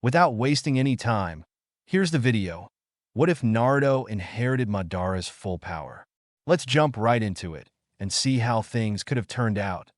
Without wasting any time, here's the video. What if Naruto inherited Madara's full power? Let's jump right into it and see how things could have turned out.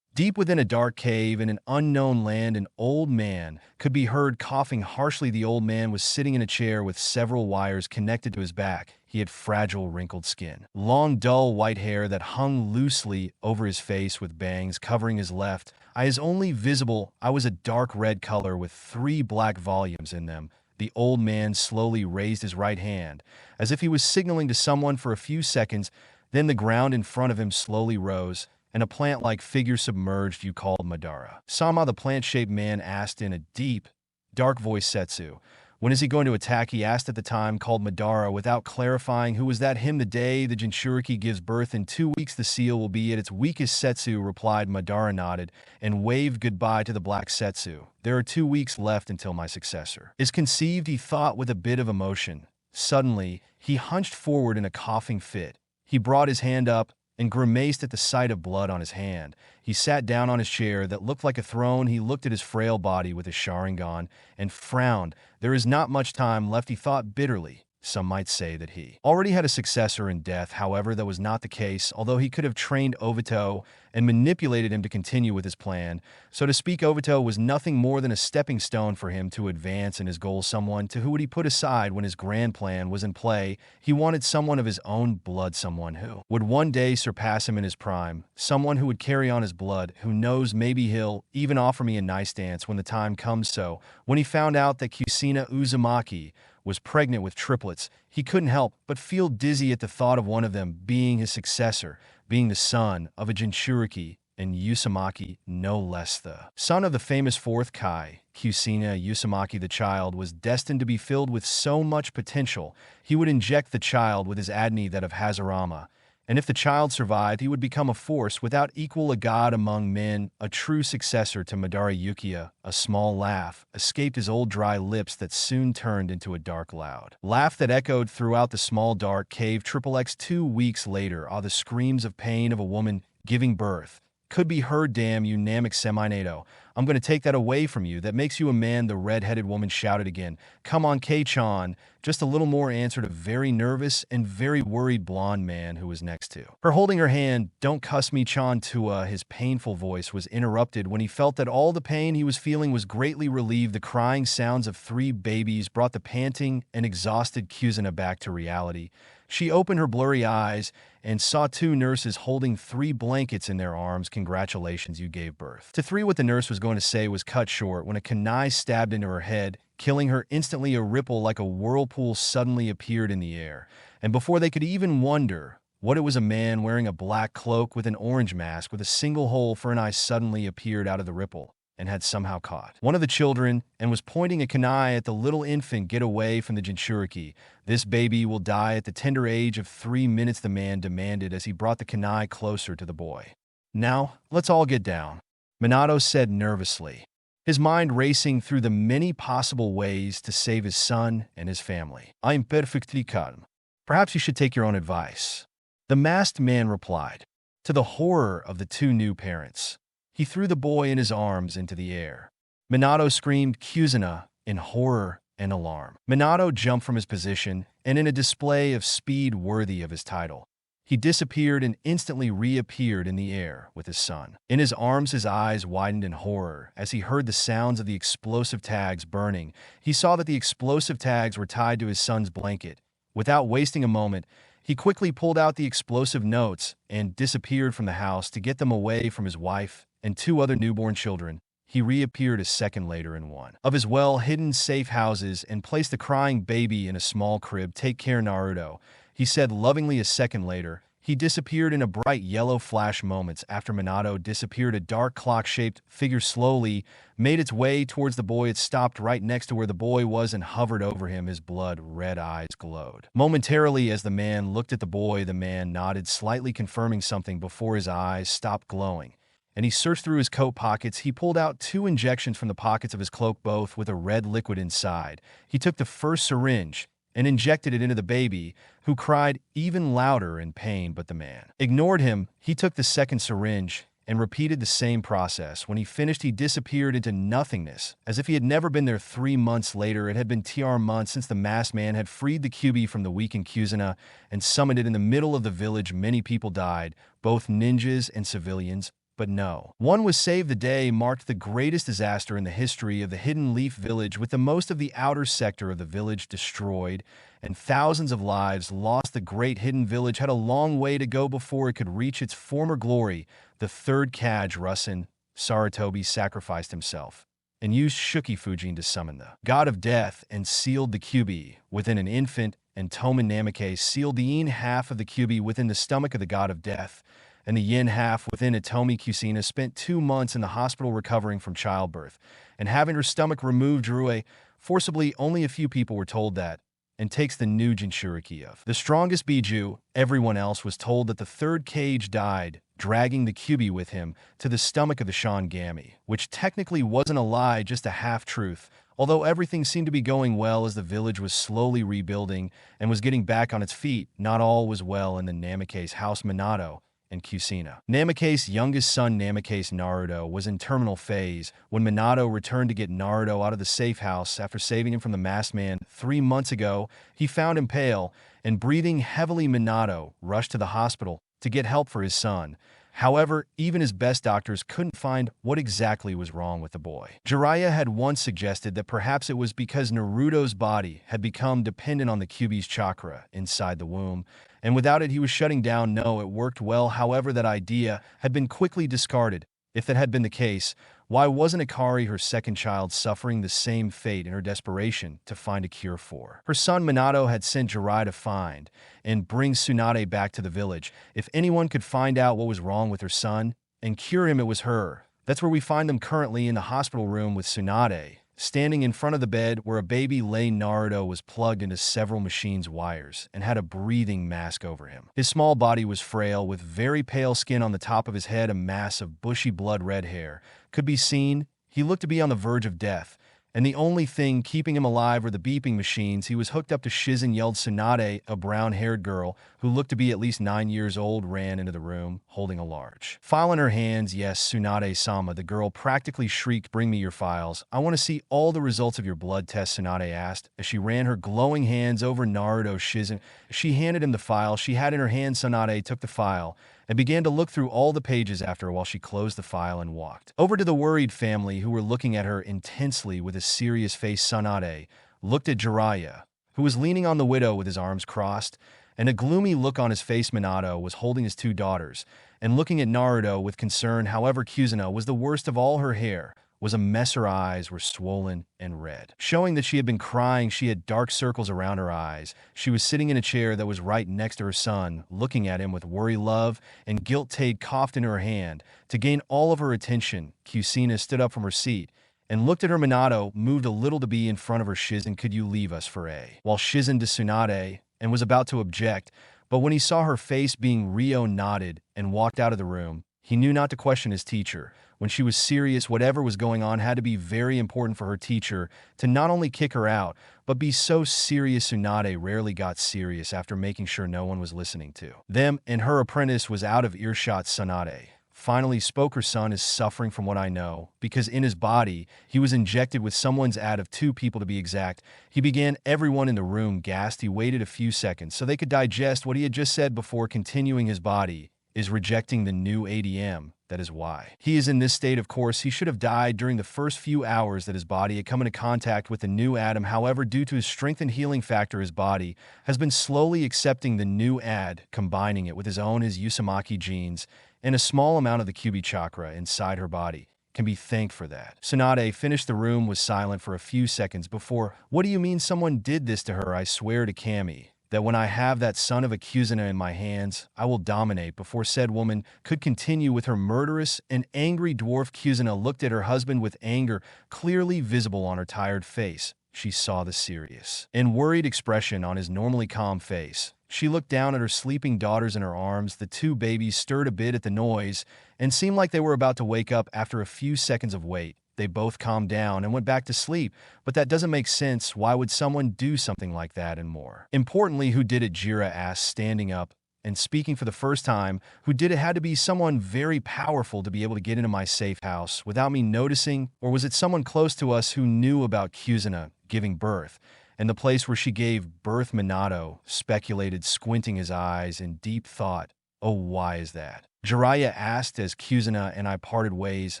Deep within a dark cave in an unknown land, an old man could be heard coughing harshly. The old man was sitting in a chair with several wires connected to his back. He had fragile, wrinkled skin, long, dull white hair that hung loosely over his face with bangs covering his left eye. His only visible eye was a dark red color with 3 black volumes in them. The old man slowly raised his right hand, as if he was signaling to someone for a few seconds. Then the ground in front of him slowly rose, and a plant-like figure submerged. "You called Madara?" Sama, the plant-shaped man, asked in a deep, dark voice. "Setsu. When is he going to attack?" he asked. "At the time called Madara," without clarifying who was that. "Him. The day the Jinchuriki gives birth. In 2 weeks the seal will be at its weakest." Setsu replied. Madara nodded and waved goodbye to the black. "Setsu, there are 2 weeks left until my successor is conceived," he thought with a bit of emotion. Suddenly, he hunched forward in a coughing fit. He brought his hand up and grimaced at the sight of blood on his hand. He sat down on his chair that looked like a throne. He looked at his frail body with his Sharingan and frowned. There is not much time left, he thought bitterly. Some might say that he already had a successor in death. However, that was not the case. Although he could have trained Obito and manipulated him to continue with his plan, so to speak, Obito was nothing more than a stepping stone for him to advance in his goal. Someone to who would he put aside when his grand plan was in play? He wanted someone of his own blood, someone who would one day surpass him in his prime, someone who would carry on his blood. Who knows, maybe he'll even offer me a nice dance when the time comes. So, when he found out that Kusina Uzumaki was pregnant with triplets, he couldn't help but feel dizzy at the thought of one of them being his successor, being the son of a Jinchuriki, and Uzumaki, no less. The son of the famous fourth Kai, Kusina Uzumaki. The child was destined to be filled with so much potential. He would inject the child with his Agni, that of Hashirama, and if the child survived, he would become a force without equal, a god among men, a true successor to Madara. Yukiya. A small laugh escaped his old dry lips that soon turned into a dark, loud laugh that echoed throughout the small dark cave. XXX 2 weeks later, the screams of pain of a woman giving birth could be heard. "Damn you, Namek Seminato. I'm going to take that away from you. That makes you a man," the red-headed woman shouted again. "Come on, K-chan. Just a little more," answered a very nervous and very worried blonde man who was next to her, holding her hand. "Don't cuss me, Chan Tua." His painful voice was interrupted when he felt that all the pain he was feeling was greatly relieved. The crying sounds of 3 babies brought the panting and exhausted Kusina back to reality. She opened her blurry eyes and saw 2 nurses holding 3 blankets in their arms. "Congratulations, you gave birth to 3. What the nurse was going to say was cut short when a kunai stabbed into her head, killing her instantly. A ripple like a whirlpool suddenly appeared in the air, and before they could even wonder what it was, a man wearing a black cloak with an orange mask with a single hole for an eye suddenly appeared out of the ripple and had somehow caught one of the children and was pointing a kunai at the little infant. "Get away from the Jinchuriki. This baby will die at the tender age of 3 minutes, the man demanded as he brought the kunai closer to the boy. "Now, let's all get down," Minato said nervously, his mind racing through the many possible ways to save his son and his family. "I'm perfectly calm. Perhaps you should take your own advice," the masked man replied. To the horror of the 2 new parents, he threw the boy in his arms into the air. Minato screamed Kusina in horror and alarm. Minato jumped from his position, and in a display of speed worthy of his title, he disappeared and instantly reappeared in the air with his son in his arms. His eyes widened in horror as he heard the sounds of the explosive tags burning. He saw that the explosive tags were tied to his son's blanket. Without wasting a moment, he quickly pulled out the explosive notes and disappeared from the house to get them away from his wife and 2 other newborn children. He reappeared a second later in one of his well-hidden safe houses and placed the crying baby in a small crib. "Take care, Naruto," he said lovingly. A second later, he disappeared in a bright yellow flash. Moments after Minato disappeared, a dark clock-shaped figure slowly made its way towards the boy. It stopped right next to where the boy was and hovered over him. His blood-red eyes glowed momentarily as the man looked at the boy. The man nodded slightly, confirming something before his eyes stopped glowing, and he searched through his coat pockets. He pulled out 2 injections from the pockets of his cloak, both with a red liquid inside. He took the first syringe and injected it into the baby, who cried even louder in pain, but the man ignored him. He took the second syringe and repeated the same process. When he finished, he disappeared into nothingness, as if he had never been there. 3 months later, it had been TR months since the masked man had freed the Kyuubi from the weakened Kuzuna and summoned it in the middle of the village. Many people died, both ninjas and civilians. But no. One was saved. The day marked the greatest disaster in the history of the Hidden Leaf Village, with the most of the outer sector of the village destroyed and thousands of lives lost. The great hidden village had a long way to go before it could reach its former glory. The third Kage Rusin, Sarutobi, sacrificed himself and used Shukifujin to summon the god of death and sealed the Kyuubi within an infant, and Toman Namikaze sealed the yin half of the Kyuubi within the stomach of the god of death, and the yin half within Itomi. Kusina spent 2 months in the hospital recovering from childbirth and having her stomach removed. Jirue forcibly, only a few people were told that, and takes the new Jinchuriki of the strongest Biju. Everyone else was told that the third Kage died, dragging the Kyuubi with him to the stomach of the Shangami, which technically wasn't a lie, just a half-truth. Although everything seemed to be going well as the village was slowly rebuilding and was getting back on its feet, not all was well in the Namikaze house. Minato and Kusina. Namikaze's youngest son, Namikaze Naruto, was in terminal phase when Minato returned to get Naruto out of the safe house after saving him from the masked man 3 months ago. He found him pale and breathing heavily. Minato rushed to the hospital to get help for his son. However, even his best doctors couldn't find what exactly was wrong with the boy. Jiraiya had once suggested that perhaps it was because Naruto's body had become dependent on the Kyuubi's chakra inside the womb, and without it he was shutting down. No, it worked well. However, that idea had been quickly discarded. If that had been the case, why wasn't Ikari, her second child, suffering the same fate in her desperation to find a cure for? Her son Minato had sent Jiraiya to find and bring Tsunade back to the village. If anyone could find out what was wrong with her son and cure him, it was her. That's where we find them currently, in the hospital room with Tsunade standing in front of the bed where a baby lay. Naruto was plugged into several machines' wires and had a breathing mask over him. His small body was frail, with very pale skin. On the top of his head, a mass of bushy blood-red hair could be seen. He looked to be on the verge of death, and the only thing keeping him alive were the beeping machines. He was hooked up to Shizen. Yelled. Tsunade, a brown-haired girl who looked to be at least 9 years old, ran into the room, holding a large file in her hands. Yes, Tsunade-sama, the girl practically shrieked. Bring me your files. I want to see all the results of your blood test, Tsunade asked, as she ran her glowing hands over Naruto's Shizen. She handed him the file she had in her hand. Tsunade took the file and began to look through all the pages. After a while, she closed the file and walked over to the worried family, who were looking at her intensely with a serious face. Tsunade looked at Jiraiya, who was leaning on the widow with his arms crossed and a gloomy look on his face. Minato was holding his 2 daughters and looking at Naruto with concern. However, Kuzuno was the worst of all. Her hair was a mess. Her eyes were swollen and red, showing that she had been crying. She had dark circles around her eyes. She was sitting in a chair that was right next to her son, looking at him with worry, love, and guilt. Tade coughed into her hand to gain all of her attention. Kusina stood up from her seat and looked at her. Minato moved a little to be in front of her. Shizen, could you leave us for a while? Shizen to Tsunade, and was about to object, but when he saw her face being Rio, nodded and walked out of the room. He knew not to question his teacher. When she was serious, whatever was going on had to be very important for her teacher to not only kick her out, but be so serious. Tsunade rarely got serious after making sure no one was listening to them, and her apprentice was out of earshot. Tsunade finally spoke. Her son is suffering from what I know, because in his body, he was injected with someone's ad of 2 people to be exact. He began. Everyone in the room gasped. He waited a few seconds so they could digest what he had just said before continuing. His body is rejecting the new ADM. That is why he is in this state. Of course, he should have died during the first few hours that his body had come into contact with the new atom. However, due to his strength and healing factor, his body has been slowly accepting the new ad, combining it with his Uzumaki genes, and a small amount of the Kyuubi chakra inside her body can be thanked for that. Tsunade finished. The room was silent for a few seconds before, what do you mean someone did this to her? I swear to Kami that when I have that son of a Kuzuno in my hands, I will dominate. Before said woman could continue with her murderous and angry, dwarf Kuzuno looked at her husband with anger clearly visible on her tired face. She saw the serious and worried expression on his normally calm face. She looked down at her sleeping daughters in her arms. The 2 babies stirred a bit at the noise and seemed like they were about to wake up. After a few seconds of wait, they both calmed down and went back to sleep. But that doesn't make sense. Why would someone do something like that? And more importantly, who did it? Jira asked, standing up and speaking for the first time, who did it had to be someone very powerful to be able to get into my safe house without me noticing, or was it someone close to us who knew about Tsunade giving birth, and the place where she gave birth? Minato speculated, squinting his eyes in deep thought. Oh, why is that? Jiraiya asked as Tsunade and I parted ways.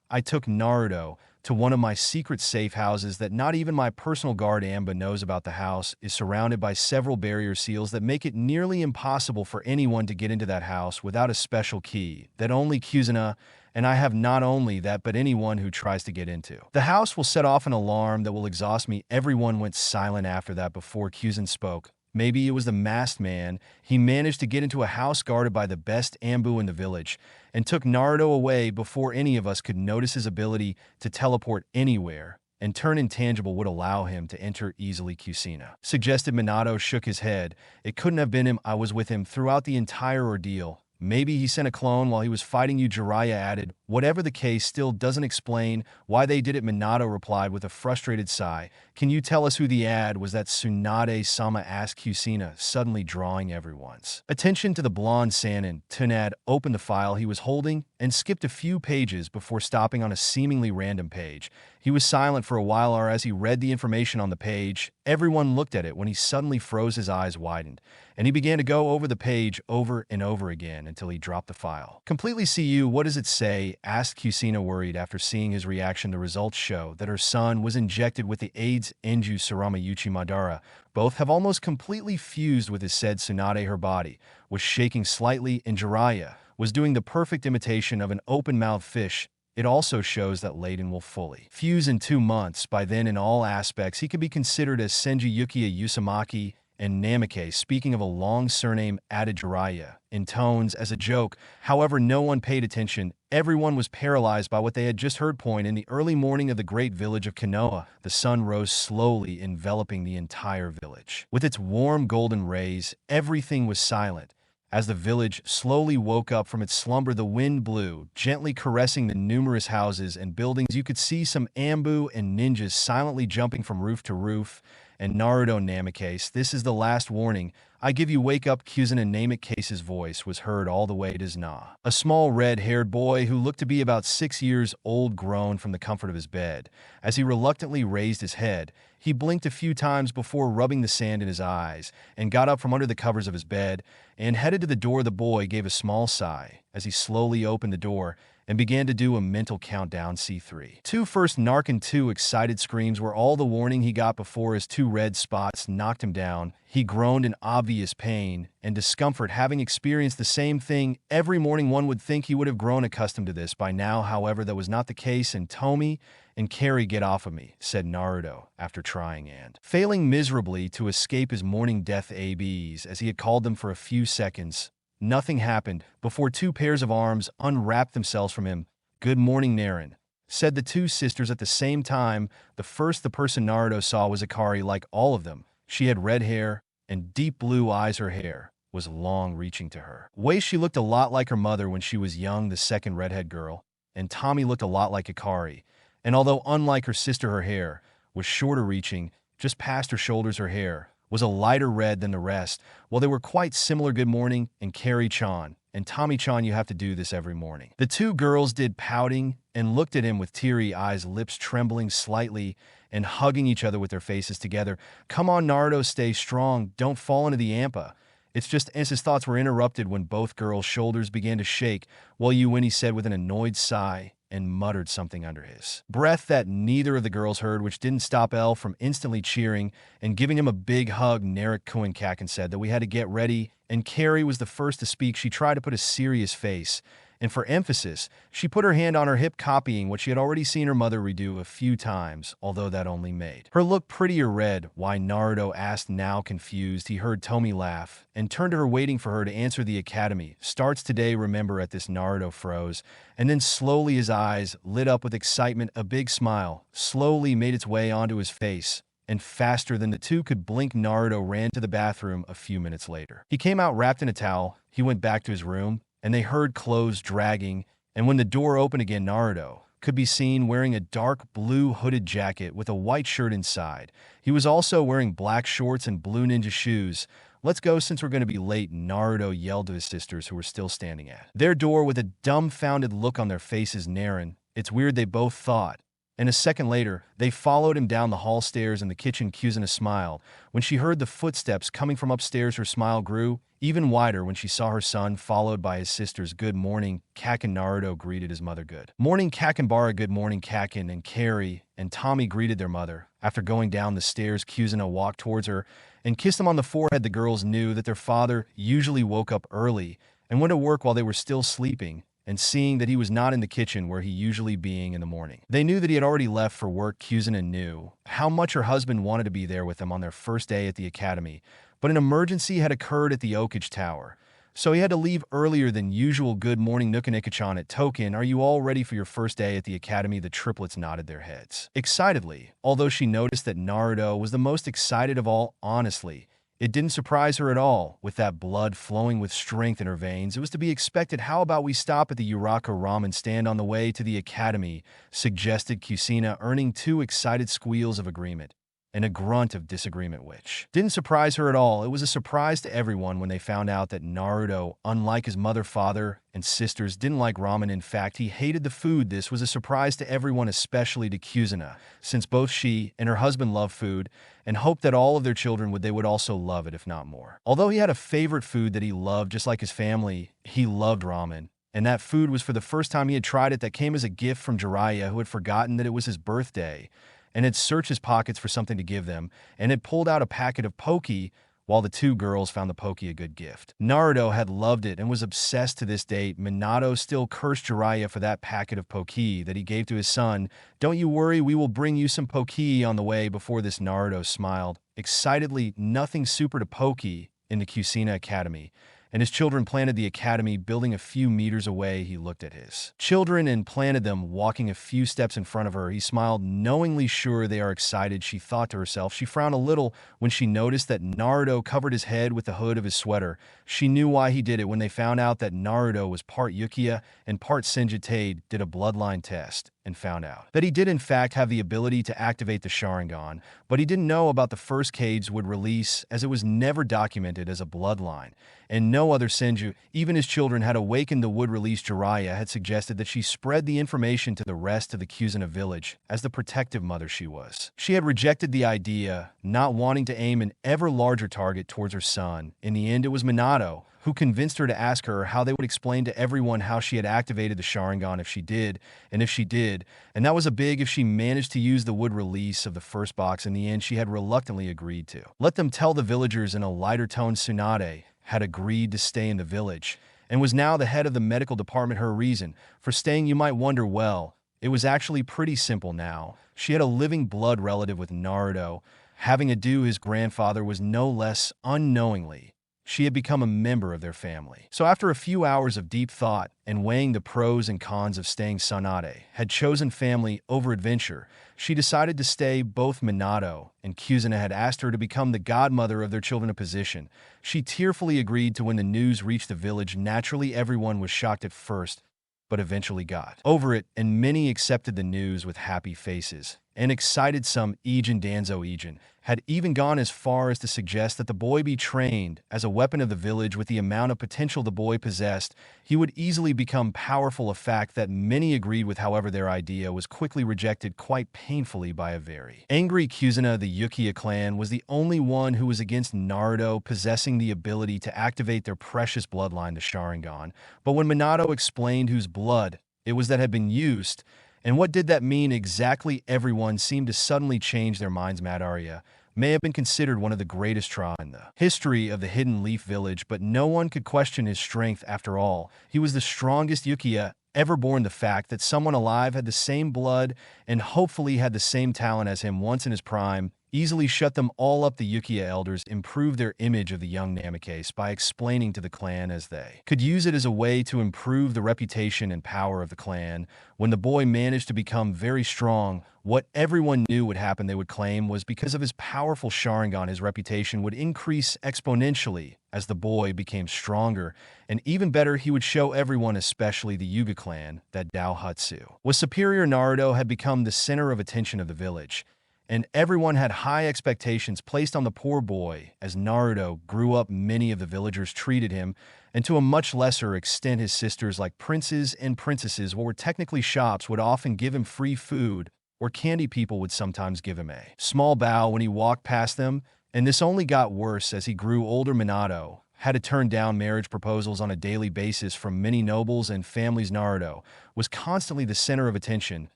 I took Naruto to one of my secret safe houses that not even my personal guard Amba knows about. The house is surrounded by several barrier seals that make it nearly impossible for anyone to get into that house without a special key that only Tsunade and I have. Not only that, but anyone who tries to get into the house will set off an alarm that will exhaust me. Everyone went silent after that before Tsunade spoke. Maybe it was the masked man. He managed to get into a house guarded by the best Ambu in the village and took Naruto away before any of us could notice. His ability to teleport anywhere and turn intangible would allow him to enter easily. Tsunade suggested. Minato shook his head. It couldn't have been him. I was with him throughout the entire ordeal. Maybe he sent a clone while he was fighting you, Jiraiya added. Whatever the case, still doesn't explain why they did it. Minato replied with a frustrated sigh. Can you tell us who the ad was? That Tsunade-sama asked Tsunade, suddenly drawing everyone's attention to the blonde Sannin. Tsunade opened the file he was holding and skipped a few pages before stopping on a seemingly random page. He was silent for a while as he read the information on the page. Everyone looked at it when he suddenly froze. His eyes widened, and he began to go over the page over and over again until he dropped the file. Completely. See you. What does it say? Asked Tsunade, worried. After seeing his reaction, the results show that her son was injected with the AIDS Enju Suramayuchi Madara. Both have almost completely fused with his said Tsunade. Her body was shaking slightly, and Jiraiya was doing the perfect imitation of an open-mouthed fish. It also shows that Layden will fully fuse in 2 months. By then, in all aspects, he could be considered as Senju Yukiya Uzumaki and Namike. Speaking of a long surname, added Jiraiya in tones as a joke. However, no one paid attention. Everyone was paralyzed by what they had just heard. In the early morning of the great village of Konoha, the sun rose slowly, enveloping the entire village with its warm golden rays. Everything was silent. As the village slowly woke up from its slumber, the wind blew, gently caressing the numerous houses and buildings. You could see some Ambu and ninjas silently jumping from roof to roof. And Naruto, Namikaze, this is the last warning. I give you, wake up. Tsunade Namikaze's voice was heard all the way to Tsunade, a small red-haired boy who looked to be about 6 years old, groaned from the comfort of his bed. As he reluctantly raised his head, he blinked a few times before rubbing the sand in his eyes and got up from under the covers of his bed and headed to the door. The boy gave a small sigh as he slowly opened the door and began to do a mental countdown. C3. 2 first Narcan. 2 excited screams were all the warning he got before his 2 red spots knocked him down. He groaned in obvious pain and discomfort, having experienced the same thing every morning. One would think he would have grown accustomed to this by now. However, that was not the case. And Tomi and Carrie, get off of me, said Naruto after trying and failing miserably to escape his morning death ABs, as he had called them. For a few seconds, nothing happened before 2 pairs of arms unwrapped themselves from him. Good morning, Naren, said the 2 sisters at the same time. The person Naruto saw was Akari. Like all of them, she had red hair and deep blue eyes. Her hair was long, reaching to her waist. She looked a lot like her mother when she was young, the second redhead girl. And Tommy looked a lot like Akari. And although unlike her sister, her hair was shorter, reaching just past her shoulders, her hair was a lighter red than the rest. While they were quite similar. Good morning, and Carrie-chan and Tommy-chan, you have to do this every morning. The 2 girls did, pouting and looked at him with teary eyes, lips trembling slightly and hugging each other with their faces together. Come on, Naruto, stay strong. Don't fall into the Ampa. It's just as his thoughts were interrupted when both girls' shoulders began to shake. Well, you win, he said with an annoyed sigh and muttered something under his breath that neither of the girls heard, which didn't stop Elle from instantly cheering and giving him a big hug. Narek Kuinkaken said that we had to get ready, and Carrie was the first to speak. She tried to put a serious face, and for emphasis, she put her hand on her hip, copying what she had already seen her mother redo a few times, although that only made her look prettier red. Why? Naruto asked, now confused. He heard Tomi laugh and turned to her, waiting for her to answer. The academy starts today, remember? At this, Naruto froze, and then slowly his eyes lit up with excitement. A big smile slowly made its way onto his face, and faster than the 2 could blink, Naruto ran to the bathroom. A few minutes later, he came out wrapped in a towel. He went back to his room, and they heard clothes dragging, and when the door opened again, Naruto could be seen wearing a dark blue hooded jacket with a white shirt inside. He was also wearing black shorts and blue ninja shoes. "Let's go since we're going to be late," Naruto yelled to his sisters who were still standing at their door with a dumbfounded look on their faces. Naren, it's weird, they both thought. And a second later, they followed him down the hall stairs in the kitchen. Kuzuna smiled. When she heard the footsteps coming from upstairs, her smile grew even wider when she saw her son followed by his sisters. "Good morning, Kakin." Naruto greeted his mother. "Good morning, Kakin." "Good morning, Kakin." And Carrie and Tommy greeted their mother. After going down the stairs, Kuzuna walked towards her and kissed them on the forehead. The girls knew that their father usually woke up early and went to work while they were still sleeping, and seeing that he was not in the kitchen where he usually being in the morning, they knew that he had already left for work. Kuzuna knew how much her husband wanted to be there with them on their first day at the academy, but an emergency had occurred at the Okage Tower, so he had to leave earlier than usual. "Good morning, Nukaneka-chan." At Token, "Are you all ready for your first day at the academy?" The triplets nodded their heads excitedly, although she noticed that Naruto was the most excited of all. Honestly, it didn't surprise her at all. With that blood flowing with strength in her veins, it was to be expected. "How about we stop at the Uraka ramen stand on the way to the academy?" suggested Kusina, earning two excited squeals of agreement and a grunt of disagreement, which didn't surprise her at all. It was a surprise to everyone when they found out that Naruto, unlike his mother, father, and sisters, didn't like ramen. In fact, he hated the food. This was a surprise to everyone, especially to Kuzuna, since both she and her husband love food and hoped that all of their children would also love it, if not more. Although he had a favorite food that he loved, just like his family, he loved ramen. And that food was, for the first time he had tried it, that came as a gift from Jiraiya, who had forgotten that it was his birthday and had searched his pockets for something to give them, and had pulled out a packet of Poke, while the two girls found the Poke a good gift. Naruto had loved it and was obsessed to this date. Minato still cursed Jiraiya for that packet of Poke that he gave to his son. "Don't you worry, we will bring you some Poke on the way." Before this, Naruto smiled excitedly. Nothing super to Poke in the Kusina Academy, and his children planted the academy building a few meters away. He looked at his children and planted them walking a few steps in front of her. He smiled, knowingly sure they are excited, she thought to herself. She frowned a little when she noticed that Naruto covered his head with the hood of his sweater. She knew why he did it. When they found out that Naruto was part Uchiha and part Senjutade, did a bloodline test and found out that he did in fact have the ability to activate the Sharingan, but he didn't know about the first Kage would release, as it was never documented as a bloodline, and no other Senju, even his children, had awakened the wood release. Jiraiya had suggested that she spread the information to the rest of the Kusina village, as the protective mother she was. She had rejected the idea, not wanting to aim an ever larger target towards her son. In the end, it was Minato who convinced her to ask her how they would explain to everyone how she had activated the Sharingan if she did, and that was a big if. She managed to use the wood release of the first box. In the end, she had reluctantly agreed to let them tell the villagers. In a lighter tone, Tsunade had agreed to stay in the village and was now the head of the medical department. Her reason for staying, you might wonder, well, it was actually pretty simple now. She had a living blood relative with Naruto. Having ado, his grandfather was no less. Unknowingly, she had become a member of their family. So after a few hours of deep thought and weighing the pros and cons of staying, Tsunade had chosen family over adventure. She decided to stay. Both Minato and Kuzuna had asked her to become the godmother of their children, a position she tearfully agreed to. When the news reached the village, naturally everyone was shocked at first, but eventually got over it, and many accepted the news with happy faces and excited. Some, Ijin Danzo Ijin, had even gone as far as to suggest that the boy be trained as a weapon of the village. With the amount of potential the boy possessed, he would easily become powerful, a fact that many agreed with. However, their idea was quickly rejected, quite painfully, by a very angry Kusina. The Uchiha clan was the only one who was against Naruto possessing the ability to activate their precious bloodline, the Sharingan. But when Minato explained whose blood it was that had been used, and what did that mean exactly, everyone seemed to suddenly change their minds. Madara may have been considered one of the greatest in the history of the Hidden Leaf Village, but no one could question his strength. After all, he was the strongest Uchiha ever born. The fact that someone alive had the same blood and hopefully had the same talent as him once in his prime easily shut them all up. The Uchiha elders improved their image of the young Namikaze by explaining to the clan as they could use it as a way to improve the reputation and power of the clan. When the boy managed to become very strong, what everyone knew would happen, they would claim, was because of his powerful Sharingan, his reputation would increase exponentially as the boy became stronger, and even better, he would show everyone, especially the Yuga clan, that Daohatsu was superior. Naruto had become the center of attention of the village, and everyone had high expectations placed on the poor boy. As Naruto grew up, many of the villagers treated him, and to a much lesser extent his sisters, like princes and princesses, what were technically shops, would often give him free food, or candy people would sometimes give him a small bow when he walked past them, and this only got worse as he grew older. Minato had to turn down marriage proposals on a daily basis from many nobles and families. Naruto was constantly the center of attention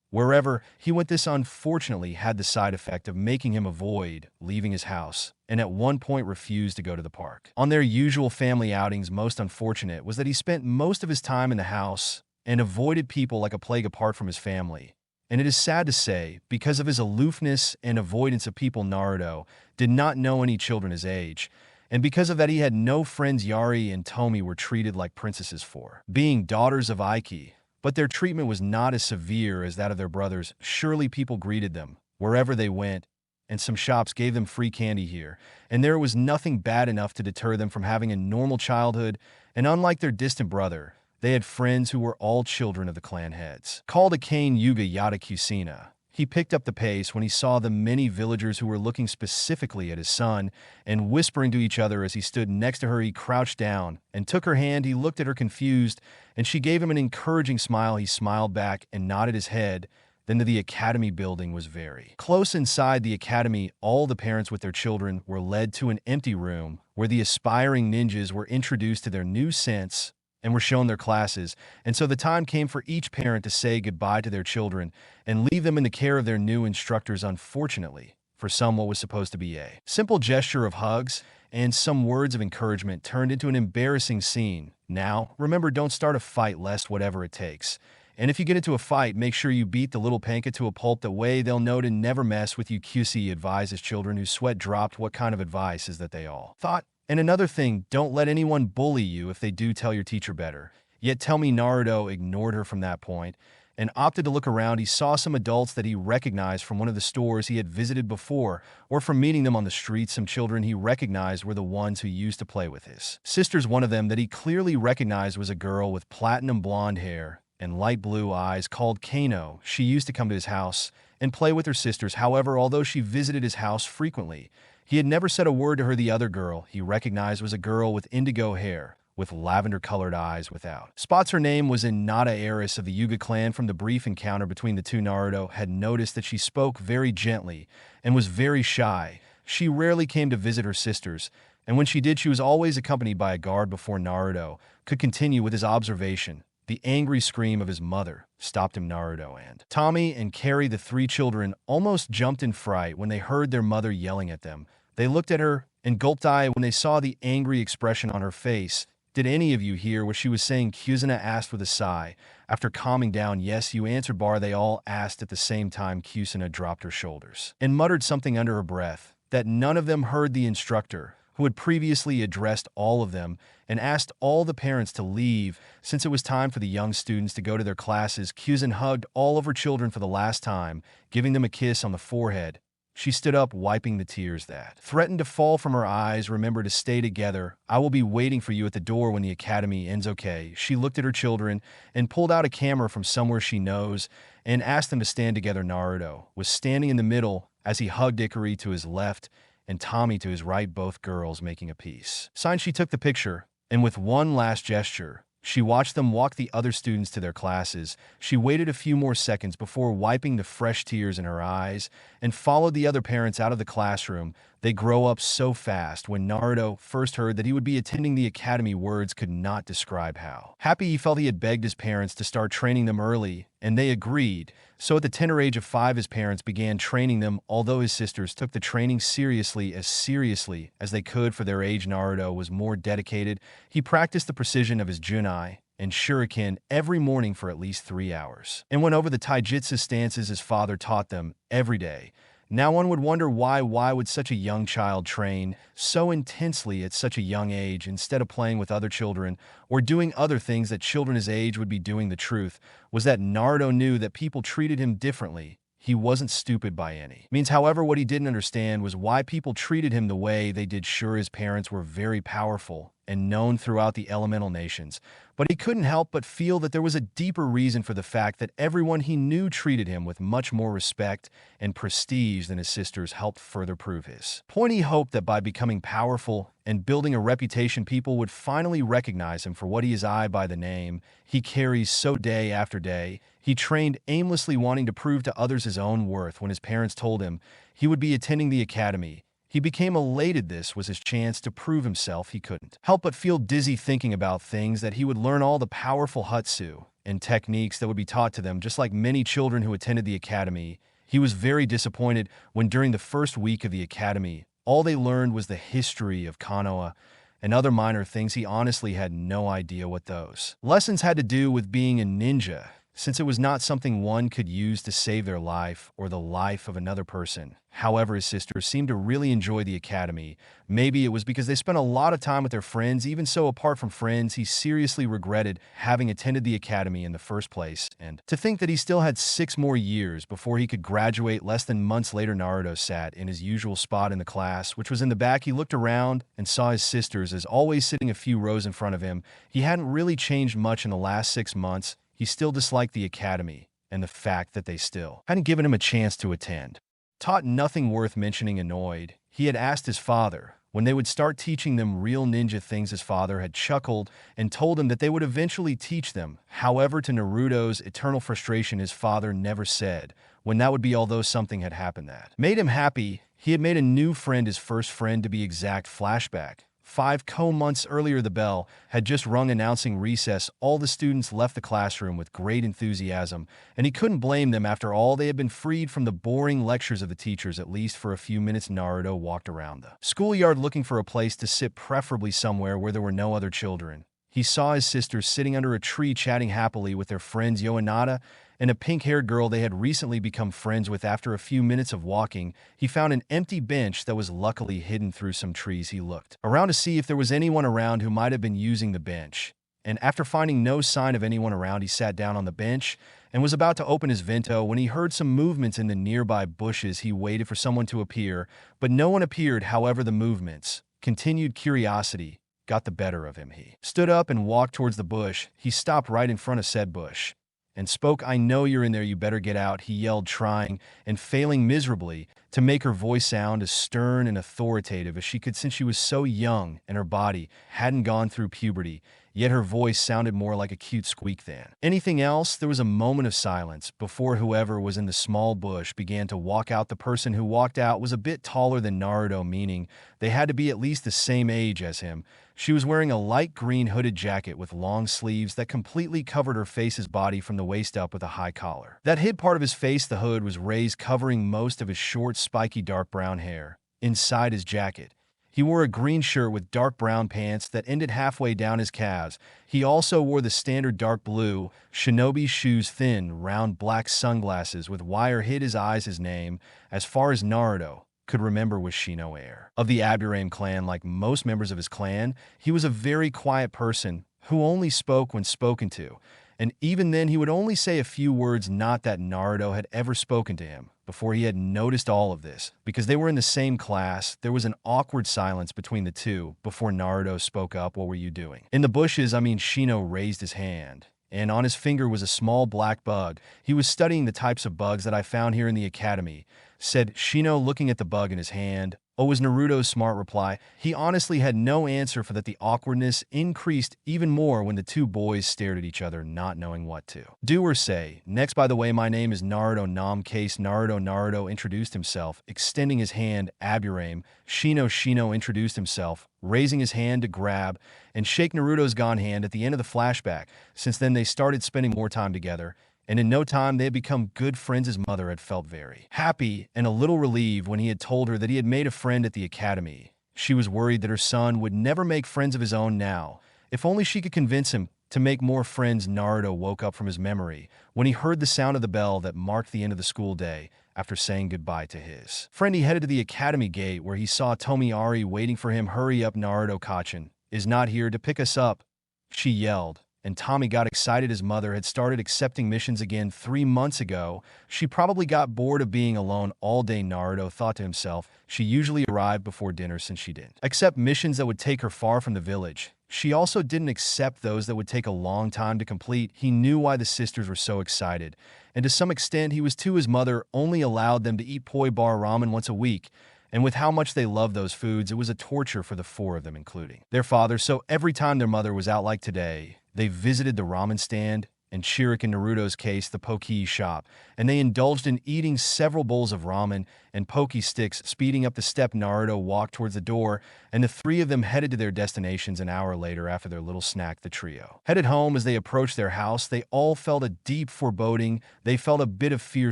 wherever he went. This unfortunately had the side effect of making him avoid leaving his house, and at one point refused to go to the park on their usual family outings. Most unfortunate was that he spent most of his time in the house and avoided people like a plague apart from his family. And it is sad to say, because of his aloofness and avoidance of people, Naruto did not know any children his age, and because of that he had no friends. Yari and Tomi were treated like princesses for being daughters of Aiki, but their treatment was not as severe as that of their brothers. Surely people greeted them wherever they went, and some shops gave them free candy here, and there was nothing bad enough to deter them from having a normal childhood. And unlike their distant brother, they had friends who were all children of the clan heads. Called a Kane Yuga Yada Kusina, he picked up the pace when he saw the many villagers who were looking specifically at his son and whispering to each other. As he stood next to her, he crouched down and took her hand. He looked at her confused, and she gave him an encouraging smile. He smiled back and nodded his head. Then the academy building was very close. Inside the academy, all the parents with their children were led to an empty room where the aspiring ninjas were introduced to their new sense and were shown their classes. And so the time came for each parent to say goodbye to their children and leave them in the care of their new instructors. Unfortunately, for some, what was supposed to be a simple gesture of hugs and some words of encouragement turned into an embarrassing scene. Now, remember, don't start a fight lest whatever it takes. And if you get into a fight, make sure you beat the little panka to a pulp. That way they'll know to never mess with you. QC advised his children, whose sweat dropped. What kind of advice is that they all thought? And another thing, don't let anyone bully you. If they do, tell your teacher better. Yet tell me Naruto ignored her from that point and opted to look around. He saw some adults that he recognized from one of the stores he had visited before, or from meeting them on the streets. Some children he recognized were the ones who used to play with his sisters. One of them that he clearly recognized was a girl with platinum blonde hair and light blue eyes called Kano. She used to come to his house and play with her sisters. However, although she visited his house frequently, he had never said a word to her. The other girl he recognized was a girl with indigo hair, with lavender-colored eyes without spots. Her name was Nada, heiress of the Yuga clan. From the brief encounter between the two, Naruto had noticed that she spoke very gently and was very shy. She rarely came to visit her sisters, and when she did, she was always accompanied by a guard. Before Naruto could continue with his observation, the angry scream of his mother stopped him. Naruto and Tommy and Carrie, the three children, almost jumped in fright when they heard their mother yelling at them. They looked at her and gulped when they saw the angry expression on her face. Did any of you hear what she was saying? Kusina asked with a sigh. After calming down, yes, you answered. They all asked at the same time. Kusina dropped her shoulders and muttered something under her breath that none of them heard. The instructor, who had previously addressed all of them and asked all the parents to leave since it was time for the young students to go to their classes. Kusina hugged all of her children for the last time, giving them a kiss on the forehead. She stood up, wiping the tears that threatened to fall from her eyes. Remember to stay together. I will be waiting for you at the door when the academy ends, okay? She looked at her children and pulled out a camera from somewhere she knows and asked them to stand together. Naruto was standing in the middle as he hugged Ikari to his left and Tommy to his right, both girls making a peace sign. She took the picture, and with one last gesture, she watched them walk the other students to their classes. She waited a few more seconds before wiping the fresh tears in her eyes and followed the other parents out of the classroom. They grow up so fast. When Naruto first heard that he would be attending the academy, words could not describe how happy he felt. He had begged his parents to start training them early, and they agreed. So at the tender age of 5, his parents began training them, although his sisters took the training seriously as they could for their age. Naruto was more dedicated. He practiced the precision of his Junai and Shuriken every morning for at least 3 hours, and went over the taijutsu stances his father taught them every day. Now one would wonder why would such a young child train so intensely at such a young age instead of playing with other children or doing other things that children his age would be doing. The truth was that Naruto knew that people treated him differently. He wasn't stupid by any means. However, what he didn't understand was why people treated him the way they did. Sure, his parents were very powerful and known throughout the elemental nations, but he couldn't help but feel that there was a deeper reason for the fact that everyone he knew treated him with much more respect and prestige than his sisters helped further prove his point. He hoped that by becoming powerful and building a reputation, people would finally recognize him for what he is by the name he carries so day after day. He trained aimlessly, wanting to prove to others his own worth. When his parents told him he would be attending the academy, he became elated. This was his chance to prove himself. He couldn't help but feel dizzy thinking about things that he would learn, all the powerful jutsu and techniques that would be taught to them. Just like many children who attended the academy, he was very disappointed when during the first week of the academy, all they learned was the history of Konoha and other minor things. He honestly had no idea what those lessons had to do with being a ninja, since it was not something one could use to save their life or the life of another person. However, his sisters seemed to really enjoy the academy. Maybe it was because they spent a lot of time with their friends. Even so, apart from friends, he seriously regretted having attended the academy in the first place. And to think that he still had 6 more years before he could graduate. Less than months later, Naruto sat in his usual spot in the class, which was in the back. He looked around and saw his sisters, as always, sitting a few rows in front of him. He hadn't really changed much in the last 6 months. He still disliked the academy and the fact that they still hadn't given him a chance to attend. Taught nothing worth mentioning. Annoyed, he had asked his father when they would start teaching them real ninja things. His father had chuckled and told him that they would eventually teach them. However, to Naruto's eternal frustration, his father never said when that would be, although something had happened that made him happy. He had made a new friend, his first friend to be exact. Flashback. 5 months earlier, the bell had just rung announcing recess. All the students left the classroom with great enthusiasm, and he couldn't blame them. After all, they had been freed from the boring lectures of the teachers, at least for a few minutes. Naruto walked around the schoolyard looking for a place to sit, preferably somewhere where there were no other children. He saw his sisters sitting under a tree chatting happily with their friends Yoanada and a pink-haired girl they had recently become friends with. After a few minutes of walking, he found an empty bench that was luckily hidden through some trees. He looked around to see if there was anyone around who might have been using the bench, and after finding no sign of anyone around, he sat down on the bench and was about to open his vento when he heard some movements in the nearby bushes. He waited for someone to appear, but no one appeared. However, the movements continued. Curiosity got the better of him. He stood up and walked towards the bush. He stopped right in front of said bush and spoke. "I know you're in there, you better get out," he yelled, trying and failing miserably to make her voice sound as stern and authoritative as she could, since she was so young and her body hadn't gone through puberty. Yet her voice sounded more like a cute squeak than anything else. There was a moment of silence before whoever was in the small bush began to walk out. The person who walked out was a bit taller than Naruto, meaning they had to be at least the same age as him. She was wearing a light green hooded jacket with long sleeves that completely covered her face's body from the waist up, with a high collar that hid part of his face. The hood was raised, covering most of his short, spiky dark brown hair. Inside his jacket, he wore a green shirt with dark brown pants that ended halfway down his calves. He also wore the standard dark blue shinobi shoes. Thin, round black sunglasses with wire hid his eyes. His name, as far as Naruto could remember, was Shino, heir of the Aburame clan. Like most members of his clan, he was a very quiet person who only spoke when spoken to, and even then he would only say a few words. Not that Naruto had ever spoken to him before. He had noticed all of this because they were in the same class. There was an awkward silence between the two before Naruto spoke up. "What were you doing in the bushes?" Shino raised his hand, and on his finger was a small black bug. "He was studying the types of bugs that I found here in the academy," said Shino, looking at the bug in his hand. "Oh," was Naruto's smart reply. He honestly had no answer for that. The awkwardness increased even more when the two boys stared at each other, not knowing what to do or say. "Next, by the way, my name is Naruto Nam Case." Naruto introduced himself, extending his hand. "Aburame." Shino introduced himself, raising his hand to grab and shake Naruto's gone hand at the end of the flashback. Since then, they started spending more time together, and in no time they had become good friends. His mother had felt very happy and a little relieved when he had told her that he had made a friend at the academy. She was worried that her son would never make friends of his own now. If only she could convince him to make more friends. Naruto woke up from his memory when he heard the sound of the bell that marked the end of the school day. After saying goodbye to his friend, he headed to the academy gate, where he saw Tomiari waiting for him. "Hurry up, Naruto. Kachin is not here to pick us up," she yelled, and Tommy got excited his mother had started accepting missions again 3 months ago. She probably got bored of being alone all day, Naruto thought to himself. She usually arrived before dinner since she didn't accept missions that would take her far from the village. She also didn't accept those that would take a long time to complete. He knew why the sisters were so excited, and to some extent he was too. His mother only allowed them to eat poi bar ramen once a week, and with how much they loved those foods, it was a torture for the four of them, including their father. So every time their mother was out like today, they visited the ramen stand, and Shuriken Naruto's case, the poke shop, and they indulged in eating several bowls of ramen and poke sticks. Speeding up the step, Naruto walked towards the door, and the three of them headed to their destinations an hour later after their little snack. The trio headed home. As they approached their house, they all felt a deep foreboding. They felt a bit of fear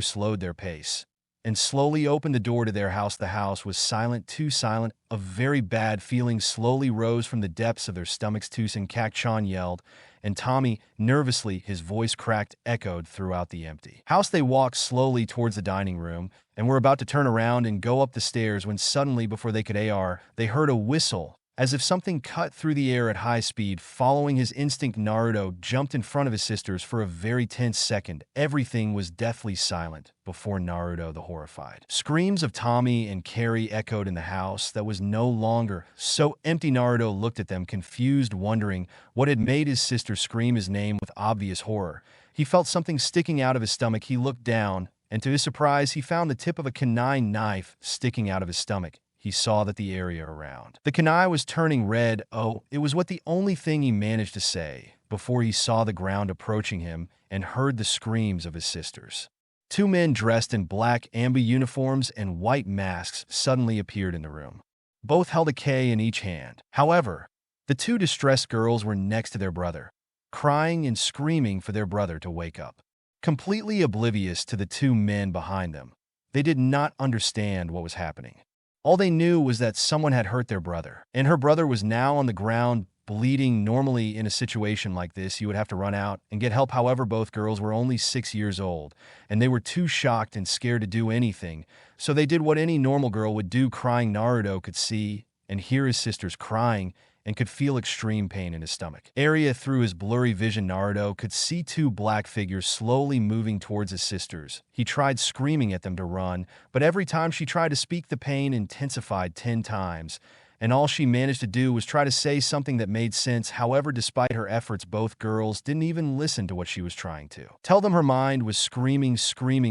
slowed their pace, and slowly opened the door to their house. The house was silent, too silent. A very bad feeling slowly rose from the depths of their stomachs. Tsunade Kak-chan yelled, and Tommy, nervously, his voice cracked, echoed throughout the empty house. They walked slowly towards the dining room, and were about to turn around and go up the stairs when suddenly, before they could they heard a whistle, as if something cut through the air at high speed. Following his instinct, Naruto jumped in front of his sisters. For a very tense second, everything was deathly silent before Naruto. The horrified screams of Tommy and Carrie echoed in the house that was no longer so empty. Naruto looked at them, confused, wondering what had made his sister scream his name with obvious horror. He felt something sticking out of his stomach. He looked down, and to his surprise, he found the tip of a kunai knife sticking out of his stomach. He saw that the area around the kunai was turning red. Oh, it was the only thing he managed to say before he saw the ground approaching him and heard the screams of his sisters. Two men dressed in black amber uniforms and white masks suddenly appeared in the room. Both held a K in each hand. However, the two distressed girls were next to their brother, crying and screaming for their brother to wake up. Completely oblivious to the two men behind them, they did not understand what was happening. All they knew was that someone had hurt their brother, and her brother was now on the ground, bleeding. Normally, in a situation like this, you would have to run out and get help. However, both girls were only 6 years old, and they were too shocked and scared to do anything, so they did what any normal girl would do. Crying, Naruto could see and hear his sisters crying, and could feel extreme pain in his stomach. Through his blurry vision, Naruto could see two black figures slowly moving towards his sisters. He tried screaming at them to run, but every time she tried to speak, the pain intensified 10 times, and all she managed to do was try to say something that made sense. However, despite her efforts, both girls didn't even listen to what she was trying to tell them. Her mind was screaming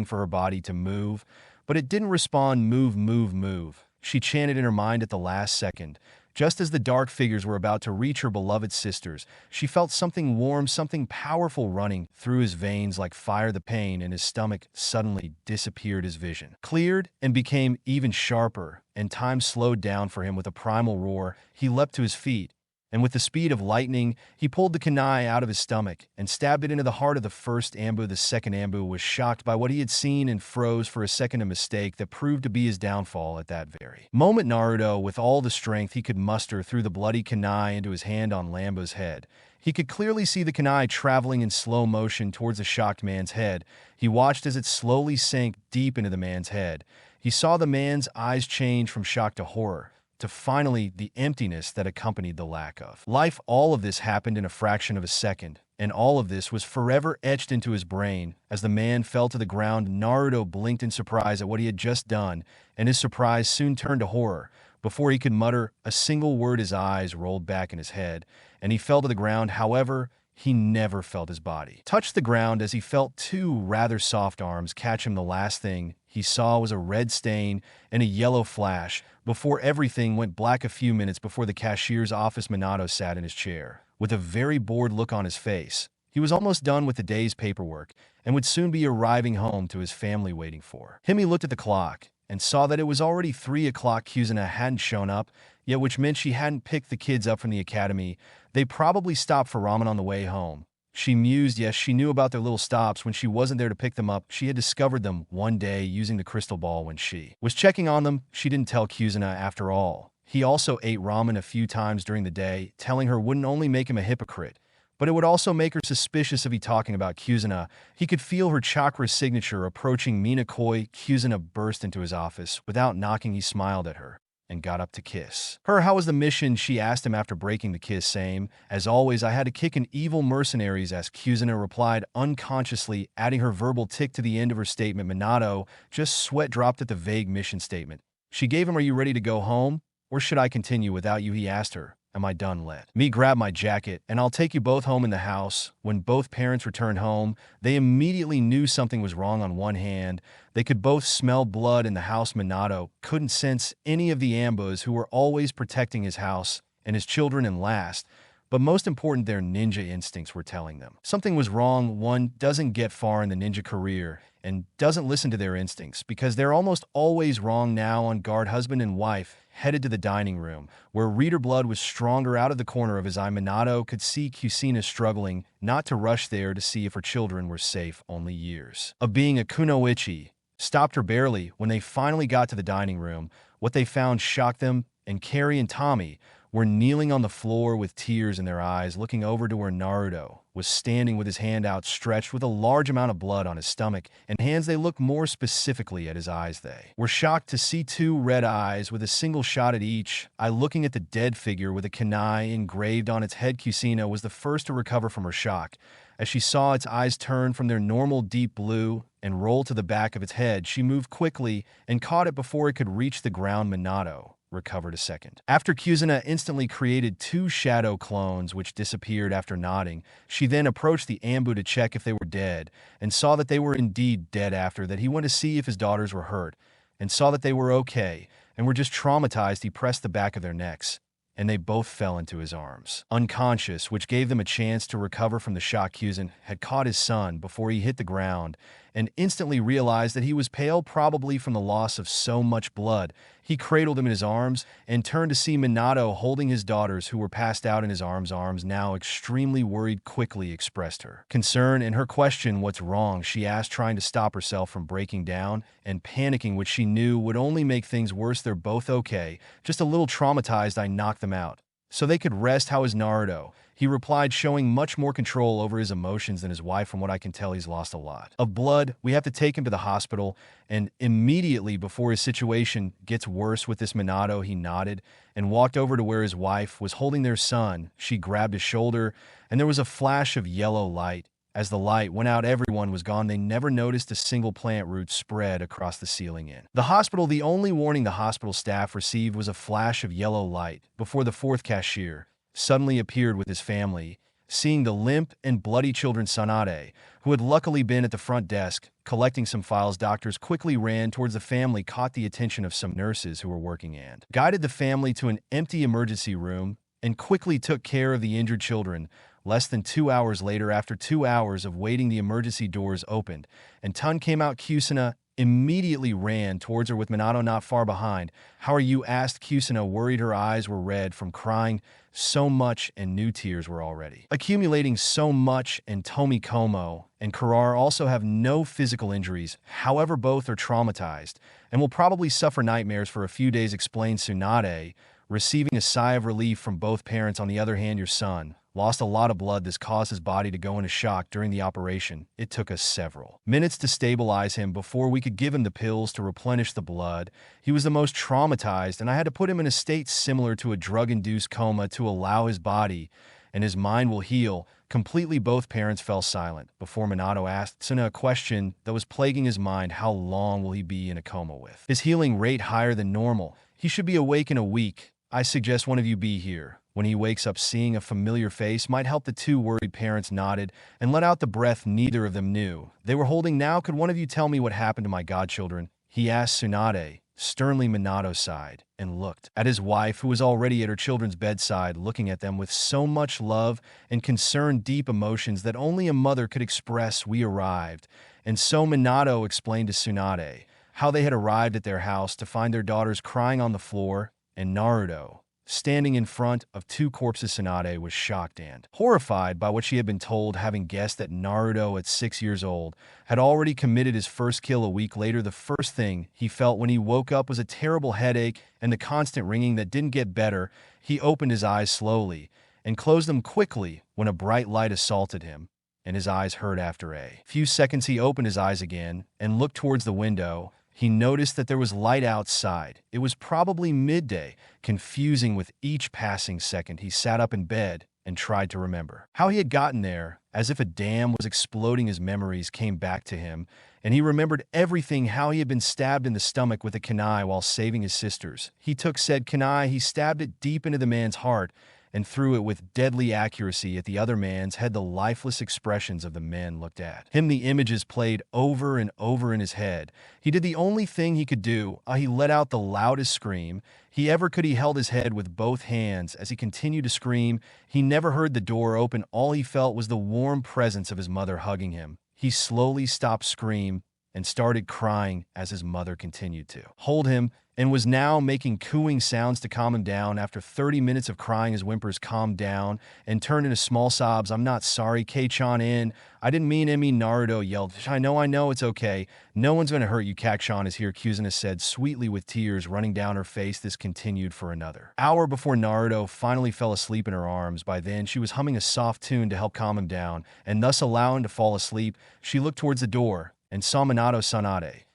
for her body to move, but it didn't respond. Move, move, move, she chanted in her mind at the last second. Just as the dark figures were about to reach her beloved sisters, she felt something warm, something powerful running through his veins like fire. The pain in his stomach suddenly disappeared. His vision cleared and became even sharper, and time slowed down for him. With a primal roar, he leapt to his feet, and with the speed of lightning, he pulled the kunai out of his stomach and stabbed it into the heart of the first Ambu. The second Ambu was shocked by what he had seen and froze for a second, a mistake that proved to be his downfall. At that very moment, Naruto, with all the strength he could muster, threw the bloody kunai into his hand on Lambo's head. He could clearly see the kunai traveling in slow motion towards the shocked man's head. He watched as it slowly sank deep into the man's head. He saw the man's eyes change from shock to horror, to finally the emptiness that accompanied the lack of life. All of this happened in a fraction of a second, and all of this was forever etched into his brain. As the man fell to the ground, Naruto blinked in surprise at what he had just done, and his surprise soon turned to horror. Before he could mutter a single word, his eyes rolled back in his head, and he fell to the ground. However, he never felt his body touch the ground, as he felt two rather soft arms catch him. The last thing he saw was a red stain and a yellow flash before everything went black. A few minutes before the cashier's office, Minato sat in his chair with a very bored look on his face. He was almost done with the day's paperwork and would soon be arriving home to his family waiting for him. He looked at the clock and saw that it was already 3 o'clock. Kuzuna hadn't shown up yet, which meant she hadn't picked the kids up from the academy. They probably stopped for ramen on the way home. She mused. Yes, she knew about their little stops when she wasn't there to pick them up. She had discovered them one day using the crystal ball when she was checking on them. She didn't tell Kuzuna after all. He also ate ramen a few times during the day. Telling her wouldn't only make him a hypocrite, but it would also make her suspicious of he talking about Kuzuna. He could feel her chakra signature approaching. Mina Koi. Kuzuna burst into his office. Without knocking, he smiled at her and got up to kiss her. How was the mission? She asked him after breaking the kiss. Same. As always, I had to kick an evil mercenaries, as Kuzuna replied, unconsciously adding her verbal tick to the end of her statement. Minato just sweat dropped at the vague mission statement. She gave him, "Are you ready to go home? Or should I continue without you?" He asked her. "Am I done? Let me grab my jacket, and I'll take you both home in the house." When both parents returned home, they immediately knew something was wrong. On one hand, they could both smell blood in the house. Minato couldn't sense any of the Ambos who were always protecting his house and his children. And last, but most important, their ninja instincts were telling them something was wrong. One doesn't get far in the ninja career and doesn't listen to their instincts because they're almost always wrong. Now on guard, husband and wife headed to the dining room, where reader blood was stronger. Out of the corner of his eye, Minato could see Kusina struggling not to rush there to see if her children were safe. Only years of being a kunoichi stopped her barely. When they finally got to the dining room, what they found shocked them, and Carrie and Tommy were kneeling on the floor with tears in their eyes, looking over to where Naruto was standing with his hand outstretched with a large amount of blood on his stomach and hands. They looked more specifically at his eyes. They were shocked to see two red eyes with a single shot at each eye looking at the dead figure with a kunai engraved on its head. Kusina was the first to recover from her shock. As she saw its eyes turn from their normal deep blue and roll to the back of its head, she moved quickly and caught it before it could reach the ground. Minato recovered a second after. Kuzuna instantly created two shadow clones which disappeared after nodding. She then approached the Ambu to check if they were dead and saw that they were indeed dead. After that, he went to see if his daughters were hurt and saw that they were okay and were just traumatized. He pressed the back of their necks and they both fell into his arms, unconscious, which gave them a chance to recover from the shock. Kuzan had caught his son before he hit the ground and instantly realized that he was pale, probably from the loss of so much blood. He cradled him in his arms and turned to see Minato holding his daughters who were passed out in his arms. Now extremely worried, quickly expressed her concern and her question, "What's wrong?" she asked, trying to stop herself from breaking down and panicking, which she knew would only make things worse. "They're both okay, just a little traumatized. I knocked them out so they could rest." "How is Naruto?" he replied, showing much more control over his emotions than his wife. "From what I can tell, he's lost a lot of blood. We have to take him to the hospital, and immediately before his situation gets worse with this." Minato, he nodded and walked over to where his wife was holding their son. She grabbed his shoulder, and there was a flash of yellow light. As the light went out, everyone was gone. They never noticed a single plant root spread across the ceiling in the hospital. The only warning the hospital staff received was a flash of yellow light before the fourth cashier suddenly appeared with his family. Seeing the limp and bloody children, Tsunade, who had luckily been at the front desk collecting some files, doctors quickly ran towards the family, caught the attention of some nurses who were working, and guided the family to an empty emergency room and quickly took care of the injured children. Less than 2 hours later, after 2 hours of waiting, the emergency doors opened and Tun came out. Kusina immediately ran towards her with Minato not far behind. "How are you?" asked Kusina, worried. Her eyes were red from crying so much and new tears were already accumulating so much. And Tomikomo and Karar also have no physical injuries. However, both are traumatized and will probably suffer nightmares for a few days, explained Tsunade, receiving a sigh of relief from both parents. "On the other hand, your son lost a lot of blood. This caused his body to go into shock during the operation. It took us several minutes to stabilize him before we could give him the pills to replenish the blood. He was the most traumatized, and I had to put him in a state similar to a drug-induced coma to allow his body and his mind will heal completely." Both parents fell silent before Minato asked Tsuna a question that was plaguing his mind. "How long will he be in a coma? With his healing rate higher than normal, he should be awake in a week. I suggest one of you be here when he wakes up." Seeing a familiar face might help. The two worried parents nodded and let out the breath neither of them knew they were holding. "Now, could one of you tell me what happened to my godchildren?" he asked Tsunade. Sternly, Minato sighed and looked at his wife, who was already at her children's bedside, looking at them with so much love and concern, deep emotions that only a mother could express. "We arrived." And so Minato explained to Tsunade how they had arrived at their house to find their daughters crying on the floor and Naruto standing in front of two corpses. Tsunade was shocked and horrified by what she had been told, having guessed that Naruto at 6 years old had already committed his first kill a week later. The first thing he felt when he woke up was a terrible headache and the constant ringing that didn't get better. He opened his eyes slowly and closed them quickly when a bright light assaulted him, and his eyes hurt. After a few seconds, he opened his eyes again and looked towards the window. He noticed that there was light outside. It was probably midday, confusing with each passing second. He sat up in bed and tried to remember how he had gotten there. As if a dam was exploding, his memories came back to him, and he remembered everything: how he had been stabbed in the stomach with a kunai while saving his sisters. He took said kunai, he stabbed it deep into the man's heart, and threw it with deadly accuracy at the other man's head. The lifeless expressions of the men looked at him. The images played over and over in his head. He did the only thing he could do. He let out the loudest scream he ever could. He held his head with both hands as he continued to scream. He never heard the door open. All he felt was the warm presence of his mother hugging him. He slowly stopped screaming and started crying as his mother continued to hold him and was now making cooing sounds to calm him down. After 30 minutes of crying, his whimpers calmed down and turned into small sobs. "I'm not sorry, Kei-chan in. I didn't mean Emi," Naruto yelled. I know, it's okay. No one's going to hurt you. Kei-chan is here," Kusina said sweetly with tears running down her face. This continued for another hour before Naruto finally fell asleep in her arms. By then, she was humming a soft tune to help calm him down and thus allow him to fall asleep. She looked towards the door and saw Minato Tsunade,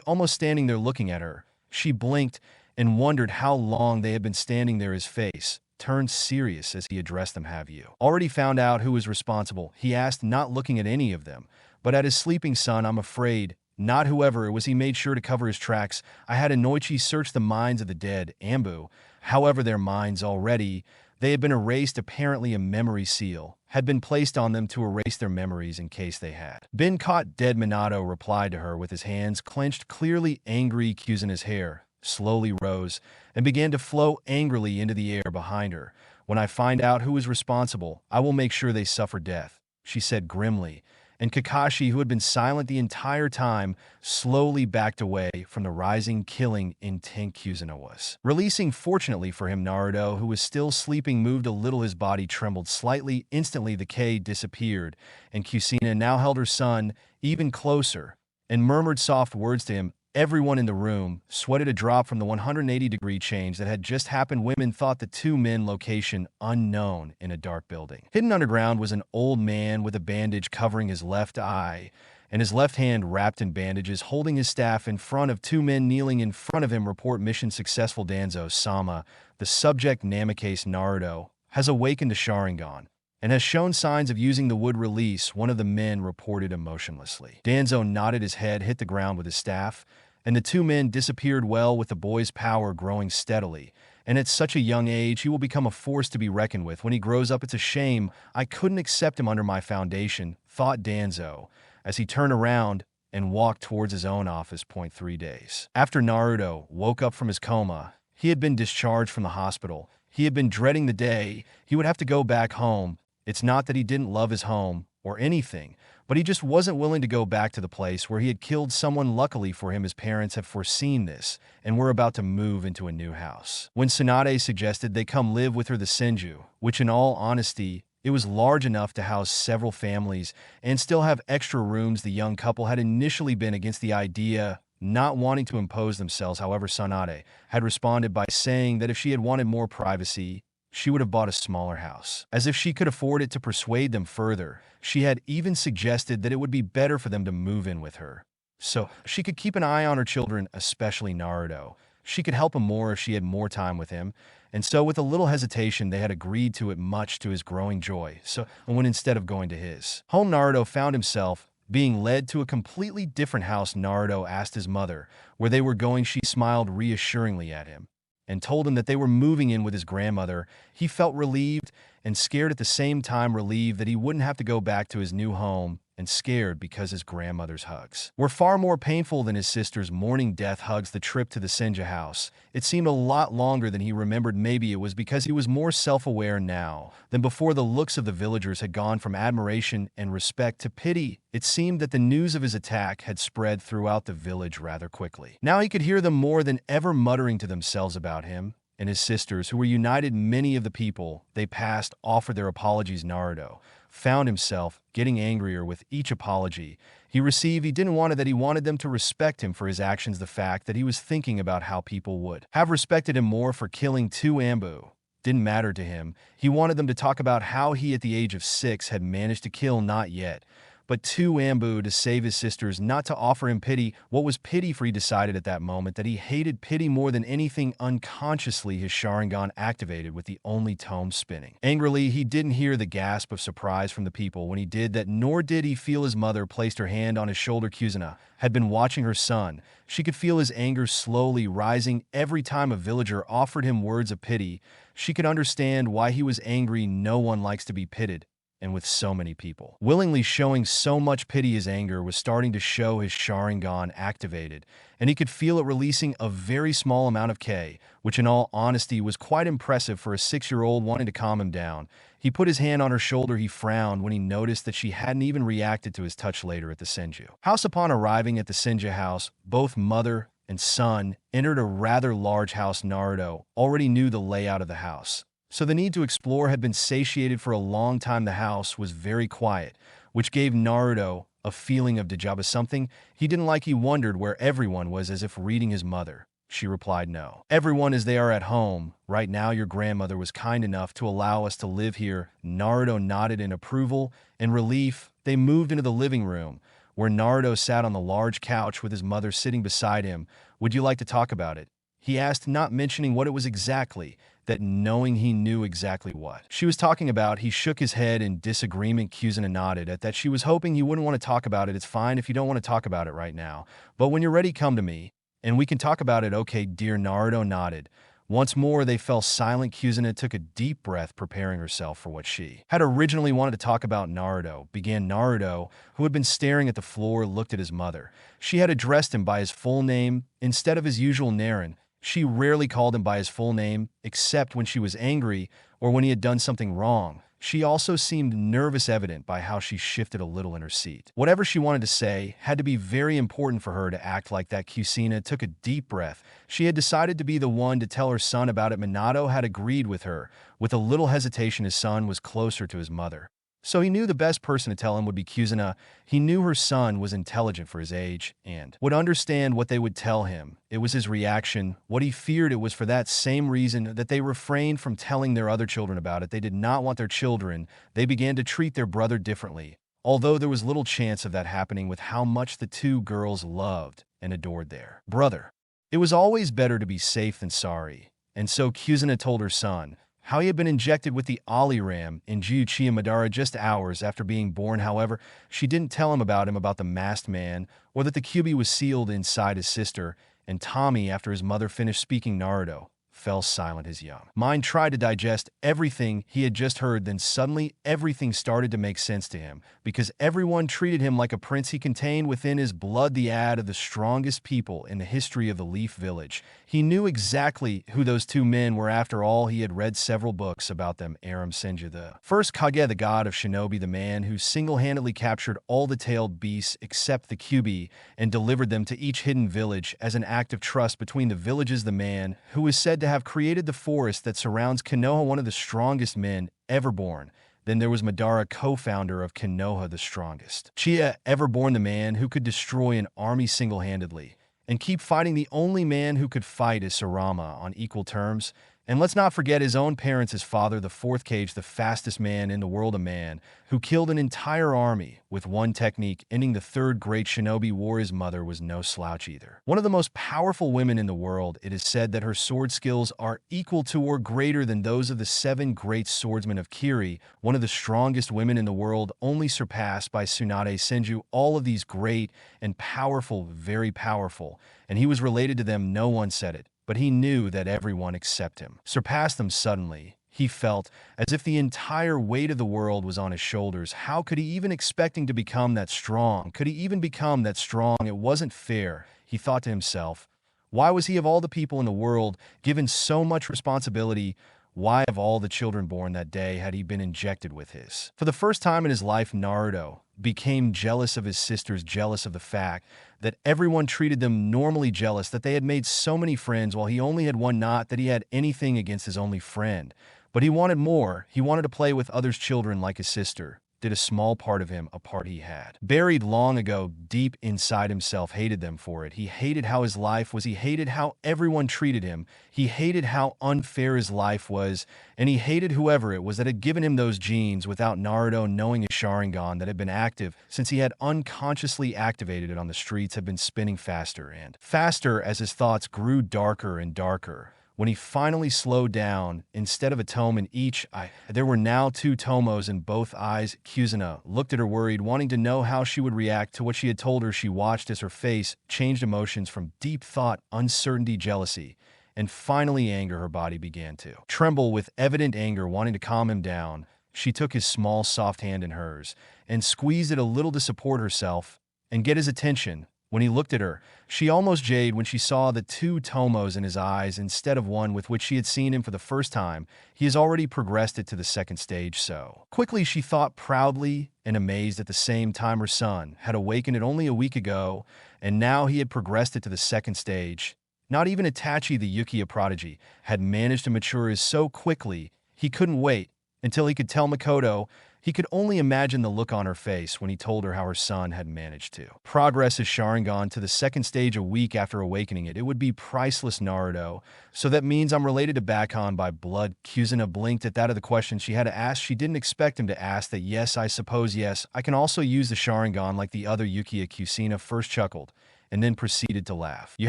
almost standing there looking at her. She blinked and wondered how long they had been standing there. His face turned serious as he addressed them. "Have you already found out who was responsible?" he asked, not looking at any of them, but at his sleeping son. "I'm afraid not. Whoever it was, he made sure to cover his tracks. I had Inoichi search the minds of the dead, Ambu. However, their minds already, they had been erased. Apparently a memory seal had been placed on them to erase their memories in case they had been caught dead." Minato replied to her with his hands clenched, clearly angry. Kusina's hair slowly rose and began to flow angrily into the air behind her. "When I find out who is responsible, I will make sure they suffer death," she said grimly. And Kakashi, who had been silent the entire time, slowly backed away from the rising, killing intent Kusina was releasing. Fortunately for him, Naruto, who was still sleeping, moved a little. His body trembled slightly. Instantly, the K disappeared, and Kusina now held her son even closer and murmured soft words to him. Everyone in the room sweated a drop from the 180-degree change that had just happened. Women thought the two men location unknown in a dark building. Hidden underground was an old man with a bandage covering his left eye and his left hand wrapped in bandages, holding his staff in front of two men kneeling in front of him. "Report mission successful, Danzo-sama. The subject, Namikaze Naruto, has awakened to Sharingan and has shown signs of using the wood release," one of the men reported emotionlessly. Danzo nodded his head, hit the ground with his staff, and the two men disappeared. "Well, with the boy's power growing steadily, and at such a young age, he will become a force to be reckoned with. When he grows up, it's a shame I couldn't accept him under my foundation," thought Danzo, as he turned around and walked towards his own office. 3 days after Naruto woke up from his coma, he had been discharged from the hospital. He had been dreading the day he would have to go back home. It's not that he didn't love his home or anything, but he just wasn't willing to go back to the place where he had killed someone. Luckily for him, his parents have foreseen this and were about to move into a new house. When Tsunade suggested they come live with her, the Senju, which in all honesty, it was large enough to house several families and still have extra rooms, the young couple had initially been against the idea, not wanting to impose themselves. However, Tsunade had responded by saying that if she had wanted more privacy, she would have bought a smaller house, as if she could afford it. To persuade them further, she had even suggested that it would be better for them to move in with her, so she could keep an eye on her children, especially Naruto. She could help him more if she had more time with him, and so with a little hesitation they had agreed to it, much to his growing joy. So when instead of going to his home, Naruto found himself being led to a completely different house. Naruto asked his mother where they were going. She smiled reassuringly at him and told him that they were moving in with his grandmother. He felt relieved and scared at the same time, relieved that he wouldn't have to go back to his new home, and scared because his grandmother's hugs were far more painful than his sister's morning death hugs. The trip to the Senju house, it seemed a lot longer than he remembered. Maybe it was because he was more self-aware now than before. The looks of the villagers had gone from admiration and respect to pity. It seemed that the news of his attack had spread throughout the village rather quickly. Now he could hear them more than ever muttering to themselves about him and his sisters, who were united. Many of the people they passed offered their apologies. Naruto found himself getting angrier with each apology he received. He didn't want it that he wanted them to respect him for his actions. The fact that he was thinking about how people would have respected him more for killing two Ambu didn't matter to him. He wanted them to talk about how he, at the age of 6, had managed to kill, not yet, but too ambu to save his sisters, not to offer him pity. What was pity for? He decided at that moment that he hated pity more than anything. Unconsciously, his Sharingan activated with the only tome spinning. Angrily, he didn't hear the gasp of surprise from the people when he did that, nor did he feel his mother placed her hand on his shoulder. Tsunade had been watching her son. She could feel his anger slowly rising every time a villager offered him words of pity. She could understand why he was angry. No one likes to be pitied, and with so many people willingly showing so much pity, his anger was starting to show. His Sharingan activated, and he could feel it releasing a very small amount of K, which in all honesty was quite impressive for a 6-year-old. Wanting to calm him down, he put his hand on her shoulder. He frowned when he noticed that she hadn't even reacted to his touch. Later at the Senju house, upon arriving at the Senju house, both mother and son entered a rather large house. Naruto already knew the layout of the house, so the need to explore had been satiated for a long time. The house was very quiet, which gave Naruto a feeling of déjà vu, something he didn't like. He wondered where everyone was, as if reading his mother. She replied, "No. Everyone is they are at home right now. Your grandmother was kind enough to allow us to live here." Naruto nodded in approval and relief. They moved into the living room, where Naruto sat on the large couch with his mother sitting beside him. "Would you like to talk about it?" he asked, not mentioning what it was exactly, that knowing he knew exactly what she was talking about. He shook his head in disagreement. Tsunade nodded at that. She was hoping you wouldn't want to talk about it. "It's fine if you don't want to talk about it right now, but when you're ready, come to me, and we can talk about it." "Okay, dear." Naruto nodded. Once more, they fell silent. Tsunade took a deep breath, preparing herself for what she had originally wanted to talk about. Naruto began. Naruto, who had been staring at the floor, looked at his mother. She had addressed him by his full name instead of his usual Naren. She rarely called him by his full name, except when she was angry or when he had done something wrong. She also seemed nervous, evident by how she shifted a little in her seat. Whatever she wanted to say had to be very important for her to act like that. Tsunade took a deep breath. She had decided to be the one to tell her son about it. Minato had agreed with her. With a little hesitation, his son was closer to his mother, so he knew the best person to tell him would be Tsunade. He knew her son was intelligent for his age and would understand what they would tell him. It was his reaction. What he feared, it was for that same reason that they refrained from telling their other children about it. They did not want their children. They began to treat their brother differently, although there was little chance of that happening with how much the two girls loved and adored their brother. It was always better to be safe than sorry, and so Tsunade told her son how he had been injected with the Oliram in Juchi Madara just hours after being born. However, she didn't tell him about the masked man, or that the QB was sealed inside his sister. And Tommy, after his mother finished speaking, Naruto fell silent. His young mind tried to digest everything he had just heard. Then suddenly everything started to make sense to him, because everyone treated him like a prince. He contained within his blood the ad of the strongest people in the history of the Leaf Village. He knew exactly who those two men were. After all, he had read several books about them. Aram Senju, the first Kage, the god of shinobi, the man who single-handedly captured all the tailed beasts except the Kyubi and delivered them to each hidden village as an act of trust between the villages. The man who is said to have created the forest that surrounds Konoha, one of the strongest men ever born. Then there was Madara, co-founder of Konoha, the strongest Chia ever born, the man who could destroy an army single-handedly and keep fighting. The only man who could fight is Sarama on equal terms. And let's not forget his own parents, his father, the fourth Kage, the fastest man in the world, a man who killed an entire army with one technique, ending the third great shinobi war. His mother was no slouch either. One of the most powerful women in the world. It is said that her sword skills are equal to or greater than those of the 7 great swordsmen of Kiri, one of the strongest women in the world, only surpassed by Tsunade Senju. All of these great and powerful, very powerful, and he was related to them. No one said it, but he knew that everyone except him surpassed them. Suddenly, he felt as if the entire weight of the world was on his shoulders. How could he even expecting to become that strong? Could he even become that strong? It wasn't fair, he thought to himself. Why was he, of all the people in the world, given so much responsibility? Why, of all the children born that day, had he been injected with his? For the first time in his life, Naruto became jealous of his sisters, jealous of the fact that everyone treated them normally, jealous that they had made so many friends while he only had one. Not that he had anything against his only friend, but he wanted more. He wanted to play with others' children like his sister. did a small part of him, a part he had buried long ago deep inside himself, hated them for it. He hated how his life was. He hated how everyone treated him. He hated how unfair his life was. And he hated whoever it was that had given him those genes without Naruto knowing his Sharingan that had been active since he had unconsciously activated it on the streets had been spinning faster and faster as his thoughts grew darker and darker. When he finally slowed down, instead of a tome in each eye, there were now two tomos in both eyes. Tsunade looked at her worried, wanting to know how she would react to what she had told her. She watched as her face changed emotions from deep thought, uncertainty, jealousy, and finally anger. Her body began to tremble with evident anger, wanting to calm him down. She took his small, soft hand in hers and squeezed it a little to support herself and get his attention. When he looked at her, she almost jaded when she saw the two tomos in his eyes instead of one with which she had seen him for the first time. He has already progressed it to the second stage so quickly, she thought, proudly and amazed at the same time. Her son had awakened it only a week ago, and now he had progressed it to the second stage. Not even Itachi, the Yugito prodigy, had managed to mature his so quickly. He couldn't wait until he could tell Makoto. He could only imagine the look on her face when he told her how her son had managed to progress his Sharingan to the second stage a week after awakening it. It would be priceless, Naruto. So that means I'm related to Bakon by blood. Tsunade blinked at that of the question she had to ask. She didn't expect him to ask that. Yes, I suppose, yes. I can also use the Sharingan like the other Yugito. Tsunade first chuckled and then proceeded to laugh. You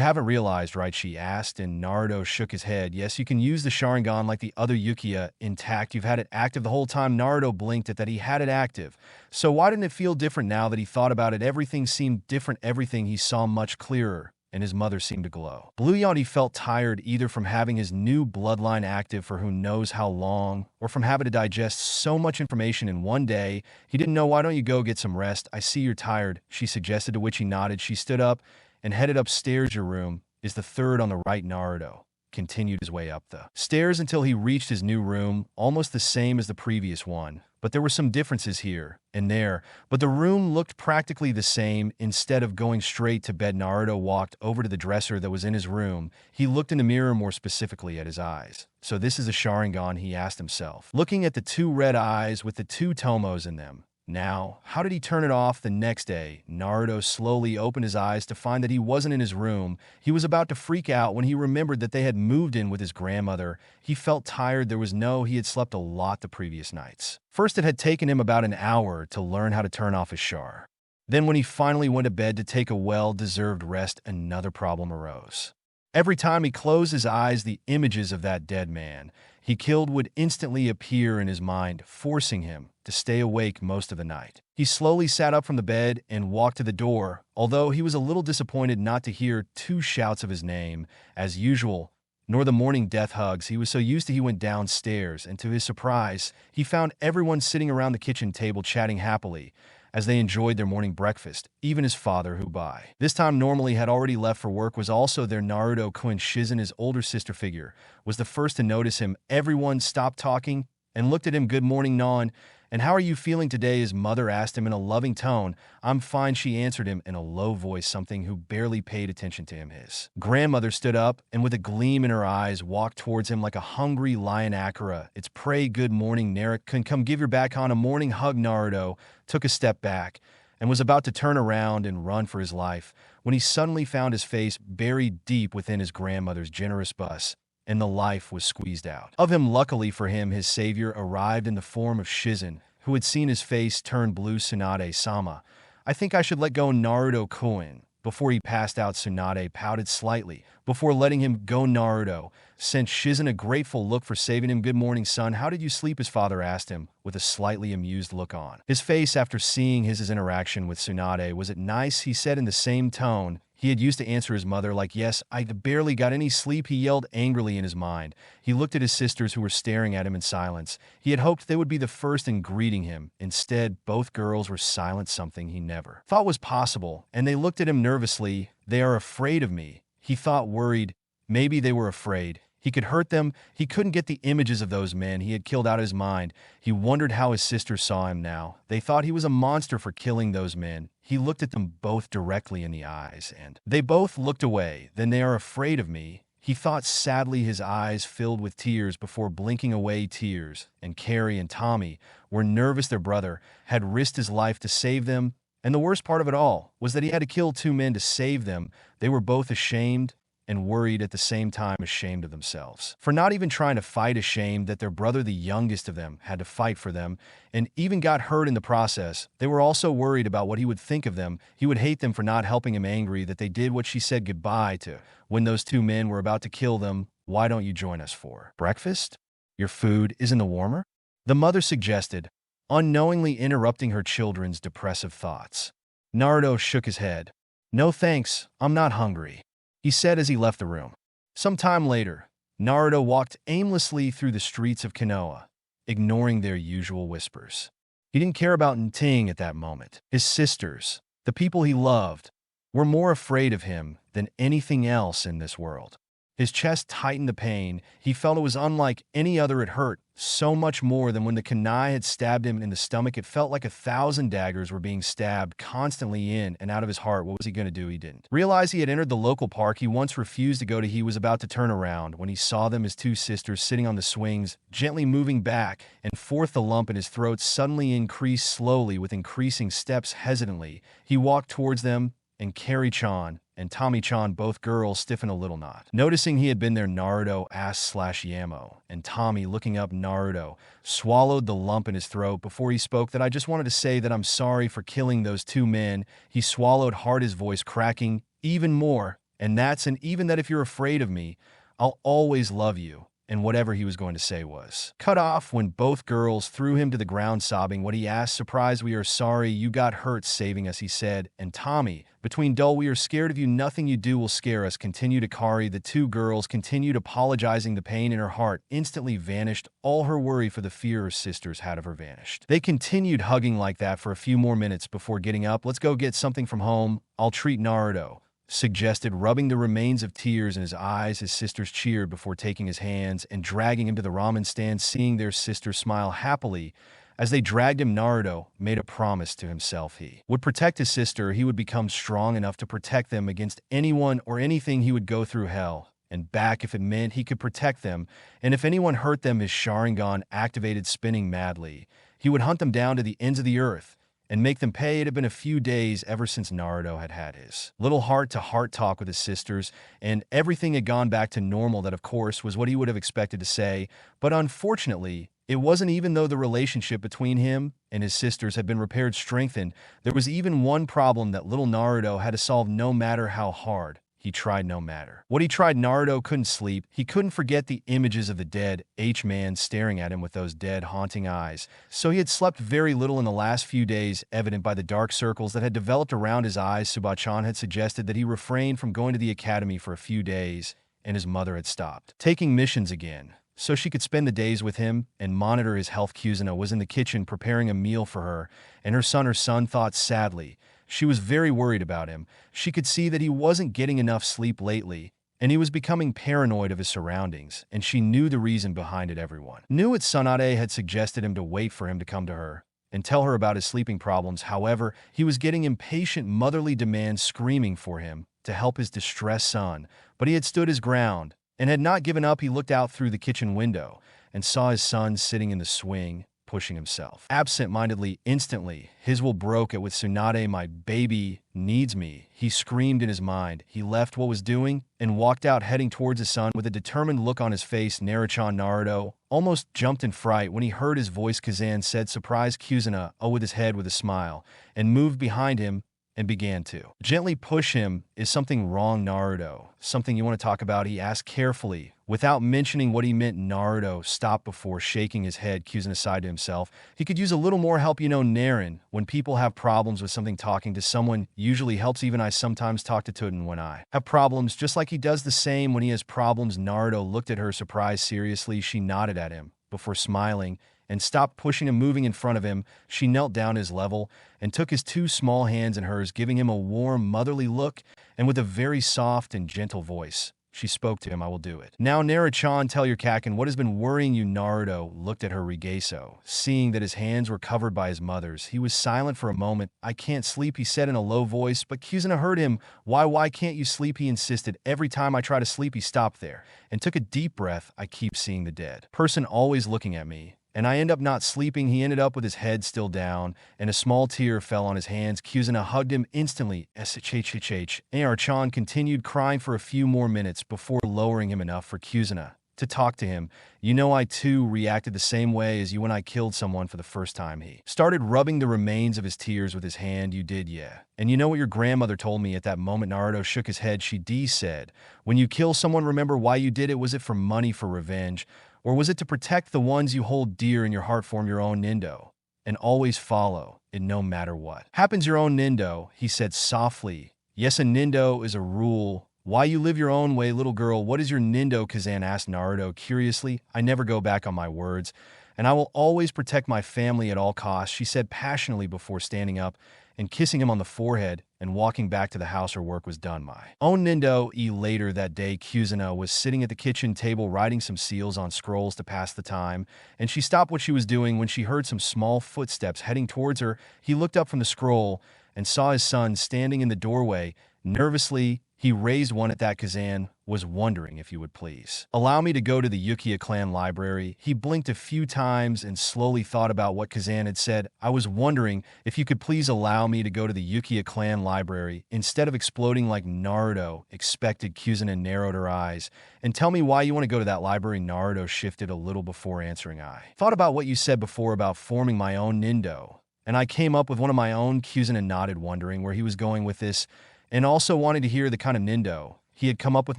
haven't realized, right? She asked, and Naruto shook his head. Yes, you can use the Sharingan like the other Yugito intact. You've had it active the whole time. Naruto blinked at that. He had it active. So why didn't it feel different now that he thought about it? Everything seemed different. Everything he saw much clearer, and his mother seemed to glow. Blue Yachty felt tired either from having his new bloodline active for who knows how long, or from having to digest so much information in one day. He didn't know. Why don't you go get some rest? I see you're tired, she suggested, to which he nodded. She stood up and headed upstairs. Your room is the third on the right. Naruto continued his way up the stairs until he reached his new room, almost the same as the previous one. But there were some differences here and there, but the room looked practically the same. Instead of going straight to bed, Naruto walked over to the dresser that was in his room. He looked in the mirror, more specifically at his eyes. So this is a Sharingan, he asked himself, looking at the two red eyes with the two tomos in them. Now, how did he turn it off the next day? Naruto slowly opened his eyes to find that he wasn't in his room. He was about to freak out when he remembered that they had moved in with his grandmother. He felt tired. He had slept a lot the previous nights. First, it had taken him about an hour to learn how to turn off his char. Then when he finally went to bed to take a well-deserved rest, another problem arose. Every time he closed his eyes, the images of that dead man he killed would instantly appear in his mind, forcing him to stay awake most of the night. He slowly sat up from the bed and walked to the door, although he was a little disappointed not to hear two shouts of his name, as usual, nor the morning death hugs he was so used to. He went downstairs, and to his surprise, he found everyone sitting around the kitchen table chatting happily as they enjoyed their morning breakfast. Even his father, who by this time normally had already left for work, was also there. Naruto-kun Shizen, his older sister figure, was the first to notice him. Everyone stopped talking and looked at him. Good morning, Non. And how are you feeling today? His mother asked him in a loving tone. I'm fine, she answered him in a low voice, something who barely paid attention to him. His grandmother stood up and with a gleam in her eyes walked towards him like a hungry lion. Akira, it's pray good morning. Naruto-kun, come give your back on a morning hug. Naruto took a step back and was about to turn around and run for his life when he suddenly found his face buried deep within his grandmother's generous bust, and the life was squeezed out of him. Luckily for him, his savior arrived in the form of Shizen, who had seen his face turn blue. Tsunade-sama, I think I should let go Naruto-kun. Before he passed out, Tsunade pouted slightly before letting him go. Naruto sent Shizen a grateful look for saving him. Good morning, son. How did you sleep? His father asked him with a slightly amused look on his face after seeing his interaction with Tsunade. Was it nice? He said in the same tone he had used to answer his mother, like, yes, I barely got any sleep. He yelled angrily in his mind. He looked at his sisters who were staring at him in silence. He had hoped they would be the first in greeting him. Instead, both girls were silent, something he never thought was possible, and they looked at him nervously. They are afraid of me, he thought, worried. Maybe they were afraid he could hurt them. He couldn't get the images of those men he had killed out of his mind. He wondered how his sisters saw him now. They thought he was a monster for killing those men. He looked at them both directly in the eyes, and they both looked away. Then they are afraid of me, He thought sadly, his eyes filled with tears before blinking away tears, and Carrie and Tommy were nervous their brother had risked his life to save them, and the worst part of it all was that he had to kill two men to save them. They were both ashamed and worried at the same time, ashamed of themselves for not even trying to fight, ashamed that their brother, the youngest of them, had to fight for them and even got hurt in the process. They were also worried about what he would think of them. He would hate them for not helping him, angry that they did what she said goodbye to when those two men were about to kill them. "Why don't you join us for breakfast? Your food isn't the warmer?" the mother suggested, unknowingly interrupting her children's depressive thoughts. Naruto shook his head. "No thanks, I'm not hungry," he said as he left the room. Some time later, Naruto walked aimlessly through the streets of Konoha, ignoring their usual whispers. He didn't care about Nting at that moment. His sisters, the people he loved, were more afraid of him than anything else in this world. His chest tightened the pain. He felt it was unlike any other. It hurt so much more than when the kunai had stabbed him in the stomach. It felt like 1,000 daggers were being stabbed constantly in and out of his heart. What was he going to do? He didn't realize he had entered the local park he once refused to go to. He was about to turn around when he saw them, his two sisters, sitting on the swings, gently moving back and forth. The lump in his throat suddenly increased slowly with increasing steps. Hesitantly, he walked towards them, and Carrie-chan and Tommy-chan, both girls, stiffened a little. Not noticing he had been there, Naruto asked Yamo, and Tommy, looking up, Naruto swallowed the lump in his throat before he spoke. "That I just wanted to say that I'm sorry for killing those two men." He swallowed hard, his voice cracking even more. "And even that if you're afraid of me, I'll always love you." And whatever he was going to say was cut off when both girls threw him to the ground, sobbing. What he asked, surprised. "We are sorry you got hurt saving us," he said. And Tommy, between dull, "We are scared of you. Nothing you do will scare us," continued Akari. The two girls continued apologizing. The pain in her heart instantly vanished. All her worry for the fear her sisters had of her vanished. They continued hugging like that for a few more minutes before getting up. "Let's go get something from home. I'll treat," Naruto suggested, rubbing the remains of tears in his eyes. His sisters cheered before taking his hands and dragging him to the ramen stand. Seeing their sister smile happily as they dragged him, Naruto made a promise to himself. He would protect his sister. He would become strong enough to protect them against anyone or anything. He would go through hell and back if it meant he could protect them. And if anyone hurt them, his Sharingan activated, spinning madly. He would hunt them down to the ends of the earth and make them pay. It had been a few days ever since Naruto had had his little heart-to-heart talk with his sisters, and everything had gone back to normal. That, of course, was what he would have expected to say, but unfortunately, it wasn't. Even though the relationship between him and his sisters had been repaired, strengthened, there was even one problem that little Naruto had to solve. No matter how hard he tried, no matter what he tried, Naruto couldn't sleep. He couldn't forget the images of the dead H-man staring at him with those dead, haunting eyes. So he had slept very little in the last few days, evident by the dark circles that had developed around his eyes. Suba-chan had suggested that he refrain from going to the academy for a few days, and his mother had stopped taking missions again, so she could spend the days with him and monitor his health. Kuzuna was in the kitchen preparing a meal for her and her son. Her son thought sadly. She was very worried about him. She could see that he wasn't getting enough sleep lately, and he was becoming paranoid of his surroundings, and she knew the reason behind it. Everyone knew it. Tsunade had suggested him to wait for him to come to her and tell her about his sleeping problems. However, he was getting impatient, motherly demands screaming for him to help his distressed son, but he had stood his ground and had not given up. He looked out through the kitchen window and saw his son sitting in the swing, pushing himself absent-mindedly. Instantly, his will broke it with Tsunade. "My baby needs me," he screamed in his mind. He left what was doing and walked out, heading towards his son with a determined look on his face. Naruto Naruto almost jumped in fright when he heard his voice. Kazan said, "Surprise." Kuzuna, with his head with a smile, and moved behind him and began to gently push him. "Is something wrong, Naruto? Something you want to talk about?" he asked carefully. Without mentioning what he meant, Naruto stopped before shaking his head. Kuzuna sighed to himself. He could use a little more help. Naren, when people have problems with something, talking to someone usually helps. Even I sometimes talk to Tuten when I have problems, just like he does the same when he has problems. Naruto looked at her, surprised. Seriously? She nodded at him before smiling and stopped pushing him, moving in front of him. She knelt down his level and took his two small hands in hers, giving him a warm, motherly look, and with a very soft and gentle voice, she spoke to him, I will do it. Now Naruto, tell your Kakin what has been worrying you. Naruto looked at her Rigeso. Seeing that his hands were covered by his mother's, he was silent for a moment. I can't sleep, he said in a low voice, but Kuzuna heard him. Why can't you sleep, he insisted. Every time I try to sleep, he stopped there and took a deep breath. I keep seeing the dead person always looking at me, and I end up not sleeping. He ended up with his head still down, and a small tear fell on his hands. Kuzuna hugged him instantly. Naruto continued crying for a few more minutes before lowering him enough for Kuzuna to talk to him. You know, I too reacted the same way as you when I killed someone for the first time. He started rubbing the remains of his tears with his hand. You did, yeah. And you know what your grandmother told me at that moment? Naruto shook his head. She said, when you kill someone, remember why you did it. Was it for money, for revenge? Or was it to protect the ones you hold dear in your heart? Form your own nindo, and always follow it no matter what happens. Your own nindo, he said softly. Yes, a nindo is a rule. Why you live your own way, little girl. What is your nindo? Kazan asked Naruto curiously. I never go back on my words, and I will always protect my family at all costs, she said passionately before standing up and kissing him on the forehead and walking back to the house. Her work was done. My own nindo. Later that day, Kuzuna was sitting at the kitchen table writing some seals on scrolls to pass the time, and she stopped what she was doing when she heard some small footsteps heading towards her. He looked up from the scroll and saw his son standing in the doorway. Nervously, he raised one at that. Kazan was wondering if you would please allow me to go to the Uchiha clan library. He blinked a few times and slowly thought about what Kazan had said. I was wondering if you could please allow me to go to the Uchiha clan library. Instead of exploding like Naruto expected, Kuzuna narrowed her eyes. And tell me why you want to go to that library. Naruto shifted a little before answering. I thought about what you said before about forming my own nindo, and I came up with one of my own. Kuzuna nodded, wondering where he was going with this, and also wanted to hear the kind of nindo he had come up with.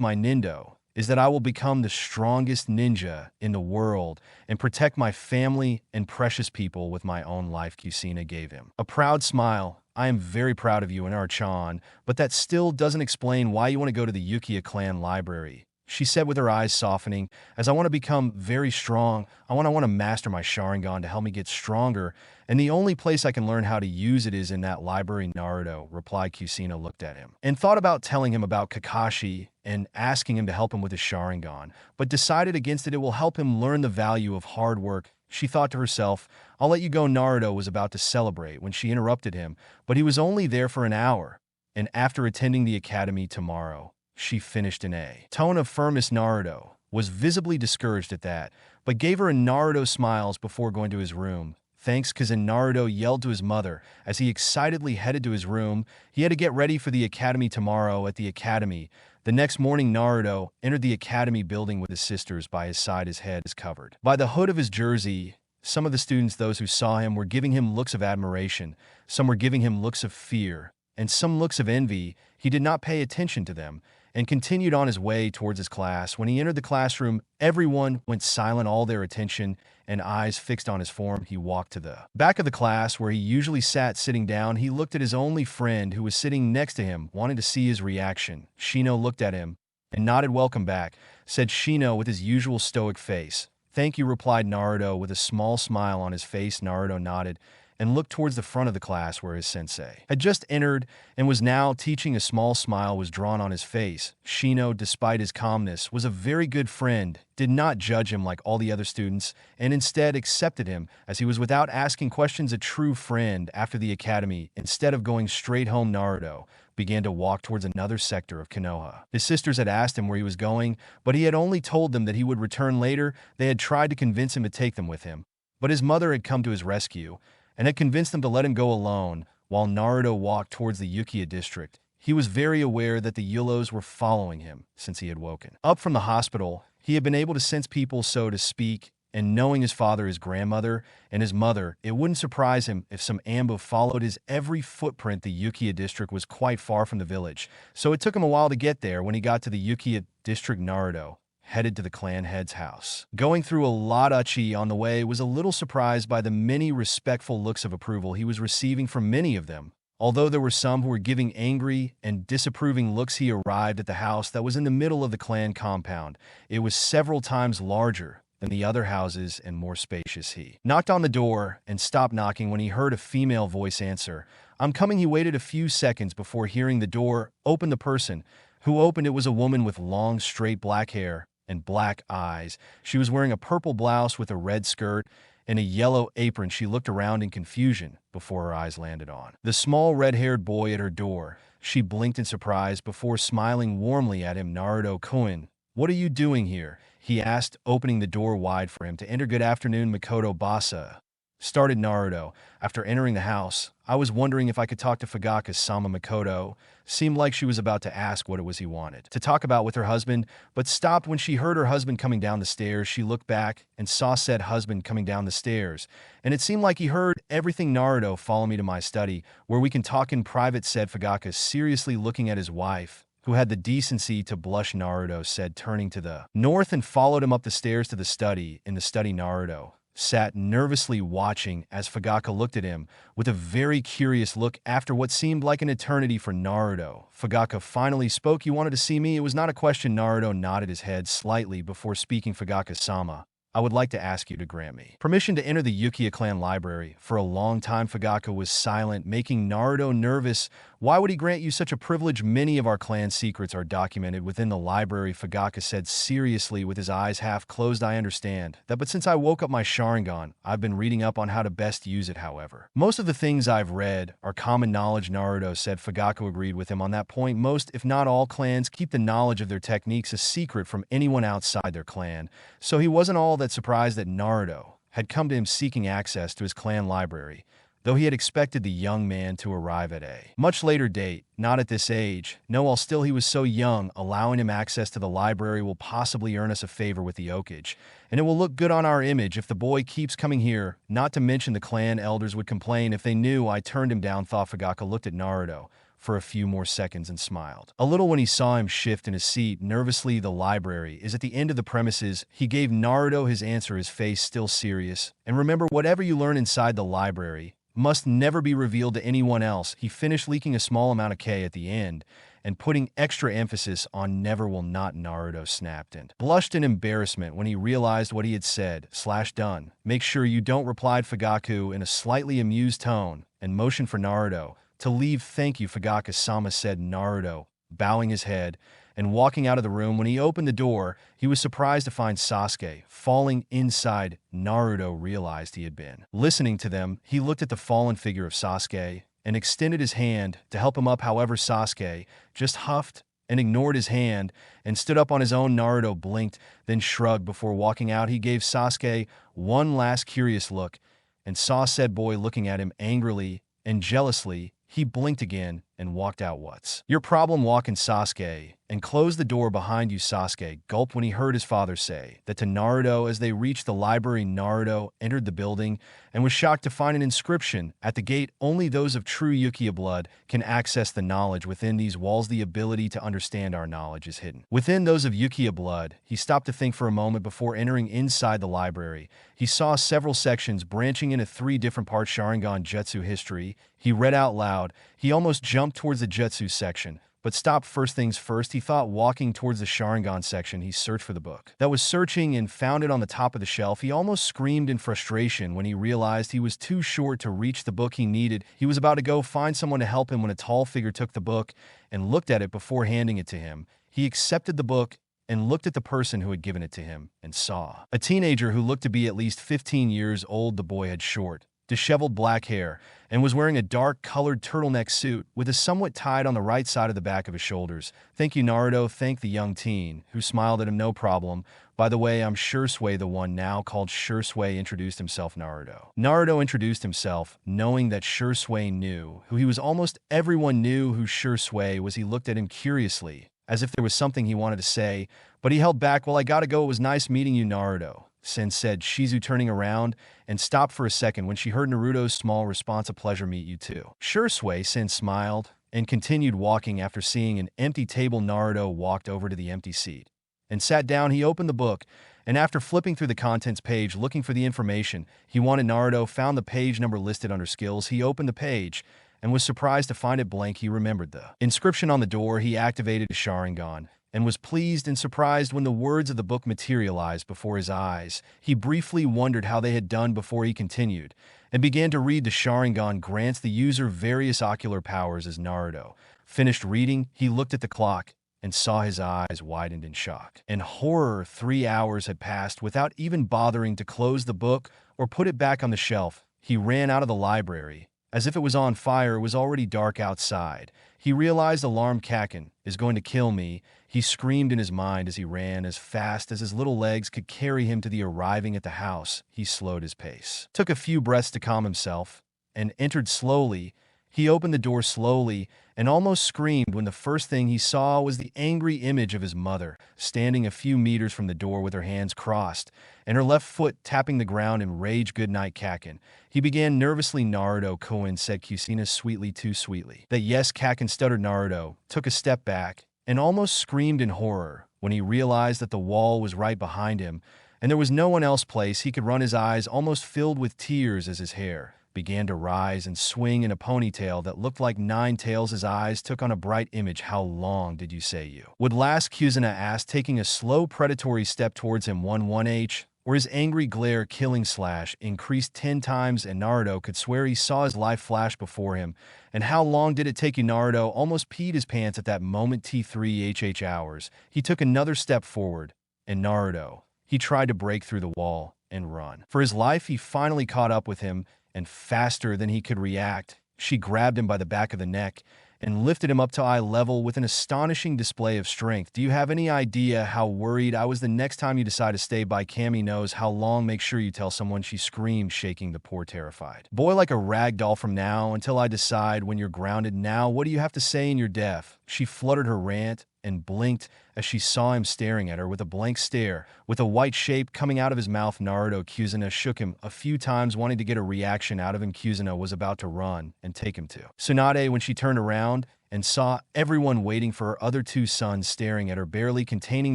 My nindo is that I will become the strongest ninja in the world and protect my family and precious people with my own life. Kuzuna gave him a proud smile. I am very proud of you and Naruto, but that still doesn't explain why you want to go to the Uchiha clan library, she said with her eyes softening. As I want to become very strong, I want to master my Sharingan to help me get stronger, and the only place I can learn how to use it is in that library. Naruto replied. Kuzuna looked at him and thought about telling him about Kakashi and asking him to help him with his Sharingan, but decided against it. It will help him learn the value of hard work, she thought to herself. I'll let you go. Naruto was about to celebrate when she interrupted him, but he was only there for an hour, and after attending the academy tomorrow, she finished in a tone of firmness. Naruto was visibly discouraged at that, but gave her a Naruto smiles before going to his room. Thanks, Kazan, Naruto yelled to his mother as he excitedly headed to his room. He had to get ready for the academy tomorrow. At the academy, the next morning, Naruto entered the academy building with his sisters by his side. His head is covered by the hood of his jersey. Some of the students, those who saw him, were giving him looks of admiration. Some were giving him looks of fear, and some looks of envy. He did not pay attention to them and continued on his way towards his class. When he entered the classroom, everyone went silent, all their attention and eyes fixed on his form. He walked to the back of the class where he usually sat. Sitting down, he looked at his only friend who was sitting next to him, wanting to see his reaction. Shino looked at him and nodded. Welcome back, said Shino with his usual stoic face. Thank you, replied Naruto with a small smile on his face. Naruto nodded and looked towards the front of the class where his sensei had just entered and was now teaching. A small smile was drawn on his face. Shino, despite his calmness, was a very good friend, did not judge him like all the other students, and instead accepted him as he was without asking questions. A true friend. After the academy, instead of going straight home, Naruto began to walk towards another sector of Konoha. His sisters had asked him where he was going, but he had only told them that he would return later. They had tried to convince him to take them with him, but his mother had come to his rescue and had convinced them to let him go alone. While Naruto walked towards the Uchiha district, he was very aware that the Yellows were following him since he had woken up from the hospital. He had been able to sense people, so to speak, and knowing his father, his grandmother, and his mother, it wouldn't surprise him if some ambush followed his every footprint. The Uchiha district was quite far from the village, so it took him a while to get there. When he got to the Uchiha district, Naruto headed to the clan head's house. Going through a lot, Uchi on the way was a little surprised by the many respectful looks of approval he was receiving from many of them. Although there were some who were giving angry and disapproving looks, he arrived at the house that was in the middle of the clan compound. It was several times larger than the other houses and more spacious. He knocked on the door and stopped knocking when he heard a female voice answer. I'm coming. He waited a few seconds before hearing the door open. The person Who opened it was a woman with long, straight black hair and black eyes. She was wearing a purple blouse with a red skirt and a yellow apron. She looked around in confusion before her eyes landed on the small red-haired boy at her door. She blinked in surprise before smiling warmly at him. Naruto-kun, what are you doing here? He asked, opening the door wide for him to enter. Good afternoon, Makoto Basa, started Naruto. After entering the house, I was wondering if I could talk to Fugaka-sama. Makoto seemed like she was about to ask what it was he wanted to talk about with her husband, but stopped when she heard her husband coming down the stairs. She looked back and saw said husband coming down the stairs, and it seemed like he heard everything. Naruto, follow me to my study, where we can talk in private, said Fugaka, seriously looking at his wife, who had the decency to blush. Naruto said, turning to the north, and followed him up the stairs to the study. In the study, Naruto sat nervously watching as Fugaka looked at him with a very curious look. After what seemed like an eternity for Naruto, Fugaka finally spoke. You wanted to see me? It was not a question. Naruto nodded his head slightly before speaking. Fugaka-sama, I would like to ask you to grant me permission to enter the Uchiha clan library. For a long time, Fugaka was silent, making Naruto nervous. Why would he grant you such a privilege? Many of our clan secrets are documented within the library, Fugaka said seriously with his eyes half closed. I understand that, but since I woke up my Sharingan, I've been reading up on how to best use it. However, most of the things I've read are common knowledge, Naruto said. Fugaka agreed with him on that point. Most, if not all, clans keep the knowledge of their techniques a secret from anyone outside their clan, so he wasn't all that surprised that Naruto had come to him seeking access to his clan library, though he had expected the young man to arrive at a much later date. Not at this age. No, while still he was so young, allowing him access to the library will possibly earn us a favor with the Okage, and it will look good on our image if the boy keeps coming here. Not to mention the clan elders would complain if they knew I turned him down. Thought. Fugaka looked at Naruto for a few more seconds and smiled a little when he saw him shift in his seat nervously. The library is at the end of the premises. He gave Naruto his answer, his face still serious. And remember, whatever you learn inside the library must never be revealed to anyone else. He finished, leaking a small amount of K at the end and putting extra emphasis on never will not. Naruto snapped and blushed in embarrassment when he realized what he had said. Done. Make sure you don't, replied Fugaku in a slightly amused tone and motioned for Naruto to leave. Thank you, Fugaka-sama, said Naruto, bowing his head and walking out of the room. When he opened the door, he was surprised to find Sasuke falling inside. Naruto realized he had been listening to them. He looked at the fallen figure of Sasuke and extended his hand to help him up. However, Sasuke just huffed and ignored his hand and stood up on his own. Naruto blinked, then shrugged before walking out. He gave Sasuke one last curious look and saw said boy looking at him angrily and jealously. He blinked again and walked out. What's your problem? Walk in, Sasuke, and close the door behind you. Sasuke gulped when he heard his father say that to Naruto. As they reached the library, Naruto entered the building and was shocked to find an inscription at the gate. Only those of true Uchiha blood can access the knowledge within these walls. The ability to understand our knowledge is hidden within those of Uchiha blood. He stopped to think for a moment before entering inside the library. He saw several sections branching into 3 different parts. Sharingan Jutsu history. He read out loud. He almost jumped towards the Jutsu section, but stopped. First things first, he thought. Walking towards the Sharingan section, he searched for the book that was searching and found it on the top of the shelf. He almost screamed in frustration when he realized he was too short to reach the book he needed. He was about to go find someone to help him when a tall figure took the book and looked at it before handing it to him. He accepted the book and looked at the person who had given it to him and saw a teenager who looked to be at least 15 years old. The boy had short, disheveled black hair and was wearing a dark-colored turtleneck suit with a somewhat tied on the right side of the back of his shoulders. Thank you, Naruto, thanked the young teen, who smiled at him. No problem. By the way, I'm Shursui, the one now called Shursui, introduced himself. Naruto introduced himself, knowing that Shursui knew who he was. Almost everyone knew who Shursui was. He looked at him curiously, as if there was something he wanted to say, but he held back. Well, I gotta go. It was nice meeting you, Naruto, Sen said, Shizu turning around and stopped for a second when she heard Naruto's small response. A pleasure, meet you too. Shursui, Sen smiled and continued walking. After seeing an empty table, Naruto walked over to the empty seat and sat down. He opened the book, and after flipping through the contents page looking for the information he wanted, Naruto found the page number listed under skills. He opened the page and was surprised to find it blank. He remembered the inscription on the door. He activated his Sharingan and was pleased and surprised when the words of the book materialized before his eyes. He briefly wondered how they had done before he continued and began to read. The Sharingan grants the user various ocular powers. As Naruto finished reading, he looked at the clock and saw his eyes widened in shock. In horror, 3 hours had passed without even bothering to close the book or put it back on the shelf. He ran out of the library. As if it was on fire, it was already dark outside. He realized alarm Kakin is going to kill me. He screamed in his mind as he ran as fast as his little legs could carry him to the arriving at the house. He slowed his pace, took a few breaths to calm himself, and entered slowly. He opened the door slowly and almost screamed when the first thing he saw was the angry image of his mother, standing a few meters from the door with her hands crossed and her left foot tapping the ground in rage. "Good night, Kakin." He began nervously. "Naruto Koen," said Kusina sweetly, too sweetly. "That yes," Kakin stuttered. Naruto took a step back and almost screamed in horror when he realized that the wall was right behind him and there was no one else place he could run. His eyes almost filled with tears as his hair began to rise and swing in a ponytail that looked like 9 tails. His eyes took on a bright image. "How long did you say you would last?" Kusina asked, taking a slow predatory step towards him. 1-1H, where his angry glare killing slash increased 10 times and Naruto could swear he saw his life flash before him. "And how long did it take you?" Naruto almost peed his pants at that moment. T3 hours. He took another step forward, and Naruto, he tried to break through the wall and run. For his life, he finally caught up with him, and faster than he could react, she grabbed him by the back of the neck and lifted him up to eye level with an astonishing display of strength. "Do you have any idea how worried I was the next time you decide to stay by? Cammy knows how long. Make sure you tell someone," she screamed, shaking the poor terrified boy like a rag doll. "From now until I decide when you're grounded. Now, what do you have to say in your death?" She fluttered her rant and blinked as she saw him staring at her with a blank stare, with a white shape coming out of his mouth. Naruto Kusina shook him a few times, wanting to get a reaction out of him. Kusina was about to run and take him to Tsunade when she turned around and saw everyone waiting for her other 2 sons staring at her, barely containing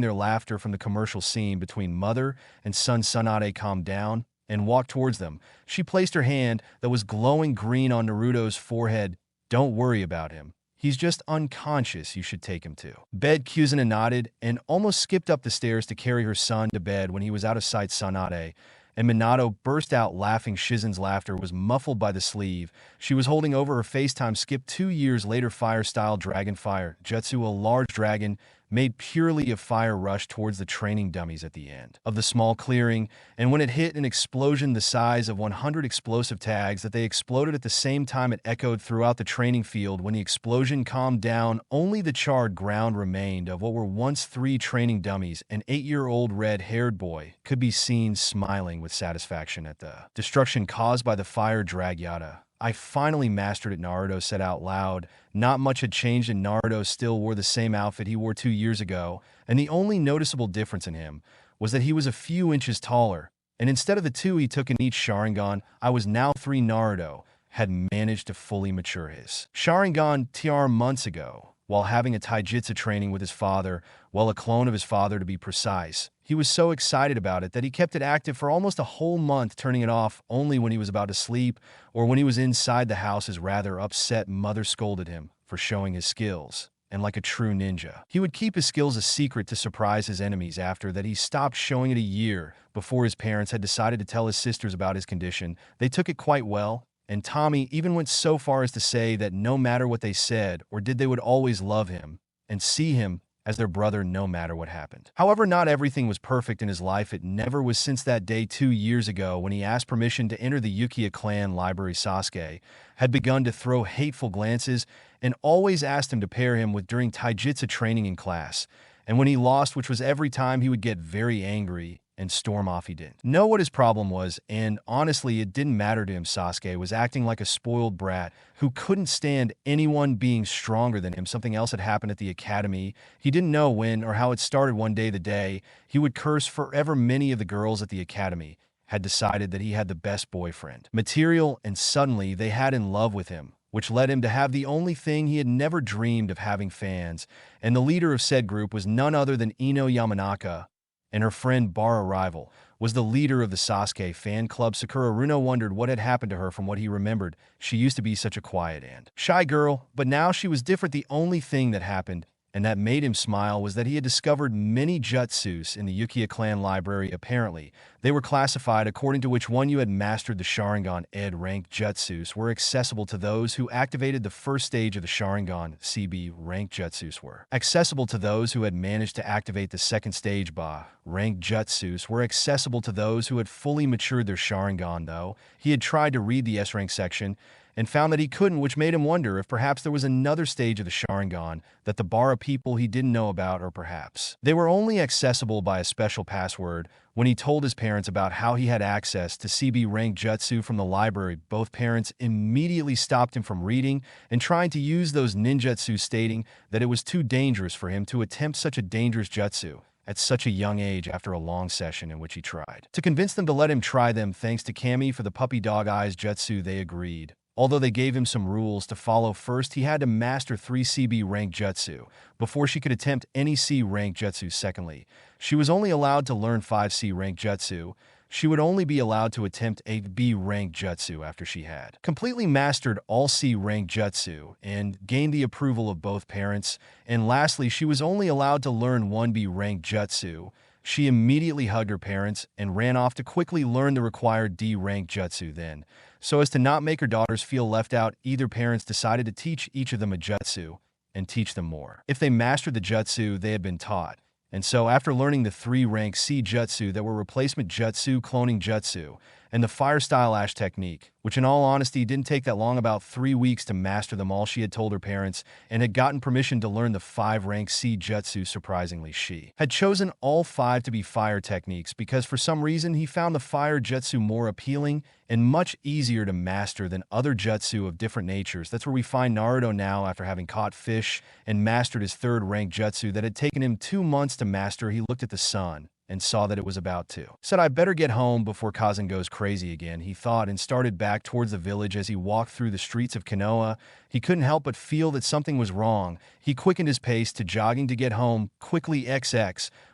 their laughter from the commercial scene between mother and son. Tsunade calmed down and walked towards them. She placed her hand that was glowing green on Naruto's forehead. "Don't worry about him. He's just unconscious. You should take him to bed." Kusina nodded and almost skipped up the stairs to carry her son to bed when he was out of sight. Tsunade and Minato burst out laughing. Shizen's laughter was muffled by the sleeve she was holding over her FaceTime. Skip 2 years later. Fire-style dragon fire jutsu. A large dragon made purely of fire rushed towards the training dummies at the end of the small clearing, and when it hit an explosion the size of 100 explosive tags that they exploded at the same time, it echoed throughout the training field. When the explosion calmed down, only the charred ground remained of what were once 3 training dummies. An 8-year-old red-haired boy could be seen smiling with satisfaction at the destruction caused by the fire. Dragyata. "I finally mastered it," Naruto said out loud. Not much had changed, and Naruto still wore the same outfit he wore 2 years ago, and the only noticeable difference in him was that he was a few inches taller, and instead of the 2 he took in each Sharingan, I was now 3. Naruto had managed to fully mature his Sharingan months ago, while having a taijutsu training with his father, well, a clone of his father to be precise. He was so excited about it that he kept it active for almost a whole month, turning it off only when he was about to sleep or when he was inside the house. His rather upset mother scolded him for showing his skills, and like a true ninja, he would keep his skills a secret to surprise his enemies. After that, he stopped showing it a year before his parents had decided to tell his sisters about his condition. They took it quite well, and Tommy even went so far as to say that no matter what they said or did, they would always love him and see him as their brother no matter what happened. However, not everything was perfect in his life. It never was since that day 2 years ago when he asked permission to enter the Uchiha clan library. Sasuke had begun to throw hateful glances and always asked him to pair him with during taijutsu training in class. And when he lost, which was every time, he would get very angry and storm off. He didn't know what his problem was, and honestly, it didn't matter to him. Sasuke was acting like a spoiled brat who couldn't stand anyone being stronger than him. Something else had happened at the academy. He didn't know when or how it started. One day, the day he would curse forever, many of the girls at the academy had decided that he had the best boyfriend material, and suddenly they had in love with him, which led him to have the only thing he had never dreamed of, having fans. And the leader of said group was none other than Ino Yamanaka, and her friend Bara Rival was the leader of the Sasuke fan club. Sakura Runo wondered what had happened to her. From what he remembered, she used to be such a quiet and shy girl, but now she was different. The only thing that happened and that made him smile was that he had discovered many jutsus in the Uchiha clan library. Apparently, They were classified according to which one you had mastered the Sharingan ED rank jutsus were accessible to those who activated the first stage of the Sharingan CB rank jutsus were accessible to those who had managed to activate the second stage BA rank jutsus were accessible to those who had fully matured their Sharingan though. He had tried to read the S rank section and found that he couldn't, which made him wonder if perhaps there was another stage of the Sharingan that the Bara people he didn't know about, or perhaps they were only accessible by a special password. When he told his parents about how he had access to CB rank jutsu from the library, both parents immediately stopped him from reading and trying to use those ninjutsu, stating that it was too dangerous for him to attempt such a dangerous jutsu at such a young age after a long session in which he tried to convince them to let him try them. Thanks to Kami for the puppy dog eyes jutsu, they agreed. Although they gave him some rules to follow, first he had to master 3 CB rank jutsu before she could attempt any C rank jutsu. Secondly, she was only allowed to learn 5 C rank jutsu. She would only be allowed to attempt a B rank jutsu after she had completely mastered all C rank jutsu and gained the approval of both parents. And lastly, she was only allowed to learn 1 B rank jutsu. She immediately hugged her parents and ran off to quickly learn the required D rank jutsu. Then, so as to not make her daughters feel left out, either parents decided to teach each of them a jutsu and teach them more if they mastered the jutsu they had been taught. And so after learning the 3 rank C jutsu that were replacement jutsu, cloning jutsu, and the fire style ash technique, which in all honesty didn't take that long, about 3 weeks to master them all, she had told her parents and had gotten permission to learn the 5 rank C jutsu. Surprisingly, she had chosen all 5 to be fire techniques because for some reason he found the fire jutsu more appealing and much easier to master than other jutsu of different natures. That's where we find Naruto now after having caught fish and mastered his 3rd rank jutsu that had taken him 2 months to master. He looked at the sun and saw that it was about to. Said, "I better get home before Kazan goes crazy again," he thought, and started back towards the village. As he walked through the streets of Konoha, he couldn't help but feel that something was wrong. He quickened his pace to jogging to get home quickly.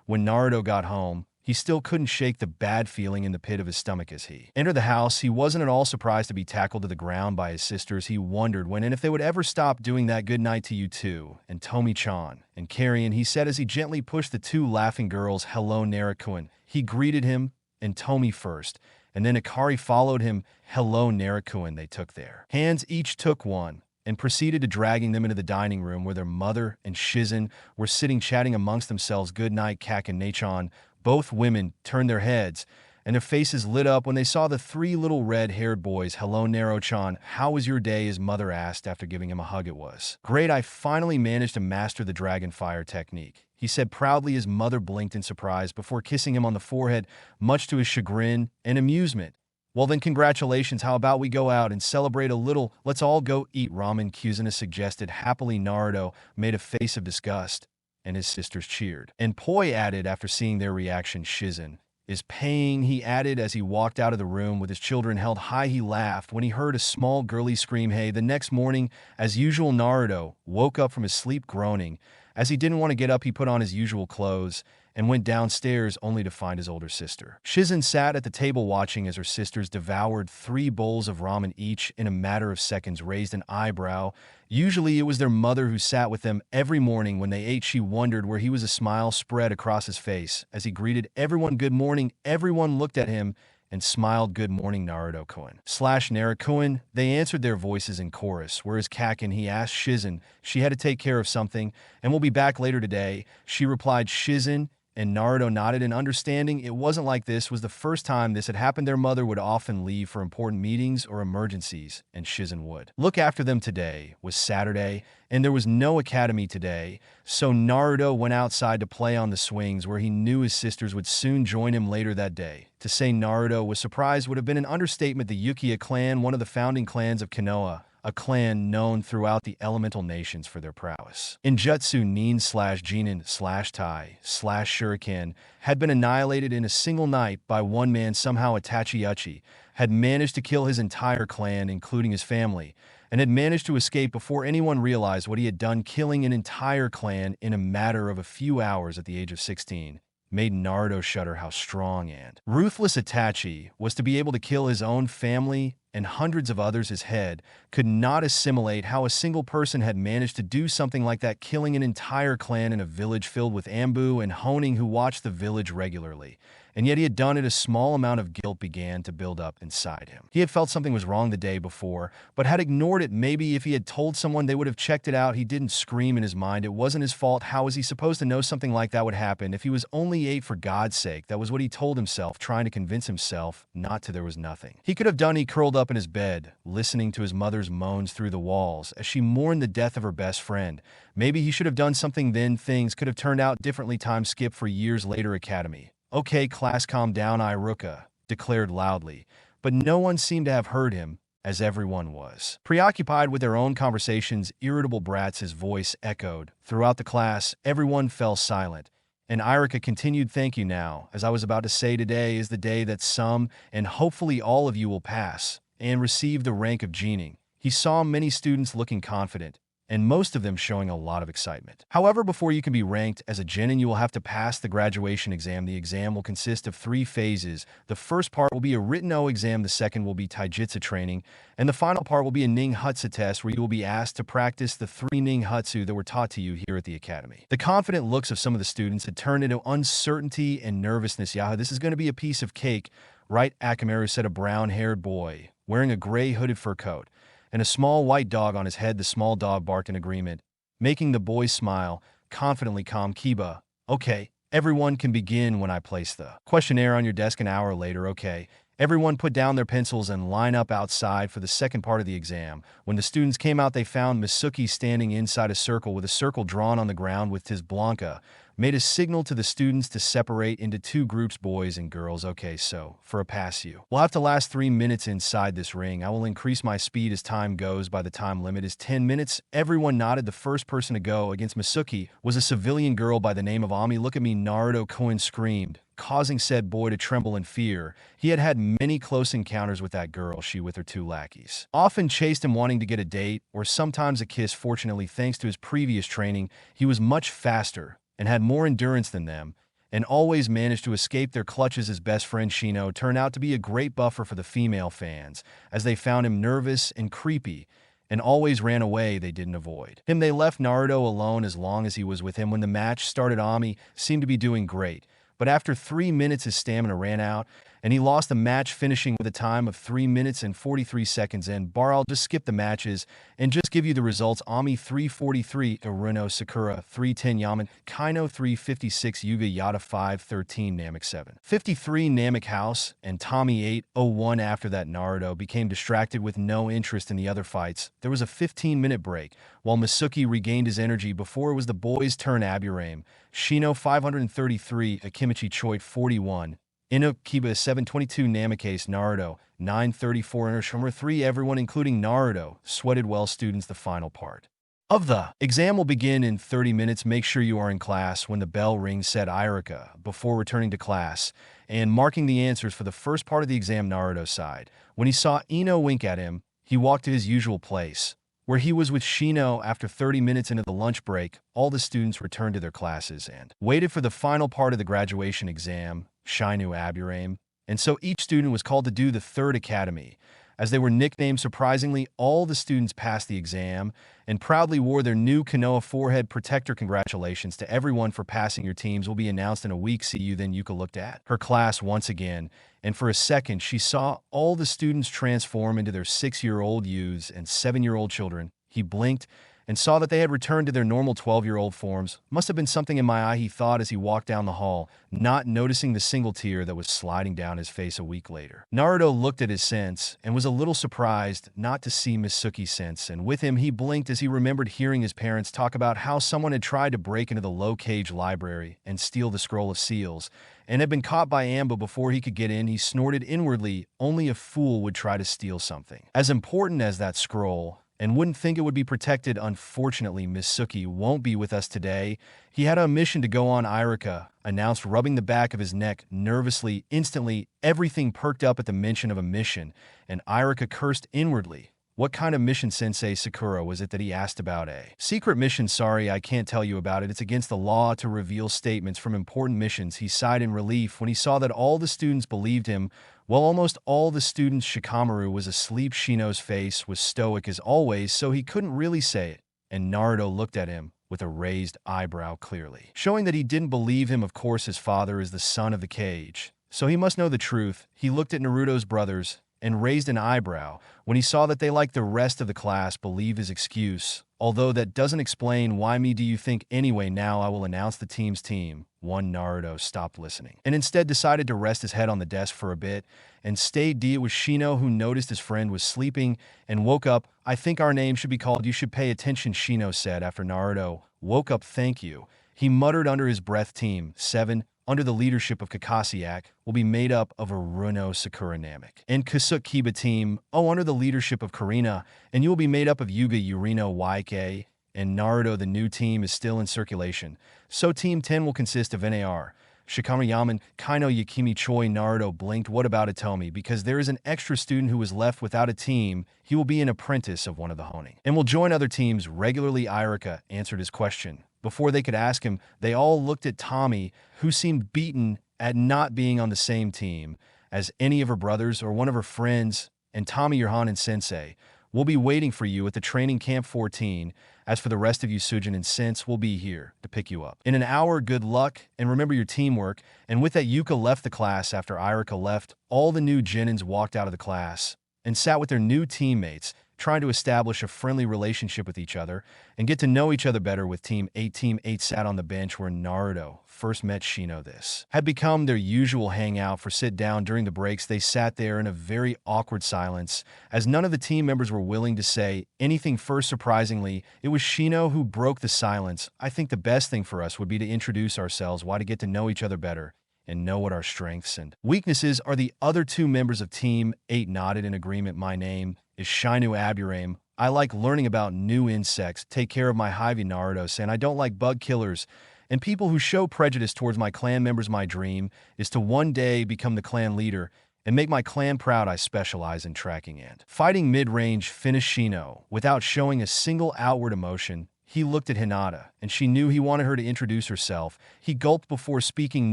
When Naruto got home, he still couldn't shake the bad feeling in the pit of his stomach. As he entered the house, he wasn't at all surprised to be tackled to the ground by his sisters. He wondered when and if they would ever stop doing that. "Good night to you too, and Tomi-chan and Karien," he said as he gently pushed the 2 laughing girls. "Hello, Naruto." He greeted him and Tomi first, and then Akari followed him. "Hello, Naruto." They took their hands, each took one, and proceeded to dragging them into the dining room where their mother and Shizen were sitting chatting amongst themselves. "Good night, Kak and Nachan." Both women turned their heads, and their faces lit up when they saw the 3 little red-haired boys. "Hello, Naruto-chan. How was your day?" his mother asked after giving him a hug. "It was great. I finally managed to master the dragon fire technique," he said proudly. His mother blinked in surprise before kissing him on the forehead, much to his chagrin and amusement. "Well then, congratulations. How about we go out and celebrate a little? Let's all go eat ramen," Kuzuna suggested happily. Naruto made a face of disgust, and his sisters cheered. And Poi added after seeing their reaction. "Shizen is paying," he added as he walked out of the room with his children held high. He laughed when he heard a small girly scream, "Hey." The next morning, as usual, Naruto woke up from his sleep groaning. As he didn't want to get up, he put on his usual clothes and went downstairs only to find his older sister. Shizen sat at the table watching as her sisters devoured 3 bowls of ramen each in a matter of seconds. Raised an eyebrow. Usually it was their mother who sat with them every morning when they ate. She wondered where he was. A smile spread across his face as he greeted everyone. "Good morning." Everyone looked at him and smiled. "Good morning, Naruto-kun / Naruto-kun." They answered their voices in chorus. "Where is Kakin?" he asked Shizen. "She had to take care of something and will be back later today," she replied. Shizen and Naruto nodded in understanding. It wasn't like this was the first time this had happened. Their mother would often leave for important meetings or emergencies, and Shizen would look after them. Today was Saturday, and there was no academy today, so Naruto went outside to play on the swings where he knew his sisters would soon join him later that day. To say Naruto was surprised would have been an understatement. The Uchiha clan, one of the founding clans of Konoha, a clan known throughout the elemental nations for their prowess in jutsu, nin/genin/tai/shuriken, had been annihilated in a single night by one man. Somehow Itachi had managed to kill his entire clan, including his family, and had managed to escape before anyone realized what he had done. Killing an entire clan in a matter of a few hours at the age of 16 made Naruto shudder. How strong and ruthless Itachi was to be able to kill his own family and hundreds of others. His head could not assimilate how a single person had managed to do something like that, killing an entire clan in a village filled with Ambu and Honing who watched the village regularly. and yet he had done it. A small amount of guilt began to build up inside him. He had felt something was wrong the day before, but had ignored it. Maybe if he had told someone, they would have checked it out. He didn't scream in his mind. It wasn't his fault. How was he supposed to know something like that would happen? If he was only 8, for God's sake, that was what he told himself, trying to convince himself not to. There was nothing he could have done. He curled up in his bed, listening to his mother's moans through the walls as she mourned the death of her best friend. Maybe he should have done something then. Things could have turned out differently. Time skip for years later. Academy. Okay, class, calm down, Iruka declared loudly, but no one seemed to have heard him, as everyone was preoccupied with their own conversations. Irritable brats, his voice echoed throughout the class. Everyone fell silent, and Iruka continued, thank you. Now, as I was about to say, today is the day that some, and hopefully all of you, will pass and receive the rank of genin. He saw many students looking confident, and most of them showing a lot of excitement. However, before you can be ranked as a genin, you will have to pass the graduation exam. The exam will consist of 3 phases. The first part will be a written exam, the second will be taijutsu training, and the final part will be a ninjutsu test, where you will be asked to practice the 3 ninjutsu that were taught to you here at the academy. The confident looks of some of the students had turned into uncertainty and nervousness. Yahoo, this is going to be a piece of cake, right? Akamaru said, a brown-haired boy wearing a gray hooded fur coat and a small white dog on his head. The small dog barked in agreement, making the boy smile confidently. Calm, Kiba. Okay, everyone can begin when I place the questionnaire on your desk. An hour later. Okay, everyone put down their pencils and line up outside for the second part of the exam. When the students came out, they found Mitsuki standing inside a circle with a circle drawn on the ground. With his Blanca made a signal to the students to separate into 2 groups, boys and girls. Okay, so for a pass, you will have to last 3 minutes inside this ring. I will increase my speed as time goes by. The time limit is 10 minutes. Everyone nodded. The first person to go against Mitsuki was a civilian girl by the name of Ami. Look at me, Naruto Koen screamed, causing said boy to tremble in fear. He had had many close encounters with that girl. She, with her 2 lackeys, often chased him, wanting to get a date or sometimes a kiss. Fortunately, thanks to his previous training, he was much faster and had more endurance than them, and always managed to escape their clutches. His best friend Shino turned out to be a great buffer for the female fans, as they found him nervous and creepy, and always ran away. They didn't avoid him. They left Naruto alone as long as he was with him. When the match started, Ami seemed to be doing great, but after 3 minutes his stamina ran out, and he lost the match, finishing with a time of 3 minutes and 43 seconds. And I'll just skip the matches and just give you the results. Ami 343, Iruno Sakura 310, Yaman Kaino 356, Yuga Yada 513, Namek 753, Namek House, and Tommy 801. After that, Naruto became distracted with no interest in the other fights. There was a 15-minute break, while Mitsuki regained his energy before it was the boys' turn. Aburame, Shino 533, Akimichi Choit 41, Inu Kiba 722, Namikaze Naruto 934, Inner 3. Everyone, including Naruto, sweated well. Students, the final part of the exam will begin in 30 minutes. Make sure you are in class when the bell rings, said Iruka before returning to class and marking the answers for the first part of the exam. Naruto sighed when he saw Ino wink at him. He walked to his usual place, where he was with Shino. After 30 minutes into the lunch break, all the students returned to their classes and waited for the final part of the graduation exam, Shinu Aburame, and so each student was called to do the 3rd academy, as they were nicknamed. Surprisingly, all the students passed the exam and proudly wore their new Konoha forehead protector. Congratulations to everyone for passing. Your teams will be announced in a week. See you then. Yuka looked at her class once again, and for a second she saw all the students transform into their 6-year-old youths and 7-year-old children. He blinked and saw that they had returned to their normal 12-year-old forms. Must have been something in my eye, he thought as he walked down the hall, not noticing the single tear that was sliding down his face. A week later, Naruto looked at his sense and was a little surprised not to see Mitsuki's sense, and with him he blinked as he remembered hearing his parents talk about how someone had tried to break into the low-cage library and steal the scroll of seals, and had been caught by Amba before he could get in. He snorted inwardly. Only a fool would try to steal something as important as that scroll, and wouldn't think it would be protected. Unfortunately, Mitsuki won't be with us today. He had a mission to go on, Iruka announced, rubbing the back of his neck nervously. Instantly, everything perked up at the mention of a mission, and Iruka cursed inwardly. What kind of mission, Sensei Sakura, was it that he asked about? A secret mission. Sorry, I can't tell you about it. It's against the law to reveal statements from important missions. He sighed in relief when he saw that all the students believed him. Well, almost all the students. Shikamaru was asleep. Shino's face was stoic as always, so he couldn't really say it, and Naruto looked at him with a raised eyebrow, clearly showing that he didn't believe him. Of course, his father is the son of the cage, so he must know the truth. He looked at Naruto's brothers and raised an eyebrow when he saw that they, like the rest of the class, believe his excuse. Although that doesn't explain why me do you think anyway. Now I will announce the team's team. One Naruto stopped listening and instead decided to rest his head on the desk for a bit and stayed. It was Shino who noticed his friend was sleeping and woke up. I think our name should be called. You should pay attention, Shino said after Naruto woke up. Thank you. He muttered under his breath. Team 7, under the leadership of Kakasiak, will be made up of Aruno, Sakura, Namek, and Kasuke Kiba. Team under the leadership of Karina, and you will be made up of Yuga, Yurino, YK, and Naruto. The new team is still in circulation, so Team 10 will consist of Nar, Shikamaru Yaman, Kaino, Yakimi, Choi. Naruto blinked. What about Atomi? Because there is an extra student who was left without a team. He will be an apprentice of one of the Honing and will join other teams regularly. Irika answered his question. Before they could ask him, they all looked at Tommy, who seemed beaten at not being on the same team as any of her brothers or one of her friends. And Tommy, your Hanin sensei, will be waiting for you at the training camp 14. As for the rest of you, Sujin and Sense will be here to pick you up in an hour. Good luck, and remember your teamwork. And with that, Yuka left the class. After Irika left, all the new genins walked out of the class and sat with their new teammates, trying to establish a friendly relationship with each other and get to know each other better. With Team 8, Team 8 sat on the bench where Naruto first met Shino. This had become their usual hangout for sit-down. During the breaks, they sat there in a very awkward silence, as none of the team members were willing to say anything first. Surprisingly, it was Shino who broke the silence. I think the best thing for us would be to introduce ourselves. Why? To get to know each other better and know what our strengths and weaknesses are. The other two members of Team 8 nodded in agreement. My name is Shinu Aburame. I like learning about new insects, take care of my hive. Naruto, and I don't like bug killers and people who show prejudice towards my clan members. My dream is to one day become the clan leader and make my clan proud. I specialize in tracking and fighting mid-range. Finished Shino without showing a single outward emotion. He looked at Hinata, and she knew he wanted her to introduce herself. He gulped before speaking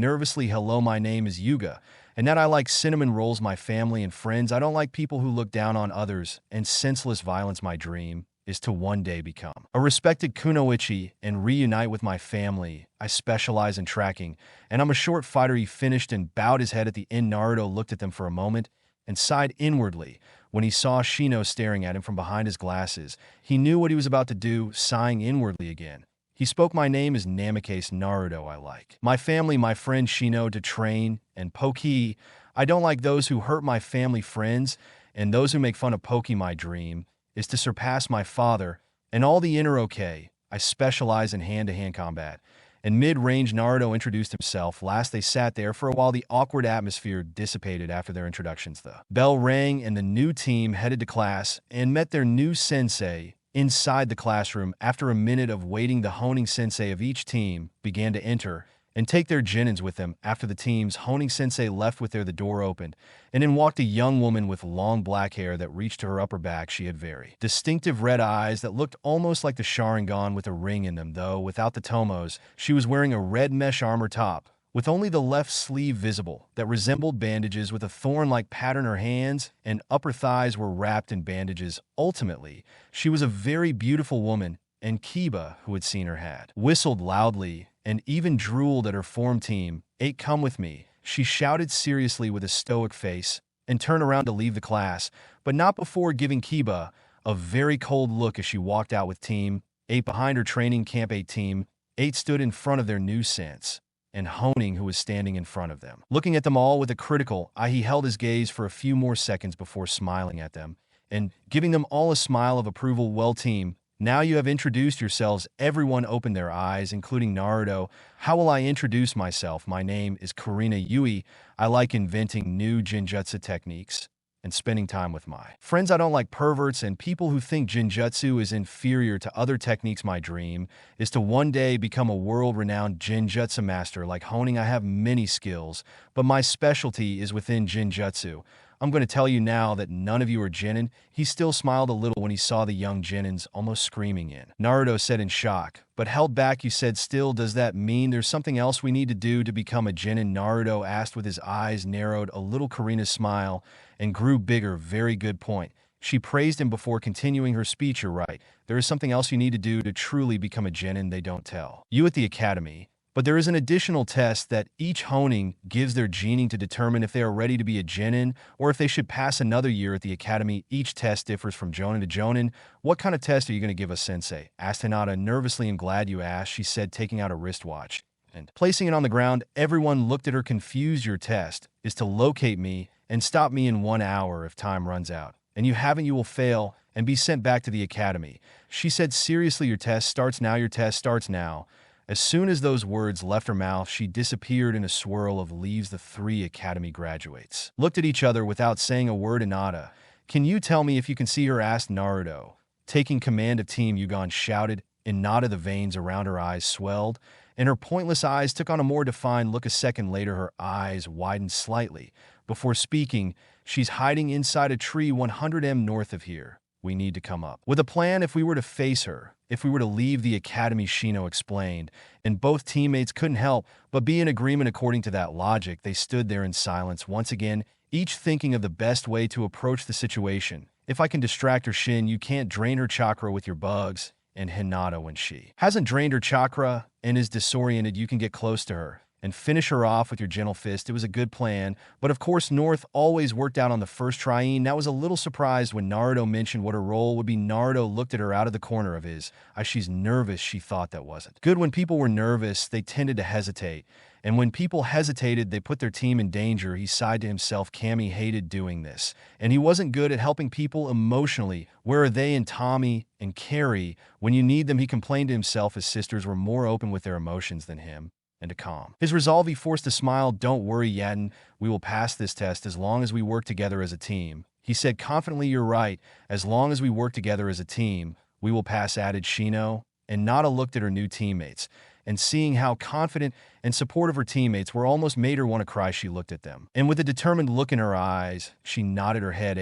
nervously. Hello, my name is Yuga, and that I like cinnamon rolls, my family and friends. I don't like people who look down on others and senseless violence. My dream is to one day become a respected kunoichi and reunite with my family. I specialize in tracking, and I'm a short fighter. He finished and bowed his head at the end. Naruto looked at them for a moment and sighed inwardly when he saw Shino staring at him from behind his glasses. He knew what he was about to do. Sighing inwardly again, he spoke. My name is Namikaze. Naruto, I like my family, my friend Shino, to train and Poki. I don't like those who hurt my family, friends, and those who make fun of Poki. My dream is to surpass my father and all the inner. Okay, I specialize in hand-to-hand combat and mid-range. Naruto introduced himself. Last, they sat there for a while. The awkward atmosphere dissipated after their introductions. The bell rang and the new team headed to class and met their new sensei inside the classroom. After a minute of waiting, the honing sensei of each team began to enter and take their genins with them. After the team's honing sensei left with the door opened, and in walked a young woman with long black hair that reached to her upper back. She had very distinctive red eyes that looked almost like the Sharingan with a ring in them, though without the tomos. She was wearing a red mesh armor top with only the left sleeve visible that resembled bandages with a thorn-like pattern. Her hands and upper thighs were wrapped in bandages. Ultimately, she was a very beautiful woman, and Kiba, who had seen her, had whistled loudly and even drooled at her form. Team 8, come with me, she shouted seriously with a stoic face, and turned around to leave the class, but not before giving Kiba a very cold look as she walked out with Team 8 behind her. Training camp 8. Team 8 stood in front of their new sense, and Honing, who was standing in front of them, looking at them all with a critical eye. He held his gaze for a few more seconds before smiling at them and giving them all a smile of approval. Well, team, now you have introduced yourselves. Everyone opened their eyes, including Naruto. How will I introduce myself? My name is Karina Yui. I like inventing new genjutsu techniques and spending time with my friends. I don't like perverts and people who think genjutsu is inferior to other techniques. My dream is to one day become a world-renowned genjutsu master like Honing. I have many skills, but my specialty is within genjutsu. I'm going to tell you now that none of you are genin. He still smiled a little when he saw the young genins almost screaming in. Naruto said in shock, but held back. You said still, does that mean there's something else we need to do to become a genin? Naruto asked with his eyes narrowed a little. Karina's smile and grew bigger. Very good point. She praised him before continuing her speech. You're right. There is something else you need to do to truly become a genin. They don't tell you at the academy, But there is an additional test that each honing gives their genin to determine if they are ready to be a genin or if they should pass another year at the academy. Each test differs from jonin to jonin. What kind of test are you going to give us, sensei? Asked Hinata nervously. I'm glad you asked, she said, taking out a wristwatch and placing it on the ground. Everyone looked at her confused. Your test is to locate me and stop me in 1 hour if time runs out. And you haven't, you will fail and be sent back to the academy. She said seriously, your test starts now, your test starts now. As soon as those words left her mouth, she disappeared in a swirl of leaves. The 3 academy graduates looked at each other without saying a word. Hinata, can you tell me if you can see her? Asked Naruto. Taking command of Team Yugon shouted. Hinata, the veins around her eyes swelled, and her pointless eyes took on a more defined look. A second later, her eyes widened slightly. Before speaking, she's hiding inside a tree 100 m north of here. We need to come up with a plan if we were to face her, if we were to leave the academy, Shino explained, and both teammates couldn't help but be in agreement. According to that logic, they stood there in silence once again, each thinking of the best way to approach the situation. If I can distract her, Shin, you can't drain her chakra with your bugs. And Hinata, when she hasn't drained her chakra and is disoriented, you can get close to her and finish her off with your gentle fist. It was a good plan, but of course North always worked out on the first try. Now was a little surprised when Naruto mentioned what her role would be. Naruto looked at her out of the corner of his eye. She's nervous, she thought. That wasn't good. When people were nervous, they tended to hesitate. And when people hesitated, they put their team in danger. He sighed to himself. Kami hated doing this. And he wasn't good at helping people emotionally. Where are they and Tommy and Carrie? When you need them, he complained to himself. His sisters were more open with their emotions than him. And to calm his resolve, he forced a smile. Don't worry, Yaden. We will pass this test as long as we work together as a team. He said confidently. You're right. As long as we work together as a team, we will pass, added Shino. And Nada looked at her new teammates, and seeing how confident and supportive her teammates were almost made her want to cry. She looked at them, and with a determined look in her eyes, she nodded her head.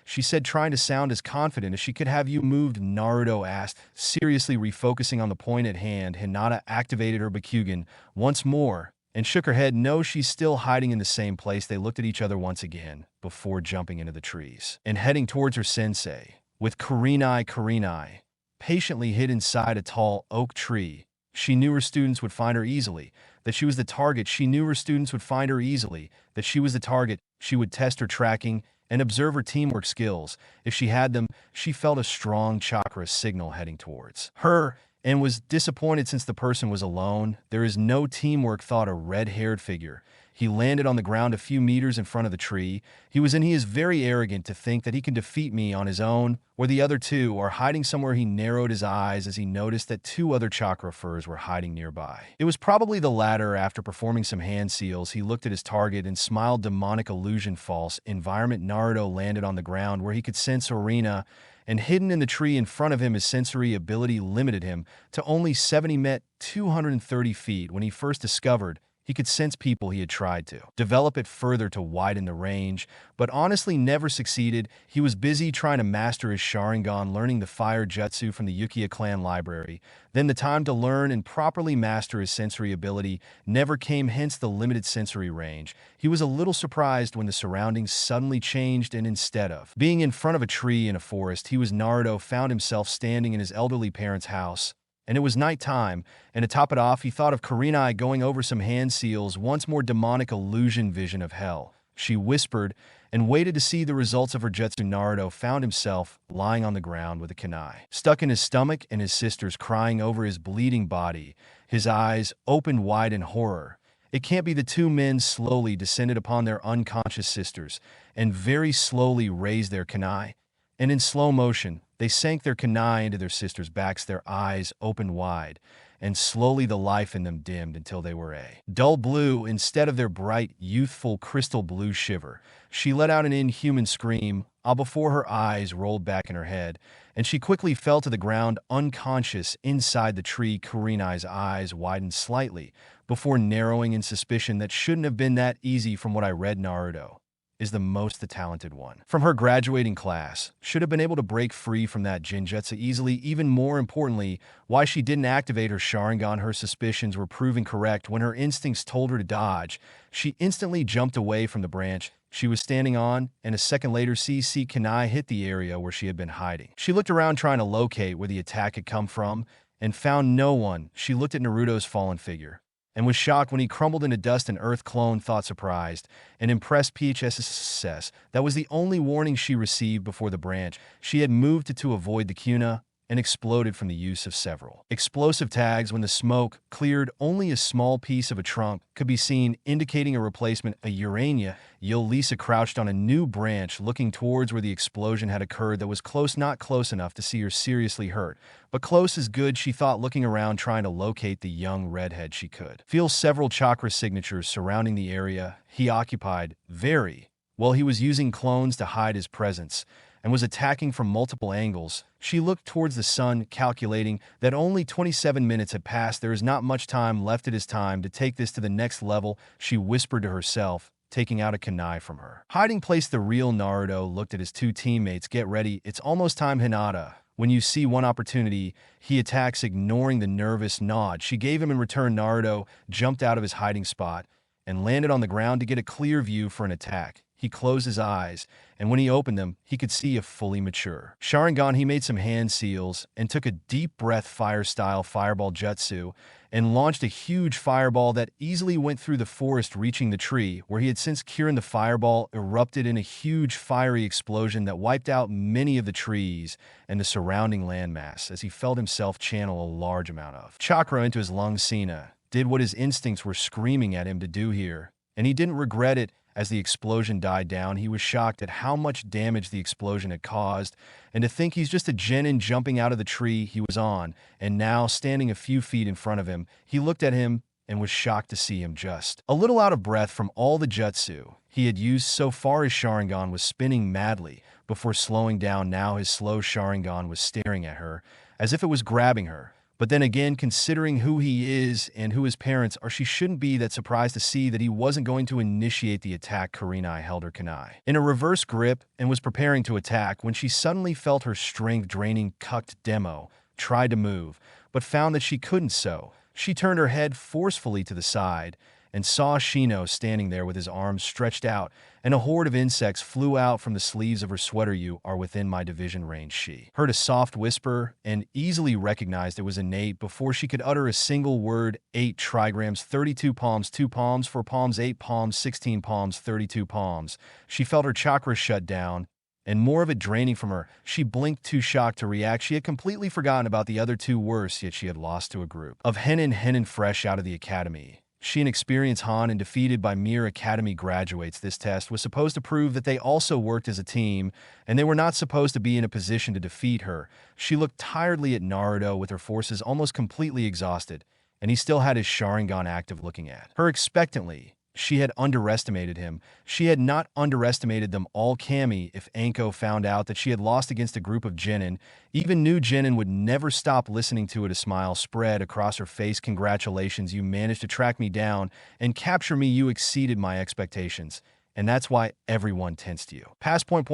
She said, trying to sound as confident as she could. Have you moved? Naruto asked, seriously refocusing on the point at hand. Hinata activated her Bakugan once more and shook her head. No, she's still hiding in the same place. They looked at each other once again before jumping into the trees and heading towards her sensei, with Kurenai patiently hid inside a tall oak tree. She knew her students would find her easily, that she was the target. She knew her students would find her easily, that she was the target. She would test her tracking and observe her teamwork skills. If she had them, she felt a strong chakra signal heading towards her and was disappointed since the person was alone. There is no teamwork, thought a red-haired figure. He landed on the ground a few meters in front of the tree. He is very arrogant to think that he can defeat me on his own, or the other two are hiding somewhere. He narrowed his eyes as he noticed that 2 other chakra furs were hiding nearby. It was probably the latter. After performing some hand seals, he looked at his target and smiled. Demonic illusion, false environment. Naruto landed on the ground where he could sense Arena, and hidden in the tree in front of him, his sensory ability limited him to only 70 met 230 feet. When he first discovered he could sense people, he had tried to develop it further to widen the range, but honestly never succeeded. He was busy trying to master his Sharingan, learning the fire jutsu from the Uchiha clan library. Then the time to learn and properly master his sensory ability never came, hence the limited sensory range. He was a little surprised when the surroundings suddenly changed, and instead of being in front of a tree in a forest, Naruto found himself standing in his elderly parents' house. And it was nighttime, and to top it off, he thought of Kurenai going over some hand seals. Once more, demonic illusion, vision of hell. She whispered and waited to see the results of her jutsu. Naruto found himself lying on the ground with a kunai stuck in his stomach and his sisters crying over his bleeding body. His eyes opened wide in horror. It can't be. The 2 men slowly descended upon their unconscious sisters and very slowly raised their kunai. And in slow motion, they sank their kunai into their sisters' backs. Their eyes opened wide, and slowly the life in them dimmed until they were a dull blue instead of their bright, youthful crystal blue shiver. She let out an inhuman scream, before her eyes rolled back in her head, and she quickly fell to the ground unconscious inside the tree. Kurenai's eyes widened slightly before narrowing in suspicion. That shouldn't have been that easy. From what I read, Naruto is the talented one from her graduating class, should have been able to break free from that Jinjutsu easily. Even more importantly, why she didn't activate her Sharingan. Her suspicions were proven correct. When her instincts told her to dodge, she instantly jumped away from the branch she was standing on, and a second later CC Kunai hit the area where she had been hiding. She looked around trying to locate where the attack had come from and found no one. She looked at Naruto's fallen figure and was shocked when he crumbled into dust. An earth clone thought surprised and impressed PHSS. That was the only warning she received before the branch. She had moved to avoid the Cuna and exploded from the use of several explosive tags. When the smoke cleared, only a small piece of a trunk could be seen, indicating a replacement. A Urania. Lisa crouched on a new branch, looking towards where the explosion had occurred. That was close, not close enough to see her seriously hurt, but close is good, she thought, looking around, trying to locate the young redhead. She could feel several chakra signatures surrounding the area he occupied. Very well, he was using clones to hide his presence and was attacking from multiple angles. She looked towards the sun, calculating that only 27 minutes had passed. There is not much time left. It is time to take this to the next level, she whispered to herself, taking out a kunai from her hiding place. The real Naruto looked at his two teammates. Get ready, it's almost time. Hinata, when you see one opportunity, he attacks. Ignoring the nervous nod she gave him in return, Naruto jumped out of his hiding spot and landed on the ground to get a clear view for an attack. He closed his eyes, and when he opened them, he could see a fully mature Sharingan. He made some hand seals and took a deep breath, fire-style fireball jutsu, and launched a huge fireball that easily went through the forest, reaching the tree where he had since cured. The fireball erupted in a huge fiery explosion that wiped out many of the trees and the surrounding landmass as he felt himself channel a large amount of chakra into his lungs. Sina did what his instincts were screaming at him to do here, and he didn't regret it. As the explosion died down, he was shocked at how much damage the explosion had caused, and to think he's just a genin jumping out of the tree he was on, and now standing a few feet in front of him. He looked at him and was shocked to see him just a little out of breath from all the jutsu he had used so far. His Sharingan was spinning madly before slowing down. Now his slow Sharingan was staring at her as if it was grabbing her. But then again, considering who he is and who his parents are, she shouldn't be that surprised to see that he wasn't going to initiate the attack. Kurenai held her kunai in a reverse grip and was preparing to attack when she suddenly felt her strength draining. Cucked Demo tried to move, but found that she couldn't, so she turned her head forcefully to the side and saw Shino standing there with his arms stretched out, and a horde of insects flew out from the sleeves of her sweater. You are within my division range, she heard a soft whisper and easily recognized it was innate before she could utter a single word. 8 trigrams, 32 palms, 2 palms, 4 palms, 8 palms, 16 palms, 32 palms. She felt her chakra shut down and more of it draining from her. She blinked, too shocked to react. She had completely forgotten about the other two. Worse yet, she had lost to a group of Henin fresh out of the academy. She, an experienced Han and defeated by mere academy graduates. This test was supposed to prove that they also worked as a team, and they were not supposed to be in a position to defeat her. She looked tiredly at Naruto with her forces almost completely exhausted, and he still had his Sharingan active, looking at her expectantly. She had underestimated him. She had not underestimated them all. Kami, if Anko found out that she had lost against a group of genin, even new genin, would never stop listening to it. A smile spread across her face. Congratulations, you managed to track me down and capture me. You exceeded my expectations, and that's why everyone tensed you. Past point.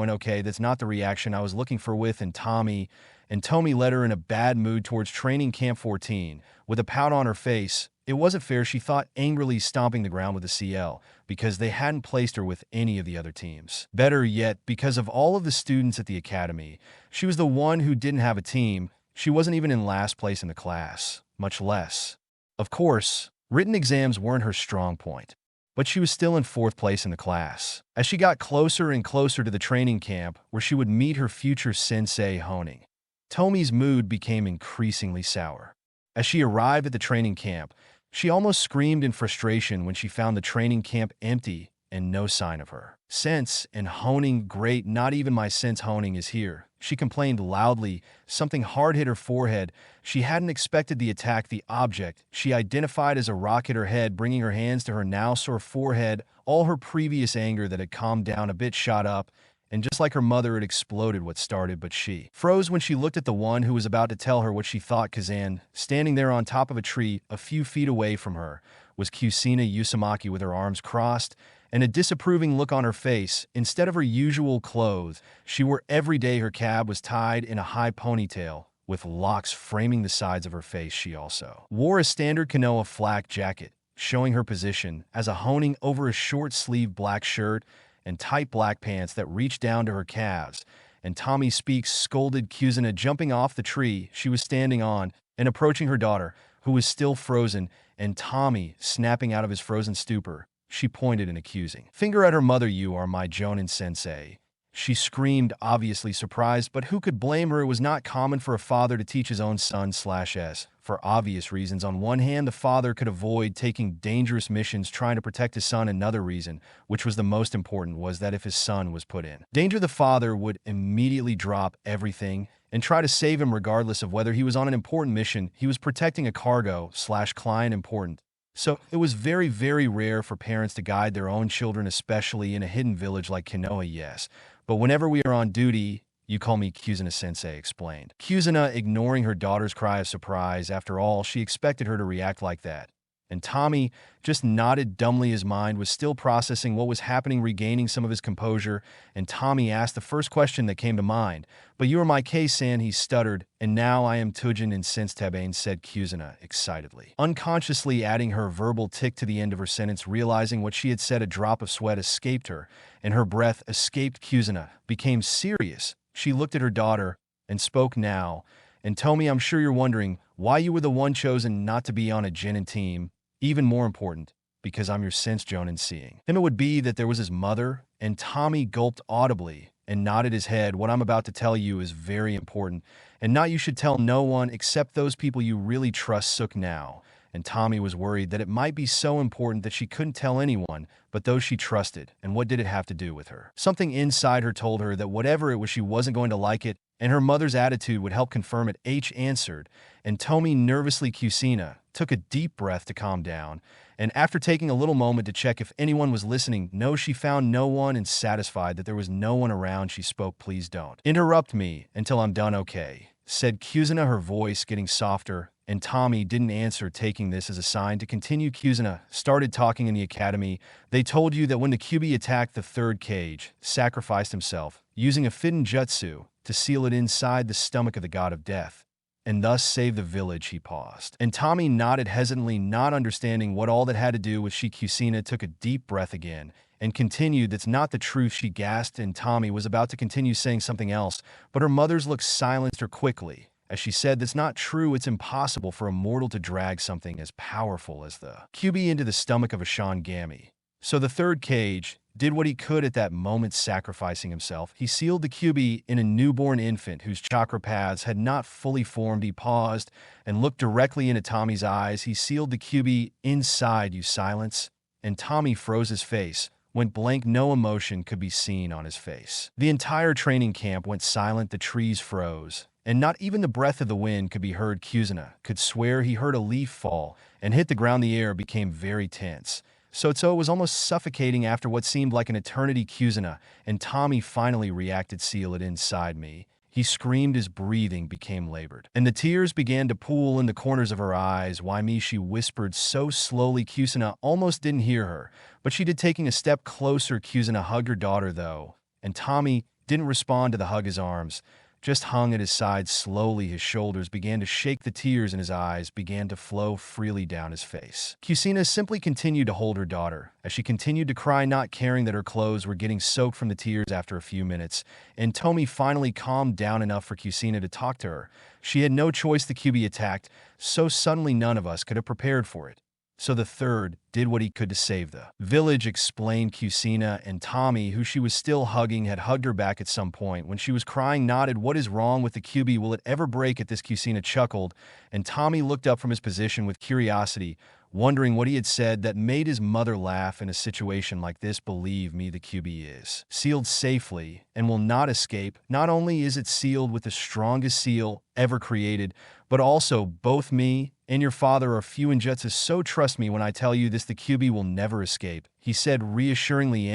Okay, that's not the reaction I was looking for. With and Tomi led her in a bad mood towards training camp 14 with a pout on her face. It wasn't fair, she thought, angrily stomping the ground with the CL, because they hadn't placed her with any of the other teams. Better yet, because of all of the students at the academy, she was the one who didn't have a team. She wasn't even in last place in the class, much less. Of course, written exams weren't her strong point, but she was still in 4th place in the class. As she got closer and closer to the training camp where she would meet her future sensei Honing, Tomi's mood became increasingly sour. As she arrived at the training camp, she almost screamed in frustration when she found the training camp empty and no sign of her. Sense and Honing, great, not even my sense Honing is here, she complained loudly. Something hard hit her forehead. She hadn't expected the attack. The object she identified as a rock hit her head, bringing her hands to her now sore forehead. All her previous anger that had calmed down a bit shot up, and just like her mother, it exploded what started. But she froze when she looked at the one who was about to tell her what she thought. Kazan, standing there on top of a tree a few feet away from her, was Kusina Uzumaki with her arms crossed and a disapproving look on her face. Instead of her usual clothes she wore every day, her cab was tied in a high ponytail with locks framing the sides of her face. She also wore a standard Konoha flak jacket, showing her position as a Honing over a short-sleeved black shirt and tight black pants that reached down to her calves. And Tommy speaks, scolded Kusina, jumping off the tree she was standing on and approaching her daughter. who was still frozen, and Tommy, snapping out of his frozen stupor, she pointed an accusing finger at her mother. "You are my Jonin sensei." She screamed, obviously surprised, but who could blame her? It was not common for a father to teach his own son/s. For obvious reasons. On one hand, the father could avoid taking dangerous missions trying to protect his son. Another reason, which was the most important, was that if his son was put in danger, the father would immediately drop everything and try to save him regardless of whether he was on an important mission. He was protecting a cargo/client important. So it was very, very rare for parents to guide their own children, especially in a hidden village like Konoha, yes. But whenever we are on duty, you call me Kuzuna-sensei, explained. Kuzuna, ignoring her daughter's cry of surprise. After all, she expected her to react like that. And Tommy just nodded dumbly. His mind was still processing what was happening, regaining some of his composure, and Tommy asked the first question that came to mind. "But you are my Kei-san," he stuttered. "And now I am Tujin in Sense-Tabane," said Kuzuna excitedly. Unconsciously adding her verbal tick to the end of her sentence, realizing what she had said, a drop of sweat escaped her, and her breath escaped. Kuzuna became serious. She looked at her daughter and spoke now. "And Tomi, I'm sure you're wondering why you were the one chosen not to be on a genin team. Even more important, because I'm your sense Jonin seeing him. It would be that there was his mother," and Tommy gulped audibly and nodded his head. "What I'm about to tell you is very important, and not you should tell no one except those people you really trust." Sook now. And Tommy was worried that it might be so important that she couldn't tell anyone but those she trusted. And what did it have to do with her? Something inside her told her that whatever it was, she wasn't going to like it, and her mother's attitude would help confirm it. H answered, and Tomi nervously. Kusina took a deep breath to calm down, and after taking a little moment to check if anyone was listening, no, she found no one, and satisfied that there was no one around, she spoke. "Please don't interrupt me until I'm done, okay?" said Kusina, her voice getting softer. And Tommy didn't answer, taking this as a sign to continue. Kuzuna started talking. "In the academy, they told you that when the Kyuubi attacked the third cage, sacrificed himself, using a Fiden jutsu to seal it inside the stomach of the god of death, and thus save the village." He paused, and Tommy nodded hesitantly, not understanding what all that had to do with she. Kusina took a deep breath again and continued, "That's not the truth," she gasped, and Tommy was about to continue saying something else, but her mother's look silenced her quickly. As she said, "That's not true. It's impossible for a mortal to drag something as powerful as the Kyuubi into the stomach of a Shangami." So the third cage did what he could at that moment, sacrificing himself. He sealed the Kyuubi in a newborn infant whose chakra paths had not fully formed. He paused and looked directly into Tommy's eyes. "He sealed the Kyuubi inside you." Silence, and Tommy froze. His face went blank. No emotion could be seen on his face. The entire training camp went silent. The trees froze, and not even the breath of the wind could be heard. Kuzuna could swear he heard a leaf fall and hit the ground. The air became very tense. So it was almost suffocating after what seemed like an eternity. Kuzuna and Tommy finally reacted. "Seal it inside me," he screamed. His breathing became labored, and the tears began to pool in the corners of her eyes. "Why me?" she whispered so slowly. Kuzuna almost didn't hear her, but she did. Taking a step closer, Kuzuna hugged her daughter, though, and Tommy didn't respond to the hug. His arms just hung at his side. Slowly, his shoulders began to shake. The tears in his eyes began to flow freely down his face. Kusina simply continued to hold her daughter as she continued to cry, not caring that her clothes were getting soaked from the tears. After a few minutes, and Tomi finally calmed down enough for Kusina to talk to her. She had no choice. The Kyuubi attacked so suddenly none of us could have prepared for it. So the third did what he could to save the village, explained Kusina, and Tommy, who she was still hugging, had hugged her back at some point. When she was crying, nodded. "What is wrong with the Kyuubi? Will it ever break?" At this, Kusina chuckled, and Tommy looked up from his position with curiosity, wondering what he had said that made his mother laugh in a situation like this. "Believe me, the Kyuubi is sealed safely and will not escape. Not only is it sealed with the strongest seal ever created, but also both me and your father are few in jutsu, so trust me when I tell you this, the Kyuubi will never escape," he said reassuringly.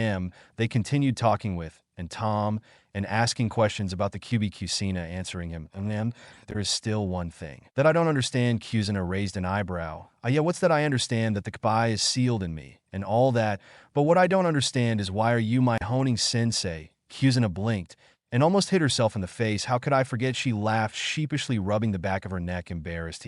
They continued talking with, and Tom, and asking questions about the Kyuubi. Kusina answering him. "And there is still one thing that I don't understand." Kusina raised an eyebrow. "Yeah, what's that?" "I understand that the Kyuubi is sealed in me, and all that, but what I don't understand is why are you my honing sensei?" Kusina blinked and almost hit herself in the face. "How could I forget?" She laughed sheepishly, rubbing the back of her neck. Embarrassed,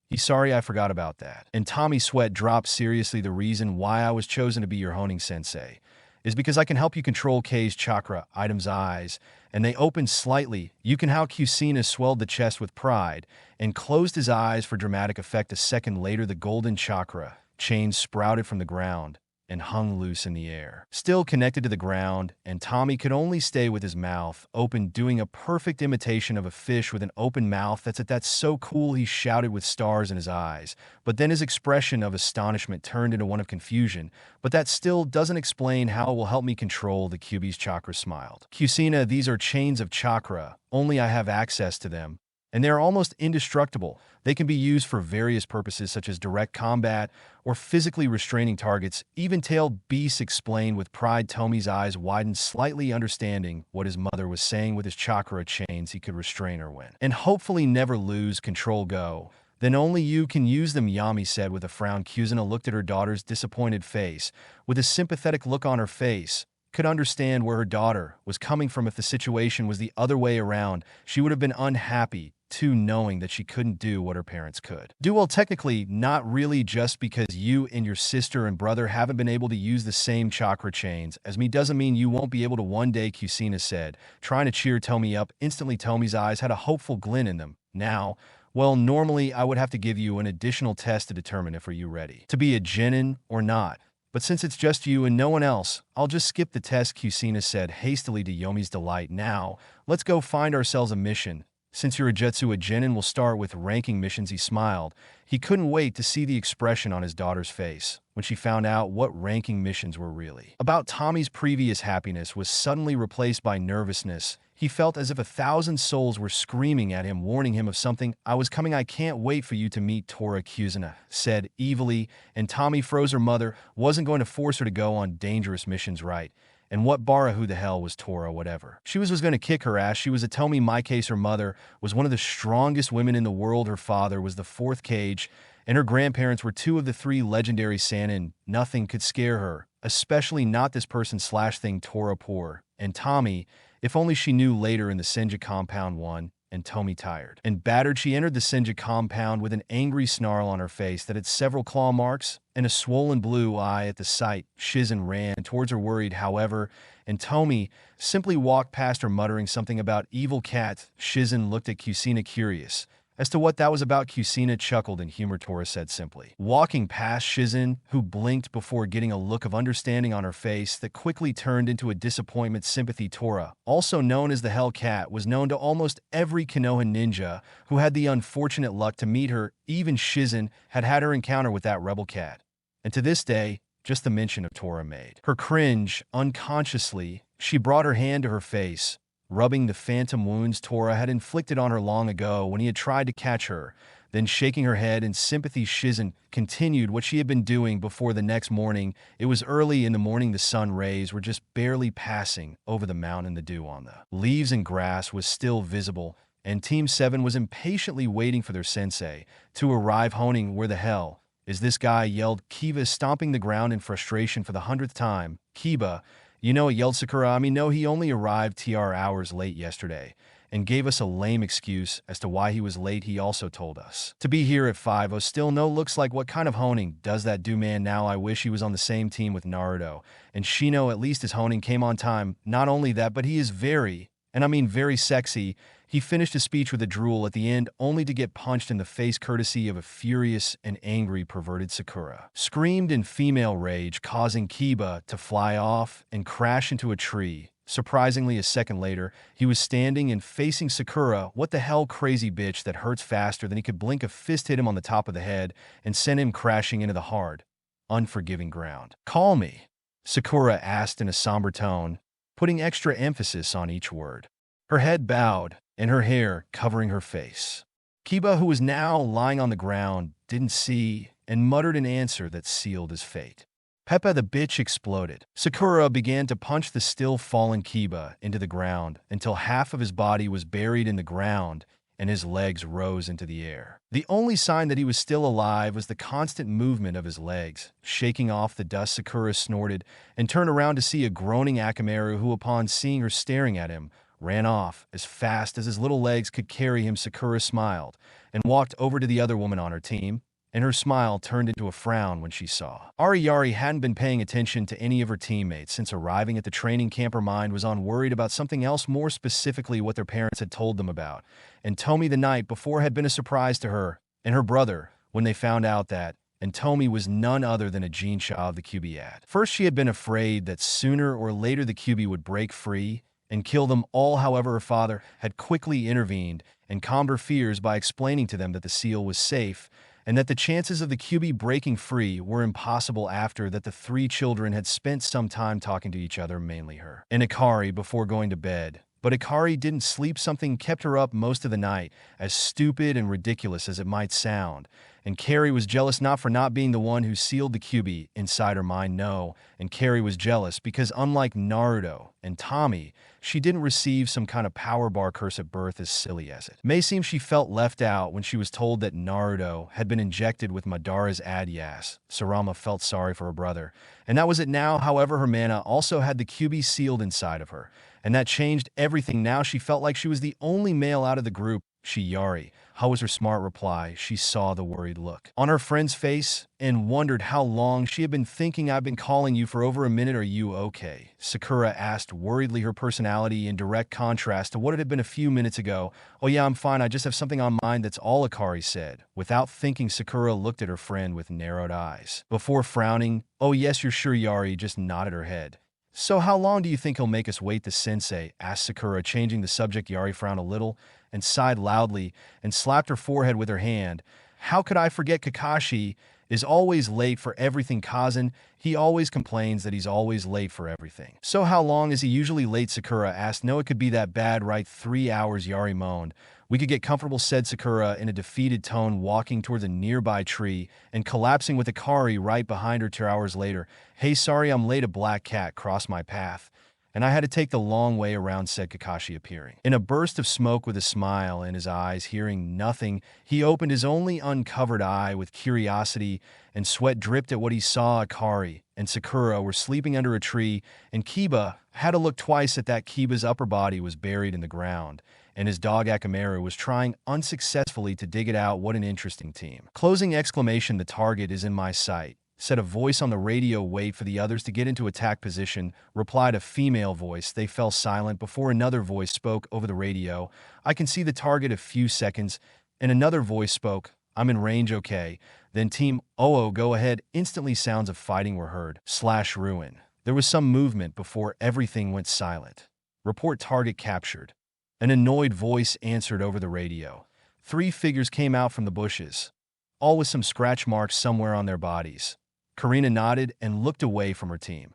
He's sorry, I forgot about that. And Tommy's sweat dropped. "Seriously, the reason why I was chosen to be your honing sensei?" is because I can help you control K's chakra item's eyes, and they opened slightly. You can how Kusina swelled the chest with pride and closed his eyes for dramatic effect. A second later, the golden chakra chains sprouted from the ground and hung loose in the air, still connected to the ground, and Tommy could only stay with his mouth open, doing a perfect imitation of a fish with an open mouth. That's so cool, he shouted with stars in his eyes. But then his expression of astonishment turned into one of confusion. But that still doesn't explain how it will help me control the Kyuubi's chakra, smiled. Kusina, these are chains of chakra. Only I have access to them. And they are almost indestructible. They can be used for various purposes such as direct combat or physically restraining targets. Even-tailed beasts, explained with pride. Tommy's eyes widened slightly, understanding what his mother was saying. With his chakra chains, he could restrain her when and hopefully never lose control. Go. Then only you can use them, Yami said with a frown. Kusina looked at her daughter's disappointed face. With a sympathetic look on her face, could understand where her daughter was coming from. If the situation was the other way around, she would have been unhappy too, knowing that she couldn't do what her parents could do. Well, technically, not really. Just because you and your sister and brother haven't been able to use the same chakra chains as me doesn't mean you won't be able to one day, Kusina said, trying to cheer Tommy up. Instantly, Tommy's eyes had a hopeful glint in them. Now, well, normally I would have to give you an additional test to determine if you're ready to be a genin or not. But since it's just you and no one else, I'll just skip the test, Kusina said hastily to Yomi's delight. Now, let's go find ourselves a mission. Since you're a Jetsu, a genin will start with ranking missions. He smiled. He couldn't wait to see the expression on his daughter's face when she found out what ranking missions were really about. Tommy's previous happiness was suddenly replaced by nervousness. He felt as if 1,000 souls were screaming at him, warning him of something. I was coming. I can't wait for you to meet Tora, Kusina said evilly, and Tommy froze. Her mother wasn't going to force her to go on dangerous missions, right? And what Bara, who the hell was Tora, whatever? She was going to kick her ass. She was a tell me. My case, her mother was one of the strongest women in the world. Her father was the fourth Kage, and her grandparents were 2 of the 3 legendary Sannin. Nothing could scare her, especially not this person/thing, Tora. Poor and Tommy. If only she knew. Later in the Senja compound, one and Tommy, tired and battered, she entered the Senja compound with an angry snarl on her face that had several claw marks and a swollen blue eye. At the sight, Shizen ran towards her, worried, however, and Tommy simply walked past her, muttering something about evil cat. Shizen looked at Kusina, curious as to what that was about. Kusina chuckled in humor. Tora said simply, walking past Shizen, who blinked before getting a look of understanding on her face that quickly turned into a disappointment. Sympathy. Tora, also known as the Hell Cat, was known to almost every Konoha ninja who had the unfortunate luck to meet her. Even Shizen had had her encounter with that rebel cat. And to this day, just the mention of Tora made her cringe. Unconsciously, she brought her hand to her face, rubbing the phantom wounds Tora had inflicted on her long ago when he had tried to catch her. Then, shaking her head in sympathy, Shizen continued what she had been doing before. The next morning, it was early in the morning. The sun rays were just barely passing over the mountain. The dew on the leaves and grass was still visible, and Team 7 was impatiently waiting for their sensei to arrive. Honing, where the hell is this guy? Yelled Kiba, stomping the ground in frustration for the 100th time. Kiba, you know it, yelled Sakura. No, he only arrived 2 hours late yesterday and gave us a lame excuse as to why he was late. He also told us to be here at 5:00. Still no. Looks like what kind of honing does that do, man? Now I wish he was on the same team with Naruto and Shino. At least his honing came on time. Not only that, but he is very, and I mean very sexy. He finished his speech with a drool at the end, only to get punched in the face courtesy of a furious and angry perverted. Sakura screamed in female rage, causing Kiba to fly off and crash into a tree. Surprisingly, a second later, he was standing and facing Sakura. What the hell, crazy bitch that hurts faster than he could blink. A fist hit him on the top of the head and sent him crashing into the hard, unforgiving ground. Call me? Sakura asked in a somber tone, putting extra emphasis on each word. Her head bowed and her hair covering her face. Kiba, who was now lying on the ground, didn't see and muttered an answer that sealed his fate. Peppa the bitch exploded. Sakura began to punch the still fallen Kiba into the ground until half of his body was buried in the ground and his legs rose into the air. The only sign that he was still alive was the constant movement of his legs, shaking off the dust. Sakura snorted and turned around to see a groaning Akamaru who, upon seeing her staring at him, ran off as fast as his little legs could carry him. Sakura smiled and walked over to the other woman on her team and her smile turned into a frown when she saw. Ariyari hadn't been paying attention to any of her teammates since arriving at the training camp. Her mind was on worried about something else, more specifically what their parents had told them about. And Tomi the night before had been a surprise to her and her brother when they found out that Tomi was none other than a Jinsha of the Kyuubi. First, she had been afraid that sooner or later the Kyuubi would break free and kill them all. However, her father had quickly intervened and calmed her fears by explaining to them that the seal was safe and that the chances of the Kyuubi breaking free were impossible after that the three children had spent some time talking to each other, mainly her and Ikari, before going to bed. But Ikari didn't sleep. Something kept her up most of the night, as stupid and ridiculous as it might sound. And Carrie was jealous not for not being the one who sealed the Kyuubi inside her mind, no. And Carrie was jealous because unlike Naruto and Tommy, she didn't receive some kind of power bar curse at birth, as silly as it may seem. She felt left out when she was told that Naruto had been injected with Madara's adyas. Sarama felt sorry for her brother, and that was it now. However, her mana also had the Kyuubi sealed inside of her, and that changed everything. Now she felt like she was the only male out of the group. Yari. How was her smart reply? She saw the worried look on her friend's face and wondered how long she had been thinking. I've been calling you for over a minute. Are you okay? Sakura asked worriedly, her personality in direct contrast to what it had been a few minutes ago. Oh yeah, I'm fine. I just have something on mind. That's all, Ikari said. Without thinking, Sakura looked at her friend with narrowed eyes. Before frowning, oh yes, you're sure? Yari just nodded her head. So how long do you think he'll make us wait? The sensei asked Sakura, changing the subject. Yari frowned a little and sighed loudly and slapped her forehead with her hand. How could I forget? Kakashi is always late for everything. Kazan, he always complains that he's always late for everything. So how long is he usually late? Sakura asked. No, it could be that bad, right? 3 hours, Yari moaned. We could get comfortable, said Sakura in a defeated tone, walking toward the nearby tree and collapsing with Ikari right behind her. 2 hours later. Hey, sorry I'm late. A black cat crossed my path, and I had to take the long way around, said Kakashi, appearing in a burst of smoke with a smile in his eyes. Hearing nothing, he opened his only uncovered eye with curiosity, and sweat dripped at what he saw. Ikari and Sakura were sleeping under a tree, and Kiba had to look twice at that. Kiba's upper body was buried in the ground, and his dog Akamaru was trying unsuccessfully to dig it out. What an interesting team. Closing exclamation. The target is in my sight, said a voice on the radio. Wait for the others to get into attack position, replied a female voice. They fell silent before another voice spoke over the radio. I can see the target. A few seconds, and another voice spoke. I'm in range. Okay. Then Team OO, go ahead. Instantly sounds of fighting were heard. / ruin. There was some movement before everything went silent. Report target captured. An annoyed voice answered over the radio. 3 figures came out from the bushes, all with some scratch marks somewhere on their bodies. Karina nodded and looked away from her team,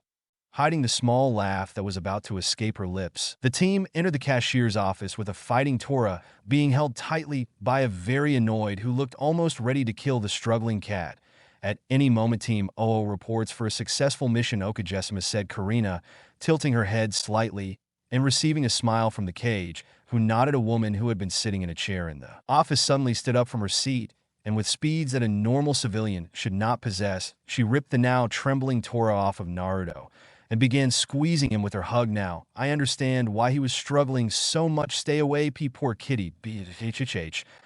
hiding the small laugh that was about to escape her lips. The team entered the cashier's office with a fighting Tora being held tightly by a very annoyed who looked almost ready to kill the struggling cat at any moment. Team OO reports for a successful mission, Okajima, said Karina, tilting her head slightly and receiving a smile from the cage, who nodded. A woman who had been sitting in a chair in the office suddenly stood up from her seat, and with speeds that a normal civilian should not possess, she ripped the now trembling Tora off of Naruto and began squeezing him with her hug. Now, I understand why he was struggling so much. Stay away, poor kitty.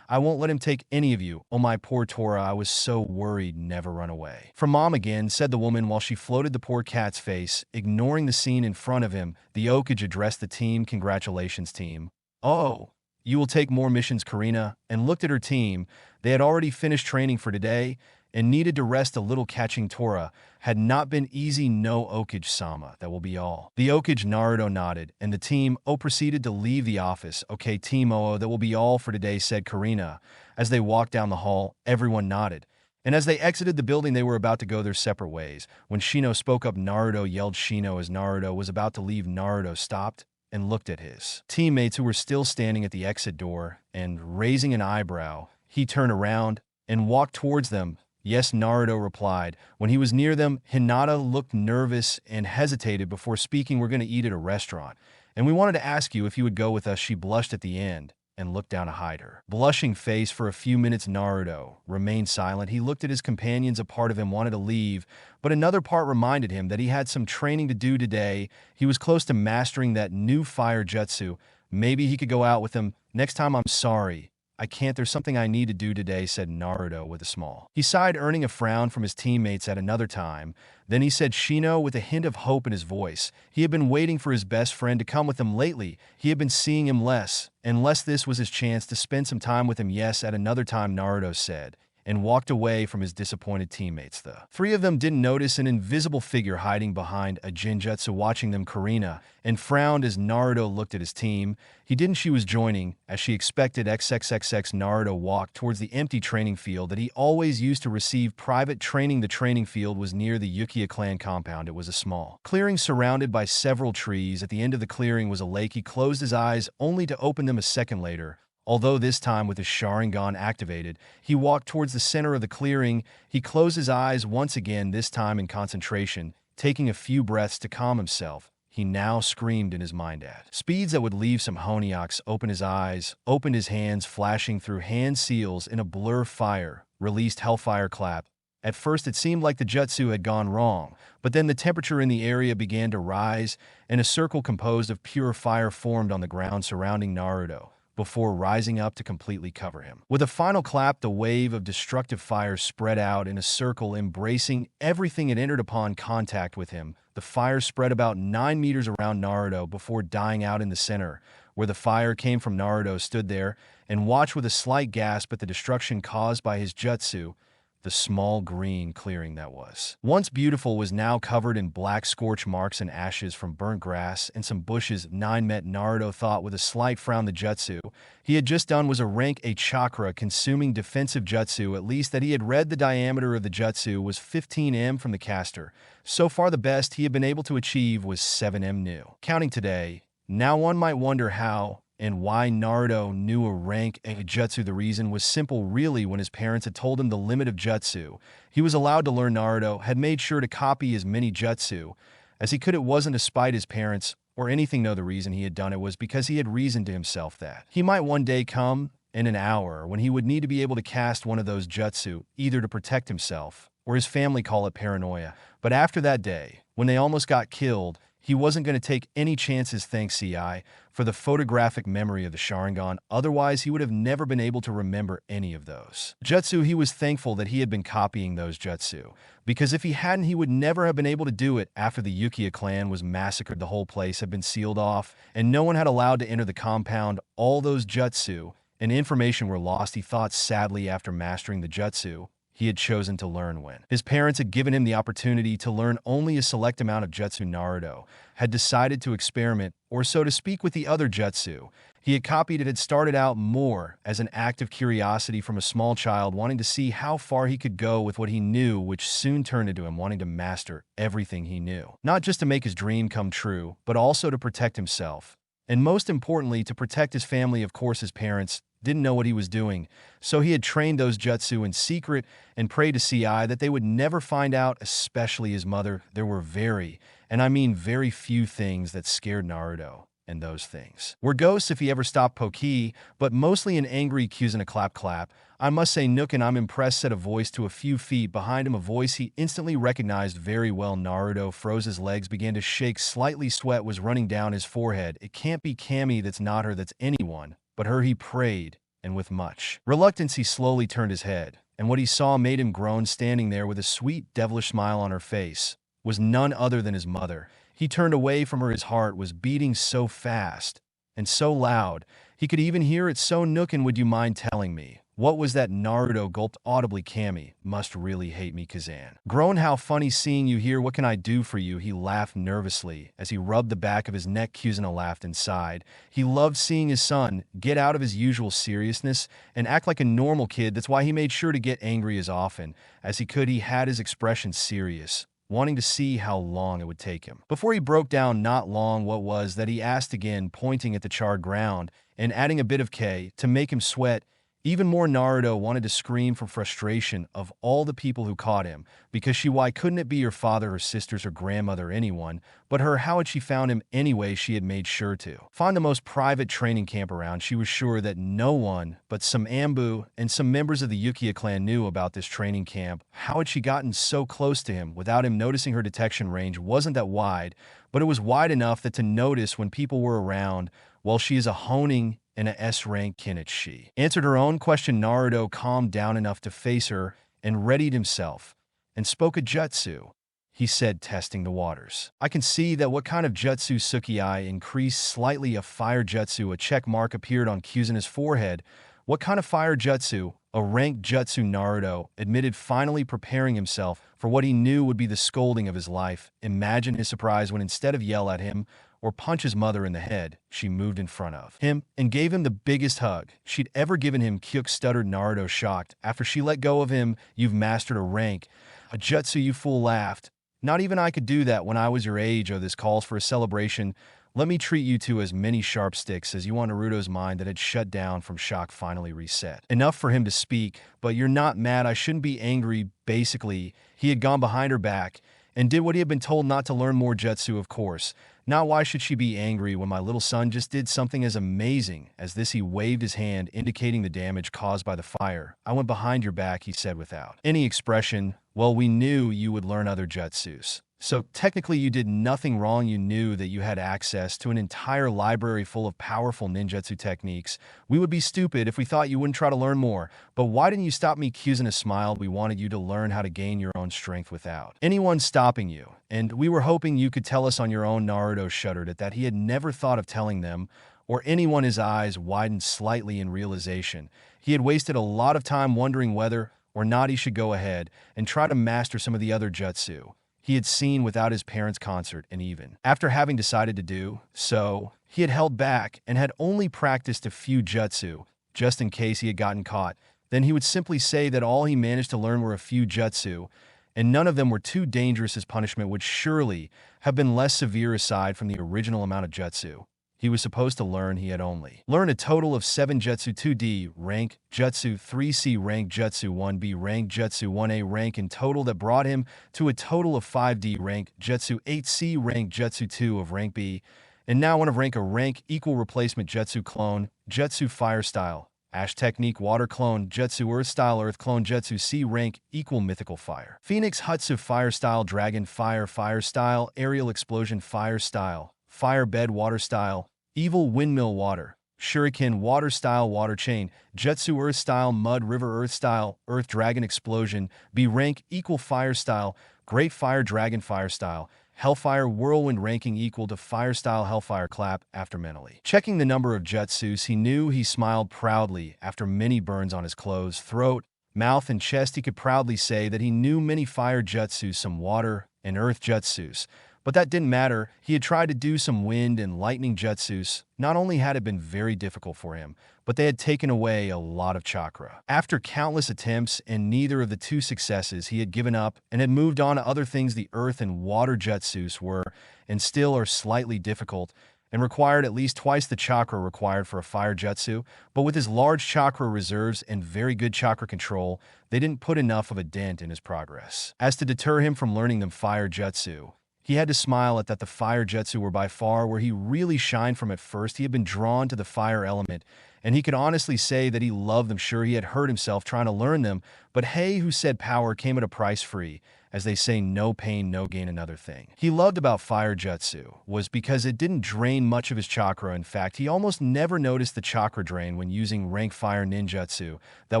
I won't let him take any of you. Oh, my poor Tora, I was so worried. Never run away from Mom again, said the woman while she floated the poor cat's face. Ignoring the scene in front of him, the Okage addressed the team. Congratulations, team. Oh, you will take more missions. Karina and looked at her team. They had already finished training for today and needed to rest a little. Catching Tora had not been easy. No, Okage-sama, that will be all. The Okage Naruto nodded, and the team O proceeded to leave the office. Okay, Team OO, that will be all for today, said Karina. As they walked down the hall, everyone nodded, and as they exited the building, they were about to go their separate ways when Shino spoke up. Naruto yelled Shino as Naruto was about to leave. Naruto stopped and looked at his teammates who were still standing at the exit door, and raising an eyebrow, he turned around and walked towards them. Yes, Naruto replied. When he was near them, Hinata looked nervous and hesitated before speaking. We're going to eat at a restaurant, and we wanted to ask you if you would go with us. She blushed at the end and looked down to hide her blushing face. For a few minutes, Naruto remained silent. He looked at his companions. A part of him wanted to leave, but another part reminded him that he had some training to do today. He was close to mastering that new fire jutsu. Maybe he could go out with them next time. I'm sorry, I can't. There's something I need to do today, said Naruto with a smile. He sighed, earning a frown from his teammates at another time. Then he said Shino with a hint of hope in his voice. He had been waiting for his best friend to come with him lately. He had been seeing him less, unless this was his chance to spend some time with him. Yes, at another time, Naruto said, and walked away from his disappointed teammates. The three of them didn't notice an invisible figure hiding behind a genjutsu watching them, Karina, and frowned as Naruto looked at his team. He didn't. She was joining, as she expected. XXXX Naruto walked towards the empty training field that he always used to receive private training. The training field was near the Yugito clan compound. It was a small clearing surrounded by several trees. At the end of the clearing was a lake. He closed his eyes only to open them a second later. Although this time with his Sharingan activated, he walked towards the center of the clearing. He closed his eyes once again, this time in concentration, taking a few breaths to calm himself. He now screamed in his mind at speeds that would leave some Honioks. Opened his eyes, opened his hands, flashing through hand seals in a blur. Fire, released Hellfire Clap. At first it seemed like the jutsu had gone wrong, but then the temperature in the area began to rise, and a circle composed of pure fire formed on the ground surrounding Naruto, before rising up to completely cover him. With a final clap, the wave of destructive fire spread out in a circle, embracing everything it entered upon contact with him. The fire spread about 9 meters around Naruto before dying out in the center. Where the fire came from, Naruto stood there and watched with a slight gasp at the destruction caused by his jutsu. The small green clearing that was once beautiful was now covered in black scorch marks and ashes from burnt grass and some bushes. 9 met, Naruto thought with a slight frown. The jutsu he had just done was a rank A chakra consuming defensive jutsu, at least that he had read. The diameter of the jutsu was 15 m from the caster. So far the best he had been able to achieve was 7 m new. Counting today, now one might wonder how and why Naruto knew a rank A jutsu. The reason was simple really. When his parents had told him the limit of jutsu he was allowed to learn, Naruto had made sure to copy as many jutsu as he could. It wasn't to spite his parents or anything. No, the reason he had done it was because he had reasoned to himself that he might one day come in an hour when he would need to be able to cast one of those jutsu, either to protect himself or his family. Call it paranoia. But after that day, when they almost got killed, he wasn't going to take any chances. Thanks CI for the photographic memory of the Sharingan. Otherwise, he would have never been able to remember any of those jutsu. He was thankful that he had been copying those jutsu, because if he hadn't, he would never have been able to do it. After the Yugito clan was massacred, the whole place had been sealed off, and no one had allowed to enter the compound. All those jutsu and information were lost. He thought sadly after mastering the jutsu he had chosen to learn when his parents had given him the opportunity to learn only a select amount of jutsu. Naruto had decided to experiment, or so to speak, with the other jutsu he had copied. It had started out more as an act of curiosity from a small child wanting to see how far he could go with what he knew, which soon turned into him wanting to master everything he knew, not just to make his dream come true, but also to protect himself, and most importantly to protect his family. Of course, his parents didn't know what he was doing, so he had trained those jutsu in secret and prayed to CI that they would never find out, especially his mother. There were very, and I mean very few things that scared Naruto, and those things were ghosts if he ever stopped Poki, but mostly an angry cues and a clap clap. I must say, Nook, and I'm impressed, said a voice to a few feet behind him, a voice he instantly recognized very well. Naruto froze, his legs began to shake slightly, sweat was running down his forehead. It can't be Cammy, that's not her, that's anyone but her, he prayed, and with much reluctance he slowly turned his head, and what he saw made him groan. Standing there with a sweet devilish smile on her face was none other than his mother. He turned away from her. His heart was beating so fast and so loud he could even hear it. So Nookin, would you mind telling me, what was that? Naruto gulped audibly. Cammy must really hate me. Kazan groaned. How funny seeing you here. What can I do for you? He laughed nervously as he rubbed the back of his neck. Kuzuna laughed inside. He loved seeing his son get out of his usual seriousness and act like a normal kid. That's why he made sure to get angry as often as he could. He had his expression serious, wanting to see how long it would take him before he broke down. Not long. What was that? He asked again, pointing at the charred ground and adding a bit of K to make him sweat even more. Naruto wanted to scream from frustration of all the people who caught him, because why couldn't it be your father, her sisters, her grandmother, anyone but her? How had she found him anyway? She had made sure to find the most private training camp around. She was sure that no one but some Ambu and some members of the Yugito clan knew about this training camp. How had she gotten so close to him without him noticing? Her detection range wasn't that wide, but it was wide enough that to notice when people were around. While she is a honing and a S-rank Kenichi. Answered her own question. Naruto calmed down enough to face her and readied himself, and spoke a jutsu. He said, testing the waters. I can see that what kind of jutsu Sukiyai increased slightly. A fire jutsu. A check mark appeared on Kuzuna's forehead. What kind of fire jutsu? A ranked jutsu. Naruto admitted, finally preparing himself for what he knew would be the scolding of his life. Imagine his surprise when, instead of yell at him or punch his mother in the head, she moved in front of him and gave him the biggest hug she'd ever given him. Kyuk, stuttered Naruto, shocked. After she let go of him, you've mastered a rank. A jutsu, you fool, laughed. Not even I could do that when I was your age. Oh, this calls for a celebration. Let me treat you to as many sharp sticks as you want. Naruto's mind that had shut down from shock finally reset. Enough for him to speak, but you're not mad. I shouldn't be angry. Basically, he had gone behind her back and did what he had been told not to learn more jutsu, of course. Now why should she be angry when my little son just did something as amazing as this? He waved his hand, indicating the damage caused by the fire. I went behind your back, he said without any expression. Well, we knew you would learn other jutsus. So technically you did nothing wrong. You knew that you had access to an entire library full of powerful ninjutsu techniques. We would be stupid if we thought you wouldn't try to learn more. But why didn't you stop me? Kuzuna smiled. We wanted you to learn how to gain your own strength without anyone stopping you. And we were hoping you could tell us on your own. Naruto shuddered at that. He had never thought of telling them or anyone. His eyes widened slightly in realization. He had wasted a lot of time wondering whether or not he should go ahead and try to master some of the other jutsu he had seen without his parents' concert, and even after having decided to do so, he had held back and had only practiced a few jutsu, just in case he had gotten caught. Then he would simply say that all he managed to learn were a few jutsu, and none of them were too dangerous. His punishment would surely have been less severe aside from the original amount of jutsu he was supposed to learn. He had only learned a total of 7 jutsu: 2D rank jutsu, 3C rank jutsu, 1B rank jutsu, 1A rank in total. That brought him to a total of 5D rank jutsu, 8C rank jutsu, 2 of rank B, and now 1 of rank A. Rank equal replacement jutsu clone, jutsu fire style, ash technique water clone, jutsu earth style earth clone, jutsu C rank equal mythical fire, phoenix hutsu fire style, dragon fire fire style, aerial explosion fire style, fire bed water style, evil windmill water, shuriken water style, water chain, jutsu earth style, mud river earth style, earth dragon explosion, B rank equal fire style, great fire dragon fire style, hellfire whirlwind ranking equal to fire style, hellfire clap. After mentally checking the number of jutsus he knew, he smiled proudly. After many burns on his clothes, throat, mouth, and chest, he could proudly say that he knew many fire jutsus, some water and earth jutsus. But that didn't matter. He had tried to do some wind and lightning jutsus. Not only had it been very difficult for him, but they had taken away a lot of chakra. After countless attempts and neither of the 2 successes, he had given up and had moved on to other things. The earth and water jutsus were, and still are, slightly difficult and required at least twice the chakra required for a fire jutsu, but with his large chakra reserves and very good chakra control, they didn't put enough of a dent in his progress as to deter him from learning them fire jutsu. He had to smile at that. The fire jutsu were by far where he really shined from. At first, he had been drawn to the fire element, and he could honestly say that he loved them. Sure, he had hurt himself trying to learn them, but hey, who said power came at a price? Free. As they say, no pain, no gain. Another thing he loved about fire jutsu was because it didn't drain much of his chakra. In fact, he almost never noticed the chakra drain when using rank fire ninjutsu. That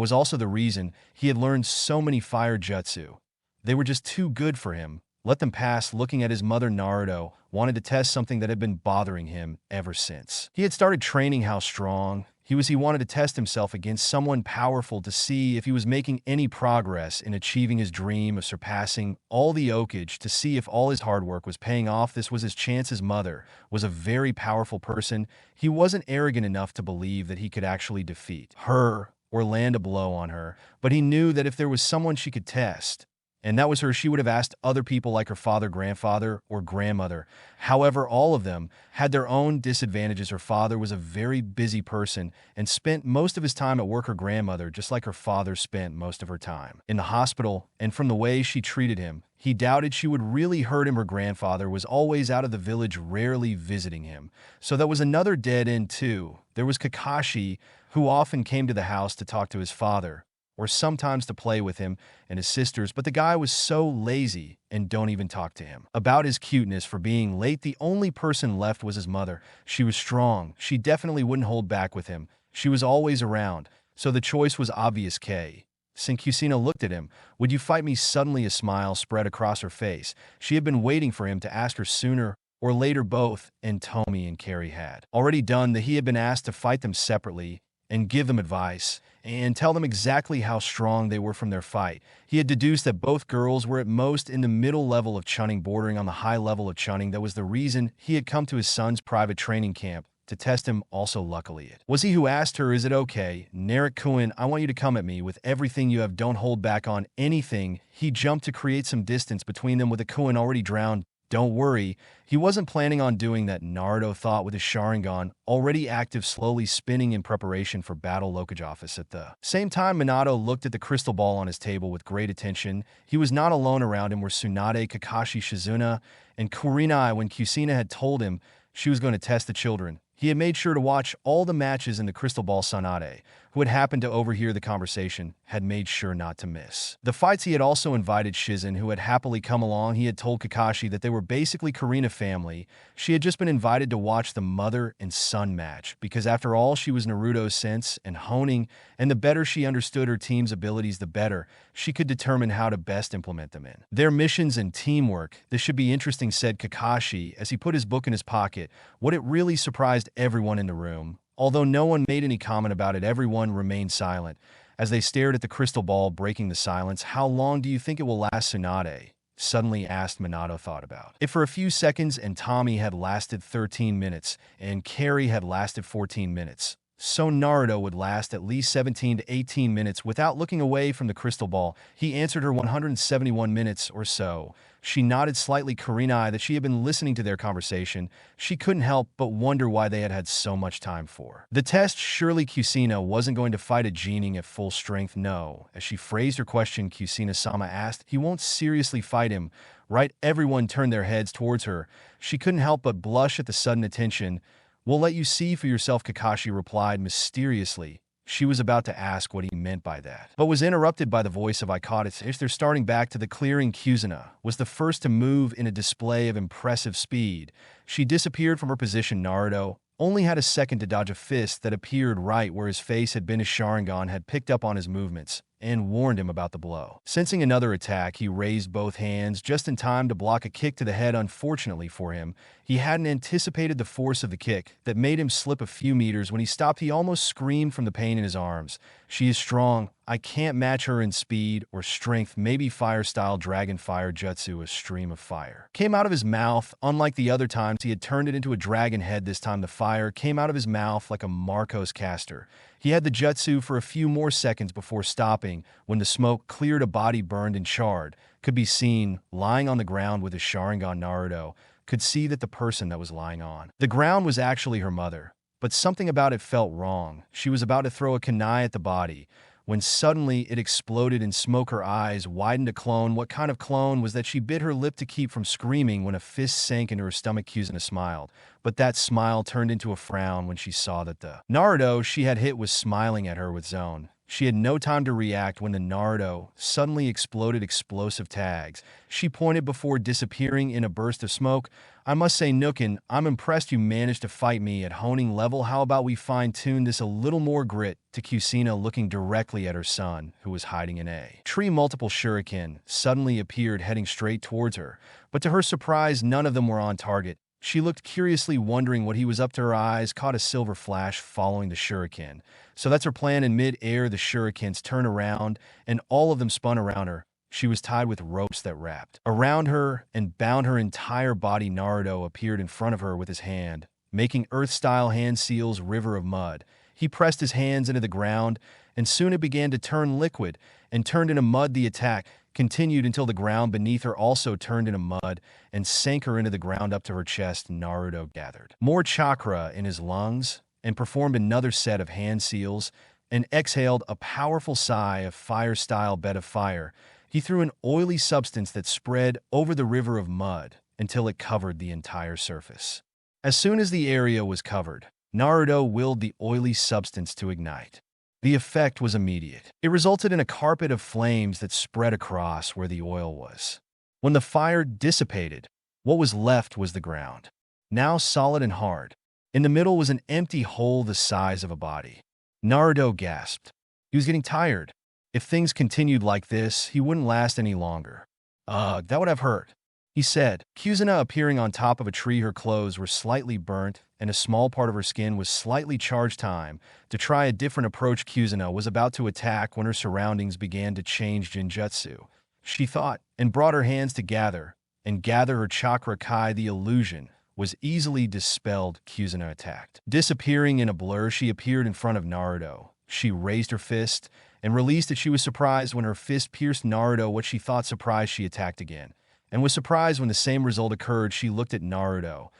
was also the reason he had learned so many fire jutsu. They were just too good for him. Let them pass. Looking at his mother, Naruto wanted to test something that had been bothering him ever since he had started training. How strong he was. He wanted to test himself against someone powerful to see if he was making any progress in achieving his dream of surpassing all the Okage, to see if all his hard work was paying off. This was his chance. His mother was a very powerful person. He wasn't arrogant enough to believe that he could actually defeat her or land a blow on her, but he knew that if there was someone she could test, and that was her, she would have asked other people like her father, grandfather, or grandmother. However, all of them had their own disadvantages. Her father was a very busy person and spent most of his time at work. Her grandmother, just like her father, spent most of her time in the hospital, and from the way she treated him, he doubted she would really hurt him. Her grandfather was always out of the village, rarely visiting him. So that was another dead end too. There was Kakashi, who often came to the house to talk to his father, or sometimes to play with him and his sisters, but the guy was so lazy and don't even talk to him. About his cuteness for being late, the only person left was his mother. She was strong. She definitely wouldn't hold back with him. She was always around, so the choice was obvious. Kusina looked at him. "Would you fight me?" Suddenly a smile spread across her face. She had been waiting for him to ask her sooner or later. Both and Tomi and Carrie had already done that. He had been asked to fight them separately and give them advice and tell them exactly how strong they were from their fight. He had deduced that both girls were at most in the middle level of Chunin, bordering on the high level of Chunin. That was the reason he had come to his son's private training camp, to test him. Also, luckily, it was he who asked her, "Is it okay, Naruto-kun? I want you to come at me with everything you have. Don't hold back on anything." He jumped to create some distance between them with the Kun already drowned. Don't worry, he wasn't planning on doing that, Naruto thought, with his Sharingan already active, slowly spinning in preparation for battle. Lokage office. At the same time, Minato looked at the crystal ball on his table with great attention. He was not alone. Around him were Tsunade, Kakashi, Shizuna, and Kurinai. When Kusina had told him she was going to test the children, he had made sure to watch all the matches in the crystal ball. Tsunade, who had happened to overhear the conversation, had made sure not to miss the fights. He had also invited Shizen, who had happily come along. He had told Kakashi that they were basically Karina family. She had just been invited to watch the mother and son match, because after all, she was Naruto's sense and honing, and the better she understood her team's abilities, the better she could determine how to best implement them in their missions and teamwork. "This should be interesting," said Kakashi as he put his book in his pocket. What it really surprised everyone in the room. Although no one made any comment about it, everyone remained silent as they stared at the crystal ball, breaking the silence. "How long do you think it will last?" Tsunade suddenly asked. Minato thought about it for a few seconds, and Tommy had lasted 13 minutes, and Carrie had lasted 14 minutes. So Naruto would last at least 17 to 18 minutes. Without looking away from the crystal ball, he answered her. 171 minutes or so. She nodded slightly. Kurinai, that she had been listening to their conversation. She couldn't help but wonder why they had had so much time for the test. Surely Kusina wasn't going to fight a genin at full strength. No. As she phrased her question, Kusina-sama asked, "He won't seriously fight him, right?" Everyone turned their heads towards her. She couldn't help but blush at the sudden attention. "We'll let you see for yourself," Kakashi replied mysteriously. She was about to ask what he meant by that, but was interrupted by the voice of Ikato. They're starting back to the clearing. Kusina was the first to move in a display of impressive speed. She disappeared from her position. Naruto only had a second to dodge a fist that appeared right where his face had been. His Sharingan had picked up on his movements and warned him about the blow. Sensing another attack, he raised both hands just in time to block a kick to the head. Unfortunately for him, he hadn't anticipated the force of the kick that made him slip a few meters. When he stopped, he almost screamed from the pain in his arms. "She is strong. I can't match her in speed or strength. Maybe fire-style dragon fire jutsu." A stream of fire came out of his mouth. Unlike the other times, he had turned it into a dragon head. This time the fire came out of his mouth like a Marcos caster. He had the jutsu for a few more seconds before stopping. When the smoke cleared, a body burned and charred could be seen lying on the ground with his Sharingan. Naruto could see that the person that was lying on the ground was actually her mother, but something about it felt wrong. She was about to throw a kunai at the body when suddenly it exploded in smoke. Her eyes widened. A clone? What kind of clone was that? She bit her lip to keep from screaming when a fist sank into her stomach. Kusina smiled, but that smile turned into a frown when she saw that the Naruto she had hit was smiling at her with zone. She had no time to react when the Naruto suddenly exploded. Explosive tags. She pointed before disappearing in a burst of smoke. "I must say, Nukin, I'm impressed you managed to fight me at honing level. How about we fine-tune this a little more?" Grit to Kusina, looking directly at her son, who was hiding in a tree. Multiple shuriken suddenly appeared, heading straight towards her, but to her surprise, none of them were on target. She looked curiously, wondering what he was up to. Her eyes caught a silver flash following the shuriken. So that's her plan. In mid-air, the shurikens turned around, and all of them spun around her. She was tied with ropes that wrapped around her and bound her entire body. Naruto appeared in front of her with his hand, making Earth-style hand seals. River of mud. He pressed his hands into the ground, and soon it began to turn liquid and turned into mud. The attack continued until the ground beneath her also turned into mud and sank her into the ground up to her chest. Naruto gathered more chakra in his lungs and performed another set of hand seals and exhaled a powerful sigh of fire-style bed of fire. He threw an oily substance that spread over the river of mud until it covered the entire surface. As soon as the area was covered, Naruto willed the oily substance to ignite. The effect was immediate. It resulted in a carpet of flames that spread across where the oil was. When the fire dissipated, what was left was the ground, now solid and hard. In the middle was an empty hole the size of a body. Naruto gasped. He was getting tired. If things continued like this, he wouldn't last any longer. Ugh, that would have hurt, he said. Kusina appearing on top of a tree, her clothes were slightly burnt, and a small part of her skin was slightly charged. Time to try a different approach. Kusina was about to attack when her surroundings began to change genjutsu. She thought, and brought her hands to gather her chakra kai. The illusion was easily dispelled. Kusina attacked. Disappearing in a blur, she appeared in front of Naruto. She raised her fist and released it. She was surprised when her fist pierced Naruto. What she thought surprised, she attacked again, and was surprised when the same result occurred. She looked at Naruto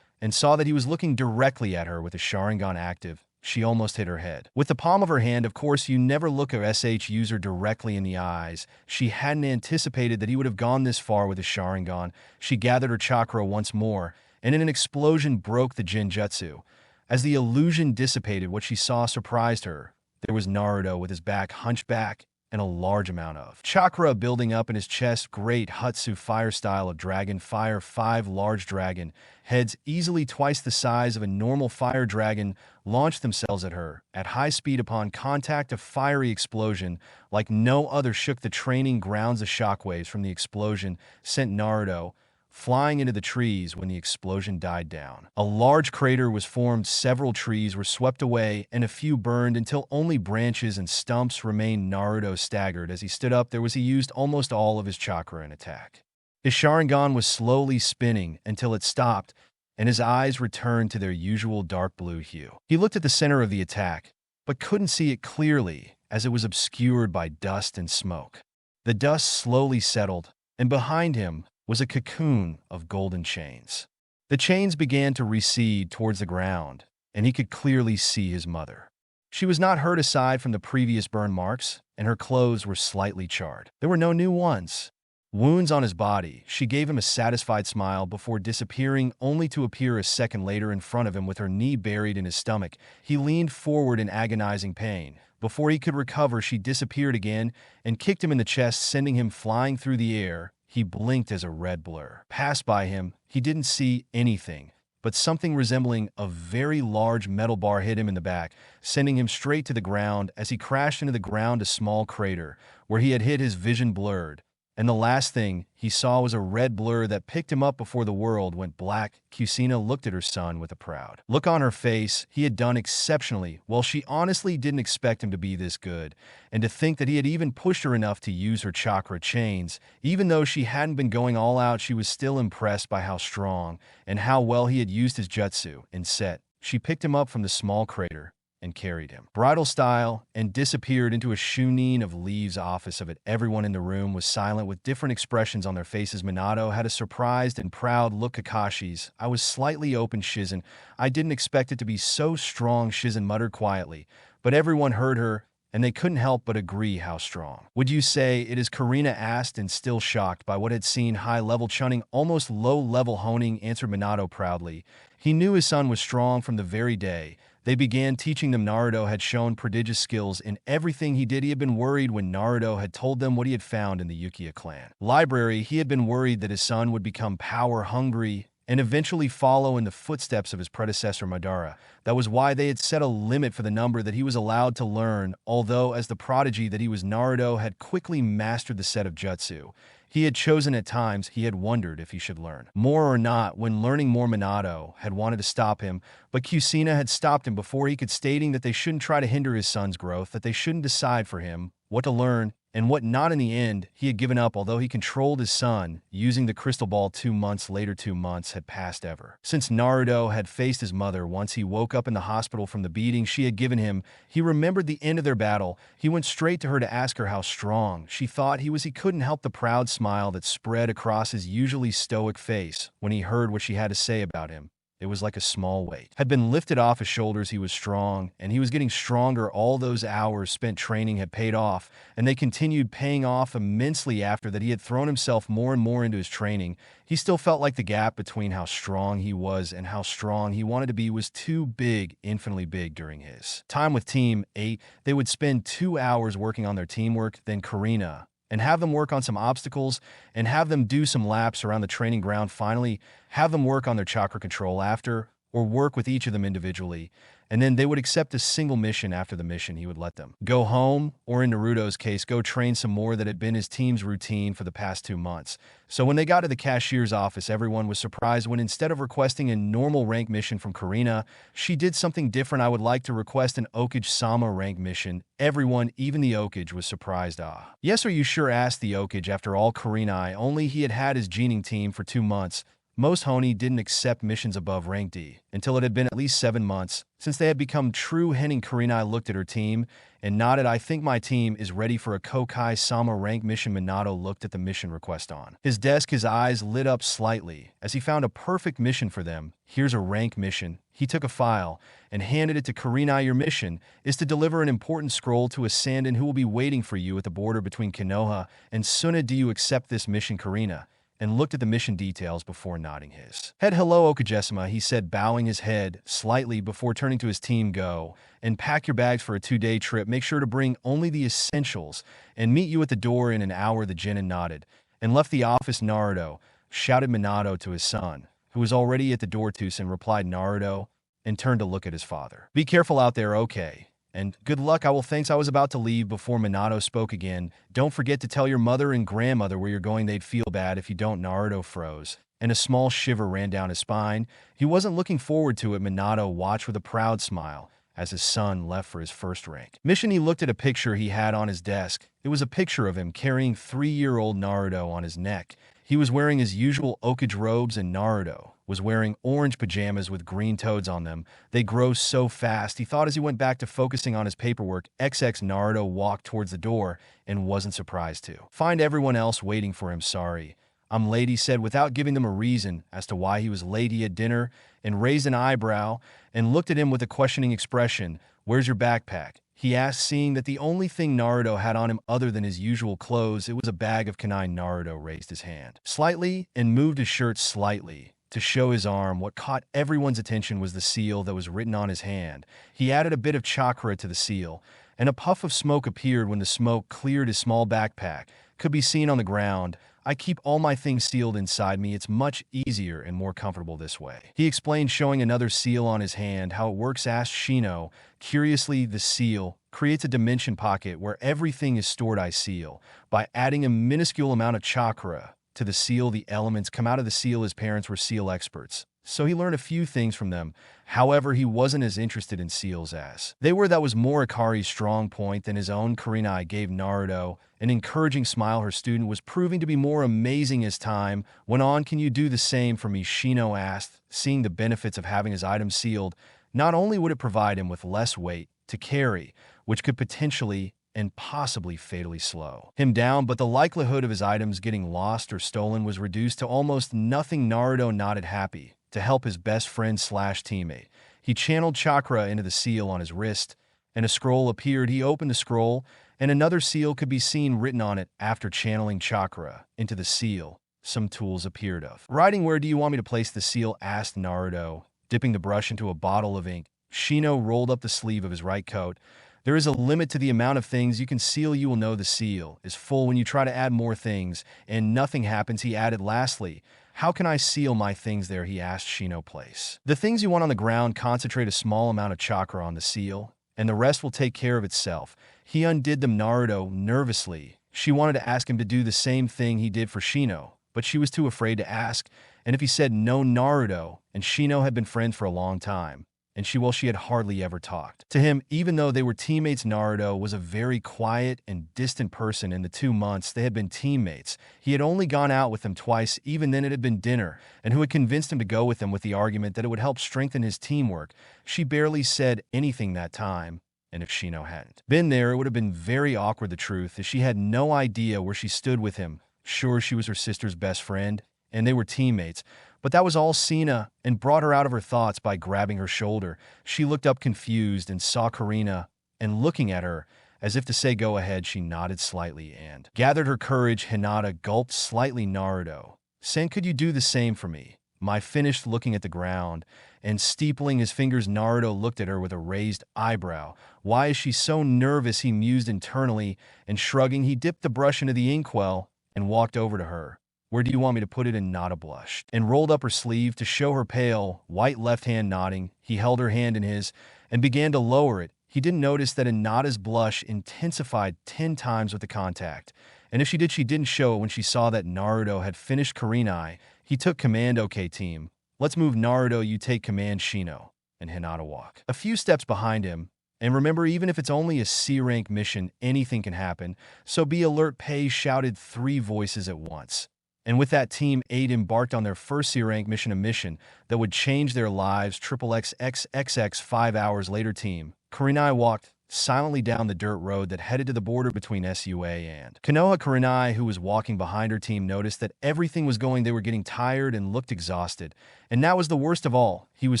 and saw that he was looking directly at her with a Sharingan active. She almost hit her head with the palm of her hand. Of course, you never look a SH user directly in the eyes. She hadn't anticipated that he would have gone this far with a Sharingan. She gathered her chakra once more, and in an explosion broke the genjutsu. As the illusion dissipated, what she saw surprised her. There was Naruto with his back hunched back and a large amount of chakra building up in his chest. Great Hutsu fire style of dragon fire. 5 large dragon heads, easily twice the size of a normal fire dragon, launched themselves at her at high speed. Upon contact, a fiery explosion like no other shook the training grounds. The shockwaves from the explosion sent Naruto flying into the trees. When the explosion died down, a large crater was formed. Several trees were swept away and a few burned until only branches and stumps remained. Naruto staggered as he stood up. He used almost all of his chakra in attack. His Sharingan was slowly spinning until it stopped, and his eyes returned to their usual dark blue hue. He looked at the center of the attack, but couldn't see it clearly as it was obscured by dust and smoke. The dust slowly settled, and behind him was a cocoon of golden chains. The chains began to recede towards the ground, and he could clearly see his mother. She was not hurt aside from the previous burn marks, and her clothes were slightly charred. There were no new wounds on his body. She gave him a satisfied smile before disappearing, only to appear a second later in front of him with her knee buried in his stomach. He leaned forward in agonizing pain. Before he could recover, she disappeared again and kicked him in the chest, sending him flying through the air. He blinked as a red blur passed by him. He didn't see anything, but something resembling a very large metal bar hit him in the back, sending him straight to the ground. As he crashed into the ground, a small crater where he had hit, his vision blurred, and the last thing he saw was a red blur that picked him up before the world went black. Kusina looked at her son with a proud look on her face. He had done exceptionally well. She honestly didn't expect him to be this good, and to think that he had even pushed her enough to use her chakra chains. Even though she hadn't been going all out, she was still impressed by how strong and how well he had used his jutsu and set. She picked him up from the small crater and carried him bridal style and disappeared into a Chunin of leaves office of it. Everyone in the room was silent with different expressions on their faces. Minato had a surprised and proud look. Kakashi's I was slightly open. Shizen, I didn't expect it to be so strong. Shizen muttered quietly, but everyone heard her, and they couldn't help but agree. How strong would you say it is? Karina asked, and still shocked by what had seen. High-level Chunin, almost low-level honing, answered Minato proudly. He knew his son was strong from the very day they began teaching them. Naruto had shown prodigious skills in everything he did. He had been worried when Naruto had told them what he had found in the Uchiha clan library. He had been worried that his son would become power-hungry and eventually follow in the footsteps of his predecessor Madara. That was why they had set a limit for the number that he was allowed to learn, although as the prodigy that he was, Naruto had quickly mastered the set of jutsu he had chosen. At times, he had wondered if he should learn more or not. When learning more, Minato had wanted to stop him, but Kusina had stopped him before he could, stating that they shouldn't try to hinder his son's growth, that they shouldn't decide for him what to learn and what not. In the end, he had given up, although he controlled his son using the crystal ball. 2 months later, 2 months had passed ever since Naruto had faced his mother. Once he woke up in the hospital from the beating she had given him, he remembered the end of their battle. He went straight to her to ask her how strong she thought he was. He couldn't help the proud smile that spread across his usually stoic face when he heard what she had to say about him. It was like a small weight had been lifted off his shoulders. He was strong, and he was getting stronger. All those hours spent training had paid off, and they continued paying off immensely after that. He had thrown himself more and more into his training. He still felt like the gap between how strong he was and how strong he wanted to be was too big, infinitely big. During his time with Team 8, they would spend 2 hours working on their teamwork, then Karina, and have them work on some obstacles, and have them do some laps around the training ground. Finally, have them work on their chakra control after, or work with each of them individually, and then they would accept a single mission. After the mission, he would let them go home, or in Naruto's case, go train some more. That had been his team's routine for the past 2 months. So when they got to the cashier's office, everyone was surprised when instead of requesting a normal rank mission from Karina, she did something different. I would like to request an Okage-sama rank mission. Everyone, even the Okage, was surprised. Ah. Yes, are you sure? Asked the Okage. After all, Karina, only he had had his genin team for 2 months. Most Honi didn't accept missions above rank D until it had been at least 7 months since they had become true Henin. Karina looked at her team and nodded. I think my team is ready for a Kokai-sama rank mission. Minato looked at the mission request on his desk. His eyes lit up slightly as he found a perfect mission for them. Here's a rank mission. He took a file and handed it to Karina. Your mission is to deliver an important scroll to a Sandan who will be waiting for you at the border between Konoha and Tsunade. Do you accept this mission? Karina and looked at the mission details before nodding his head. Hello, Okage-sama, he said, bowing his head slightly before turning to his team. Go and pack your bags for a 2-day trip. Make sure to bring only the essentials and meet you at the door in an hour. The genin nodded and left the office. Naruto, shouted Minato to his son, who was already at the door. Tsunade replied Naruto and turned to look at his father. Be careful out there, okay? And good luck. I will. Thanks. I was about to leave before Minato spoke again. Don't forget to tell your mother and grandmother where you're going. They'd feel bad if you don't. Naruto froze, and a small shiver ran down his spine. He wasn't looking forward to it. Minato watched with a proud smile as his son left for his first rank mission. He looked at a picture he had on his desk. It was a picture of him carrying 3-year-old Naruto on his neck. He was wearing his usual Okage robes, and Naruto was wearing orange pajamas with green toads on them. They grow so fast, he thought as he went back to focusing on his paperwork. Naruto walked towards the door and wasn't surprised to find everyone else waiting for him. Sorry, I'm late, he said without giving them a reason as to why he was late. He had dinner and raised an eyebrow and looked at him with a questioning expression. Where's your backpack? He asked, seeing that the only thing Naruto had on him other than his usual clothes, it was a bag of kunai. Naruto raised his hand slightly and moved his shirt slightly to show his arm. What caught everyone's attention was the seal that was written on his hand. He added a bit of chakra to the seal, and a puff of smoke appeared. When the smoke cleared, his small backpack could be seen on the ground. I keep all my things sealed inside me. It's much easier and more comfortable this way, he explained, showing another seal on his hand. How it works? Asked Shino curiously. The seal creates a dimension pocket where everything is stored. I seal by adding a minuscule amount of chakra to the seal. The elements come out of the seal. His parents were seal experts, so he learned a few things from them. However, he wasn't as interested in seals as they were. That was more Akari's strong point than his own. Karina gave Naruto an encouraging smile. Her student was proving to be more amazing as time went on. Can you do the same for me? Shino asked, seeing the benefits of having his items sealed. Not only would it provide him with less weight to carry, which could potentially and possibly fatally slow him down, but the likelihood of his items getting lost or stolen was reduced to almost nothing. Naruto nodded, happy to help his best friend slash teammate. He channeled chakra into the seal on his wrist, and a scroll appeared. He opened the scroll, and another seal could be seen written on it. After channeling chakra into the seal, some tools appeared of writing. Where do you want me to place the seal? Asked Naruto, dipping the brush into a bottle of ink. Shino rolled up the sleeve of his right coat. There is a limit to the amount of things you can seal. You will know the seal is full when you try to add more things, and nothing happens. He added, lastly, how can I seal my things there? He asked Shino. Place the things you want on the ground, concentrate a small amount of chakra on the seal, and the rest will take care of itself. He undid them. Naruto nervously. She wanted to ask him to do the same thing he did for Shino, but she was too afraid to ask, and if he said no, Naruto and Shino had been friends for a long time, and she had hardly ever talked to him. Even though they were teammates, Naruto was a very quiet and distant person. In the 2 months they had been teammates, he had only gone out with them twice, even then it had been dinner, and who had convinced him to go with them with the argument that it would help strengthen his teamwork. She barely said anything that time, and if Shino hadn't been there, it would have been very awkward. The truth is she had no idea where she stood with him. Sure, she was her sister's best friend, and they were teammates, But that was all Sina, and brought her out of her thoughts by grabbing her shoulder. She looked up confused and saw Karina, and looking at her, as if to say go ahead, she nodded slightly and gathered her courage. Hinata gulped slightly. Naruto, Sen, could you do the same for me? My finished, looking at the ground, and steepling his fingers. Naruto looked at her with a raised eyebrow. Why is she so nervous? He mused internally, and shrugging, he dipped the brush into the inkwell and walked over to her. Where do you want me to put it? Hinata blushed and rolled up her sleeve to show her pale, white left hand. Nodding, he held her hand in his and began to lower it. He didn't notice that Hinata's blush intensified 10 times with the contact, and if she did, she didn't show it when she saw that Naruto had finished Kurenai. He took command. Okay, team, let's move. Naruto, you take command. Shino and Hinata walk a few steps behind him. And remember, even if it's only a C-rank mission, anything can happen, so be alert. Pei shouted 3 voices at once. And with that, Team 8 embarked on their first C-rank mission, a mission that would change their lives. XXXXX 5 hours later, Team Kurenai walked silently down the dirt road that headed to the border between SUA and Konoha. Kurenai, who was walking behind her team, noticed that everything was going. They were getting tired and looked exhausted. And that was the worst of all. He was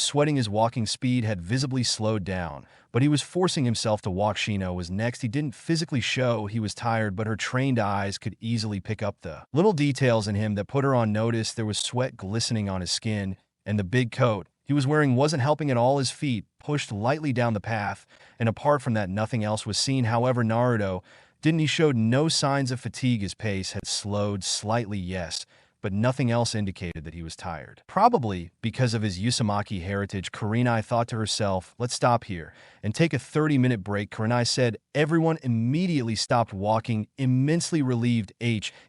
sweating. His walking speed had visibly slowed down, but he was forcing himself to walk. Shino was next. He didn't physically show he was tired, but her trained eyes could easily pick up the little details in him that put her on notice. There was sweat glistening on his skin, and the big coat he was wearing wasn't helping at all. His feet pushed lightly down the path, and apart from that, nothing else was seen. However, Naruto didn't. He showed no signs of fatigue. His pace had slowed slightly, yes, but nothing else indicated that he was tired. Probably because of his Uzumaki heritage, Kurenai thought to herself, let's stop here and take a 30-minute break. Kurenai said. Everyone immediately stopped walking, immensely relieved.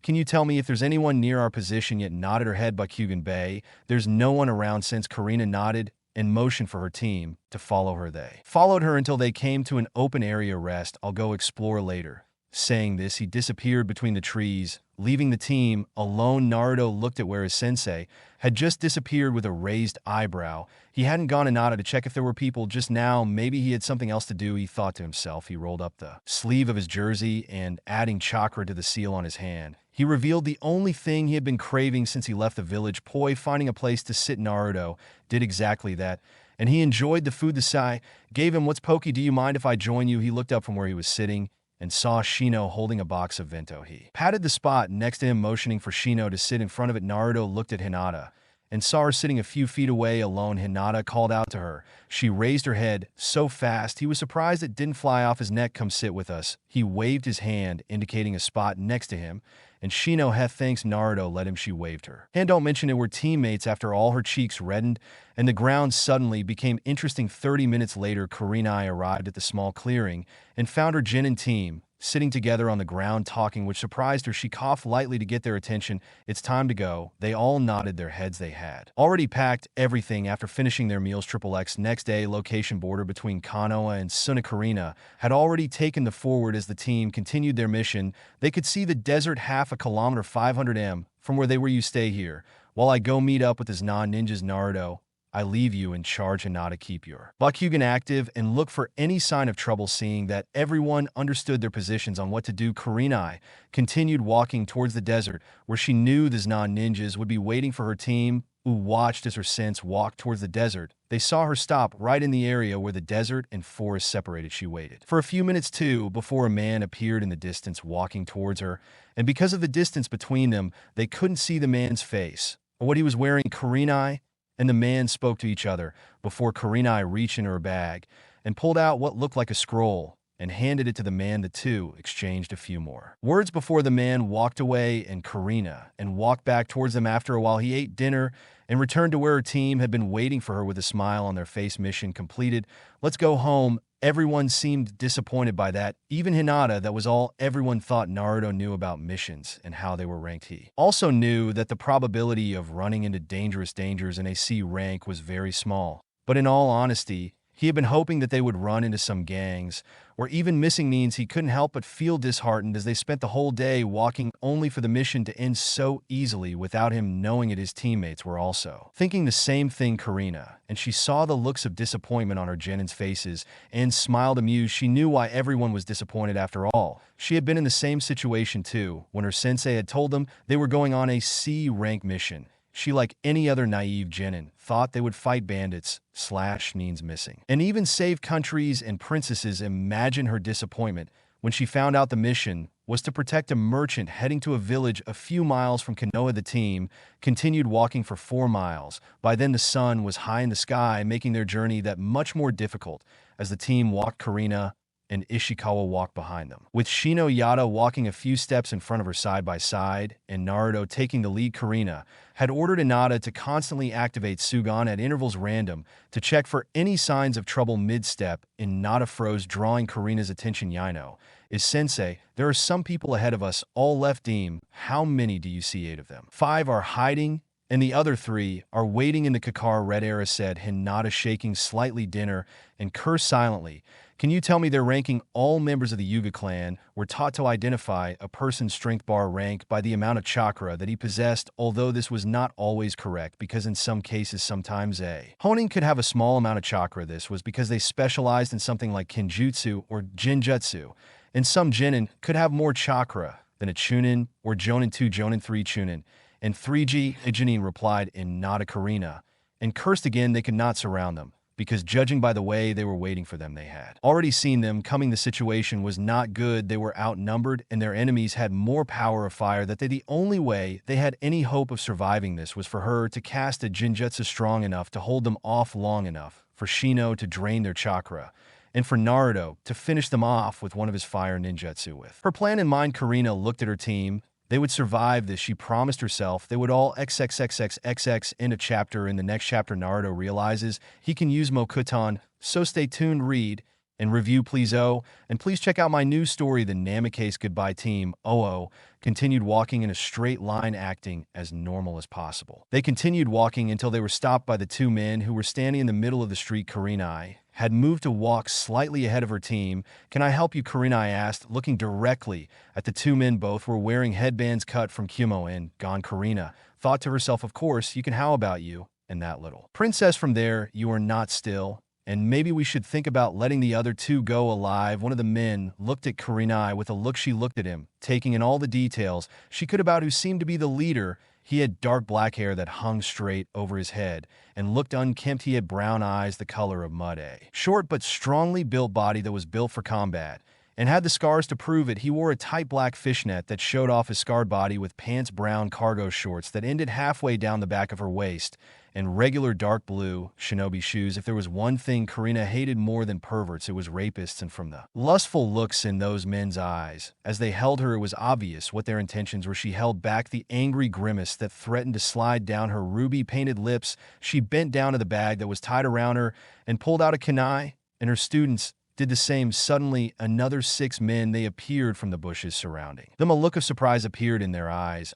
Can you tell me if there's anyone near our position yet? Nodded her head. Bakugan Bay. There's no one around. Since Karina nodded and motioned for her team to follow her, they followed her until they came to an open area. Rest, I'll go explore later. Saying this, he disappeared between the trees, leaving the team alone. Naruto looked at where his sensei had just disappeared with a raised eyebrow. He hadn't gone to Nada to check if there were people just now. Maybe he had something else to do, he thought to himself. He rolled up the sleeve of his jersey and, adding chakra to the seal on his hand, he revealed the only thing he had been craving since he left the village. Poi, finding a place to sit. Naruto did exactly that, and he enjoyed the food. The Sai gave him, what's Poki, do you mind if I join you? He looked up from where he was sitting and saw Shino holding a box of Vento. He patted the spot next to him, motioning for Shino to sit in front of it. Naruto looked at Hinata and saw her sitting a few feet away alone. Hinata called out to her. She raised her head so fast he was surprised it didn't fly off his neck. Come sit with us. He waved his hand, indicating a spot next to him, and Shino had thanks. Naruto let him. She waved her hand. Don't mention it, we're teammates. After all, her cheeks reddened, and the ground suddenly became interesting. 30 minutes later, Kurenai arrived at the small clearing and found her genin team sitting together on the ground talking, which surprised her. She coughed lightly to get their attention. It's time to go. They all nodded their heads. They had already packed everything after finishing their meals. XXX next day, location border between Konoha and Sunakarina had already taken the forward. As the team continued their mission, they could see the desert half a kilometer 500 m from where they were. You stay here while I go meet up with his non-ninjas. Naruto, I leave you in charge. Hinata, keep your Bakugan active and look for any sign of trouble. Seeing that everyone understood their positions on what to do, Kurenai continued walking towards the desert, where she knew the non-ninjas would be waiting for her team, who watched as her sense walked towards the desert. They saw her stop right in the area where the desert and forest separated. She waited for a few minutes too before a man appeared in the distance walking towards her, and because of the distance between them, they couldn't see the man's face or what he was wearing. Kurenai and the man spoke to each other before Kurenai reached into her bag and pulled out what looked like a scroll and handed it to the man. The two exchanged a few more words before the man walked away, and Kurenai walked back towards them. After a while, he ate dinner and returned to where her team had been waiting for her with a smile on their face. Mission completed. Let's go home. Everyone seemed disappointed by that, even Hinata. That was all everyone thought. Naruto knew about missions and how they were ranked. He also knew that the probability of running into dangerous dangers in a C rank was very small. But in all honesty, he had been hoping that they would run into some gangs or even missing means. He couldn't help but feel disheartened as they spent the whole day walking, only for the mission to end so easily without him knowing it. His teammates were also thinking the same thing. Karina, and she saw the looks of disappointment on her genin's faces and smiled amused. She knew why everyone was disappointed. After all, she had been in the same situation too when her sensei had told them they were going on a C rank mission. she, like any other naive genin, thought they would fight bandits / means missing, and even save countries and princesses. Imagine her disappointment when she found out the mission was to protect a merchant heading to a village a few miles from Konoha. The team continued walking for 4 miles. By then the sun was high in the sky, making their journey that much more difficult. As the team walked, Karina and Ishikawa walked behind them, with Shino Yada walking a few steps in front of her side by side, and Naruto taking the lead. Karina had ordered Inada to constantly activate Sugan at intervals random to check for any signs of trouble mid-step. Inada froze, drawing Karina's attention. Yino is sensei. There are some people ahead of us, all left. Deem, how many do you see? 8 of them. 5 are hiding, and the other 3 are waiting in the Kakar Red Era, said Hinata, shaking slightly. Dinner and cursed silently. Can you tell me their ranking? All members of the Yuga clan were taught to identify a person's strength bar rank by the amount of chakra that he possessed, although this was not always correct because in some cases sometimes a Honin could have a small amount of chakra. This was because they specialized in something like Kinjutsu or Jinjutsu, and some genin could have more chakra than a Chunin or Jonin 2, Jonin 3, Chunin, and 3G. Genin replied in Nada. Karina and cursed again. They could not surround them, because judging by the way they were waiting for them, they had already seen them coming. The situation was not good. They were outnumbered, and their enemies had more power of fire that the only way they had any hope of surviving this was for her to cast a Jinjutsu strong enough to hold them off long enough for Shino to drain their chakra, and for Naruto to finish them off with one of his fire ninjutsu. With her plan in mind, Karina looked at her team. They would survive this. She promised herself they would all XXXXXX. End of chapter. In the next chapter, Naruto realizes he can use Mokuton, so stay tuned, read, and review please. Oh, and please check out my new story, The Namikaze. Goodbye team. Continued walking in a straight line, acting as normal as possible. They continued walking until they were stopped by the 2 men who were standing in the middle of the street. Karina had moved to walk slightly ahead of her team. Can I help you? Karina asked, looking directly at the 2 men. Both were wearing headbands cut from Kumo and Gon. Karina thought to herself, of course you can. How about you and that little princess from there? You are not still, and maybe we should think about letting the other 2 go alive. One of the men looked at Karina with a look. She looked at him, taking in all the details she could about who seemed to be the leader. He had dark black hair that hung straight over his head and looked unkempt. He had brown eyes the color of mud, a short but strongly built body that was built for combat, and had the scars to prove it. He wore a tight black fishnet that showed off his scarred body, with pants brown cargo shorts that ended halfway down the back of her waist, and regular dark blue shinobi shoes. If there was one thing Karina hated more than perverts, it was rapists, and from the lustful looks in those men's eyes as they held her, it was obvious what their intentions were. She held back the angry grimace that threatened to slide down her ruby-painted lips. She bent down to the bag that was tied around her and pulled out a kunai, and her students did the same. Suddenly, another 6 men, they appeared from the bushes surrounding them. A look of surprise appeared in their eyes.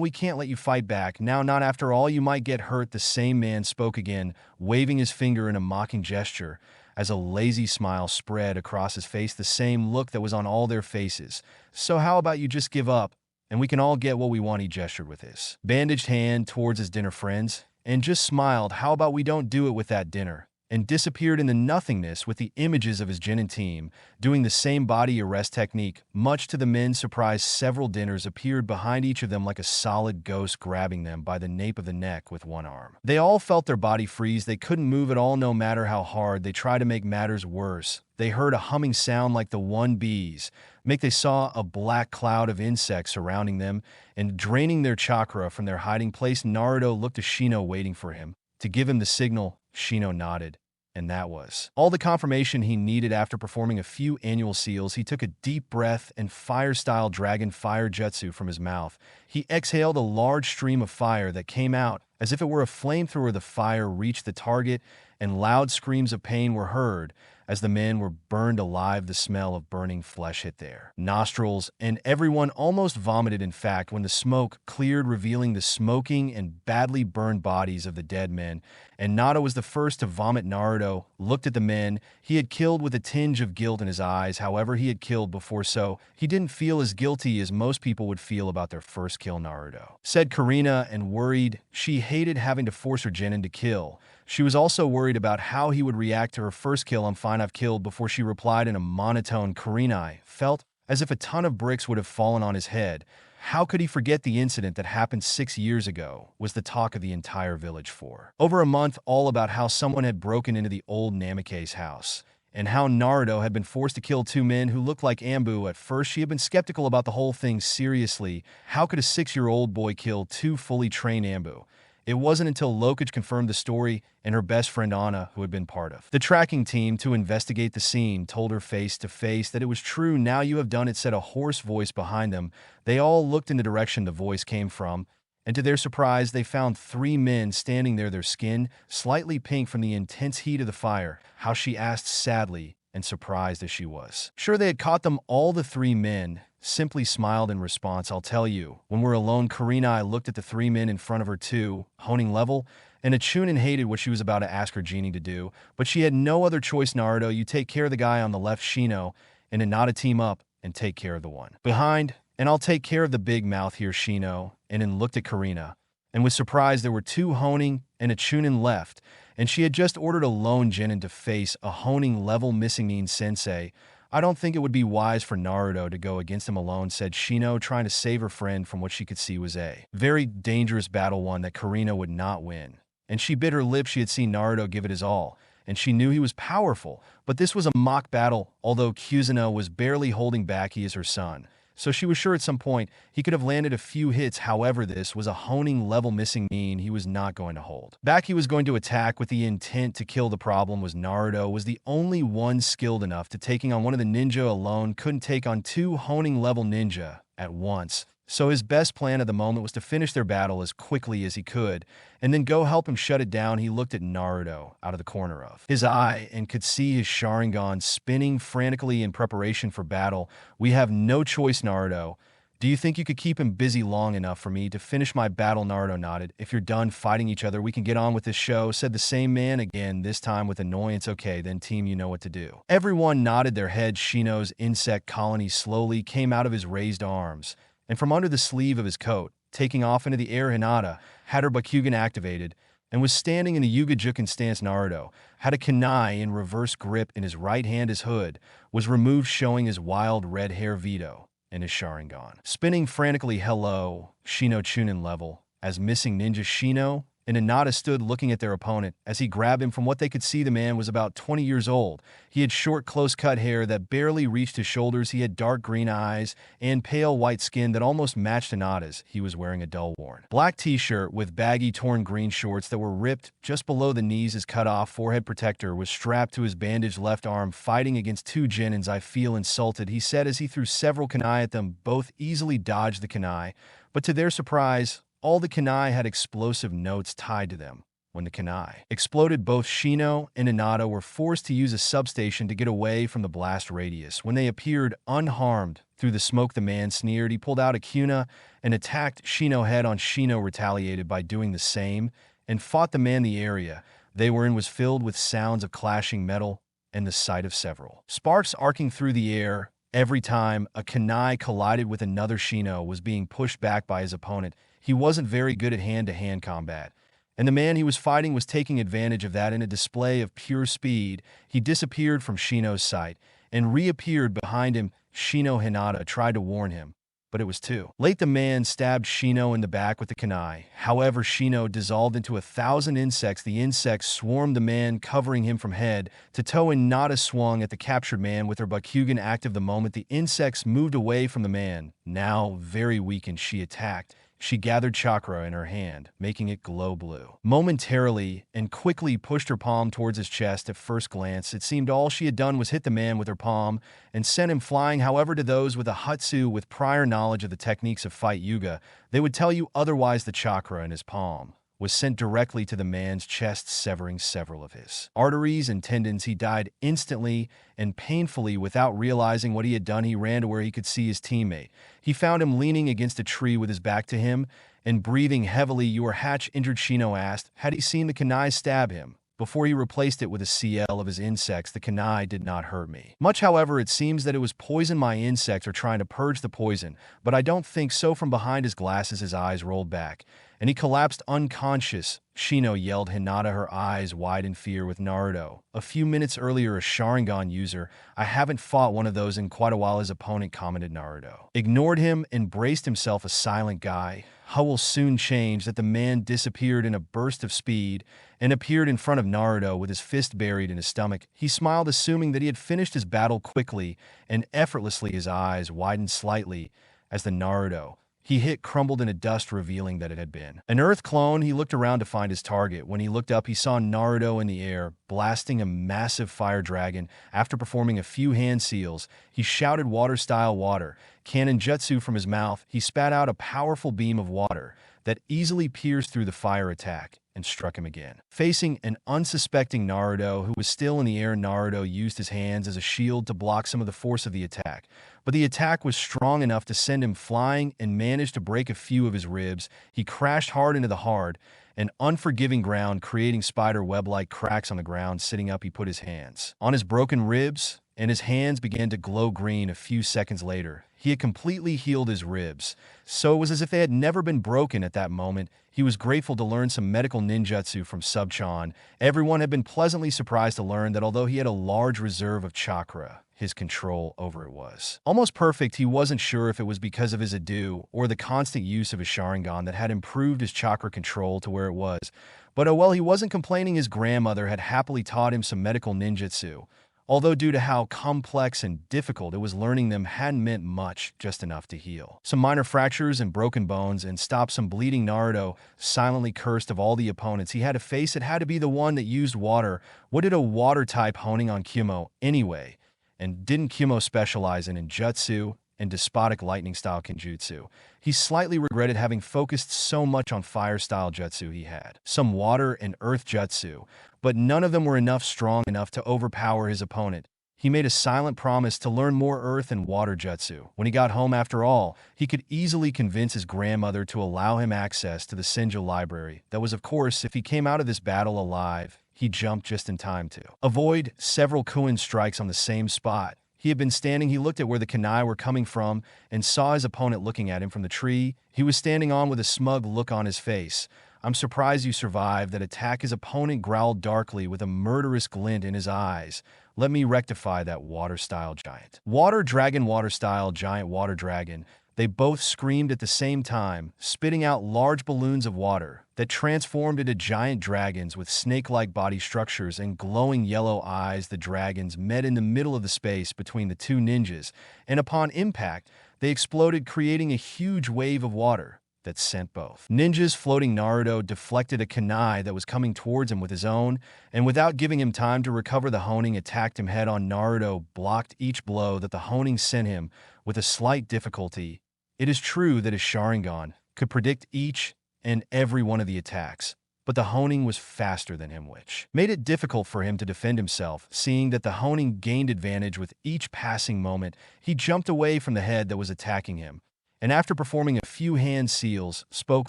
We can't let you fight back. Now, not after all. You might get hurt. The same man spoke again, waving his finger in a mocking gesture as a lazy smile spread across his face, the same look that was on all their faces. So how about you just give up, and we can all get what we want? He gestured with his bandaged hand towards his dinner friends, and just smiled. How about we don't do it with that dinner? And disappeared in the nothingness with the images of his genin team doing the same body arrest technique. Much to the men's surprise, several dinners appeared behind each of them like a solid ghost, grabbing them by the nape of the neck with one arm. They all felt their body freeze. They couldn't move at all, no matter how hard they tried. To make matters worse, they heard a humming sound like the one bees make. They saw a black cloud of insects surrounding them and draining their chakra from their hiding place. Naruto looked to Shino, waiting for him to give him the signal. Shino nodded, and that was all the confirmation he needed. After performing a few annual seals, he took a deep breath and fire-style dragon fire jutsu from his mouth. He exhaled a large stream of fire that came out as if it were a flamethrower. The fire reached the target, and loud screams of pain were heard as the men were burned alive. The smell of burning flesh hit their nostrils, and everyone almost vomited. In fact, when the smoke cleared, revealing the smoking and badly burned bodies of the dead men, and Nada was the first to vomit. Naruto looked at the men he had killed with a tinge of guilt in his eyes. However, he had killed before, so he didn't feel as guilty as most people would feel about their first kill. Naruto said Karina, and worried. She hated having to force her genin to kill. She was also worried about how he would react to her first kill. I'm fine, I've killed before, she replied in a monotone. Karina felt as if a ton of bricks would have fallen on his head How could he forget the incident that happened 6 years ago was the talk of the entire village for over a month, all about how someone had broken into the old Namikaze house, and how Naruto had been forced to kill two men who looked like Ambu. At first, she had been skeptical about the whole thing. Seriously, how could a 6-year-old boy kill two fully trained Ambu? It wasn't until Lokage confirmed the story and her best friend Anna, who had been part of the tracking team to investigate the scene, told her face to face that it was true. "Now you have done it," said a hoarse voice behind them. They all looked in the direction the voice came from, and to their surprise, they found 3 men standing there, their skin slightly pink from the intense heat of the fire. How, she asked sadly and surprised as she was sure they had caught them. All the 3 men simply smiled in response. "I'll tell you, when we're alone." Karina looked at the 3 men in front of her too, honing level, and a Chunin hated what she was about to ask her genie to do, but she had no other choice. "Naruto, you take care of the guy on the left, Shino, and Hinata team up and take care of the one behind, and I'll take care of the big mouth here, Shino." And then looked at Karina, and was surprised there were 2 honing and a Chunin left, and she had just ordered a lone genin to face a honing level missing mean sensei. "I don't think it would be wise for Naruto to go against him alone," said Shino, trying to save her friend from what she could see was a very dangerous battle, one that Karina would not win. And she bit her lip. She had seen Naruto give it his all, and she knew he was powerful, but this was a mock battle. Although Kuzuno was barely holding back, he is her son, so she was sure at some point he could have landed a few hits. However, this was a honing level missing mean he was not going to hold back. He was going to attack with the intent to kill. The problem was Naruto was the only one skilled enough to taking on one of the ninja alone, couldn't take on 2 honing level ninja at once. So his best plan at the moment was to finish their battle as quickly as he could, and then go help him shut it down. He looked at Naruto out of the corner of his eye and could see his Sharingan spinning frantically in preparation for battle. "We have no choice, Naruto. Do you think you could keep him busy long enough for me to finish my battle?" Naruto nodded. "If you're done fighting each other, we can get on with this show," said the same man again, this time with annoyance. "Okay, then team, you know what to do." Everyone nodded their heads. Shino's insect colony slowly came out of his raised arms, and from under the sleeve of his coat, taking off into the air. Hinata had her Bakugan activated and was standing in the Yugajukan stance. Naruto had a kunai in reverse grip in his right hand. His hood was removed, showing his wild red hair. Vito and his Sharingan spinning frantically. "Hello, Shino Chunin level." As missing ninja Shino and Hinata stood looking at their opponent as he grabbed him. From what they could see, the man was about 20 years old. He had short, close-cut hair that barely reached his shoulders. He had dark green eyes and pale white skin that almost matched Hinata's. He was wearing a dull-worn black t-shirt with baggy, torn green shorts that were ripped just below the knees. His cut-off forehead protector was strapped to his bandaged left arm. "Fighting against 2 genins, I feel insulted," he said as he threw several kunai at them. Both easily dodged the kunai, but to their surprise, all the kunai had explosive notes tied to them. When the kunai exploded, both Shino and Hinata were forced to use a substation to get away from the blast radius. When they appeared unharmed through the smoke, the man sneered. He pulled out a kuna and attacked Shino head on. Shino retaliated by doing the same and fought the man. The area they were in was filled with sounds of clashing metal and the sight of several sparks arcing through the air. Every time a kunai collided with another, Shino was being pushed back by his opponent. He wasn't very good at hand-to-hand combat, and the man he was fighting was taking advantage of that. In a display of pure speed, he disappeared from Shino's sight and reappeared behind him. Shino Hinata tried to warn him, but it was too late. The man stabbed Shino in the back with the kunai. However, Shino dissolved into 1,000 insects. The insects swarmed the man, covering him from head to toe. Hinata swung at the captured man with her Bakugan active. The moment the insects moved away from the man, now very weakened, she attacked. She gathered chakra in her hand, making it glow blue momentarily, and quickly pushed her palm towards his chest. At first glance, it seemed all she had done was hit the man with her palm and sent him flying. However, to those with a Hatsu with prior knowledge of the techniques of fight Yuga, they would tell you otherwise. The chakra in his palm was sent directly to the man's chest, severing several of his arteries and tendons. He died instantly and painfully without realizing what he had done. He ran to where he could see his teammate. He found him leaning against a tree with his back to him and breathing heavily. "You are hatch injured?" Shino asked. Had he seen the kunai stab him before he replaced it with a CL of his insects? "The kunai did not hurt me much. However, it seems that it was poison. My insects are trying to purge the poison, but I don't think so." From behind his glasses, his eyes rolled back, and he collapsed unconscious. Shino yelled, Hinata, her eyes wide in fear, with Naruto. A few minutes earlier, a Sharingan user. I haven't fought one of those in quite a while, his opponent commented. Naruto ignored him and braced himself, a silent guy. How will soon change. That the man disappeared in a burst of speed and appeared in front of Naruto with his fist buried in his stomach. He smiled, assuming that he had finished his battle quickly and effortlessly. His eyes widened slightly as the Naruto he hit crumbled into dust, revealing that it had been an Earth clone. He looked around to find his target. When he looked up, he saw Naruto in the air, blasting a massive fire dragon. After performing a few hand seals, he shouted water-style water cannon jutsu from his mouth. He spat out a powerful beam of water that easily pierced through the fire attack and struck him again. Facing an unsuspecting Naruto who was still in the air, Naruto used his hands as a shield to block some of the force of the attack. But the attack was strong enough to send him flying and managed to break a few of his ribs. He crashed hard into the hard and unforgiving ground, creating spider web-like cracks on the ground. Sitting up, he put his hands on his broken ribs, and his hands began to glow green. A few seconds later, he had completely healed his ribs, so it was as if they had never been broken. At that moment, he was grateful to learn some medical ninjutsu from Subchan. Everyone had been pleasantly surprised to learn that although he had a large reserve of chakra, his control over it was almost perfect. He wasn't sure if it was because of his ado or the constant use of his Sharingan that had improved his chakra control to where it was. But oh well, he wasn't complaining. His grandmother had happily taught him some medical ninjutsu, although due to how complex and difficult it was, learning them hadn't meant much, just enough to heal some minor fractures and broken bones and stop some bleeding. Naruto silently cursed. Of all the opponents he had to face, it had to be the one that used water. What did a water type honing on Kyumo anyway? And didn't Kyumo specialize in ninjutsu and despotic lightning-style kenjutsu? He slightly regretted having focused so much on fire-style jutsu. He had some water and earth jutsu, but none of them were strong enough to overpower his opponent. He made a silent promise to learn more earth and water jutsu. When he got home, after all, he could easily convince his grandmother to allow him access to the Senju library. That was, of course, if he came out of this battle alive. He jumped just in time to avoid several Chunin strikes on the same spot. He had been standing. He looked at where the kunai were coming from and saw his opponent looking at him from the tree he was standing on with a smug look on his face. I'm surprised you survived that attack. His opponent growled darkly with a murderous glint in his eyes. Let me rectify that water-style giant. Water dragon, water-style giant, water dragon. They both screamed at the same time, spitting out large balloons of water that transformed into giant dragons with snake-like body structures and glowing yellow eyes. The dragons met in the middle of the space between the two ninjas, and upon impact, they exploded, creating a huge wave of water that sent both ninjas floating. Naruto deflected a kunai that was coming towards him with his own, and without giving him time to recover, the honing attacked him head-on. Naruto blocked each blow that the honing sent him with a slight difficulty. It is true that his Sharingan could predict each and every one of the attacks, but the honing was faster than him, which made it difficult for him to defend himself. Seeing that the honing gained advantage with each passing moment, he jumped away from the head that was attacking him, and after performing a few hand seals, spoke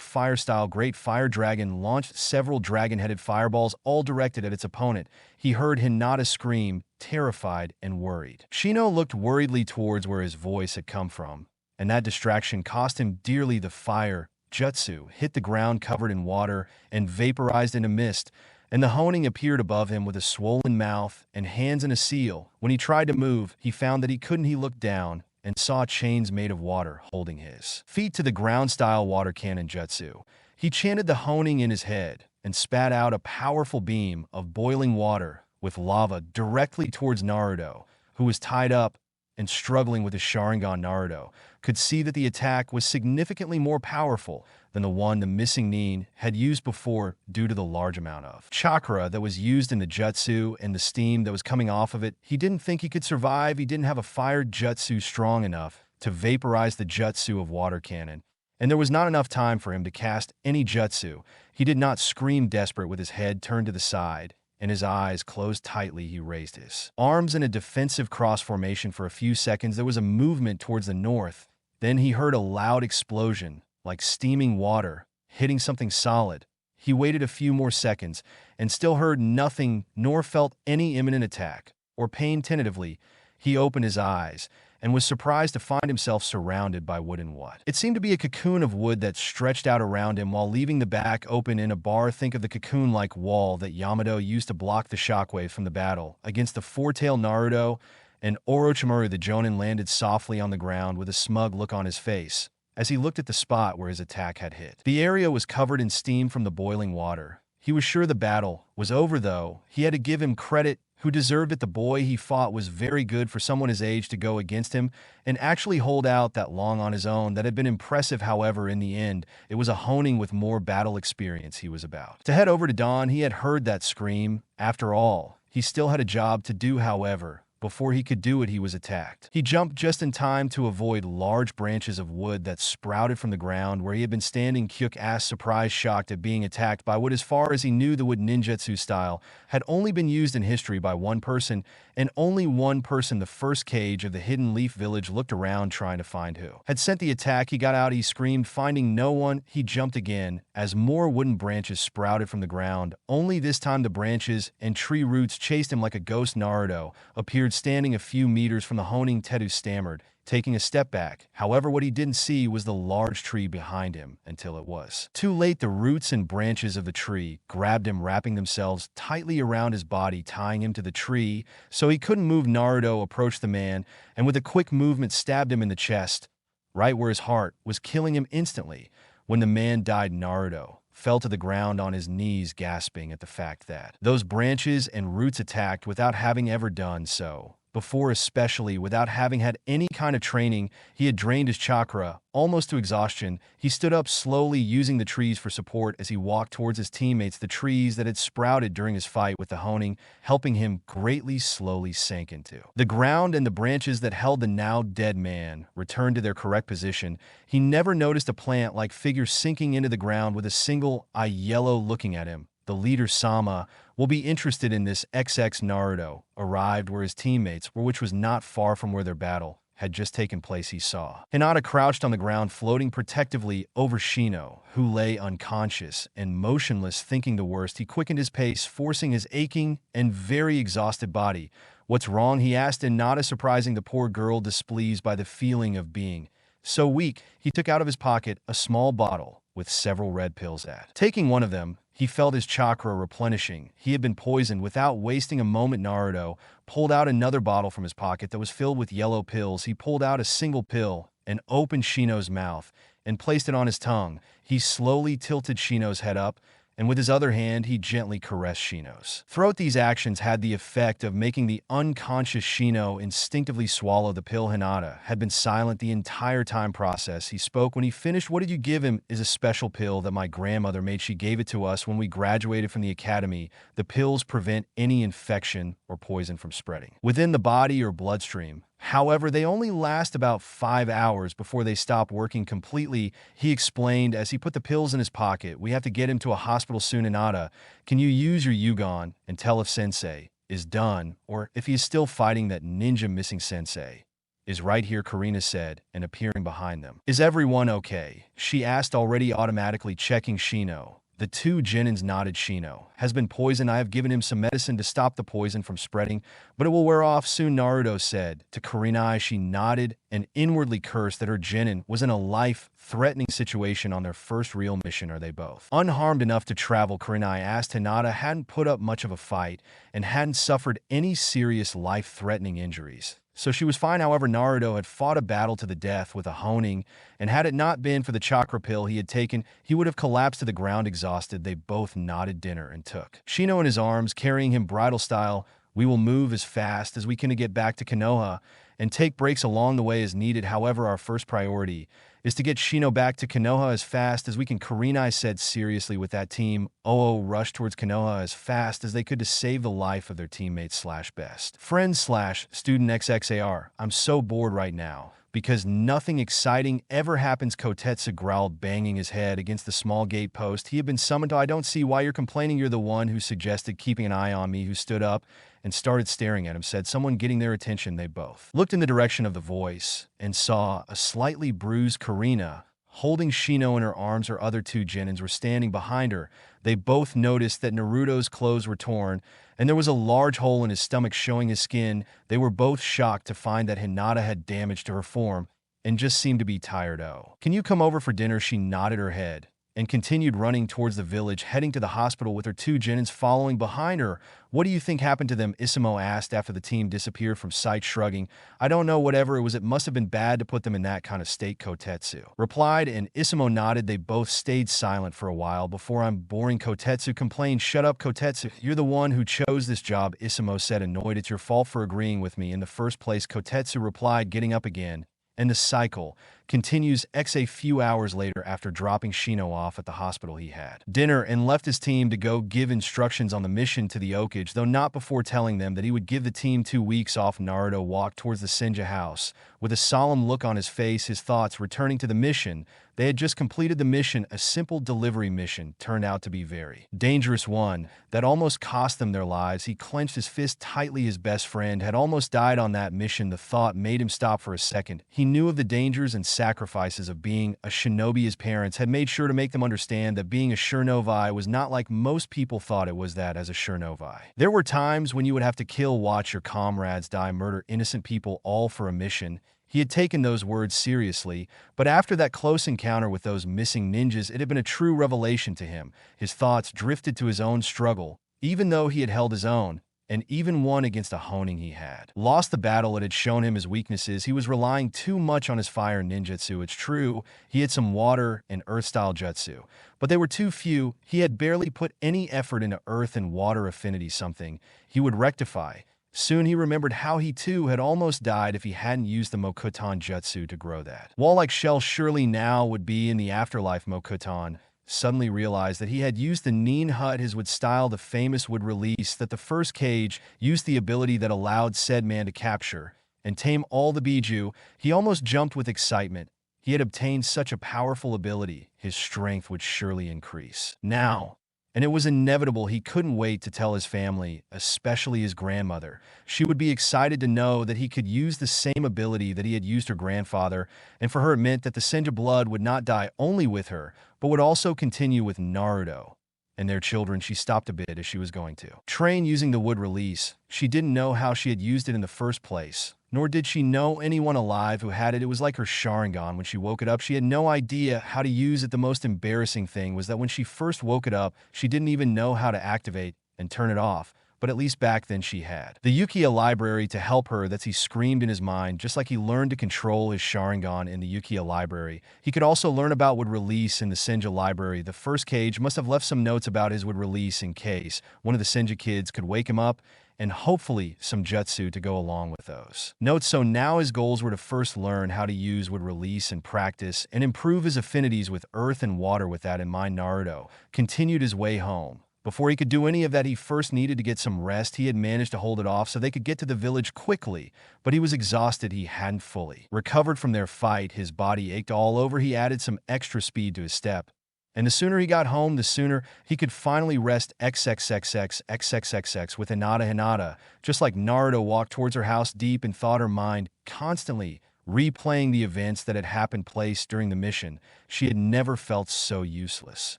fire-style. Great Fire Dragon launched several dragon-headed fireballs, all directed at its opponent. He heard Hinata scream, terrified and worried. Shino looked worriedly towards where his voice had come from, and that distraction cost him dearly. The fire jutsu hit the ground covered in water and vaporized into mist, and the honing appeared above him with a swollen mouth and hands in a seal. When he tried to move, he found that he couldn't. He looked down and saw chains made of water holding his feet to the ground-style water cannon jutsu. He chanted the honing in his head and spat out a powerful beam of boiling water with lava directly towards Naruto, who was tied up and struggling with his Sharingan. Naruto could see that the attack was significantly more powerful than the one the missing nin had used before due to the large amount of chakra that was used in the jutsu and the steam that was coming off of it. He didn't think he could survive. He didn't have a fire jutsu strong enough to vaporize the jutsu of water cannon, and there was not enough time for him to cast any jutsu. He did not scream desperate with his head turned to the side and his eyes closed tightly. He raised his arms in a defensive cross formation for a few seconds. There was a movement towards the north. Then he heard a loud explosion, like steaming water hitting something solid. He waited a few more seconds and still heard nothing nor felt any imminent attack or pain. Tentatively, he opened his eyes and was surprised to find himself surrounded by wooden what? It seemed to be a cocoon of wood that stretched out around him while leaving the back open in a bar. Think of the cocoon-like wall that Yamato used to block the shockwave from the battle. Against the four-tailed Naruto and Orochimaru, the Jonin landed softly on the ground with a smug look on his face as he looked at the spot where his attack had hit. The area was covered in steam from the boiling water. He was sure the battle was over, though. He had to give him credit who deserved it. The boy he fought was very good for someone his age to go against him and actually hold out that long on his own. That had been impressive. However, in the end, it was a honing with more battle experience he was about to head over to Dawn. He had heard that scream. After all, he still had a job to do. However, before he could do it, he was attacked. He jumped just in time to avoid large branches of wood that sprouted from the ground where he had been standing. Kyuk asked, surprised, shocked at being attacked by wood. As far as he knew, the wood ninjutsu style had only been used in history by one person, and only one person. The first cage of the hidden leaf village looked around, trying to find who had sent the attack. He got out, he screamed, finding no one. He jumped again as more wooden branches sprouted from the ground. Only this time the branches and tree roots chased him like a ghost. Naruto appeared standing a few meters from the honing. Teru stammered, taking a step back. However, what he didn't see was the large tree behind him until it was too late. The roots and branches of the tree grabbed him, wrapping themselves tightly around his body, tying him to the tree so he couldn't move. Naruto approached the man and with a quick movement stabbed him in the chest, right where his heart was killing him. Instantly, when the man died, Naruto fell to the ground on his knees, gasping at the fact that those branches and roots attacked without having ever done so before, especially without having had any kind of training. He had drained his chakra almost to exhaustion. He stood up slowly, using the trees for support as he walked towards his teammates. The trees that had sprouted during his fight with the honing, helping him greatly, slowly sank into the ground, and the branches that held the now dead man returned to their correct position. He never noticed a plant-like figure sinking into the ground with a single eye yellow looking at him. The leader Sama will be interested in this. XX Naruto arrived where his teammates were, which was not far from where their battle had just taken place. He saw Hinata crouched on the ground, floating protectively over Shino, who lay unconscious and motionless. Thinking the worst, he quickened his pace, forcing his aching and very exhausted body. What's wrong? He asked, Hinata, surprising the poor girl, displeased by the feeling of being so weak. He took out of his pocket a small bottle with several red pills at. Taking one of them, he felt his chakra replenishing. He had been poisoned. Without wasting a moment, Naruto pulled out another bottle from his pocket that was filled with yellow pills. He pulled out a single pill and opened Shino's mouth and placed it on his tongue. He slowly tilted Shino's head up, and with his other hand, he gently caressed Shino's throat. These actions had the effect of making the unconscious Shino instinctively swallow the pill. Hinata had been silent the entire time process. He spoke when he finished. What did you give him? Is a special pill that my grandmother made. She gave it to us when we graduated from the academy. The pills prevent any infection or poison from spreading within the body or bloodstream. However, they only last about 5 hours before they stop working completely, he explained as he put the pills in his pocket. We have to get him to a hospital soon. Hinata, can you use your Yugon and tell if Sensei is done or if he is still fighting that ninja? Missing Sensei is right here, Karina said, and appearing behind them. Is everyone okay? She asked, already automatically checking Shino. The two genins nodded. Shino has been poisoned. I have given him some medicine to stop the poison from spreading, but it will wear off soon, Naruto said. To Karina, she nodded and inwardly cursed that her genin was in a life-threatening situation on their first real mission. Are they both unharmed enough to travel? Karina asked. Hinata hadn't put up much of a fight and hadn't suffered any serious life-threatening injuries, so she was fine. However, Naruto had fought a battle to the death with a honing, and had it not been for the chakra pill he had taken, he would have collapsed to the ground exhausted. They both nodded dinner and took Shino in his arms, carrying him bridal style. We will move as fast as we can to get back to Konoha and take breaks along the way as needed. However, our first priority is to get Shino back to Konoha as fast as we can, Karina said seriously. With that team, OO rushed towards Konoha as fast as they could to save the life of their teammates / best friends / student XXAR. I'm so bored right now because nothing exciting ever happens, Kotetsu growled, banging his head against the small gate post. He had been summoned to. I don't see why you're complaining. You're the one who suggested keeping an eye on me. Who stood up and started staring at him, said someone, getting their attention. They both looked in the direction of the voice and saw a slightly bruised Karina Holding Shino in her arms, her other two genins were standing behind her. They both noticed that Naruto's clothes were torn, and there was a large hole in his stomach showing his skin. They were both shocked to find that Hinata had damage to her form and just seemed to be tired. "Oh, can you come over for dinner?" She nodded her head and continued running towards the village, heading to the hospital with her two genins following behind her. "What do you think happened to them?" Isamo asked after the team disappeared from sight, shrugging. "I don't know, whatever it was, it must have been bad to put them in that kind of state," Kotetsu replied, and Isamo nodded. They both stayed silent for a while before "I'm boring," Kotetsu complained. "Shut up, Kotetsu. You're the one who chose this job," Isamo said, annoyed. "It's your fault for agreeing with me in the first place," Kotetsu replied, getting up again. And the cycle continues. A few hours later, after dropping Shino off at the hospital, he had dinner and left his team to go give instructions on the mission to the Okage, though not before telling them that he would give the team 2 weeks off. Naruto walked towards the Senja house with a solemn look on his face, his thoughts returning to the mission. They had just completed the mission. A simple delivery mission turned out to be very dangerous one that almost cost them their lives. He clenched his fist tightly. His best friend had almost died on that mission. The thought made him stop for a second. He knew of the dangers and sacrifices of being a shinobi. His parents had made sure to make them understand that being a shinobi was not like most people thought it was. That as a shinobi, there were times when you would have to kill, watch your comrades die, murder innocent people, all for a mission. He had taken those words seriously, but after that close encounter with those missing ninjas, it had been a true revelation to him. His thoughts drifted to his own struggle, even though he had held his own, and even won against a honing. He had lost the battle. It had shown him his weaknesses. He was relying too much on his fire ninjutsu. It's true, he had some water and earth-style jutsu, but they were too few. He had barely put any effort into earth and water affinity, something he would rectify. Soon he remembered how he too had almost died if he hadn't used the Mokuton Jutsu to grow that wall-like shell. Surely now would be in the afterlife. Mokuton suddenly realized that he had used the Nin Hut, his wood style. The famous wood release that the first cage used, the ability that allowed said man to capture and tame all the Biju. He almost jumped with excitement. He had obtained such a powerful ability. His strength would surely increase now. And it was inevitable. He couldn't wait to tell his family, especially his grandmother. She would be excited to know that he could use the same ability that he had used her grandfather, and for her it meant that the Senja blood would not die only with her, but would also continue with Naruto and their children. She stopped a bit as she was going to train using the wood release. She didn't know how she had used it in the first place, nor did she know anyone alive who had it. It was like her Sharingan. When she woke it up, she had no idea how to use it. The most embarrassing thing was that when she first woke it up, she didn't even know how to activate and turn it off. But at least back then she had the Ukiya library to help her. That's he screamed in his mind, just like he learned to control his Sharingan in the Ukiya library. He could also learn about wood release in the Senja library. The first cage must have left some notes about his wood release in case one of the Senja kids could wake him up, and hopefully some jutsu to go along with those notes. So now his goals were to first learn how to use wood release and practice and improve his affinities with earth and water. With that in mind, Naruto continued his way home. Before he could do any of that, he first needed to get some rest. He had managed to hold it off so they could get to the village quickly, but he was exhausted. He hadn't fully recovered from their fight. His body ached all over. He added some extra speed to his step, and the sooner he got home, the sooner he could finally rest. XXXX with Hinata. Just like Naruto walked towards her house deep in thought, her mind constantly replaying the events that had happened place during the mission. She had never felt so useless.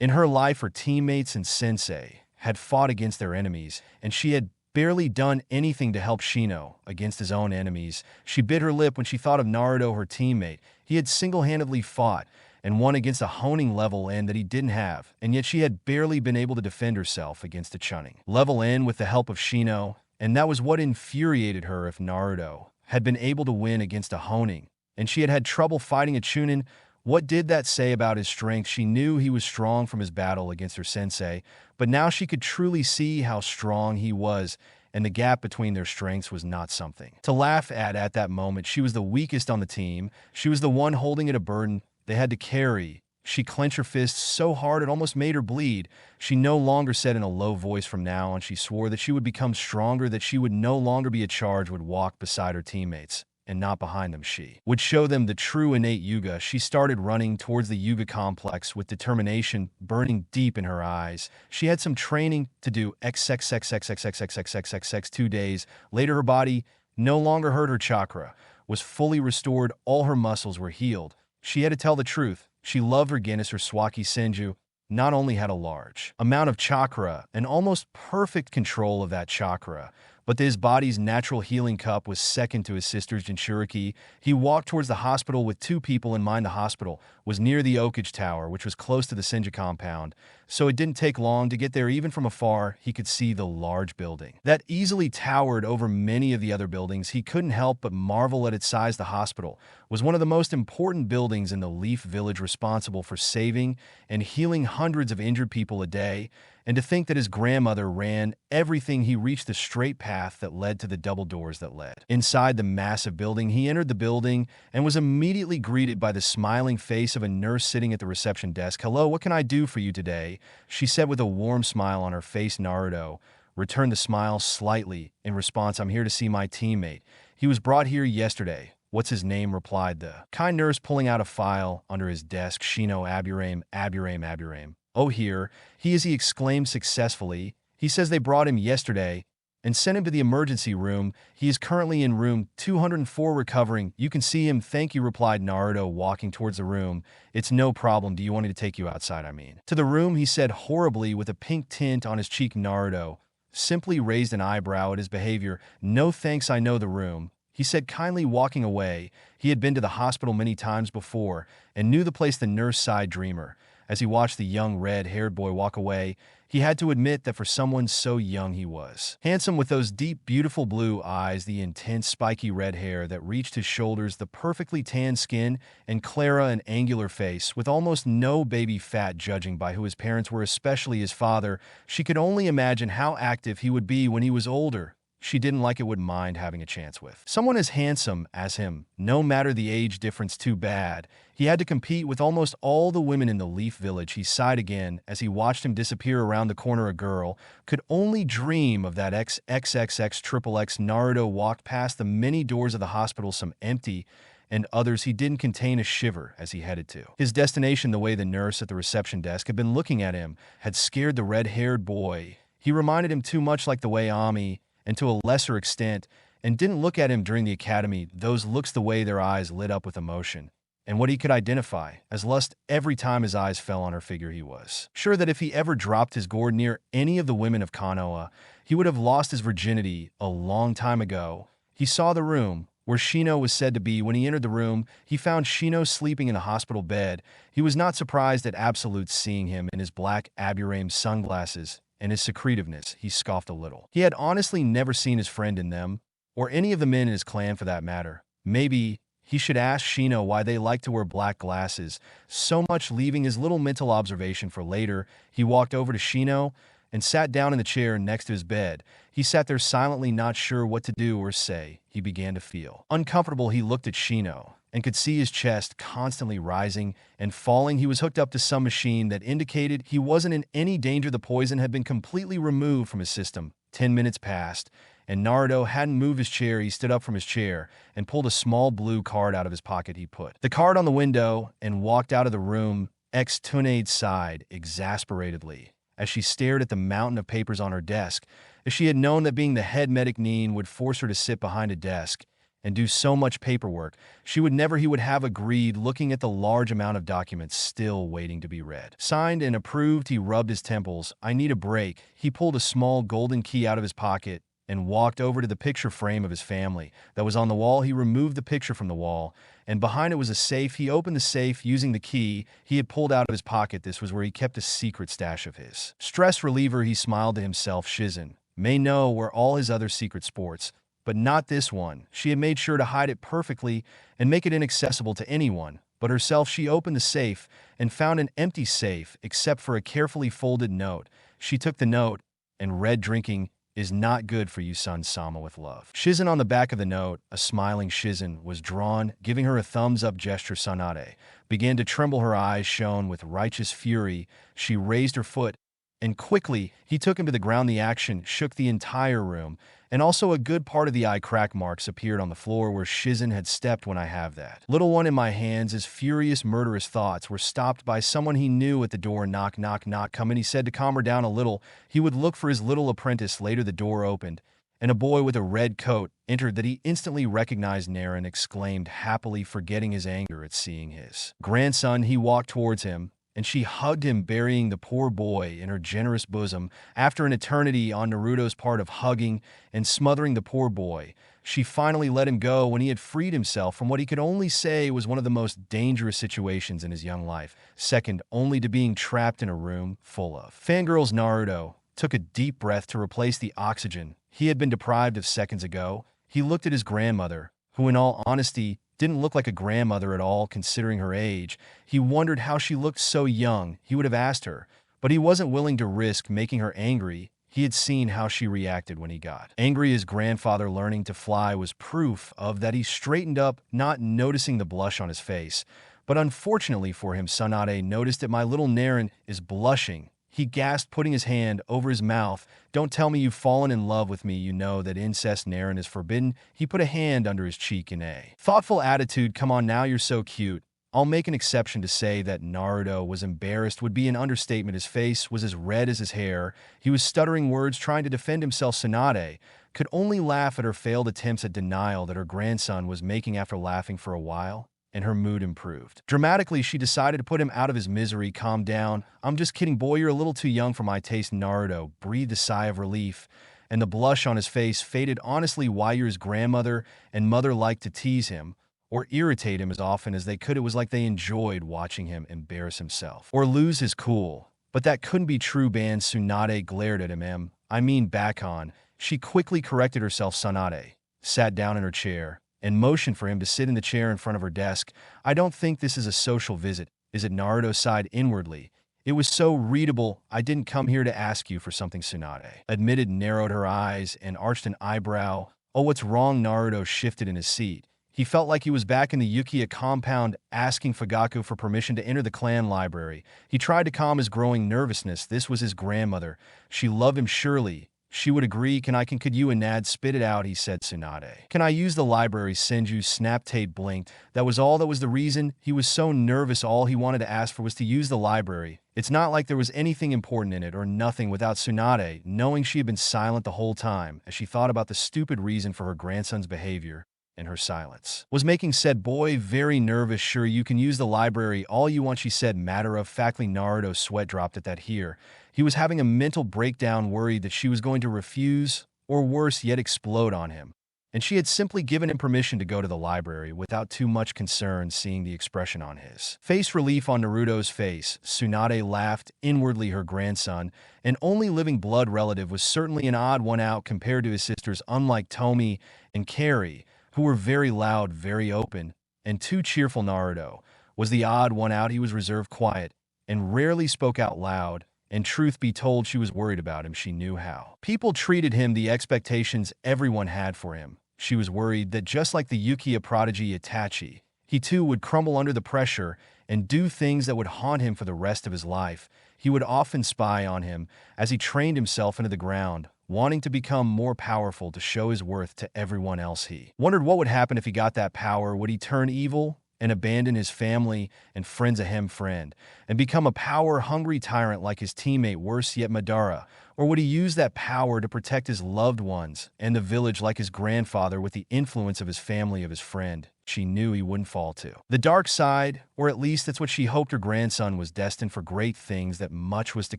In her life, her teammates and sensei had fought against their enemies, and she had barely done anything to help Shino against his own enemies. She bit her lip when she thought of Naruto, her teammate. He had single-handedly fought and won against a honing level N that he didn't have, and yet she had barely been able to defend herself against a Chunin level N with the help of Shino, and that was what infuriated her. If Naruto had been able to win against a honing, and she had had trouble fighting a Chunin, what did that say about his strength? She knew he was strong from his battle against her sensei, but now she could truly see how strong he was, and the gap between their strengths was not something to laugh at. At that moment, she was the weakest on the team. She was the one holding it, a burden they had to carry. She clenched her fists so hard it almost made her bleed. She no longer said in a low voice, from now on she swore that she would become stronger, that she would no longer be a charge, would walk beside her teammates and not behind them. She would show them the true innate Yuga. She started running towards the Yuga complex with determination burning deep in her eyes. She had some training to do. 2 days later, her body no longer hurt. Her chakra was fully restored. All her muscles were healed. She had to tell the truth. She loved her Guinness or Swaki Senju, not only had a large amount of chakra and almost perfect control of that chakra, but his body's natural healing cup was second to his sister's Jinchuriki. He walked towards the hospital with two people in mind. The hospital was near the Oakage Tower, which was close to the Senju compound, so it didn't take long to get there. Even from afar, he could see the large building that easily towered over many of the other buildings. He couldn't help but marvel at its size. The hospital was one of the most important buildings in the Leaf Village, responsible for saving and healing hundreds of injured people a day. And to think that his grandmother ran everything. He reached the straight path that led to the double doors that led inside the massive building. He entered the building and was immediately greeted by the smiling face of a nurse sitting at the reception desk. "Hello, what can I do for you today?" she said with a warm smile on her face. Naruto returned the smile slightly in response. "I'm here to see my teammate. He was brought here yesterday." "What's his name?" replied the kind nurse, pulling out a file under his desk. "Shino Aburame. "Oh, here he is," he exclaimed successfully. "He says they brought him yesterday and sent him to the emergency room. He is currently in room 204 recovering. You can see him." "Thank you," replied Naruto, walking towards the room. "It's no problem. Do you want me to take you outside, to the room?" he said horribly with a pink tint on his cheek. Naruto simply raised an eyebrow at his behavior. "No thanks, I know the room," he said kindly, walking away. He had been to the hospital many times before and knew the place. The nurse sighed dreamer as he watched the young red-haired boy walk away. He had to admit that for someone so young, he was handsome, with those deep, beautiful blue eyes, the intense, spiky red hair that reached his shoulders, the perfectly tan skin, and Clara, an angular face with almost no baby fat. Judging by who his parents were, especially his father, she could only imagine how active he would be when he was older. She didn't like it, wouldn't mind having a chance with someone as handsome as him, no matter the age difference. Too bad he had to compete with almost all the women in the Leaf Village. He sighed again as he watched him disappear around the corner. A girl could only dream of that XXXXXXX. Naruto walked past the many doors of the hospital, some empty and others he didn't, contain a shiver as he headed to his destination. The way the nurse at the reception desk had been looking at him had scared the red-haired boy. He reminded him too much like the way Ami, and to a lesser extent, and didn't look at him during the academy. Those looks, the way their eyes lit up with emotion, and what he could identify as lust every time his eyes fell on her figure. He was sure that if he ever dropped his gourd near any of the women of Konoha, he would have lost his virginity a long time ago. He saw the room where Shino was said to be. When he entered the room, he found Shino sleeping in a hospital bed. He was not surprised at Absolute seeing him in his black Aburame sunglasses and his secretiveness. He scoffed a little. He had honestly never seen his friend in them, or any of the men in his clan for that matter. Maybe he should ask Shino why they like to wear black glasses so much. Leaving his little mental observation for later, he walked over to Shino and sat down in the chair next to his bed. He sat there silently, not sure what to do or say. He began to feel uncomfortable. He looked at Shino and could see his chest constantly rising and falling. He was hooked up to some machine that indicated he wasn't in any danger. The poison had been completely removed from his system. 10 minutes passed, and Naruto hadn't moved his chair. He stood up from his chair and pulled a small blue card out of his pocket. He put the card on the window and walked out of the room. Tsunade sighed exasperatedly as she stared at the mountain of papers on her desk. If she had known that being the head medic Nin would force her to sit behind a desk and do so much paperwork, she would never. He would have agreed. Looking at the large amount of documents still waiting to be read, signed and approved, he rubbed his temples. "I need a break." He pulled a small golden key out of his pocket and walked over to the picture frame of his family that was on the wall. He removed the picture from the wall, and behind it was a safe. He opened the safe using the key he had pulled out of his pocket. This was where he kept a secret stash of his stress reliever. He smiled to himself. Shizen may know where all his other secret sports, but not this one. She had made sure to hide it perfectly and make it inaccessible to anyone but herself. She opened the safe and found an empty safe except for a carefully folded note. She took the note and read, "Drinking is not good for you, son. Sama, with love." Shizen. On the back of the note, a smiling Shizen was drawn, giving her a thumbs-up gesture. Tsunade began to tremble. Her eyes shone with righteous fury. She raised her foot, and quickly he took him to the ground. The action shook the entire room, and also a good part of the eye crack marks appeared on the floor where Shizen had stepped. "When I have that little one in my hands," his furious, murderous thoughts were stopped by someone he knew at the door. "Knock, knock, knock. Come in," he said to calm her down a little. He would look for his little apprentice. Later the door opened, and a boy with a red coat entered that he instantly recognized. Naren exclaimed happily, forgetting his anger at seeing his grandson. He walked towards him, and she hugged him, burying the poor boy in her generous bosom. After an eternity on Naruto's part of hugging and smothering the poor boy, she finally let him go when he had freed himself from what he could only say was one of the most dangerous situations in his young life, second only to being trapped in a room full of fangirls. Naruto took a deep breath to replace the oxygen he had been deprived of seconds ago. He looked at his grandmother, who in all honesty didn't look like a grandmother at all considering her age. He wondered how she looked so young. He would have asked her, but he wasn't willing to risk making her angry. He had seen how she reacted when he got angry. His grandfather learning to fly was proof of that. He straightened up, not noticing the blush on his face. But unfortunately for him, Tsunade noticed that my little Naren is blushing. He gasped, putting his hand over his mouth. Don't tell me you've fallen in love with me. You know that incest, Naren, is forbidden. He put a hand under his cheek in a thoughtful attitude. Come on now, you're so cute. I'll make an exception. To say that Naruto was embarrassed would be an understatement. His face was as red as his hair. He was stuttering words, trying to defend himself. Tsunade could only laugh at her failed attempts at denial that her grandson was making. After laughing for a while, and her mood improved dramatically, she decided to put him out of his misery. Calm down. I'm just kidding, boy. You're a little too young for my taste. Naruto breathed a sigh of relief, and the blush on his face faded. Honestly, why your grandmother and mother liked to tease him or irritate him as often as they could. It was like they enjoyed watching him embarrass himself or lose his cool. But that couldn't be true. Ban. Tsunade glared at him. I mean back on. She quickly corrected herself. Tsunade sat down in her chair and motioned for him to sit in the chair in front of her desk. I don't think this is a social visit, is it? Naruto sighed inwardly. It was so readable. I didn't come here to ask you for something, Tsunade admitted, narrowed her eyes and arched an eyebrow. Oh, what's wrong? Naruto shifted in his seat. He felt like he was back in the Ukiya compound, asking Fugaku for permission to enter the clan library. He tried to calm his growing nervousness. This was his grandmother. She loved him. Surely she would agree. Could you and Nad spit it out, he said. Tsunade. Can I use the library? Senju snapped. Tate blinked. That was all. That was the reason. He was so nervous. All he wanted to ask for was to use the library. It's not like there was anything important in it or nothing. Without Tsunade knowing, she had been silent the whole time as she thought about the stupid reason for her grandson's behavior, and her silence was making said boy very nervous. Sure, you can use the library all you want, she said matter-of-factly. Naruto's sweat dropped at that. Here he was having a mental breakdown, worried that she was going to refuse, or worse yet, explode on him. And she had simply given him permission to go to the library without too much concern. Seeing the expression on his face, relief on Naruto's face, Tsunade laughed inwardly. Her grandson, an only living blood relative, was certainly an odd one out compared to his sisters. Unlike Tomi and Kari, who were very loud, very open, and too cheerful, Naruto was the odd one out. He was reserved, quiet, and rarely spoke out loud. And truth be told, she was worried about him. She knew how people treated him, the expectations everyone had for him. She was worried that just like the Ukiya prodigy Itachi, he too would crumble under the pressure and do things that would haunt him for the rest of his life. He would often spy on him as he trained himself into the ground, wanting to become more powerful to show his worth to everyone else. He wondered what would happen if he got that power. Would he turn evil and abandon his family and friends, friend, and become a power-hungry tyrant like his teammate, worse yet, Madara? Or would he use that power to protect his loved ones and the village like his grandfather, with the influence of his family, of his friend? She knew he wouldn't fall to the dark side, or at least that's what she hoped. Her grandson was destined for great things, that much was to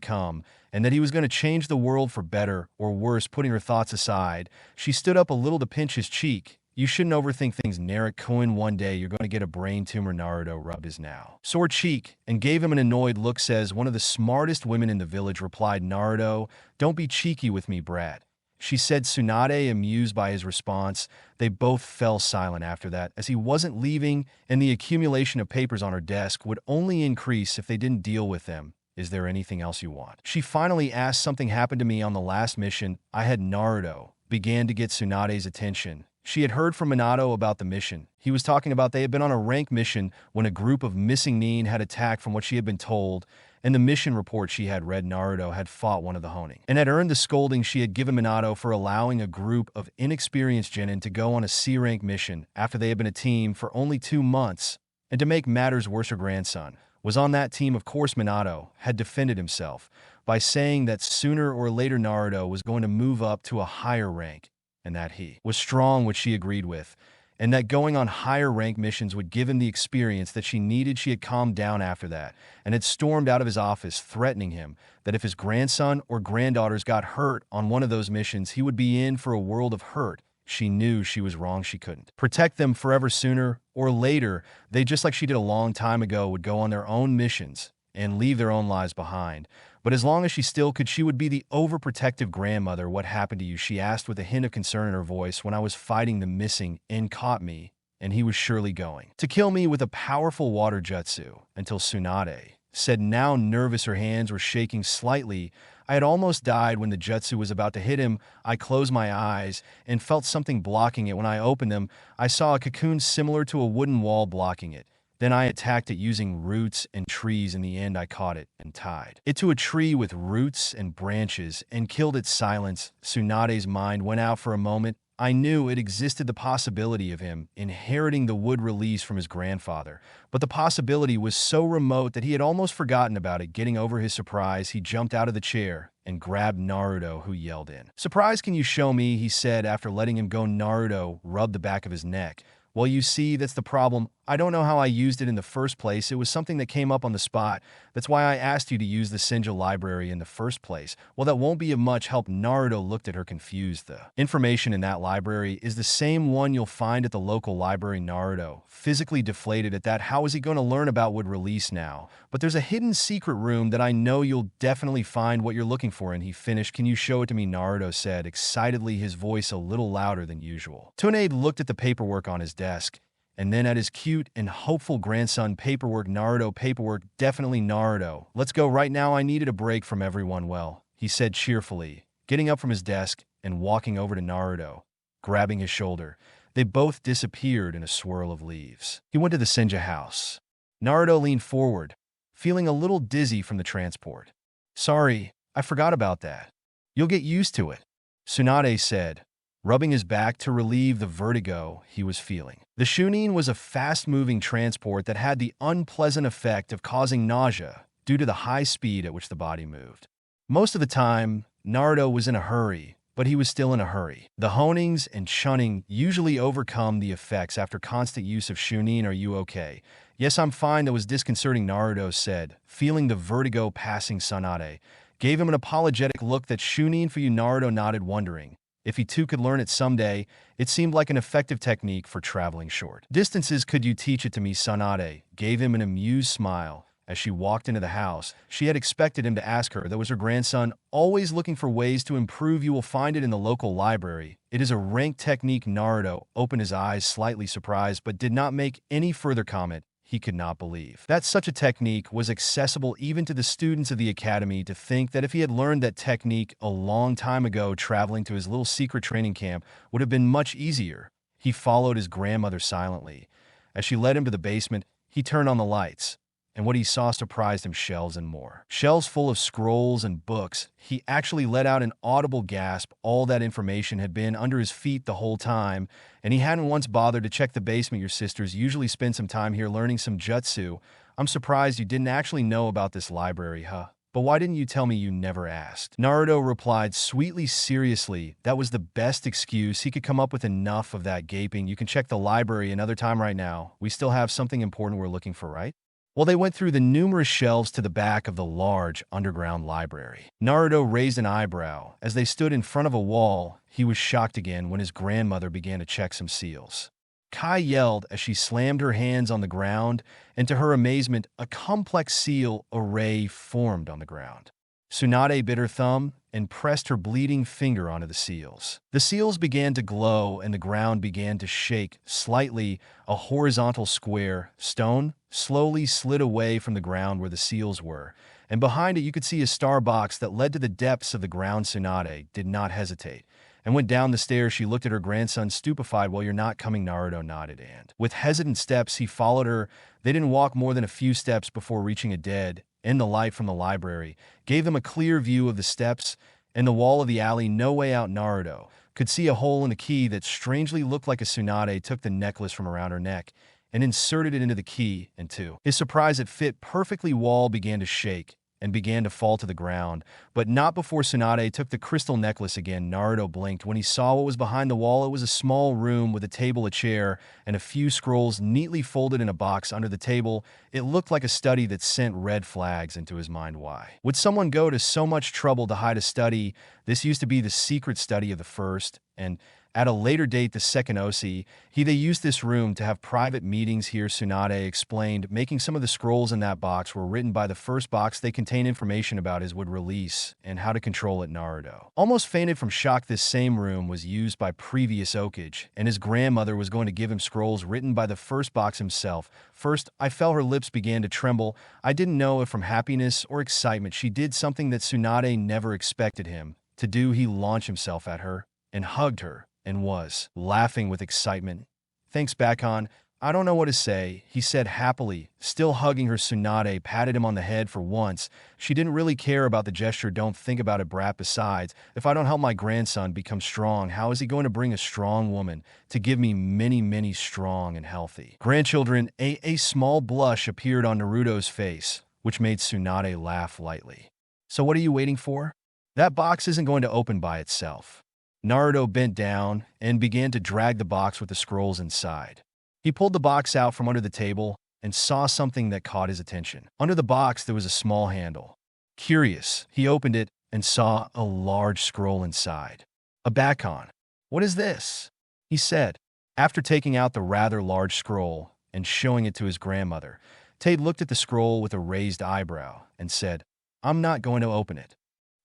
come, and that he was going to change the world for better or worse. Putting her thoughts aside, she stood up a little to pinch his cheek. You shouldn't overthink things, Naruto. One day you're going to get a brain tumor. Naruto rubbed his now sore cheek and gave him an annoyed look. Says one of the smartest women in the village, replied Naruto. Don't be cheeky with me, brat, she said. Tsunade, amused by his response. They both fell silent after that, as he wasn't leaving, and the accumulation of papers on her desk would only increase if they didn't deal with them. Is there anything else you want? She finally asked. Something happened to me on the last mission I had. Naruto began to get Tsunade's attention. She had heard from Minato about the mission he was talking about. They had been on a rank mission when a group of missing nin had attacked. From what she had been told, and the mission report she had read, Naruto had fought one of the Honin and had earned the scolding she had given Minato for allowing a group of inexperienced genin to go on a C-rank mission after they had been a team for only 2 months. And to make matters worse, her grandson was on that team. Of course, Minato had defended himself by saying that sooner or later Naruto was going to move up to a higher rank, and that he was strong, which she agreed with, and that going on higher rank missions would give him the experience that she needed. She had calmed down after that and had stormed out of his office, threatening him that if his grandson or granddaughters got hurt on one of those missions, he would be in for a world of hurt. She knew she was wrong. She couldn't protect them forever. Sooner or later, they, just like she did a long time ago, would go on their own missions and leave their own lives behind. But as long as she still could, she would be the overprotective grandmother. What happened to you? She asked with a hint of concern in her voice. When I was fighting the missing and caught me, and he was surely going to kill me with a powerful water jutsu, until Tsunade said, now nervous. Her hands were shaking slightly. I had almost died when the jutsu was about to hit him. I closed my eyes and felt something blocking it. When I opened them, I saw a cocoon similar to a wooden wall blocking it. Then I attacked it using roots and trees. In the end, I caught it and tied it to a tree with roots and branches and killed it. Silence. Tsunade's mind went out for a moment. I knew it existed, the possibility of him inheriting the wood release from his grandfather, but the possibility was so remote that he had almost forgotten about it. Getting over his surprise, he jumped out of the chair and grabbed Naruto, who yelled in. Surprise, can you show me? He said after letting him go. Naruto rubbed the back of his neck. Well, you see, that's the problem. I don't know how I used it in the first place. It was something that came up on the spot. That's why I asked you to use the Senja library in the first place. Well, that won't be of much help. Naruto looked at her confused. The information in that library is the same one you'll find at the local library. Naruto physically deflated at that. How is he going to learn about wood release now? But there's a hidden secret room that I know you'll definitely find what you're looking for. And he finished. Can you show it to me? Naruto said excitedly, his voice a little louder than usual. Tsunade looked at the paperwork on his desk and then at his cute and hopeful grandson. Paperwork, Naruto, paperwork, definitely Naruto. Let's go right now. I needed a break from everyone. Well, he said cheerfully, getting up from his desk and walking over to Naruto, grabbing his shoulder. They both disappeared in a swirl of leaves. He went to the Senja house. Naruto leaned forward, feeling a little dizzy from the transport. Sorry, I forgot about that. You'll get used to it, Tsunade said, rubbing his back to relieve the vertigo he was feeling. The Chunin was a fast-moving transport that had the unpleasant effect of causing nausea due to the high speed at which the body moved. Most of the time, Naruto was in a hurry, but he was still in a hurry. The honings and chunin usually overcome the effects after constant use of Chunin. Are you okay? Yes, I'm fine. That was disconcerting, Naruto said, feeling the vertigo passing. Tsunade gave him an apologetic look. That Chunin for you? Naruto nodded, wondering if he too could learn it someday. It seemed like an effective technique for traveling short distances. Could you teach it to me? Tsunade gave him an amused smile as she walked into the house. She had expected him to ask her. That was her grandson, always looking for ways to improve. You will find it in the local library. It is a ranked technique. Naruto opened his eyes, slightly surprised, but did not make any further comment. He could not believe that such a technique was accessible even to the students of the academy. To think that if he had learned that technique a long time ago, traveling to his little secret training camp would have been much easier. He followed his grandmother silently. As she led him to the basement, he turned on the lights, and what he saw surprised him. Shelves and more shelves full of scrolls and books. He actually let out an audible gasp. All that information had been under his feet the whole time, and he hadn't once bothered to check the basement. Your sisters usually spend some time here learning some jutsu. I'm surprised you didn't actually know about this library, huh? But why didn't you tell me? You never asked. Naruto replied sweetly, seriously. That was the best excuse he could come up with. Enough of that gaping. You can check the library another time. Right now, we still have something important we're looking for, right? Well, they went through the numerous shelves to the back of the large underground library. Naruto raised an eyebrow. As they stood in front of a wall, he was shocked again when his grandmother began to check some seals. Kai yelled as she slammed her hands on the ground, and to her amazement, a complex seal array formed on the ground. Tsunade bit her thumb and pressed her bleeding finger onto the seals. The seals began to glow and the ground began to shake slightly. A horizontal square stone slowly slid away from the ground where the seals were, and behind it you could see a star box that led to the depths of the ground. Tsunade did not hesitate and went down the stairs. She looked at her grandson, stupefied. Well, you're not coming. Naruto nodded, and with hesitant steps he followed her. They didn't walk more than a few steps before reaching a dead end. The light from the library gave them a clear view of the steps and the wall of the alley. No way out. Naruto could see a hole in the key that strangely looked like a Tsunade took the necklace from around her neck and inserted it into the key, and to his surprise it fit perfectly. Wall began to shake and began to fall to the ground, but not before Tsunade took the crystal necklace again. Naruto blinked when he saw what was behind the wall. It was a small room with a table, a chair, and a few scrolls neatly folded in a box under the table. It looked like a study that sent red flags into his mind. Why would someone go to so much trouble to hide a study? This used to be the secret study of the first, and at a later date, the second OC, they used this room to have private meetings here. Tsunade explained, making some of the scrolls in that box were written by the first box. They contain information about his would release and how to control it. Naruto almost fainted from shock. This same room was used by previous Okage, and his grandmother was going to give him scrolls written by the first box himself. First, I felt her lips began to tremble. I didn't know if from happiness or excitement. She did something that Tsunade never expected him to do. He launched himself at her and hugged her, and was laughing with excitement. Thanks, Bakon. I don't know what to say, he said happily, still hugging her. Tsunade patted him on the head. For once, she didn't really care about the gesture. Don't think about it, brat. Besides, if I don't help my grandson become strong, how is he going to bring a strong woman to give me many strong and healthy grandchildren? A small blush appeared on Naruto's face, which made Tsunade laugh lightly. So what are you waiting for? That box isn't going to open by itself. Naruto bent down and began to drag the box with the scrolls inside. He pulled the box out from under the table and saw something that caught his attention. Under the box, there was a small handle. Curious, he opened it and saw a large scroll inside. A Bakon. What is this? He said, after taking out the rather large scroll and showing it to his grandmother. Tade looked at the scroll with a raised eyebrow and said, I'm not going to open it.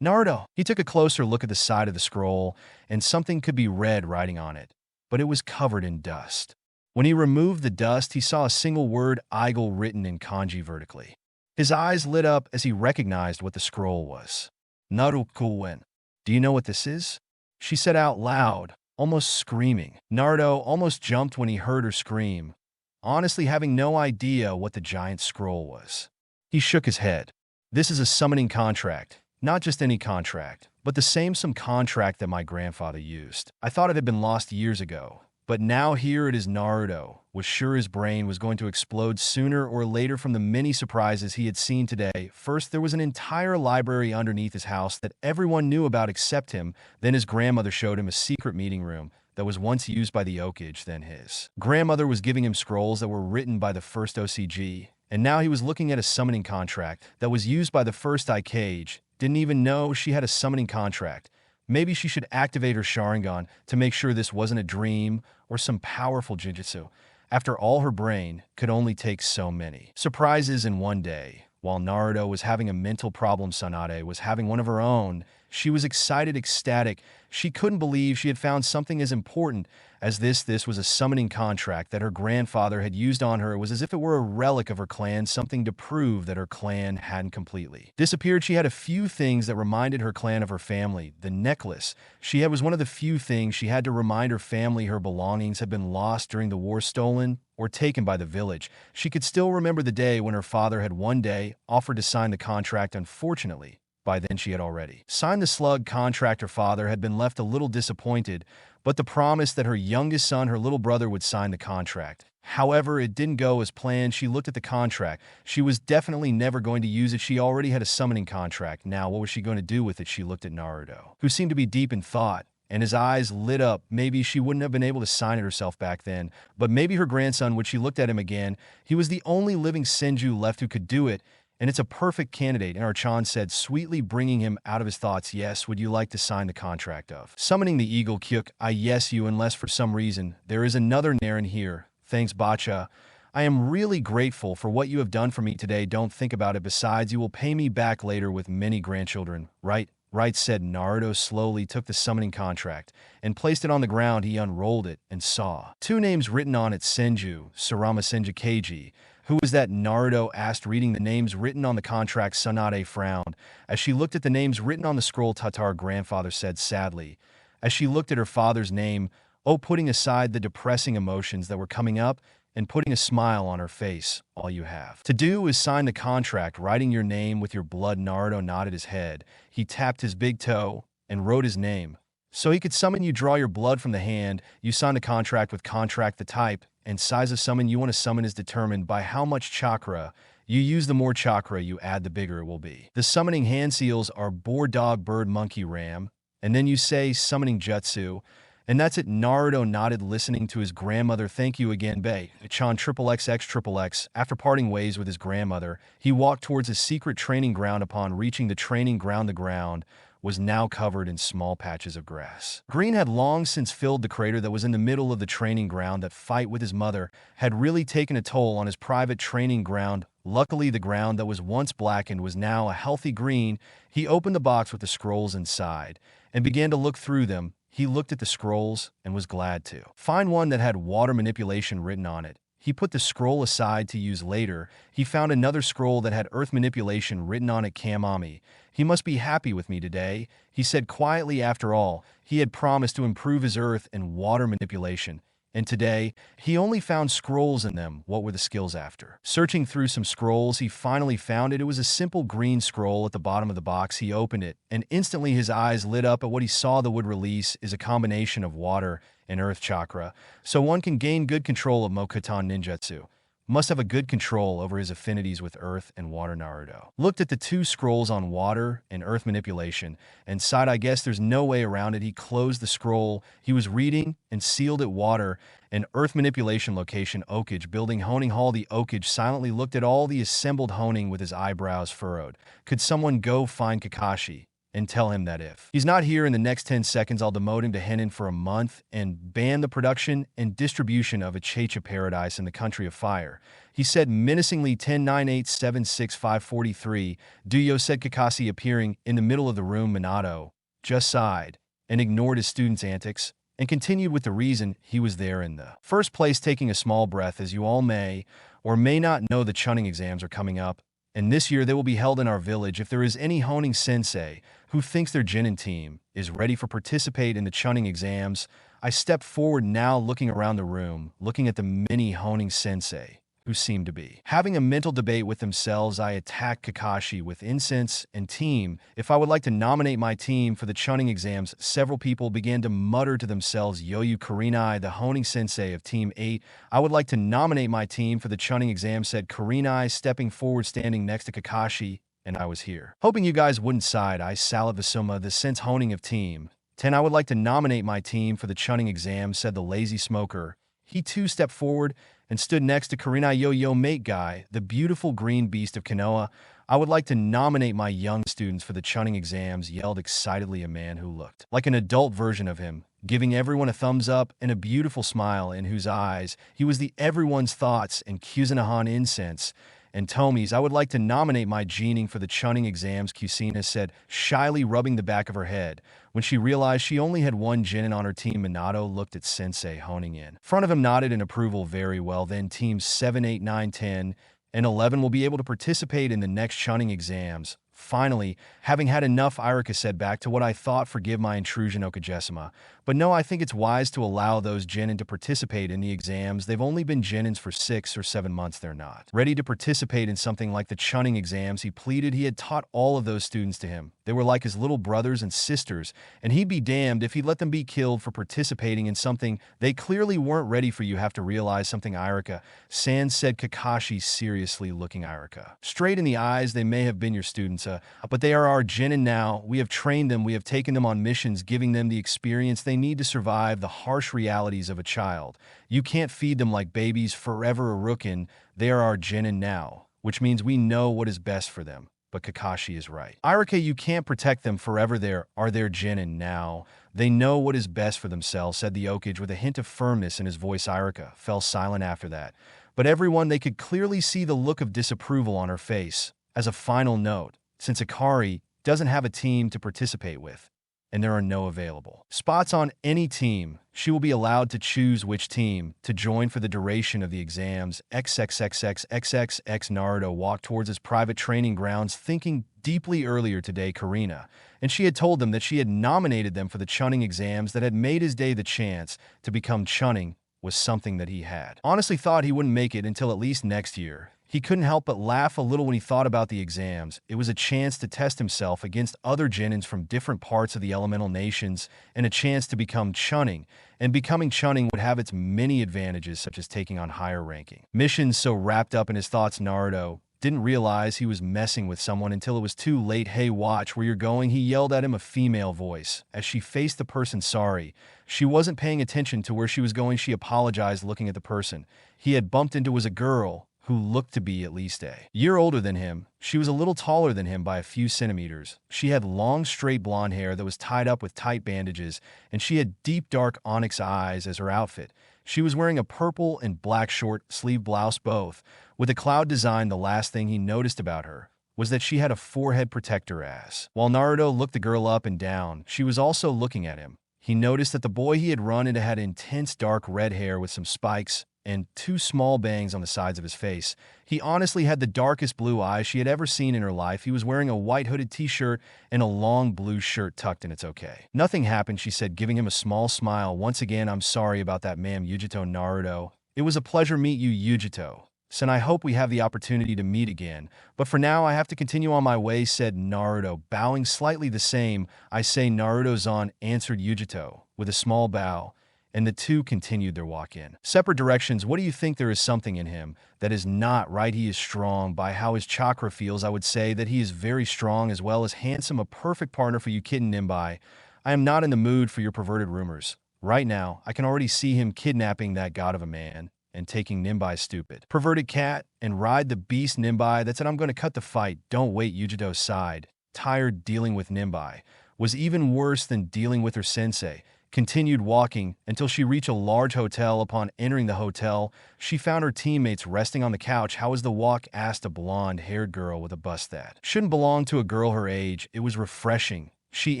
Naruto. He took a closer look at the side of the scroll, and something could be read writing on it, but it was covered in dust. When he removed the dust, he saw a single word, Igel, written in kanji vertically. His eyes lit up as he recognized what the scroll was. Naruto, do you know what this is? She said out loud, almost screaming. Naruto almost jumped when he heard her scream, honestly having no idea what the giant scroll was. He shook his head. This is a summoning contract. Not just any contract, but the same contract that my grandfather used. I thought it had been lost years ago, but now here it is. Naruto was sure his brain was going to explode sooner or later from the many surprises he had seen today. First, there was an entire library underneath his house that everyone knew about except him. Then his grandmother showed him a secret meeting room that was once used by the Okage. Then his grandmother was giving him scrolls that were written by the first OCG, and now he was looking at a summoning contract that was used by the first Ikage. Didn't even know she had a summoning contract. Maybe she should activate her Sharingan to make sure this wasn't a dream or some powerful jujutsu. After all, her brain could only take so many surprises in one day. While Naruto was having a mental problem, Tsunade was having one of her own. She was excited, ecstatic. She couldn't believe she had found something as important as this. This was a summoning contract that her grandfather had used on her. It was as if it were a relic of her clan, something to prove that her clan hadn't completely disappeared. She had a few things that reminded her clan of her family. The necklace she had was one of the few things she had to remind her family her belongings had been lost during the war, stolen or taken by the village. She could still remember the day when her father had one day offered to sign the contract. Unfortunately, by then she had already signed the slug contract. Her father had been left a little disappointed, but the promise that her youngest son, her little brother, would sign the contract. However, it didn't go as planned. She looked at the contract. She was definitely never going to use it. She already had a summoning contract. Now, what was she going to do with it? She looked at Naruto, who seemed to be deep in thought, and his eyes lit up. Maybe she wouldn't have been able to sign it herself back then, but maybe her grandson would. She looked at him again. He was the only living senju left who could do it, and it's a perfect candidate. And Archan said, sweetly bringing him out of his thoughts, yes, would you like to sign the contract of summoning the eagle? Kyuk, I yes you, unless for some reason there is another Naren here. Thanks, Bacha. I am really grateful for what you have done for me today. Don't think about it. Besides, you will pay me back later with many grandchildren, right? Right, said Naruto. Slowly took the summoning contract and placed it on the ground. He unrolled it and saw two names written on it, Senju, Sarama Senju Keiji. Who was that? Naruto asked, reading the names written on the contract. Tsunade frowned as she looked at the names written on the scroll. Tatar, grandfather said sadly as she looked at her father's name. Oh, putting aside the depressing emotions that were coming up and putting a smile on her face. All you have to do is sign the contract, writing your name with your blood. Naruto nodded his head. He tapped his big toe and wrote his name. So he could summon you. Draw your blood from the hand. You sign the contract with contract. The type and size of summon you want to summon is determined by how much chakra You use the more chakra you add, the bigger it will be. The summoning hand seals are boar, dog, bird, monkey, ram, and then you say summoning jutsu, and that's it. Naruto nodded, listening to his grandmother. Thank you again, Bei. Chan XXX. After parting ways with his grandmother, he walked towards his secret training ground. Upon reaching the training ground, the ground was now covered in small patches of grass. Green had long since filled the crater that was in the middle of the training ground. That fight with his mother had really taken a toll on his private training ground. Luckily, the ground that was once blackened was now a healthy green. He opened the box with the scrolls inside and began to look through them. He looked at the scrolls and was glad to find one that had water manipulation written on it. He put the scroll aside to use later. He found another scroll that had earth manipulation written on it. Kamami. He must be happy with me today, he said quietly. After all, he had promised to improve his earth and water manipulation. And today, he only found scrolls in them. What were the skills after? Searching through some scrolls, he finally found it. It was a simple green scroll at the bottom of the box. He opened it, and instantly his eyes lit up at what he saw. The wood release is a combination of water and earth chakra, so one can gain good control of Mokuton ninjutsu. Must have a good control over his affinities with earth and water. Naruto looked at the two scrolls on water and earth manipulation and sighed. I guess there's no way around it. He closed the scroll he was reading and sealed it. Water and earth manipulation. Location: Oakage Building, Honing Hall. The Oakage silently looked at all the assembled honing with his eyebrows furrowed. Could someone go find Kakashi and tell him that if he's not here in the next 10 seconds, I'll demote him to Henin for a month and ban the production and distribution of a Checha Paradise in the Country of Fire, he said menacingly. 10-9-8-7-6-5-43. Duyo said Kakashi, appearing in the middle of the room. Minato just sighed and ignored his student's antics and continued with the reason he was there in the first place, taking a small breath. As you all may or may not know, the Chunin exams are coming up, and this year they will be held in our village. If there is any honing sensei who thinks their genin team is ready for participate in the Chunin exams, I step forward now, looking around the room, looking at the many honing sensei who seem to be having a mental debate with themselves. I attack Kakashi with incense and team. If I would like to nominate my team for the Chunin exams, several people began to mutter to themselves. Yoyu Kurenai, the honing sensei of Team 8. I would like to nominate my team for the Chunin exam, said Kurenai, stepping forward, standing next to Kakashi. And I was here hoping you guys wouldn't side. I Salad Vasuma, the sense honing of Team 10. I would like to nominate my team for the Chunin exam, said the lazy smoker. He too stepped forward and stood next to Kurenai. Yo mate guy, the beautiful green beast of Konoha. I would like to nominate my young students for the Chunin exams, yelled excitedly a man who looked like an adult version of him, giving everyone a thumbs up and a beautiful smile, in whose eyes he was the everyone's thoughts and Kuzunahan incense and Tomi's. I would like to nominate my genin for the Chunin exams, Kusina said, shyly rubbing the back of her head when she realized she only had one genin on her team. Minato looked at Sensei honing in front of him, nodded in approval. Very well, then teams 7, 8, 9, 10, and 11 will be able to participate in the next Chunin exams. Finally, having had enough, Iruka said, back to what I thought. Forgive my intrusion, Okajima, but no, I think it's wise to allow those genin to participate in the exams. They've only been genins for 6 or 7 months. They're not ready to participate in something like the Chunin exams, he pleaded. He had taught all of those students to him. They were like his little brothers and sisters, and he'd be damned if he let them be killed for participating in something they clearly weren't ready for. You have to realize something, Iruka San said, Kakashi seriously looking Iruka straight in the eyes. They may have been your students, but they are our genin now. We have trained them, we have taken them on missions, giving them the experience they need to survive the harsh realities of a child. You can't feed them like babies forever, Urukin. They are our genin now, which means we know what is best for them. But Kakashi is right. Iruka, you can't protect them forever. They are their genin now. They know what is best for themselves, said the Okage with a hint of firmness in his voice. Iruka fell silent after that, but everyone, they could clearly see the look of disapproval on her face. As a final note, since Akari doesn't have a team to participate with, and there are no available spots on any team, she will be allowed to choose which team to join for the duration of the exams. XXXXXXX Naruto walked towards his private training grounds, thinking deeply. Earlier today, Karina and she had told them that she had nominated them for the Chunin exams. That had made his day. The chance to become Chunin was something that he had honestly thought he wouldn't make it until at least next year. He couldn't help but laugh a little when he thought about the exams. It was a chance to test himself against other genins from different parts of the elemental nations, and a chance to become Chunin. And becoming Chunin would have its many advantages, such as taking on higher ranking missions. So wrapped up in his thoughts, Naruto didn't realize he was messing with someone until it was too late. "Hey, watch where you're going," he yelled at him, a female voice. As she faced the person, sorry. She wasn't paying attention to where she was going. She apologized, looking at the person he had bumped into was a girl who looked to be at least a year older than him. She was a little taller than him by a few centimeters. She had long, straight blonde hair that was tied up with tight bandages, and she had deep, dark onyx eyes as her outfit. She was wearing a purple and black short-sleeve blouse, both with a cloud design. The last thing he noticed about her was that she had a forehead protector. As while Naruto looked the girl up and down, she was also looking at him. He noticed that the boy he had run into had intense dark red hair with some spikes and two small bangs on the sides of his face. He honestly had the darkest blue eyes she had ever seen in her life. He was wearing a white hooded t-shirt and a long blue shirt tucked in. "It's okay. Nothing happened," she said, giving him a small smile. "Once again, I'm sorry about that, ma'am." "Yugito, Naruto. It was a pleasure meet you, Yugito. And I hope we have the opportunity to meet again. But for now, I have to continue on my way," said Naruto, bowing slightly. "The same, I say, Naruto-san," answered Yugito with a small bow, and the two continued their walk in separate directions. "What do you think? There is something in him that is not right. He is strong. By how his chakra feels, I would say that he is very strong as well as handsome, a perfect partner for you, Kitten Nimbai. I am not in the mood for your perverted rumors. Right now, I can already see him kidnapping that god of a man and taking Nimbai's stupid, perverted cat and ride the beast Nimbai. That's it. I'm going to cut the fight. Don't wait." Yugito sighed. Tired dealing with Nimbai was even worse than dealing with her sensei. Continued walking until she reached a large hotel. Upon entering the hotel, she found her teammates resting on the couch. "How was the walk?" asked a blonde-haired girl with a bust that shouldn't belong to a girl her age. "It was refreshing," she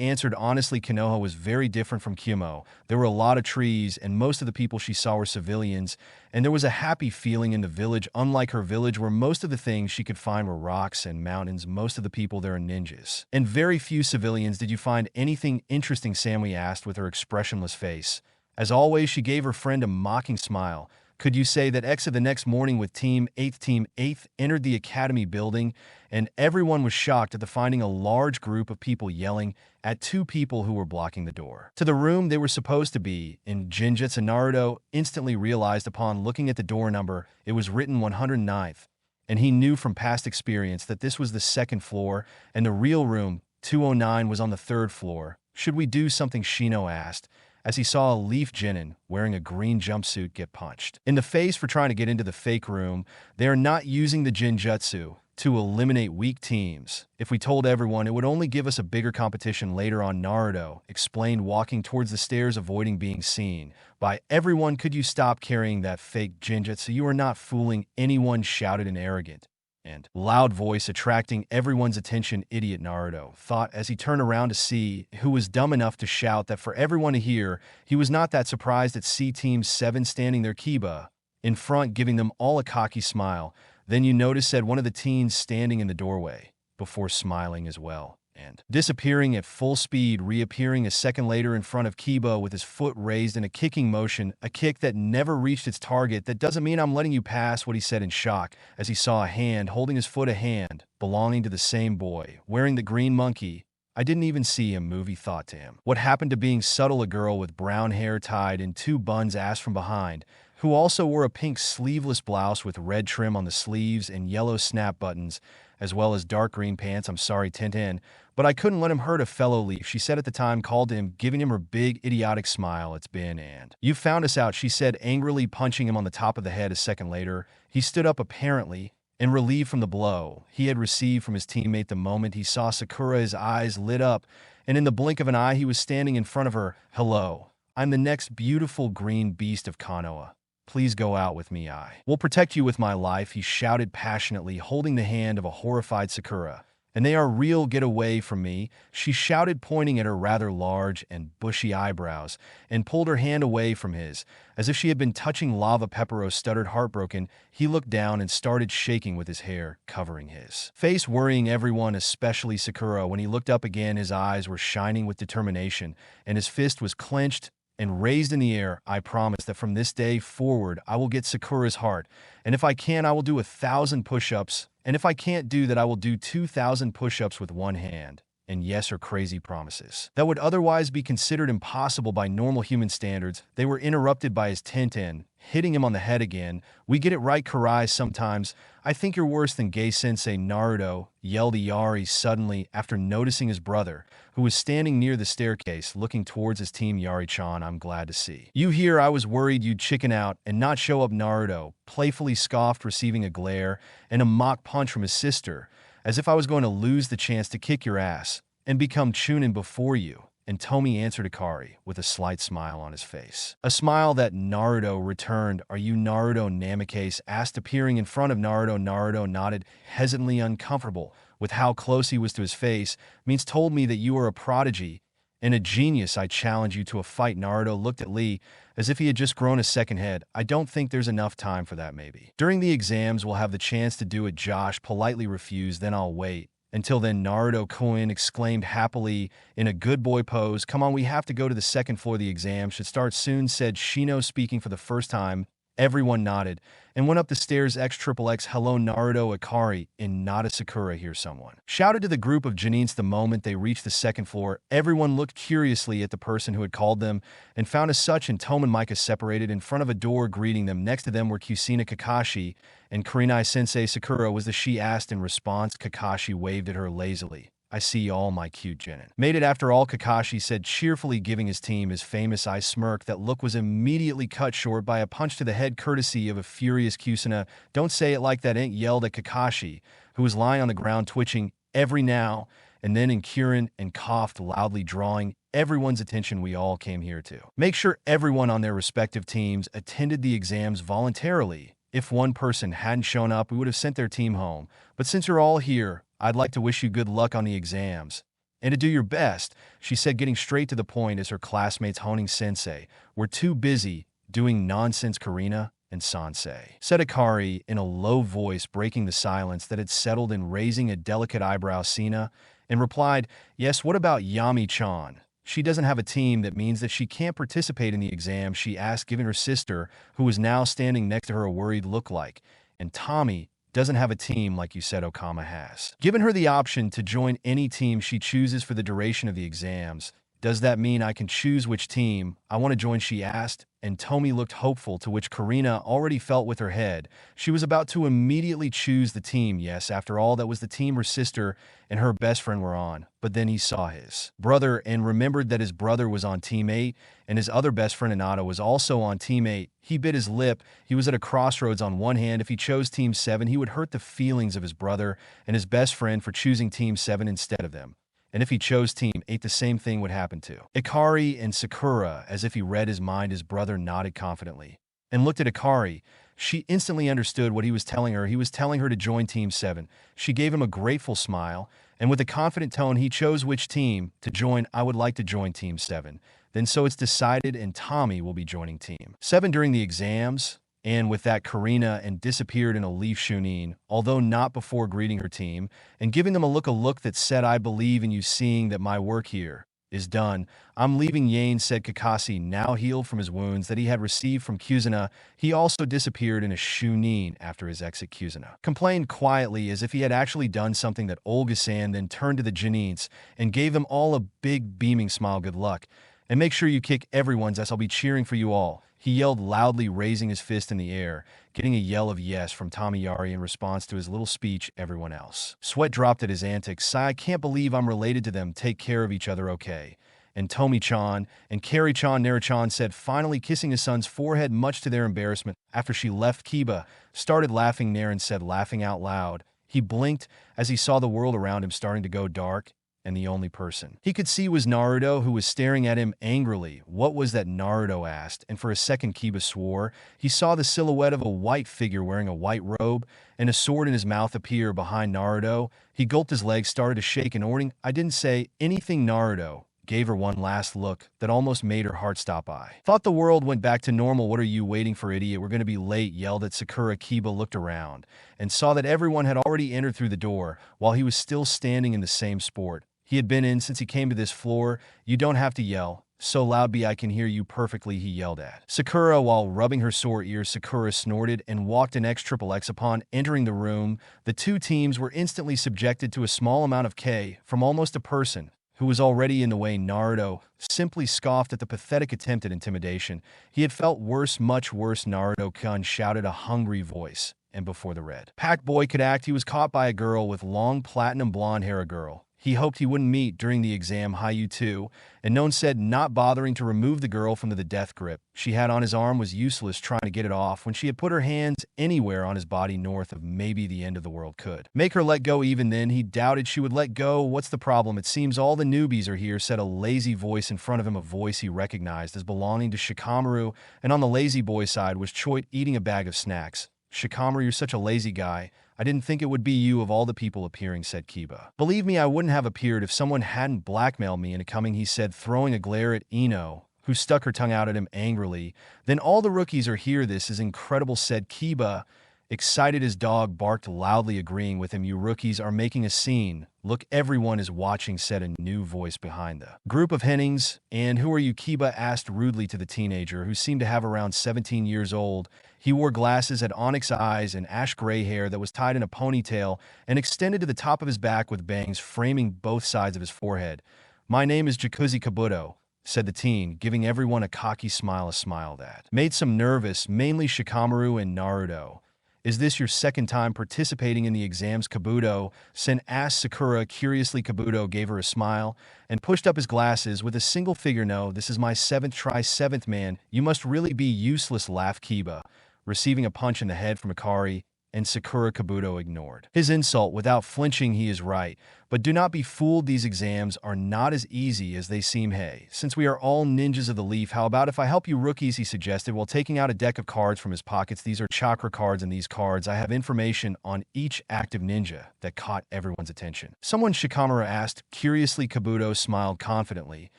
answered. Honestly, Konoha was very different from Kumo. There were a lot of trees, and most of the people she saw were civilians, and there was a happy feeling in the village. Unlike her village, where most of the things she could find were rocks and mountains, most of the people there are ninjas, and very few civilians. "Did you find anything interesting?" Sammy asked with her expressionless face. As always, she gave her friend a mocking smile. "Could you say that Exa the next morning with Team 8th entered the academy building, and everyone was shocked at the finding a large group of people yelling at two people who were blocking the door to the room they were supposed to be in. Jinjutsu Naruto instantly realized upon looking at the door number, it was written 109th, and he knew from past experience that this was the second floor, and the real room, 209, was on the third floor. "Should we do something?" Shino asked, as he saw a leaf genin wearing a green jumpsuit get punched in the face for trying to get into the fake room. "They are not using the Jinjutsu to eliminate weak teams. If we told everyone, it would only give us a bigger competition later on," Naruto explained, walking towards the stairs, avoiding being seen by everyone. "Could you stop carrying that fake Jinjutsu? You are not fooling anyone," shouted an arrogant and loud voice, attracting everyone's attention. "Idiot," Naruto thought as he turned around to see who was dumb enough to shout that for everyone to hear. He was not that surprised at Team 7 standing there, Kiba in front, giving them all a cocky smile. "Then you notice," said one of the teens standing in the doorway, before smiling as well and disappearing at full speed, reappearing a second later in front of Kiba with his foot raised in a kicking motion, a kick that never reached its target. "That doesn't mean I'm letting you pass," what he said in shock as he saw a hand holding his foot, a hand belonging to the same boy wearing the green monkey. "I didn't even see him move," he thought to him. What happened to being subtle? A girl with brown hair tied in two buns asked from behind, who also wore a pink sleeveless blouse with red trim on the sleeves and yellow snap buttons, as well as dark green pants. "I'm sorry, Tintin, but I couldn't let him hurt a fellow leaf," she said at the time, called to him, giving him her big idiotic smile. "It's been and you found us out," she said, angrily punching him on the top of the head. A second later, he stood up, apparently and relieved from the blow he had received from his teammate. The moment he saw Sakura, his eyes lit up, and in the blink of an eye, he was standing in front of her. "Hello, I'm the next beautiful green beast of Konoha. Please go out with me. I will protect you with my life," he shouted passionately, holding the hand of a horrified Sakura. "And they are real. Get away from me," she shouted, pointing at her rather large and bushy eyebrows, and pulled her hand away from his, as if she had been touching lava. Pepero stuttered, heartbroken. He looked down and started shaking with his hair covering his face, worrying everyone, especially Sakura. When he looked up again, his eyes were shining with determination, and his fist was clenched and raised in the air. "I promise that from this day forward, I will get Sakura's heart, and if I can, I will do 1,000 push-ups, and if I can't do that, I will do 2,000 push-ups with one hand, and yes or crazy promises that would otherwise be considered impossible by normal human standards. They were interrupted by his Tintin, hitting him on the head again. "We get it right, Karai, sometimes. I think you're worse than gay sensei Naruto," yelled Iyari suddenly after noticing his brother, who was standing near the staircase looking towards his team. "Yari-chan, I'm glad to see you here. I was worried you'd chicken out and not show up." Naruto playfully scoffed, receiving a glare and a mock punch from his sister, "as if I was going to lose the chance to kick your ass and become Chunin before you." And Tomi answered Ikari with a slight smile on his face. A smile that Naruto returned. "Are you Naruto?" Namikaze asked, appearing in front of Naruto. Naruto nodded, hesitantly uncomfortable with how close he was to his face. "Means told me that you are a prodigy and a genius. I challenge you to a fight." Naruto looked at Lee as if he had just grown a second head. "I don't think there's enough time for that. Maybe during the exams we'll have the chance to do it." Josh politely refused. "Then I'll wait. Until then." Naruto Koin exclaimed happily in a good boy pose. "Come on, we have to go to the second floor. The exam should start soon," said Shino, speaking for the first time. Everyone nodded and went up the stairs. XXX. "Hello, Naruto, Ikari, and Nada Sakura here," someone shouted to the group of genins. The moment they reached the second floor, everyone looked curiously at the person who had called them and found as such, and Tome and Micah separated in front of a door greeting them. Next to them were Kusina Kakashi and Kurenai Sensei. "Sakura, was the?" she asked in response. Kakashi waved at her lazily. "I see all my cute genin made it after all," Kakashi said cheerfully, giving his team his famous eye smirk. That look was immediately cut short by a punch to the head courtesy of a furious Kusina. "Don't say it like that," Ent yelled at Kakashi, who was lying on the ground twitching every now and then in Kirin, and coughed loudly, drawing everyone's attention. "We all came here to make sure everyone on their respective teams attended the exams voluntarily. If one person hadn't shown up, we would have sent their team home. But since you're all here, I'd like to wish you good luck on the exams and to do your best," she said, getting straight to the point as her classmates Honing Sensei were too busy doing nonsense. "Karina and Sensei," said Ikari in a low voice, breaking the silence that had settled and raising a delicate eyebrow. Sina and replied, "Yes, what about Yami-chan? She doesn't have a team. That means that she can't participate in the exam?" she asked, giving her sister, who was now standing next to her, a worried look. "Like, and Tommy doesn't have a team like you said. Okama has given her the option to join any team she chooses for the duration of the exams. Does that mean I can choose which team I want to join?" she asked, and Tomi looked hopeful, to which Karina already felt with her head she was about to immediately choose the team. Yes, after all, that was the team her sister and her best friend were on. But then he saw his brother and remembered that his brother was on Team 8 and his other best friend Hinata was also on Team 8. He bit his lip. He was at a crossroads. On one hand, if he chose Team 7, he would hurt the feelings of his brother and his best friend for choosing Team 7 instead of them. And if he chose Team 8, the same thing would happen to Ikari and Sakura. As if he read his mind, his brother nodded confidently and looked at Ikari. She instantly understood what he was telling her. He was telling her to join Team 7. She gave him a grateful smile, and with a confident tone, he chose which team to join. "I would like to join Team 7. Then so it's decided, and Tommy will be joining Team 7 during the exams." And with that, Karina and disappeared in a leaf Chunin, although not before greeting her team and giving them a look that said, "I believe in you, seeing that my work here is done. I'm leaving." Yane said. Kakashi, now healed from his wounds that he had received from Kusina, he also disappeared in a Chunin after his exit. Kusina complained quietly as if he had actually done something. That Olga-san then turned to the genins and gave them all a big beaming smile. "Good luck, and make sure you kick everyone's ass. I'll be cheering for you all," he yelled loudly, raising his fist in the air, getting a yell of yes from Tomiyari in response to his little speech. Everyone else sweat dropped at his antics. "I can't believe I'm related to them. Take care of each other, okay?" And Tomi-chan and Kari-chan, Nara-chan said, finally kissing his son's forehead, much to their embarrassment. After she left, Kiba started laughing. Naren said, laughing out loud. He blinked as he saw the world around him starting to go dark, and the only person he could see was Naruto, who was staring at him angrily. "What was that?" Naruto asked, and for a second Kiba swore he saw the silhouette of a white figure wearing a white robe and a sword in his mouth appear behind Naruto. He gulped, his legs started to shake, and ordering, "I didn't say anything." Naruto gave her one last look that almost made her heart stop. "I thought the world went back to normal. What are you waiting for, idiot? We're going to be late," yelled at Sakura. Kiba looked around and saw that everyone had already entered through the door, while he was still standing in the same spot he had been in since he came to this floor. "You don't have to yell," So loud I can hear you perfectly, he yelled at Sakura while rubbing her sore ears. Sakura snorted and walked an XXX. Upon entering the room, the two teams were instantly subjected to a small amount of K from almost a person who was already in the way. Naruto simply scoffed at the pathetic attempt at intimidation. He had felt worse, much worse. Naruto-kun shouted a hungry voice, and before the red pack boy could act, he was caught by a girl with long platinum blonde hair. A girl he hoped he wouldn't meet during the exam. Yugito, and None said, not bothering to remove the girl from the death grip she had on his arm was useless trying to get it off when she had put her hands anywhere on his body north of maybe the end of the world could make her let go. Even then, he doubted she would let go. What's the problem? It seems all the newbies are here, said a lazy voice in front of him, a voice he recognized as belonging to Shikamaru, and on the lazy boy side was Choit eating a bag of snacks. Shikamaru, you're such a lazy guy. I didn't think it would be you of all the people appearing, said Kiba. Believe me, I wouldn't have appeared if someone hadn't blackmailed me into coming, he said, throwing a glare at Ino, who stuck her tongue out at him angrily. Then all the rookies are here. This is incredible, said Kiba. Excited, his dog barked loudly, agreeing with him. You rookies are making a scene. Look, everyone is watching, said a new voice behind the group of Hennings. And who are you? Kiba asked rudely to the teenager, who seemed to have around 17 years old. He wore glasses, had onyx eyes, and ash-gray hair that was tied in a ponytail and extended to the top of his back with bangs framing both sides of his forehead. My name is Jikuzi Kabuto, said the teen, giving everyone a cocky smile, a smile that made some nervous, mainly Shikamaru and Naruto. Is this your second time participating in the exams, Kabuto? Sen asked Sakura curiously. Kabuto gave her a smile and pushed up his glasses with a single figure. No, this is my seventh try. Seventh, man. You must really be useless, laughed Kiba, receiving a punch in the head from Akari, and Sakura. Kabuto ignored his insult without flinching. He is right, but do not be fooled. These exams are not as easy as they seem. Hey, since we are all ninjas of the leaf, how about if I help you rookies, he suggested while taking out a deck of cards from his pockets. These are chakra cards, and these cards I have information on each active ninja that caught everyone's attention. Someone, Shikamaru asked curiously. Kabuto smiled confidently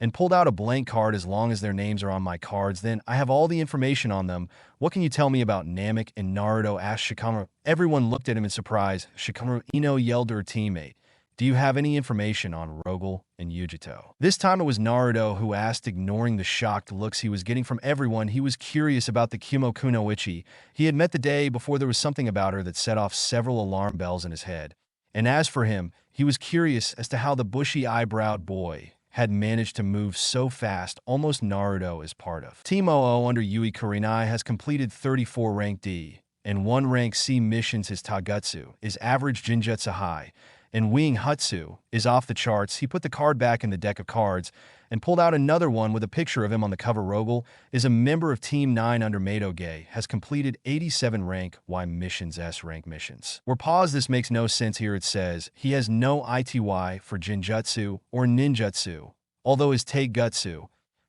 and pulled out a blank card. As long as their names are on my cards, then I have all the information on them. What can you tell me about Namek and Naruto? Asked Shikamaru. Everyone looked at him in surprise. Shikamaru. Ino yelled to her teammate, do you have any information on Rogel and Yugito? This time it was Naruto who asked, ignoring the shocked looks he was getting from everyone. He was curious about the Kimoku no Ichi he had met the day before. There was something about her that set off several alarm bells in his head. And as for him, he was curious as to how the bushy-eyebrowed boy had managed to move so fast. Almost Naruto is part of Team OO under Yui Kurenai, has completed 34 rank D and 1 rank C missions. His Tagetsu is average Jinjutsu high, and Wing Hutsu is off the charts. He put the card back in the deck of cards and pulled out another one with a picture of him on the cover. Rogel is a member of Team 9 under Madoge, has completed 87 rank Y missions, S rank missions. We're paused. This makes no sense here. It says he has no ITY for Jinjutsu or Ninjutsu, although his Tagetsu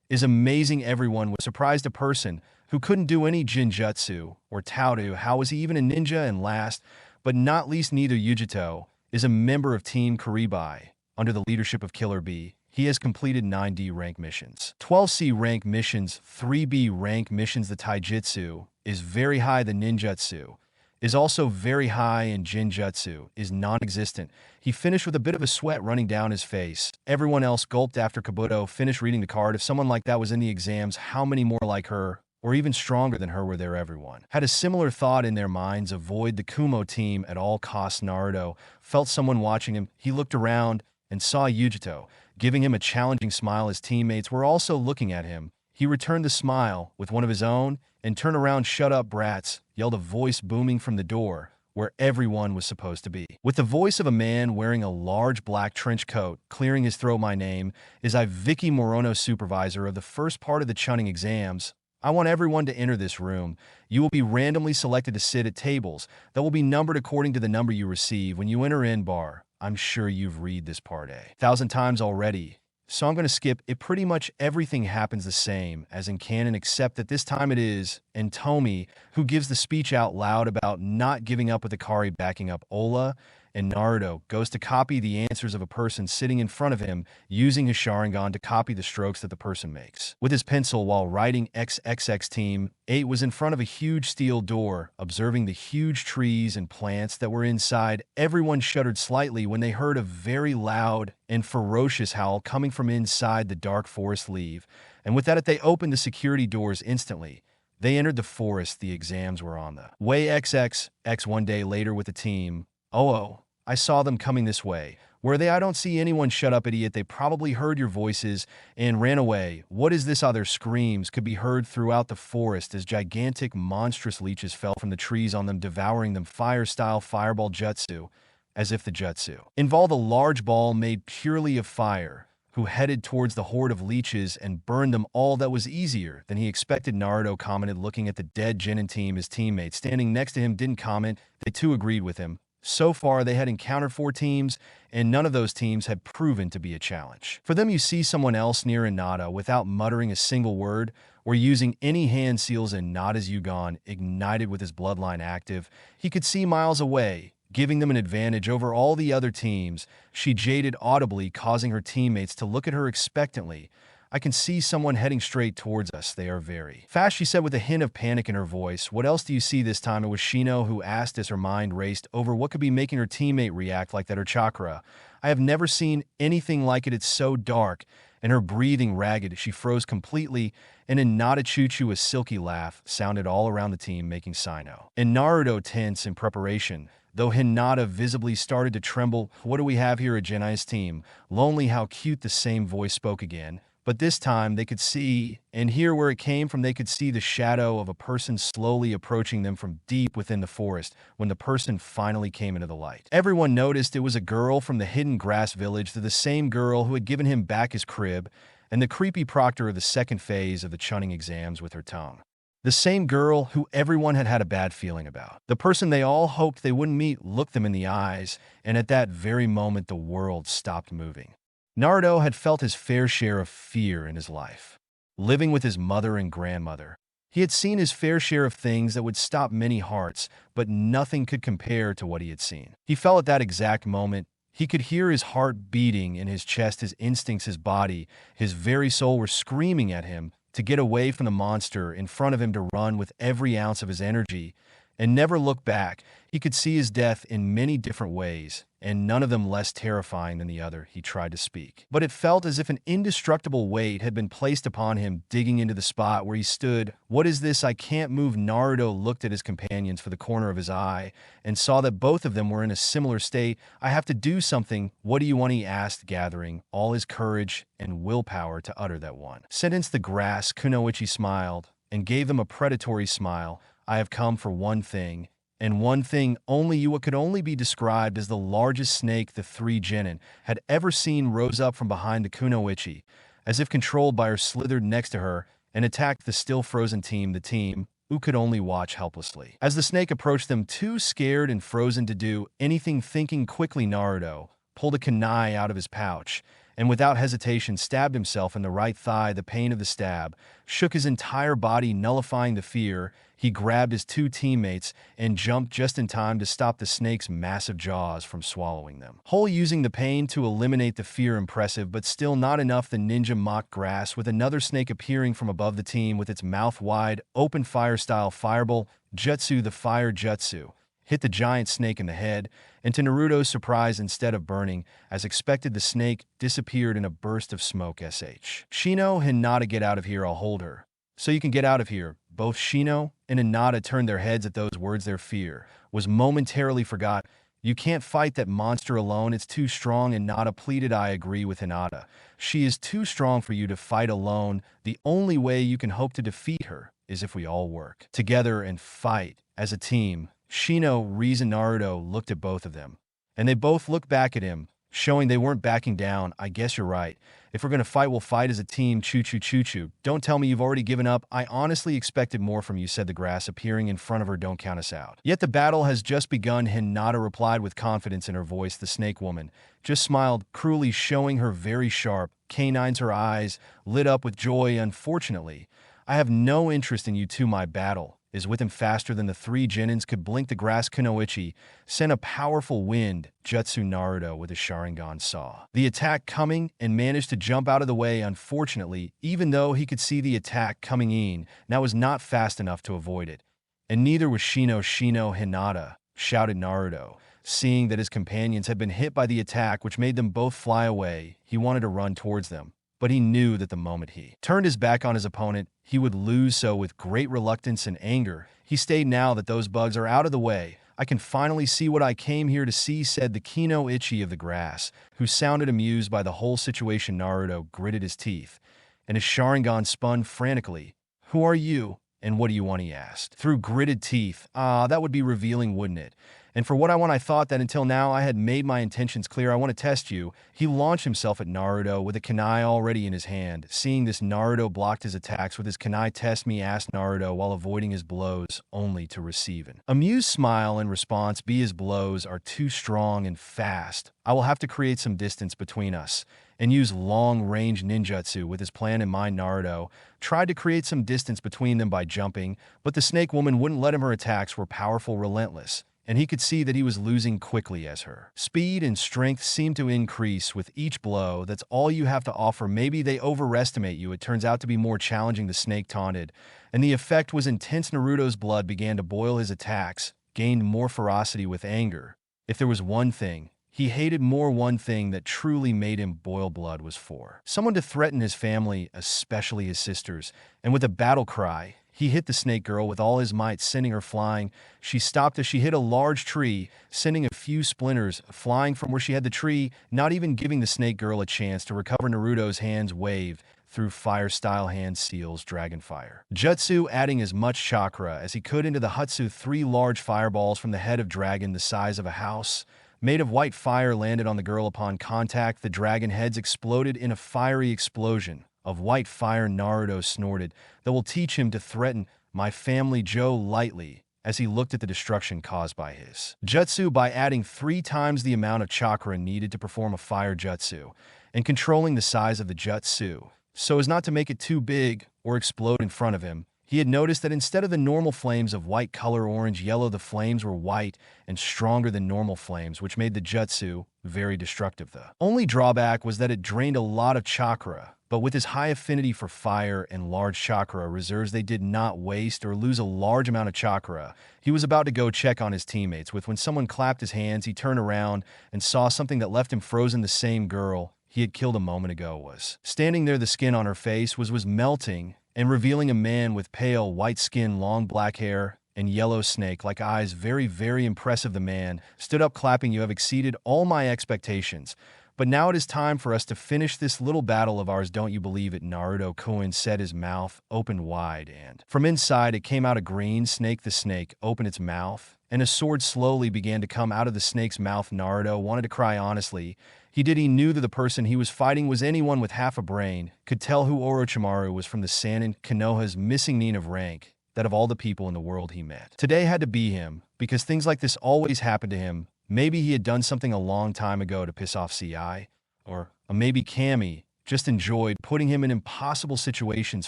is amazing. Everyone was surprised. A person who couldn't do any Jinjutsu or Taoru, how was he even a ninja? And last but not least, neither Yugito is a member of Team Karibai under the leadership of Killer B. He has completed 9D rank missions, 12C rank missions, 3B rank missions. The Taijutsu is very high. The Ninjutsu is also very high, and Jinjutsu is non-existent. He finished with a bit of a sweat running down his face. Everyone else gulped after Kabuto finished reading the card. If someone like that was in the exams, how many more like her, or even stronger than her, were there? Everyone had a similar thought in their minds. Avoid the Kumo team at all costs. Naruto felt someone watching him. He looked around and saw Yugito, giving him a challenging smile. His teammates were also looking at him. He returned the smile with one of his own and turned around. Shut up, brats, yelled a voice booming from the door where everyone was supposed to be. With the voice of a man wearing a large black trench coat, clearing his throat. My name is Vicky Morono, supervisor of the first part of the Chunin exams. I want everyone to enter this room. You will be randomly selected to sit at tables that will be numbered according to the number you receive when you enter in bar. I'm sure you've read this part 1,000 times already, so I'm going to skip it. Pretty much everything happens the same as in canon, except that this time it is Tomi who gives the speech out loud about not giving up with Akari backing up Ola and Naruto goes to copy the answers of a person sitting in front of him, using his Sharingan to copy the strokes that the person makes. With his pencil while writing XXX Team 8 was in front of a huge steel door, observing the huge trees and plants that were inside. Everyone shuddered slightly when they heard a very loud and ferocious howl coming from inside the dark forest leave, and with that they opened the security doors instantly. They entered the forest. The exams were on the way. XXX one day later with the team. Oh, I saw them coming this way. Were they? I don't see anyone. Shut up, idiot. They probably heard your voices and ran away. What is this? Other screams could be heard throughout the forest as gigantic, monstrous leeches fell from the trees on them, devouring them. Fire-style fireball jutsu, as if the jutsu involved a large ball made purely of fire, who headed towards the horde of leeches and burned them all. That was easier than he expected. Naruto commented, looking at the dead genin team. His teammates standing next to him didn't comment. They too agreed with him. So far, they had encountered 4 teams, and none of those teams had proven to be a challenge. For them, you see someone else near Hinata without muttering a single word or using any hand seals, and not as Yugon, ignited with his bloodline active. He could see miles away, giving them an advantage over all the other teams. She jaded audibly, causing her teammates to look at her expectantly. I can see someone heading straight towards us. They are very fast, she said with a hint of panic in her voice. What else do you see this time? It was Shino who asked as her mind raced over what could be making her teammate react like that. Her chakra. I have never seen anything like it. It's so dark, and her breathing ragged. She froze completely, and in not a choo-choo, a silky laugh sounded all around the team, making Sino and Naruto tense in preparation, though Hinata visibly started to tremble. What do we have here? A Genai's team. Lonely, how cute. The same voice spoke again. But this time they could see and hear where it came from. They could see the shadow of a person slowly approaching them from deep within the forest. When the person finally came into the light, everyone noticed it was a girl from the hidden grass village, the same girl who had given him back his crib, and the creepy proctor of the second phase of the Chunin exams with her tongue. The same girl who everyone had had a bad feeling about. The person they all hoped they wouldn't meet looked them in the eyes, and at that very moment the world stopped moving. Naruto had felt his fair share of fear in his life. Living with his mother and grandmother, he had seen his fair share of things that would stop many hearts, but nothing could compare to what he had seen. He felt at that exact moment. He could hear his heart beating in his chest. His instincts, his body, his very soul were screaming at him to get away from the monster in front of him, to run with every ounce of his energy and never look back. He could see his death in many different ways, and none of them less terrifying than the other. He tried to speak, but it felt as if an indestructible weight had been placed upon him, digging into the spot where he stood. What is this? I can't move. Naruto looked at his companions for the corner of his eye and saw that both of them were in a similar state. I have to do something. What do you want? He asked, gathering all his courage and willpower to utter that one sentence. The grass. Kunoichi smiled and gave them a predatory smile. I have come for one thing, and one thing only. You. What could only be described as the largest snake the 3 genin had ever seen rose up from behind the kunoichi, as if controlled by her, slithered next to her, and attacked the still frozen team. The team, who could only watch helplessly as the snake approached them, too scared and frozen to do anything. Thinking quickly, Naruto pulled a kunai out of his pouch and without hesitation stabbed himself in the right thigh. The pain of the stab shook his entire body, nullifying the fear. He grabbed his 2 teammates and jumped just in time to stop the snake's massive jaws from swallowing them whole, using the pain to eliminate the fear. Impressive, but still not enough. The ninja mocked grass, with another snake appearing from above the team with its mouth wide open. Fire-style fireball jutsu. The fire jutsu hit the giant snake in the head, and to Naruto's surprise, instead of burning, as expected, the snake disappeared in a burst of smoke. Shino, Hinata, get out of here. I'll hold her so you can get out of here. Both Shino and Hinata turned their heads at those words. Their fear was momentarily forgot. You can't fight that monster alone. It's too strong. Hinata pleaded. I agree with Hinata. She is too strong for you to fight alone. The only way you can hope to defeat her is if we all work together and fight as a team. Shino reasoned. Naruto looked at both of them, and they both looked back at him, showing they weren't backing down. I guess you're right. If we're going to fight, we'll fight as a team. Choo-choo. Don't tell me you've already given up. I honestly expected more from you, said the grass, appearing in front of her. Don't count us out. Yet the battle has just begun, Hinata replied with confidence in her voice. The snake woman just smiled cruelly, showing her very sharp canines. Her eyes lit up with joy. Unfortunately, I have no interest in you two. My battle is with him faster than the three genins could blink. The grass kunoichi sent a powerful wind jutsu Naruto with his Sharingan saw the attack coming and managed to jump out of the way. Unfortunately, even though he could see the attack coming in, now was not fast enough to avoid it. And neither was Shino. Hinata, shouted Naruto, seeing that his companions had been hit by the attack which made them both fly away. He wanted to run towards them, but he knew that the moment he turned his back on his opponent, he would lose. So with great reluctance and anger, he stayed. Now that those bugs are out of the way, I can finally see what I came here to see, said the Kunoichi of the grass, who sounded amused by the whole situation. Naruto gritted his teeth, and his Sharingan spun frantically. Who are you, and what do you want? He asked. Through gritted teeth. That would be revealing, wouldn't it? And for what I want, I thought that until now I had made my intentions clear. I want to test you. He launched himself at Naruto with a kunai already in his hand. Seeing this, Naruto blocked his attacks with his kunai. Test me, asked Naruto while avoiding his blows, only to receive an amused smile in response. B, his blows are too strong and fast. I will have to create some distance between us and use long-range ninjutsu. With his plan in mind, Naruto tried to create some distance between them by jumping, but the snake woman wouldn't let him. Her attacks were powerful, relentless, and he could see that he was losing quickly as her speed and strength seemed to increase with each blow. That's all you have to offer. Maybe they overestimate you. It turns out to be more challenging, the snake taunted, and the effect was intense. Naruto's blood began to boil. His attacks gained more ferocity with anger. If there was one thing he hated more, one thing that truly made him boil blood, was for someone to threaten his family, especially his sisters. And with a battle cry, he hit the snake girl with all his might, sending her flying. She stopped as she hit a large tree, sending a few splinters flying from where she had the tree, not even giving the snake girl a chance to recover. Naruto's hands waved through fire-style hand seals dragonfire jutsu, adding as much chakra as he could into the Hutsu. Three large fireballs from the head of dragon the size of a house, made of white fire, landed on the girl. Upon contact, the dragon heads exploded in a fiery explosion of white fire. Naruto snorted. That will teach him to threaten my family. Joe lightly as he looked at the destruction caused by his jutsu by adding 3 times the amount of chakra needed to perform a fire jutsu and controlling the size of the jutsu so as not to make it too big or explode in front of him. He had noticed that instead of the normal flames of white color, orange, yellow, the flames were white and stronger than normal flames, which made the jutsu very destructive. The only drawback was that it drained a lot of chakra, but with his high affinity for fire and large chakra reserves, they did not waste or lose a large amount of chakra. He was about to go check on his teammates when someone clapped his hands. He turned around and saw something that left him frozen. The same girl he had killed a moment ago was standing there. The skin on her face was melting and revealing a man with pale white skin, long black hair, and yellow snake-like eyes. Very, very impressive. The man stood up clapping. You have exceeded all my expectations, but now it is time for us to finish this little battle of ours. Don't you believe it? Naruto said, his mouth opened wide, and from inside it came out a green snake. The snake opened its mouth, and a sword slowly began to come out of the snake's mouth. Naruto wanted to cry honestly. He knew that the person he was fighting was anyone with half a brain, could tell who Orochimaru was from the Sannin Konoha's missing nin of rank, that of all the people in the world he met today had to be him, because things like this always happened to him. Maybe he had done something a long time ago to piss off CI, or maybe Kami just enjoyed putting him in impossible situations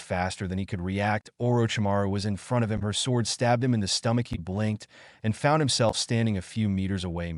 faster than he could react. Orochimaru was in front of him. Her sword stabbed him in the stomach. He blinked and found himself standing a few meters away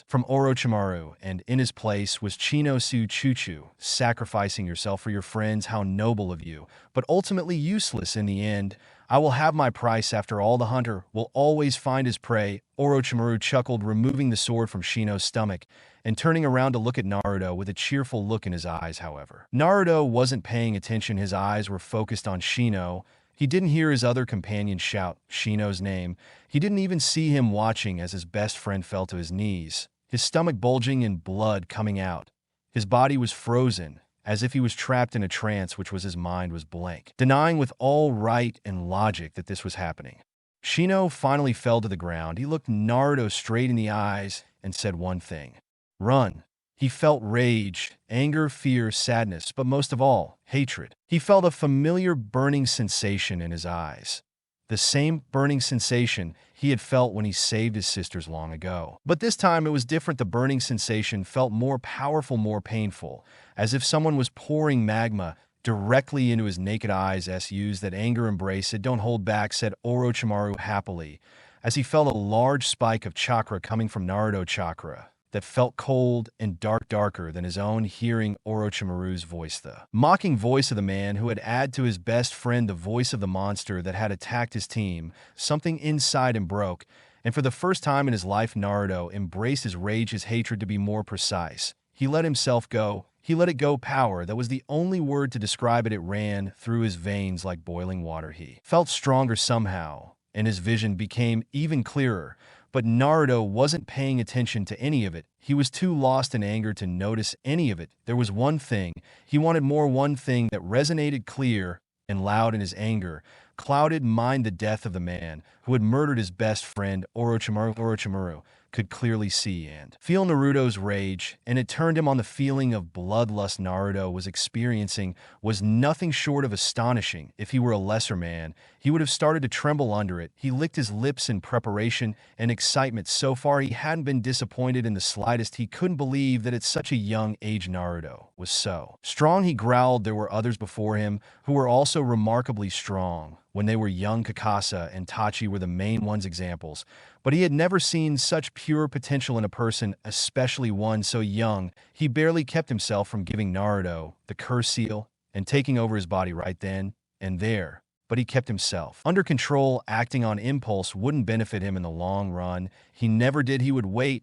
from Orochimaru, and in his place was Chinosu Chuchu. Sacrificing yourself for your friends, how noble of you, but ultimately useless in the end. I will have my price. After all, the hunter will always find his prey. Orochimaru chuckled, removing the sword from Shino's stomach and turning around to look at Naruto with a cheerful look in his eyes. However, Naruto wasn't paying attention. His eyes were focused on Shino. He didn't hear his other companion shout Shino's name. He didn't even see him watching as his best friend fell to his knees, his stomach bulging and blood coming out. His body was frozen, as if he was trapped in a trance, which was his mind was blank, denying with all right and logic that this was happening. Shino finally fell to the ground. He looked Naruto straight in the eyes and said one thing: run. He felt rage, anger, fear, sadness, but most of all, hatred. He felt a familiar burning sensation in his eyes. The same burning sensation he had felt when he saved his sisters long ago. But this time it was different. The burning sensation felt more powerful, more painful, as if someone was pouring magma directly into his naked eyes. Use that anger, embrace it, don't hold back, said Orochimaru happily, as he felt a large spike of chakra coming from Naruto chakra that felt cold and darker than his own, hearing Orochimaru's voice, the mocking voice of the man who had added to his best friend the voice of the monster that had attacked his team. Something inside him broke, and for the first time in his life, Naruto embraced his rage, his hatred, to be more precise. He let himself go. He let it go. Power, that was the only word to describe it. It ran through his veins like boiling water. He felt stronger somehow, and his vision became even clearer. But Naruto wasn't paying attention to any of it. He was too lost in anger to notice any of it. There was one thing. He wanted more, one thing that resonated clear and loud in his anger. Clouded mind, the death of the man who had murdered his best friend, Orochimaru could clearly see and feel Naruto's rage, and it turned him on. The feeling of bloodlust Naruto was experiencing was nothing short of astonishing. If he were a lesser man, he would have started to tremble under it. He licked his lips in preparation and excitement. So far, he hadn't been disappointed in the slightest. He couldn't believe that at such a young age Naruto was so strong. He growled. There were others before him who were also remarkably strong. When they were young, Kakasa and Tachi were the main ones, examples, but he had never seen such pure potential in a person, especially one so young. He barely kept himself from giving Naruto the curse seal and taking over his body right then and there. But he kept himself under control. Acting on impulse wouldn't benefit him in the long run. He never did. He would wait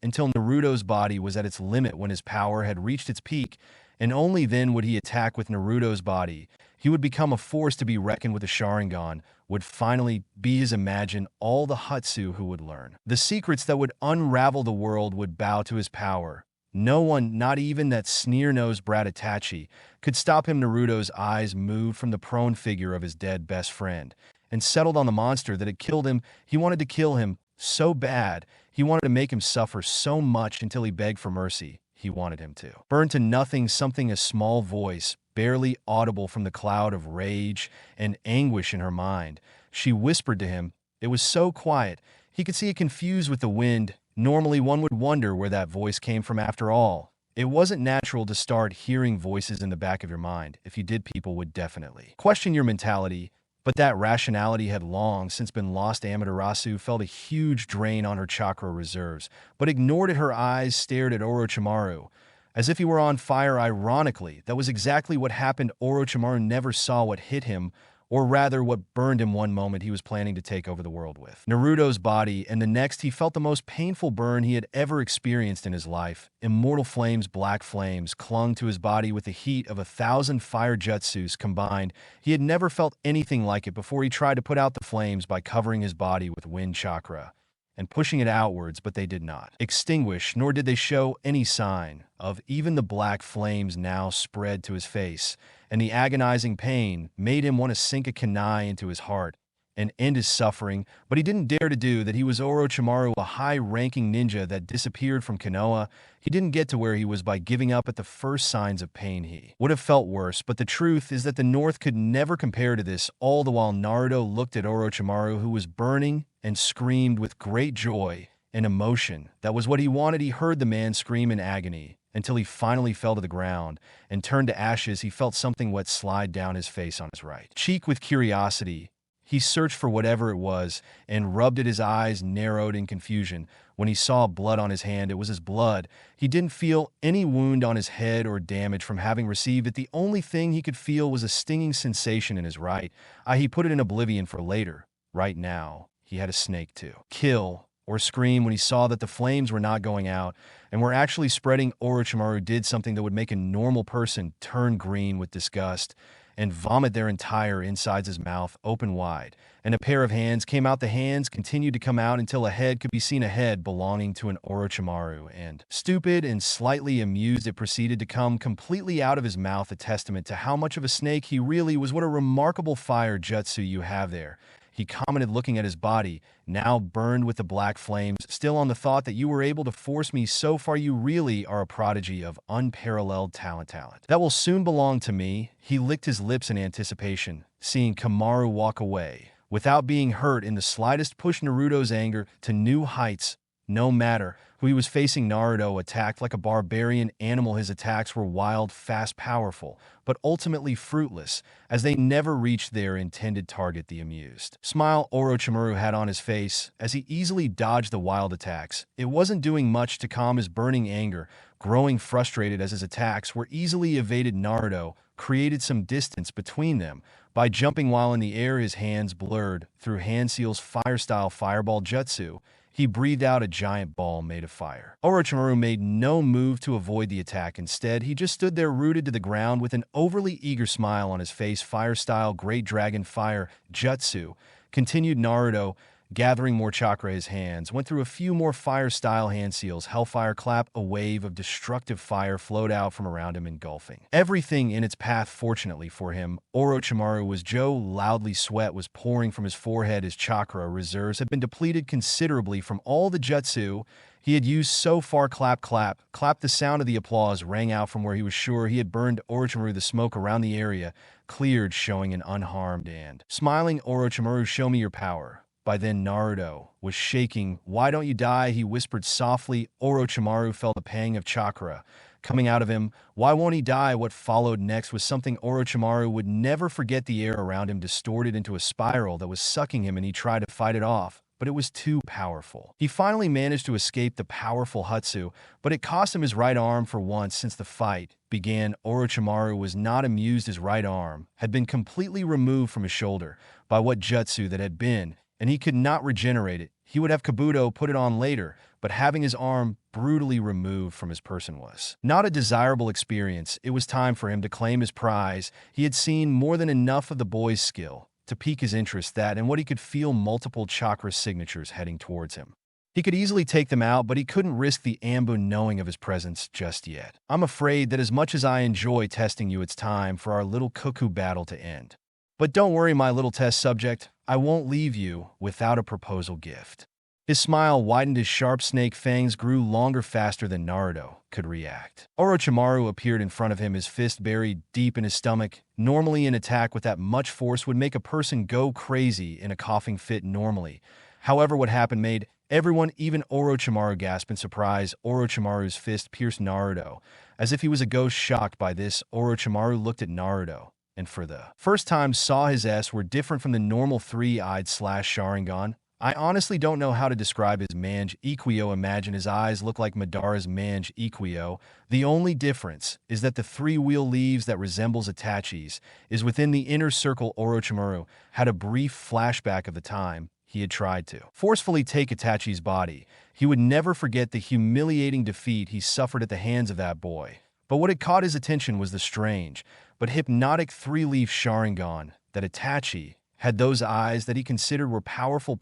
until Naruto's body was at its limit, when his power had reached its peak, and only then would he attack. With Naruto's body, he would become a force to be reckoned with. The Sharingan would finally be his. Imagine all the Hutsu who would learn the secrets that would unravel the world, would bow to his power. No one, not even that sneer-nosed brat Itachi, could stop him. Naruto's eyes moved from the prone figure of his dead best friend and settled on the monster that had killed him. He wanted to kill him so bad. He wanted to make him suffer so much until he begged for mercy. He wanted him to burn to nothing. Something, a small voice, barely audible from the cloud of rage and anguish in her mind. She whispered to him. It was so quiet, he could see it confused with the wind. Normally one would wonder where that voice came from. After all, it wasn't natural to start hearing voices in the back of your mind. If you did, people would definitely question your mentality. But that rationality had long since been lost. Amaterasu felt a huge drain on her chakra reserves, but ignored it. Her eyes stared at Orochimaru as if he were on fire. Ironically, that was exactly what happened. Orochimaru never saw what hit him, or rather what burned him. One moment he was planning to take over the world with Naruto's body, and the next he felt the most painful burn he had ever experienced in his life. Immortal flames, black flames, clung to his body with the heat of 1,000 fire jutsus combined. He had never felt anything like it before. He tried to put out the flames by covering his body with wind chakra and pushing it outwards, but they did not extinguish, nor did they show any sign of. Even the black flames now spread to his face, and the agonizing pain made him want to sink a kunai into his heart and end his suffering, but he didn't dare to do that. He was Orochimaru, a high-ranking ninja that disappeared from Konoha. He didn't get to where he was by giving up at the first signs of pain. He would have felt worse, but the truth is that the North could never compare to this. All the while Naruto looked at Orochimaru, who was burning, and screamed with great joy and emotion. That was what he wanted. He heard the man scream in agony until he finally fell to the ground and turned to ashes. He felt something wet slide down his face on his right cheek. With curiosity, he searched for whatever it was and rubbed at. His eyes narrowed in confusion when he saw blood on his hand. It was his blood. He didn't feel any wound on his head or damage from having received it. The only thing he could feel was a stinging sensation in his right eye. He put it in oblivion for later. Right now, he had a snake to kill or scream when he saw that the flames were not going out and were actually spreading. Orochimaru did something that would make a normal person turn green with disgust and vomit their entire insides. His mouth open wide, and a pair of hands came out. The hands continued to come out until a head could be seen, a head belonging to an Orochimaru, and stupid and slightly amused, it proceeded to come completely out of his mouth, a testament to how much of a snake he really was. What a remarkable fire jutsu you have there, he commented, looking at his body, now burned with the black flames. Still on the thought that you were able to force me so far, you really are a prodigy of unparalleled talent. That will soon belong to me. He licked his lips in anticipation, seeing Kamaru walk away without being hurt in the slightest, pushed Naruto's anger to new heights. No matter who he was facing, Naruto attacked like a barbarian animal. His attacks were wild, fast, powerful, but ultimately fruitless, as they never reached their intended target. The amused smile Orochimaru had on his face as he easily dodged the wild attacks. It wasn't doing much to calm his burning anger. Growing frustrated as his attacks were easily evaded, Naruto created some distance between them by jumping while in the air. His hands blurred through Hanseal's fire-style fireball jutsu. He breathed out a giant ball made of fire. Orochimaru made no move to avoid the attack. Instead, he just stood there rooted to the ground with an overly eager smile on his face. Fire-style Great Dragon Fire Jutsu, continued Naruto, gathering more chakra. His hands went through a few more fire-style hand seals. Hellfire Clap, a wave of destructive fire flowed out from around him, engulfing everything in its path. Fortunately for him, Orochimaru was loudly. Sweat was pouring from his forehead. His chakra reserves had been depleted considerably from all the jutsu he had used so far. Clap, clap, clap. The sound of the applause rang out from where he was sure he had burned Orochimaru. The smoke around the area cleared, showing an unharmed and smiling Orochimaru. Show me your power. By then, Naruto was shaking. Why don't you die? He whispered softly. Orochimaru felt a pang of chakra coming out of him. Why won't he die? What followed next was something Orochimaru would never forget. The air around him distorted into a spiral that was sucking him, and he tried to fight it off, but it was too powerful. He finally managed to escape the powerful Hutsu, but it cost him his right arm. For once since the fight began, Orochimaru was not amused. His right arm had been completely removed from his shoulder by what jutsu that had been, and he could not regenerate it. He would have Kabuto put it on later, but having his arm brutally removed from his person was not a desirable experience. It was time for him to claim his prize. He had seen more than enough of the boy's skill to pique his interest, that and what he could feel multiple chakra signatures heading towards him. He could easily take them out, but he couldn't risk the Anbu knowing of his presence just yet. I'm afraid that as much as I enjoy testing you, it's time for our little cuckoo battle to end. But don't worry, my little test subject, I won't leave you without a proposal gift. His smile widened. His sharp snake fangs grew longer, faster than Naruto could react. Orochimaru appeared in front of him, his fist buried deep in his stomach. Normally, an attack with that much force would make a person go crazy in a coughing fit normally. However, what happened made everyone, even Orochimaru, gasp in surprise. Orochimaru's fist pierced Naruto. As if he was a ghost. Shocked by this, Orochimaru looked at Naruto, and for the first time saw his S were different from the normal three-eyed Sharingan. I honestly don't know how to describe his Mange Ikyo. Imagine his eyes look like Madara's Mange Ikyo. The only difference is that the three-wheel leaves that resembles Itachi's is within the inner circle. Orochimaru had a brief flashback of the time he had tried to forcefully take Itachi's body. He would never forget the humiliating defeat he suffered at the hands of that boy. But what had caught his attention was the strange but hypnotic three-leaf Sharingan that Itachi had. Those eyes that he considered were powerful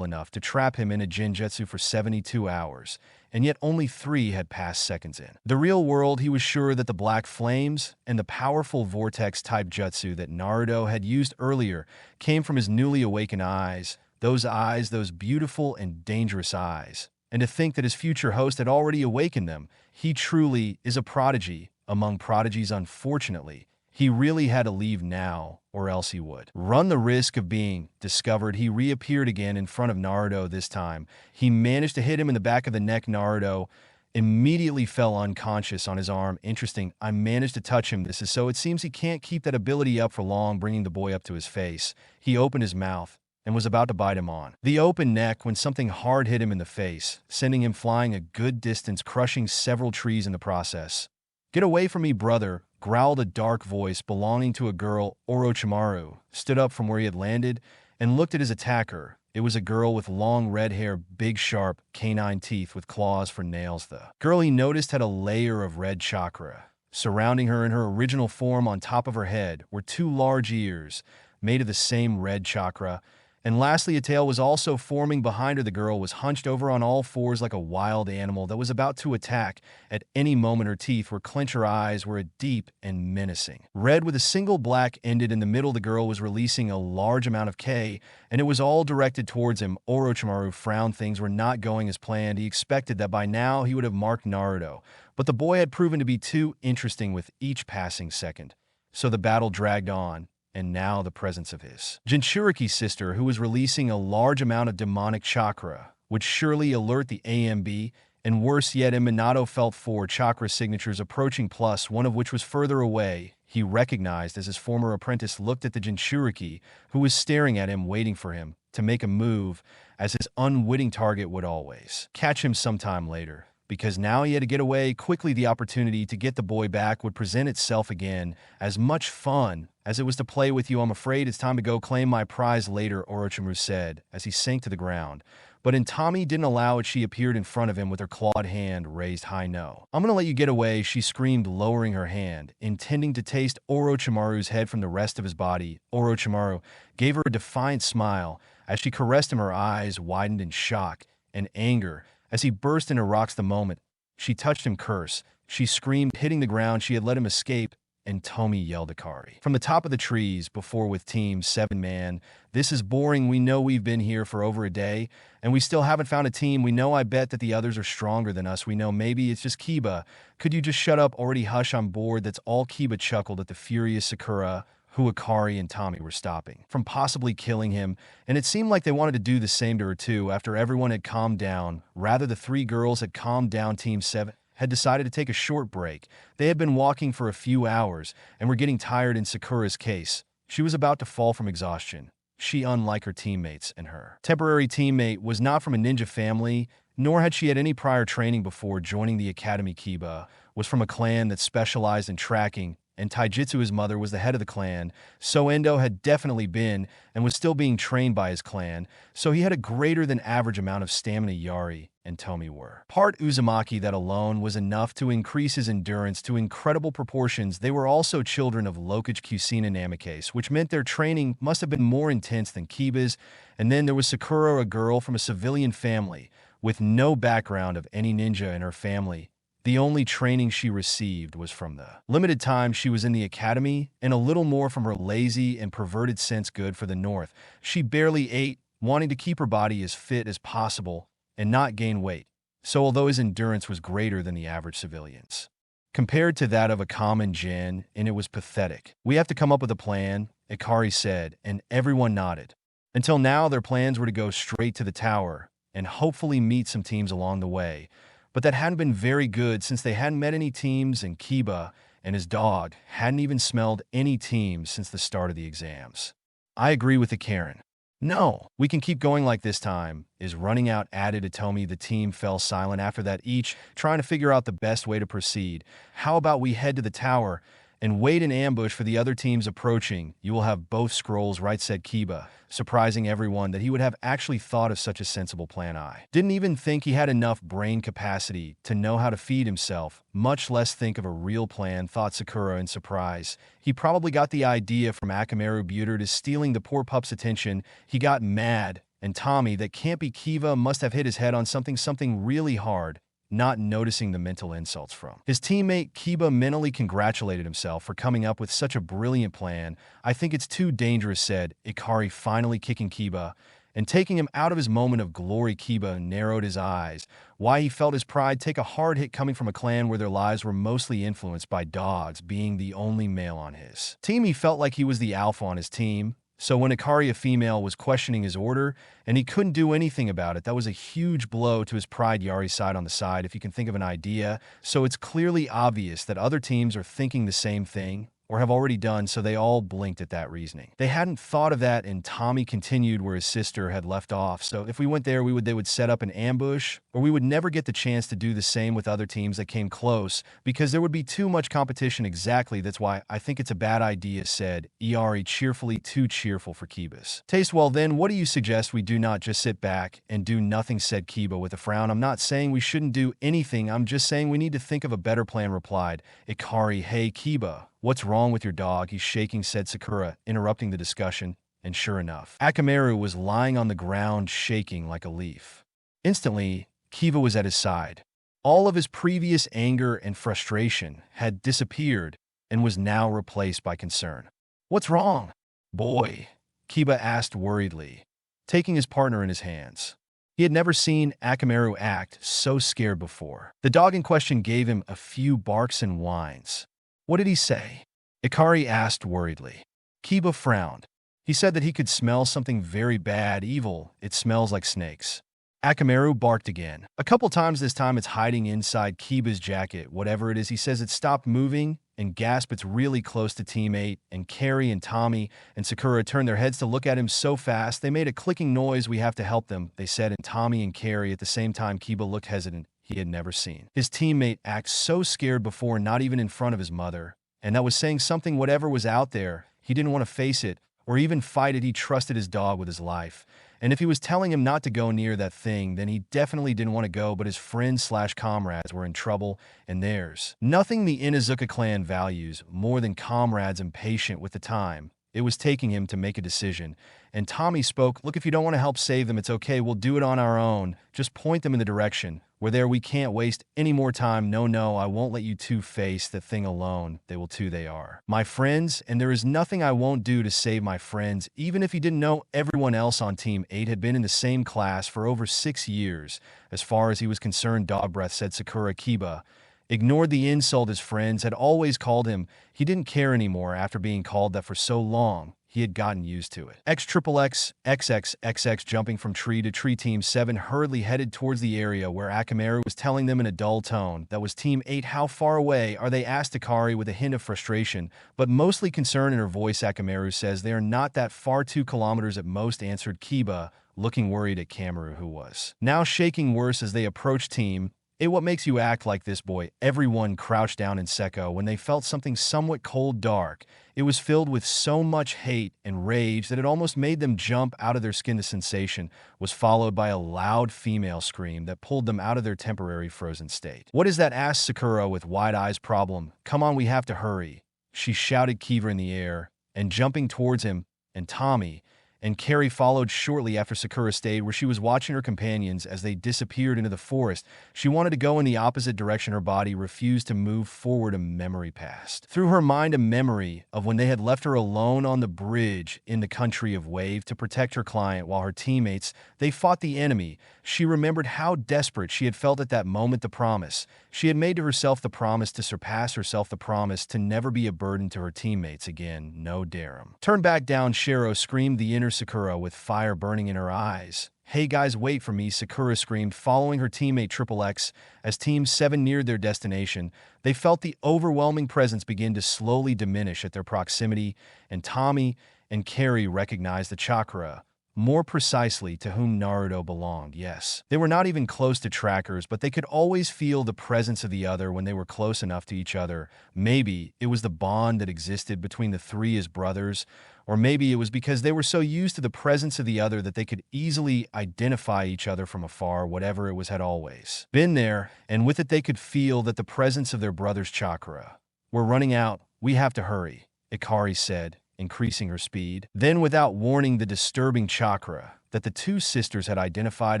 enough to trap him in a Genjutsu for 72 hours, and yet only 3 had passed seconds in the real world. He was sure that the black flames and the powerful vortex-type jutsu that Naruto had used earlier came from his newly awakened eyes, those beautiful and dangerous eyes. And to think that his future host had already awakened them. He truly is a prodigy among prodigies. Unfortunately, he really had to leave now, or else he would run the risk of being discovered. He reappeared again in front of Naruto. This time, he managed to hit him in the back of the neck. Naruto immediately fell unconscious on his arm. Interesting, I managed to touch him. This is so. It seems he can't keep that ability up for long. Bringing the boy up to his face, he opened his mouth and was about to bite him on the open neck when something hard hit him in the face, sending him flying a good distance, crushing several trees in the process. Get away from me, brother, growled a dark voice belonging to a girl. Orochimaru stood up from where he had landed and looked at his attacker. It was a girl with long red hair, big sharp canine teeth with claws for nails. The girl, he noticed, had a layer of red chakra surrounding her. In her original form, on top of her head were 2 large ears made of the same red chakra. And lastly, a tail was also forming behind her. The girl was hunched over on all fours like a wild animal that was about to attack at any moment. Her teeth were clenched. Her eyes were deep and menacing red with a single black ended in the middle. The girl was releasing a large amount of K, and it was all directed towards him. Orochimaru frowned. Things were not going as planned. He expected that by now he would have marked Naruto, but the boy had proven to be too interesting with each passing second. So the battle dragged on. And now the presence of his Jinchuriki sister, who was releasing a large amount of demonic chakra, would surely alert the AMB, and worse yet, Minato felt 4 chakra signatures approaching, plus one of which was further away. He recognized as his former apprentice looked at the Jinchuriki, who was staring at him, waiting for him to make a move, as his unwitting target would always catch him sometime later. Because now he had to get away quickly, the opportunity to get the boy back would present itself again. As much fun as it was to play with you, I'm afraid it's time to go claim my prize later, Orochimaru said as he sank to the ground. But Tommy didn't allow it. She appeared in front of him with her clawed hand raised high. No, I'm gonna let you get away, she screamed, lowering her hand, intending to taste Orochimaru's head from the rest of his body. Orochimaru gave her a defiant smile as she caressed him. Her eyes widened in shock and anger as he burst into rocks. The moment she touched him, curse, she screamed, hitting the ground. She had let him escape, and Tomi yelled at Kari from the top of the trees before with Team 7, man, this is boring. We know we've been here for over a day, and we still haven't found a team. We know, I bet that the others are stronger than us. We know maybe it's just Kiba. Could you just shut up already? Hush, I'm bored. That's all. Kiba chuckled at the furious Sakura, who Akari and Tommy were stopping from possibly killing him, and it seemed like they wanted to do the same to her too. After everyone had calmed down, rather the 3 girls had calmed down, Team 7 had decided to take a short break. They had been walking for a few hours and were getting tired. In Sakura's case, she was about to fall from exhaustion. She, unlike her teammates and her temporary teammate, was not from a ninja family, nor had she had any prior training before joining the academy. Kiba was from a clan that specialized in tracking, and Taijutsu, his mother, was the head of the clan, so Endo had definitely been and was still being trained by his clan, so he had a greater than average amount of stamina. Yari and Tomi were part Uzumaki. That alone was enough to increase his endurance to incredible proportions. They were also children of Lokage Kusina Namikaze, which meant their training must have been more intense than Kiba's. And then there was Sakura, a girl from a civilian family, with no background of any ninja in her family. The only training she received was from the limited time she was in the academy, and a little more from her lazy and perverted sense good for the North. She barely ate, wanting to keep her body as fit as possible and not gain weight. So although his endurance was greater than the average civilian's, compared to that of a common Jin, and it was pathetic. We have to come up with a plan, Ikari said, and everyone nodded. Until now, their plans were to go straight to the tower and hopefully meet some teams along the way. But that hadn't been very good since they hadn't met any teams, and Kiba and his dog hadn't even smelled any teams since the start of the exams. I agree with the Karen. No, we can keep going like this. Time is running out, added Atomi. The team fell silent after that, each trying to figure out the best way to proceed. How about we head to the tower and wait in ambush for the other teams approaching? You will have both scrolls, right, said Kiba, surprising everyone that he would have actually thought of such a sensible plan. I didn't even think he had enough brain capacity to know how to feed himself, much less think of a real plan, thought Sakura in surprise. He probably got the idea from Akamaru. Buter is stealing the poor pup's attention. He got mad, and Tommy, that can't be. Kiba must have hit his head on something really hard, not noticing the mental insults from his teammate. Kiba mentally congratulated himself for coming up with such a brilliant plan. I think it's too dangerous, said Ikari, finally kicking Kiba and taking him out of his moment of glory. Kiba narrowed his eyes. Why, he felt his pride take a hard hit coming from a clan where their lives were mostly influenced by dogs. Being the only male on his team, he felt like he was the alpha on his team. So when Ikari, a female, was questioning his order, and he couldn't do anything about it, that was a huge blow to his pride. Yari sighed on the side, if you can think of an idea. So it's clearly obvious that other teams are thinking the same thing, or have already done, so they all blinked at that reasoning. They hadn't thought of that, and Tommy continued where his sister had left off. So if we went there, they would set up an ambush, or we would never get the chance to do the same with other teams that came close, because there would be too much competition. Exactly, that's why I think it's a bad idea, said Iari cheerfully, too cheerful for Kiba's taste. Well then, what do you suggest we do? Not just sit back and do nothing, said Kiba with a frown. I'm not saying we shouldn't do anything, I'm just saying we need to think of a better plan, replied Ikari. Hey Kiba, what's wrong with your dog? He's shaking, said Sakura, interrupting the discussion, and sure enough, Akamaru was lying on the ground shaking like a leaf. Instantly, Kiba was at his side. All of his previous anger and frustration had disappeared and was now replaced by concern. What's wrong, boy? Kiba asked worriedly, taking his partner in his hands. He had never seen Akamaru act so scared before. The dog in question gave him a few barks and whines. What did he say? Ikari asked worriedly. Kiba frowned. He said that he could smell something very bad, evil. It smells like snakes. Akamaru barked again. A couple times this time it's hiding inside Kiba's jacket. Whatever it is, he says it stopped moving and gasp it's really close to Team 8, and Carrie and Tommy and Sakura turned their heads to look at him so fast they made a clicking noise. "We have to help them," they said, and Tommy and Carrie at the same time. Kiba looked hesitant. He had never seen his teammate act so scared before, not even in front of his mother. And that was saying something. Whatever was out there, he didn't want to face it or even fight it. He trusted his dog with his life. And if he was telling him not to go near that thing, then he definitely didn't want to go, but his friends/comrades were in trouble, and theirs. Nothing the Inuzuka clan values more than comrades, impatient with the time it was taking him to make a decision. And Tommy spoke. "Look, if you don't want to help save them, it's okay. We'll do it on our own. Just point them in the direction. We're there. We can't waste any more time. No, I won't let you two face the thing alone. They will too. They are my friends, and there is nothing I won't do to save my friends." Even if he didn't know, everyone else on Team 8 had been in the same class for over 6 years. As far as he was concerned, dog breath, said Sakura. Kiba ignored the insult his friends had always called him. He didn't care anymore after being called that for so long. He had gotten used to it. XXXXXXX jumping from tree to tree. Team 7 hurriedly headed towards the area where Akamaru was telling them in a dull tone. That was Team 8. "How far away are they?" asked Akari with a hint of frustration, but mostly concern in her voice. Akamaru says they are not that far, 2 kilometers at most, answered Kiba, looking worried at Kamaru, who was now shaking worse as they approached Team 8. "What makes you act like this, boy?" Everyone crouched down in secco when they felt something somewhat cold, dark. It was filled with so much hate and rage that it almost made them jump out of their skin. The sensation was followed by a loud female scream that pulled them out of their temporary frozen state. "What is that?" asked Sakura with wide eyes. "Problem. Come on, we have to hurry," she shouted. Kiva in the air and jumping towards him, and Tommy and Carrie followed shortly after. Sakura stayed where she was watching her companions as they disappeared into the forest. She wanted to go in the opposite direction. Her body refused to move forward. A memory passed through her mind, a memory of when they had left her alone on the bridge in the country of Wave to protect her client while her teammates, they fought the enemy. She remembered how desperate she had felt at that moment. The promise she had made to herself, the promise to surpass herself, the promise to never be a burden to her teammates again. No darum. "Turn back down," Shiro screamed, the inner Sakura with fire burning in her eyes. "Hey guys, wait for me," Sakura screamed, following her teammate XXX. As Team 7 neared their destination, they felt the overwhelming presence begin to slowly diminish at their proximity, and Tommy and Carrie recognized the chakra, more precisely to whom Naruto belonged. Yes, they were not even close to trackers, but they could always feel the presence of the other when they were close enough to each other. Maybe it was the bond that existed between the three as brothers, or maybe it was because they were so used to the presence of the other that they could easily identify each other from afar. Whatever it was had always been there, and with it they could feel that the presence of their brother's chakra. "We're running out. We have to hurry," Ikari said, increasing her speed. Then, without warning, the disturbing chakra that the two sisters had identified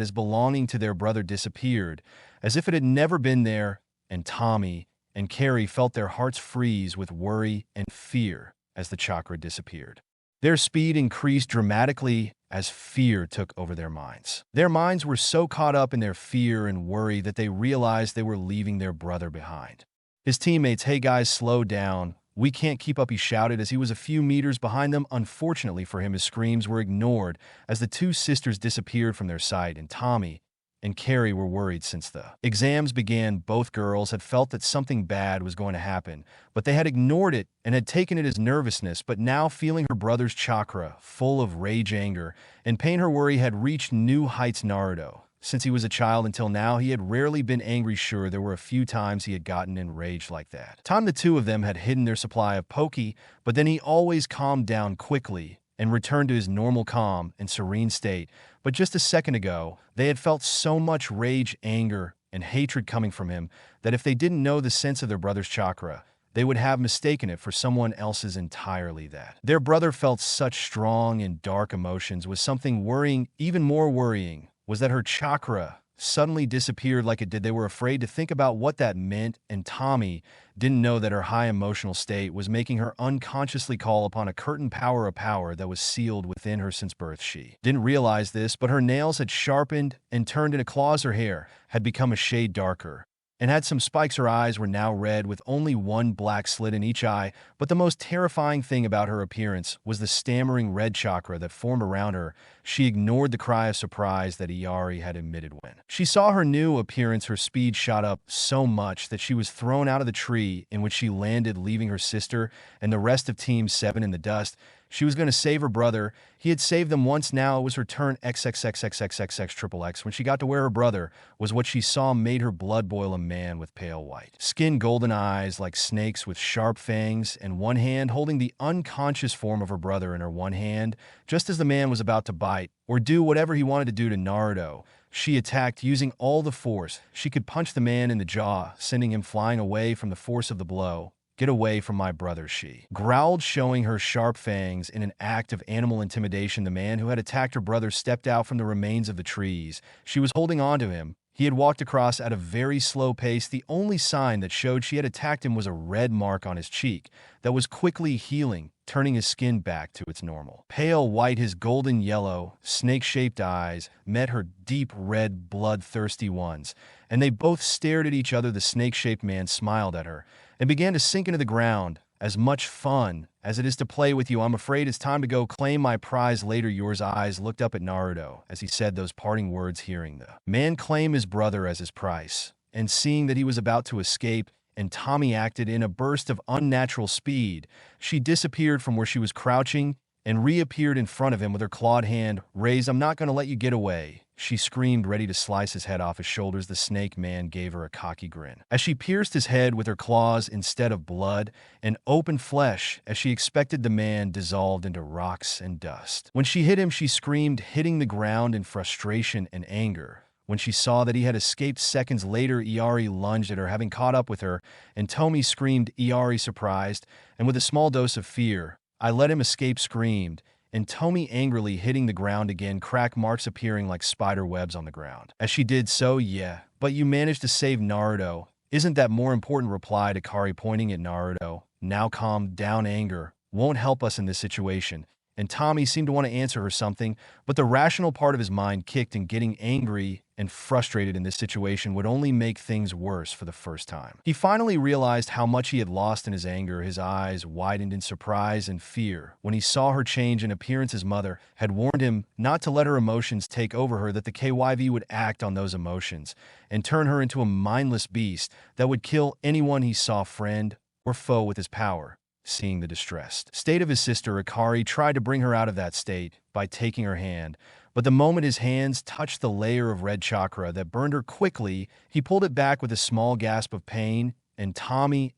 as belonging to their brother disappeared, as if it had never been there, and Tommy and Carrie felt their hearts freeze with worry and fear as the chakra disappeared. Their speed increased dramatically as fear took over their minds. Their minds were so caught up in their fear and worry that they realized they were leaving their brother behind. His teammates, "Hey guys, slow down. We can't keep up," he shouted as he was a few meters behind them. Unfortunately for him, his screams were ignored as the two sisters disappeared from their sight, and Tommy and Carrie were worried. Since the exams began, both girls had felt that something bad was going to happen, but they had ignored it and had taken it as nervousness. But now, feeling her brother's chakra full of rage, anger, and pain, her worry had reached new heights. Naruto, since he was a child until now, he had rarely been angry. Sure, there were a few times he had gotten enraged like that. The two of them had hidden their supply of poke, but then he always calmed down quickly and returned to his normal calm and serene state. But just a second ago, they had felt so much rage, anger, and hatred coming from him that if they didn't know the sense of their brother's chakra, they would have mistaken it for someone else's entirely. That their brother felt such strong and dark emotions was something worrying. Even more worrying was that her chakra suddenly disappeared like it did. They were afraid to think about what that meant, and Tommy didn't know that her high emotional state was making her unconsciously call upon a curtain power, a power that was sealed within her since birth. She didn't realize this, but her nails had sharpened and turned into claws. Her hair had become a shade darker, and had some spikes. Her eyes were now red with only one black slit in each eye, but the most terrifying thing about her appearance was the stammering red chakra that formed around her. She ignored the cry of surprise that Iari had emitted when she saw her new appearance. Her speed shot up so much that she was thrown out of the tree in which she landed, leaving her sister and the rest of Team 7 in the dust. She was going to save her brother. He had saved them once. Now it was her turn. XXXXXXXXX. When she got to where her brother was, what she saw made her blood boil. A man with pale white skin, golden eyes like snakes with sharp fangs, and one hand holding the unconscious form of her brother in her one hand. Just as the man was about to bite or do whatever he wanted to do to Naruto, she attacked using all the force. She could punch the man in the jaw, sending him flying away from the force of the blow. "Get away from my brother," she growled, showing her sharp fangs in an act of animal intimidation. The man who had attacked her brother stepped out from the remains of the trees. She was holding on to him. He had walked across at a very slow pace. The only sign that showed she had attacked him was a red mark on his cheek that was quickly healing, turning his skin back to its normal pale white. His golden yellow, snake-shaped eyes met her deep red, bloodthirsty ones, and they both stared at each other. The snake-shaped man smiled at her and began to sink into the ground. "As much fun as it is to play with you, I'm afraid it's time to go claim my prize later." Yours eyes looked up at Naruto as he said those parting words, hearing the man claim his brother as his price, and seeing that he was about to escape, and Tommy acted in a burst of unnatural speed. She disappeared from where she was crouching and reappeared in front of him with her clawed hand raised. "I'm not going to let you get away," she screamed, ready to slice his head off his shoulders. The snake man gave her a cocky grin as she pierced his head with her claws. Instead of blood and open flesh, as she expected, the man dissolved into rocks and dust. When she hit him, she screamed, hitting the ground in frustration and anger. When she saw that he had escaped seconds later, Iari lunged at her, having caught up with her, and Tomi screamed. Iari, surprised and with a small dose of fear, "I let him escape," screamed, and Tomi angrily hitting the ground again, crack marks appearing like spider webs on the ground. As she did so, "Yeah, but you managed to save Naruto. Isn't that more important?" replied Akari, pointing at Naruto. "Now calm down. Anger won't help us in this situation." And Tommy seemed to want to answer her something, but the rational part of his mind kicked, and getting angry and frustrated in this situation would only make things worse. For the first time, he finally realized how much he had lost in his anger. His eyes widened in surprise and fear when he saw her change in appearance. His mother had warned him not to let her emotions take over her, that the KYV would act on those emotions and turn her into a mindless beast that would kill anyone he saw, friend or foe, with his power. Seeing the distressed state of his sister, Akari tried to bring her out of that state by taking her hand, but the moment his hands touched the layer of red chakra that burned her quickly, he pulled it back with a small gasp of pain, and Tommy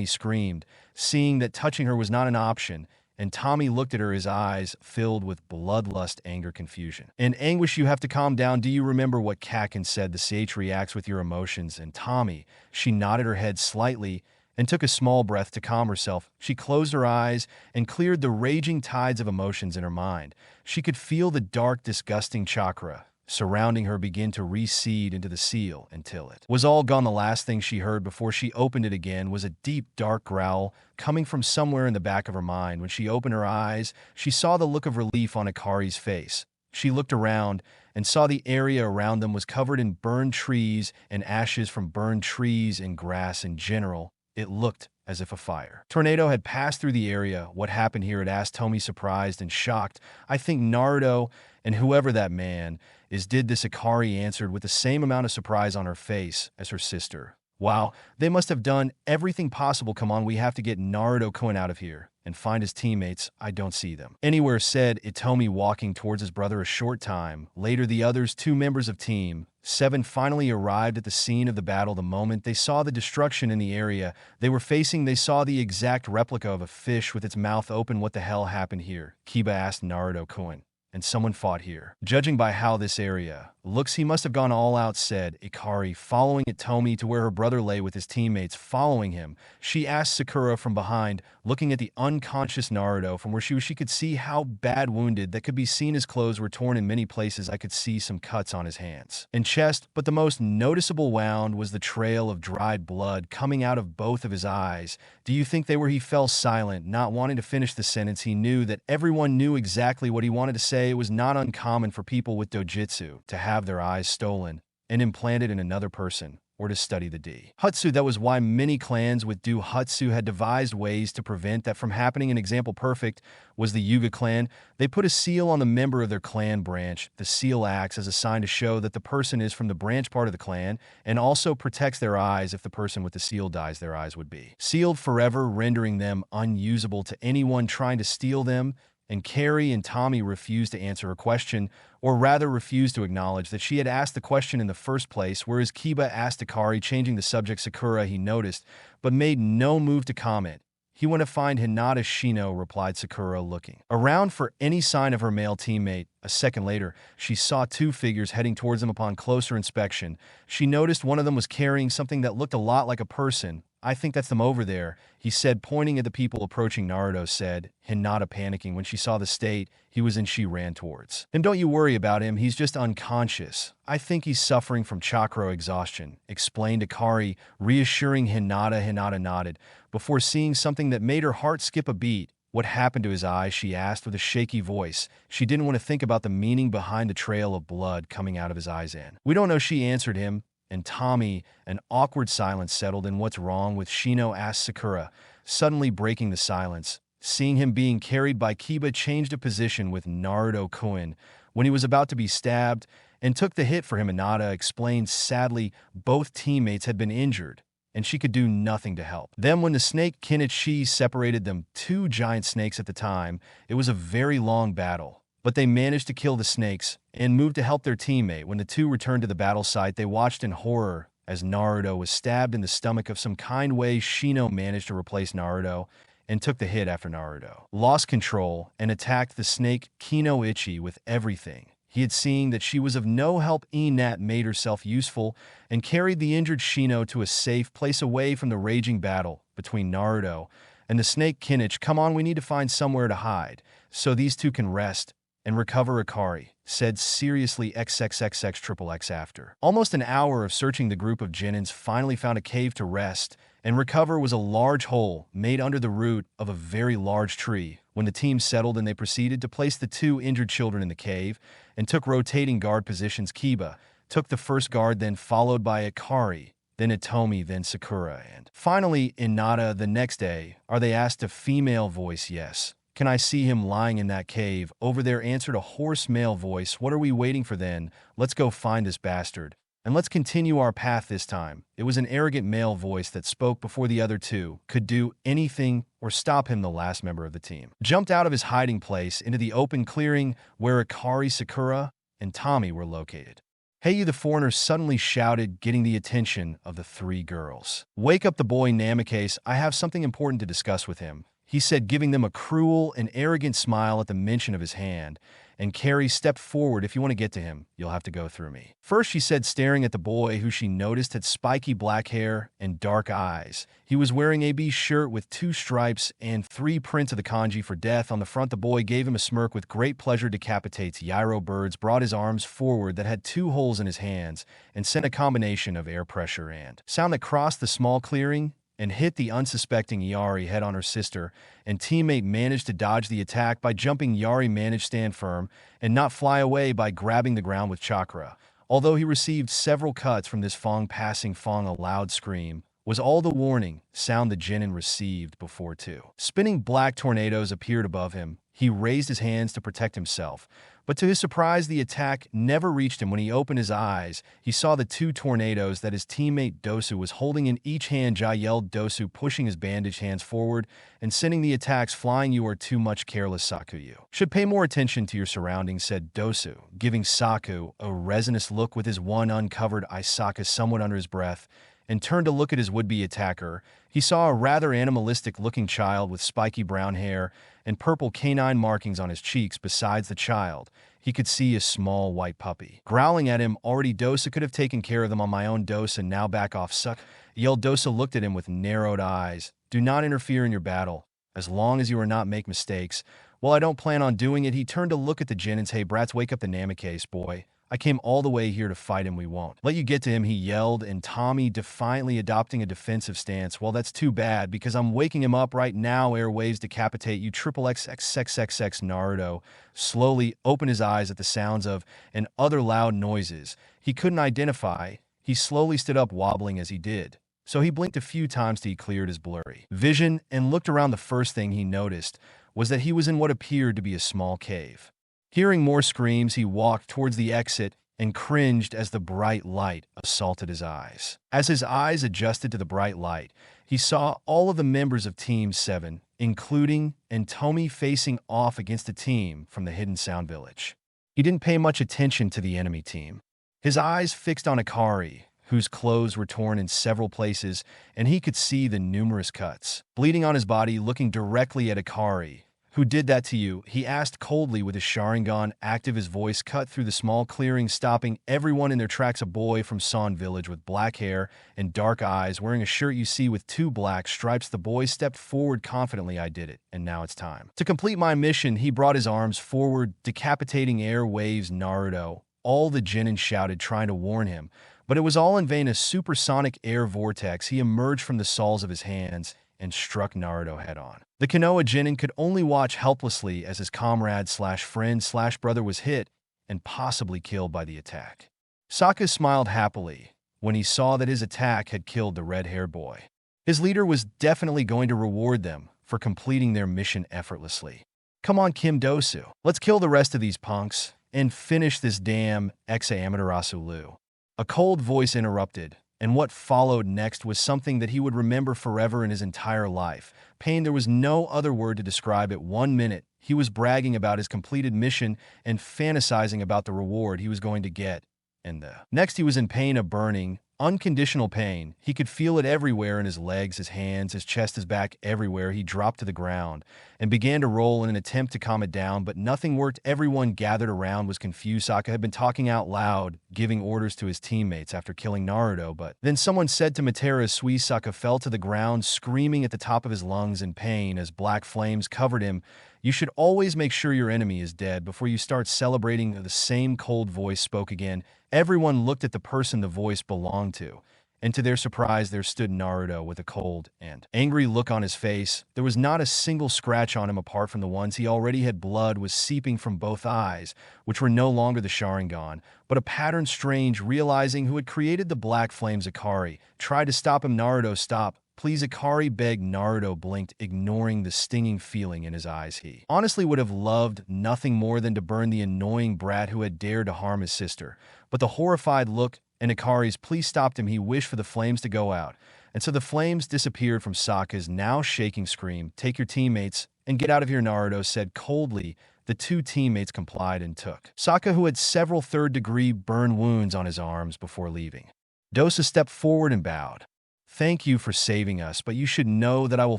screamed, seeing that touching her was not an option. And Tommy looked at her, his eyes filled with bloodlust, anger, confusion, and anguish. "You have to calm down. Do you remember what Kakin said? The CH reacts with your emotions." And Tommy, she nodded her head slightly and took a small breath to calm herself. She closed her eyes and cleared the raging tides of emotions in her mind. She could feel the dark, disgusting chakra surrounding her begin to reseed into the seal until it was all gone. The last thing she heard before she opened it again was a deep, dark growl coming from somewhere in the back of her mind. When she opened her eyes, she saw the look of relief on Akari's face. She looked around and saw the area around them was covered in burned trees and ashes from burned trees and grass in general. It looked as if a fire tornado had passed through the area. "What happened here?" it asked Tomi, surprised and shocked. "I think Naruto and whoever that man is did this," Akari answered with the same amount of surprise on her face as her sister. "Wow, they must have done everything possible. Come on, we have to get Naruto-kun out of here and find his teammates. I don't see them anywhere," said Itomi, walking towards his brother. A short time later, the others, 2 members of Team 7, finally arrived at the scene of the battle. The moment they saw the destruction in the area they were facing, they saw the exact replica of a fish with its mouth open. "What the hell happened here?" Kiba asked Naruto-kun. "And someone fought here. Judging by how this area looks, he must have gone all out," said Ikari, following Itomi to where her brother lay with his teammates following him. She asked Sakura from behind, looking at the unconscious Naruto from where she could see how bad wounded that could be seen. His clothes were torn in many places. I could see some cuts on his hands and chest, but the most noticeable wound was the trail of dried blood coming out of both of his eyes. "Do you think they were?" He fell silent, not wanting to finish the sentence. He knew that everyone knew exactly what he wanted to say. It was not uncommon for people with dojutsu to have their eyes stolen and implanted in another person or to study the D. Hutsu. That was why many clans with Do Hutsu had devised ways to prevent that from happening. An example perfect was the Yuga clan. They put a seal on the member of their clan branch. The seal acts as a sign to show that the person is from the branch part of the clan and also protects their eyes. If the person with the seal dies, their eyes would be sealed forever, rendering them unusable to anyone trying to steal them. And Carrie and Tommy refused to answer her question, or rather refused to acknowledge that she had asked the question in the first place, whereas Kiba asked Akari, changing the subject. Sakura, he noticed, but made no move to comment. He went to find Hinata. Shino, replied Sakura, looking around for any sign of her male teammate. A second later, she saw two figures heading towards them. Upon closer inspection, she noticed one of them was carrying something that looked a lot like a person. I think that's them over there, he said, pointing at the people approaching. Naruto said, Hinata, panicking when she saw the state he was in. She ran towards him. Don't you worry about him, he's just unconscious. I think he's suffering from chakra exhaustion, explained Akari, reassuring Hinata. Hinata nodded, before seeing something that made her heart skip a beat. What happened to his eyes, she asked with a shaky voice. She didn't want to think about the meaning behind the trail of blood coming out of his eyes. And we don't know, she answered him. And Tommy, an awkward silence settled in. What's wrong with Shino, asked Sakura, suddenly breaking the silence. Seeing him being carried by Kiba changed a position with Naruto-kun when he was about to be stabbed and took the hit for him. Hinata explained sadly both teammates had been injured and she could do nothing to help them. When the snake Kenichi separated them, two giant snakes at the time, it was a very long battle. But they managed to kill the snakes and moved to help their teammate. When the two returned to the battle site, they watched in horror as Naruto was stabbed in the stomach. Of some kind way, Shino managed to replace Naruto and took the hit after Naruto lost control and attacked the snake Kinoichi with everything he had seen that she was of no help. Nat made herself useful and carried the injured Shino to a safe place away from the raging battle between Naruto and the snake Kenichi. Come on, we need to find somewhere to hide so these two can rest and recover, Akari said seriously. XXXX. After almost an hour of searching, the group of genins finally found a cave to rest and recover. Was a large hole made under the root of a very large tree. When the team settled and they proceeded to place the two injured children in the cave and took rotating guard positions. Kiba took the first guard, then followed by Akari, then Itomi, then Sakura, and finally Hinata. The next day, are they asked a female voice. Yes. Can I see him lying in that cave over there, answered a hoarse male voice. What are we waiting for then? Let's go find this bastard. And let's continue our path this time. It was an arrogant male voice that spoke before the other two could do anything or stop him. The last member of the team jumped out of his hiding place into the open clearing where Akari, Sakura, and Tommy were located. Hey you, the foreigner suddenly shouted, getting the attention of the three girls. Wake up the boy Namikaze, I have something important to discuss with him, he said, giving them a cruel and arrogant smile at the mention of his hand. And Carrie stepped forward. If you want to get to him, you'll have to go through me first, she said, staring at the boy who she noticed had spiky black hair and dark eyes. He was wearing a B shirt with 2 stripes and 3 prints of the kanji for death on the front. The boy gave him a smirk. With great pleasure decapitates. Yairo Birds brought his arms forward that had 2 holes in his hands and sent a combination of air pressure and sound that crossed the small clearing and hit the unsuspecting Yari head on. Her sister and teammate managed to dodge the attack by jumping. Yari managed to stand firm and not fly away by grabbing the ground with chakra. Although he received several cuts from this Fong passing, Fong, a loud scream was all the warning sound the genin received before 2 spinning black tornadoes appeared above him. He raised his hands to protect himself, but to his surprise, the attack never reached him. When he opened his eyes, he saw the 2 tornadoes that his teammate Dosu was holding in each hand. Jai yelled, Dosu, pushing his bandaged hands forward and sending the attacks flying. You are too much careless, Saku. You should pay more attention to your surroundings, said Dosu, giving Saku a resinous look with his one uncovered eye. Saku, somewhat under his breath, and turned to look at his would-be attacker. He saw a rather animalistic-looking child with spiky brown hair and purple canine markings on his cheeks. Besides the child, he could see a small white puppy growling at him. Already Dosa could have taken care of them on my own. Dosa, now back off, suck, yelled. Dosa looked at him with narrowed eyes. Do not interfere in your battle, as long as you are not make mistakes. Well, I don't plan on doing it. He turned to look at the genins. Hey brats, wake up the Namikaze boy. I came all the way here to fight him. We won't let you get to him, he yelled, and Tommy defiantly adopting a defensive stance. Well, that's too bad, because I'm waking him up right now. Airwaves decapitate you. XXXXXX. Naruto slowly opened his eyes at the sounds of and other loud noises he couldn't identify. He He slowly stood up, wobbling as he did, so he blinked a few times till he cleared his blurry vision and looked around. The first thing he noticed was that he was in what appeared to be a small cave. Hearing more screams, he walked towards the exit and cringed as the bright light assaulted his eyes. As his eyes adjusted to the bright light, he saw all of the members of Team 7, including Tomi, facing off against a team from the Hidden Sound Village. He didn't pay much attention to the enemy team. His eyes fixed on Akari, whose clothes were torn in several places, and he could see the numerous cuts bleeding on his body. Looking directly at Akari, "Who did that to you?" he asked coldly with his Sharingan active. His voice cut through the small clearing, stopping everyone in their tracks. A boy from Sound Village with black hair and dark eyes, wearing a shirt you see with 2 black stripes. The boy stepped forward confidently. "I did it, and now it's time to complete my mission." He brought his arms forward, decapitating air waves. "Naruto!" All the genin shouted, trying to warn him, but it was all in vain. A supersonic air vortex, he emerged from the soles of his hands and struck Naruto head-on. The Konoha genin could only watch helplessly as his comrade/friend/brother was hit and possibly killed by the attack. Sokka smiled happily when he saw that his attack had killed the red-haired boy. His leader was definitely going to reward them for completing their mission effortlessly. "Come on, Kim Dosu. Let's kill the rest of these punks and finish this damn Amaterasu Lu." A cold voice interrupted, and what followed next was something that he would remember forever in his entire life. Pain, there was no other word to describe it. 1 minute, he was bragging about his completed mission and fantasizing about the reward he was going to get, and the next he was in pain, a burning, unconditional pain. He could feel it everywhere in his legs, his hands, his chest, his back, everywhere. He dropped to the ground and began to roll in an attempt to calm it down, but nothing worked. Everyone gathered around was confused. Sokka had been talking out loud, giving orders to his teammates after killing Naruto, but then someone said to Madara, "Sui." Sokka fell to the ground, screaming at the top of his lungs in pain as black flames covered him. "You should always make sure your enemy is dead before you start celebrating." The same cold voice spoke again. Everyone looked at the person the voice belonged to, and to their surprise, there stood Naruto with a cold and angry look on his face. There was not a single scratch on him apart from the ones he already had. Blood was seeping from both eyes, which were no longer the Sharingan, but a pattern strange. Realizing who had created the black flames, Akari tried to stop him. "Naruto, stop. Please," Akari begged. Naruto blinked, ignoring the stinging feeling in his eyes. He honestly would have loved nothing more than to burn the annoying brat who had dared to harm his sister, but the horrified look and Akari's "please" stopped him. He wished for the flames to go out, and so the flames disappeared from Sokka's now shaking scream. "Take your teammates and get out of here," Naruto said coldly. The 2 teammates complied and took Sokka, who had several third-degree burn wounds on his arms, before leaving. Dosa stepped forward and bowed. "Thank you for saving us, but you should know that I will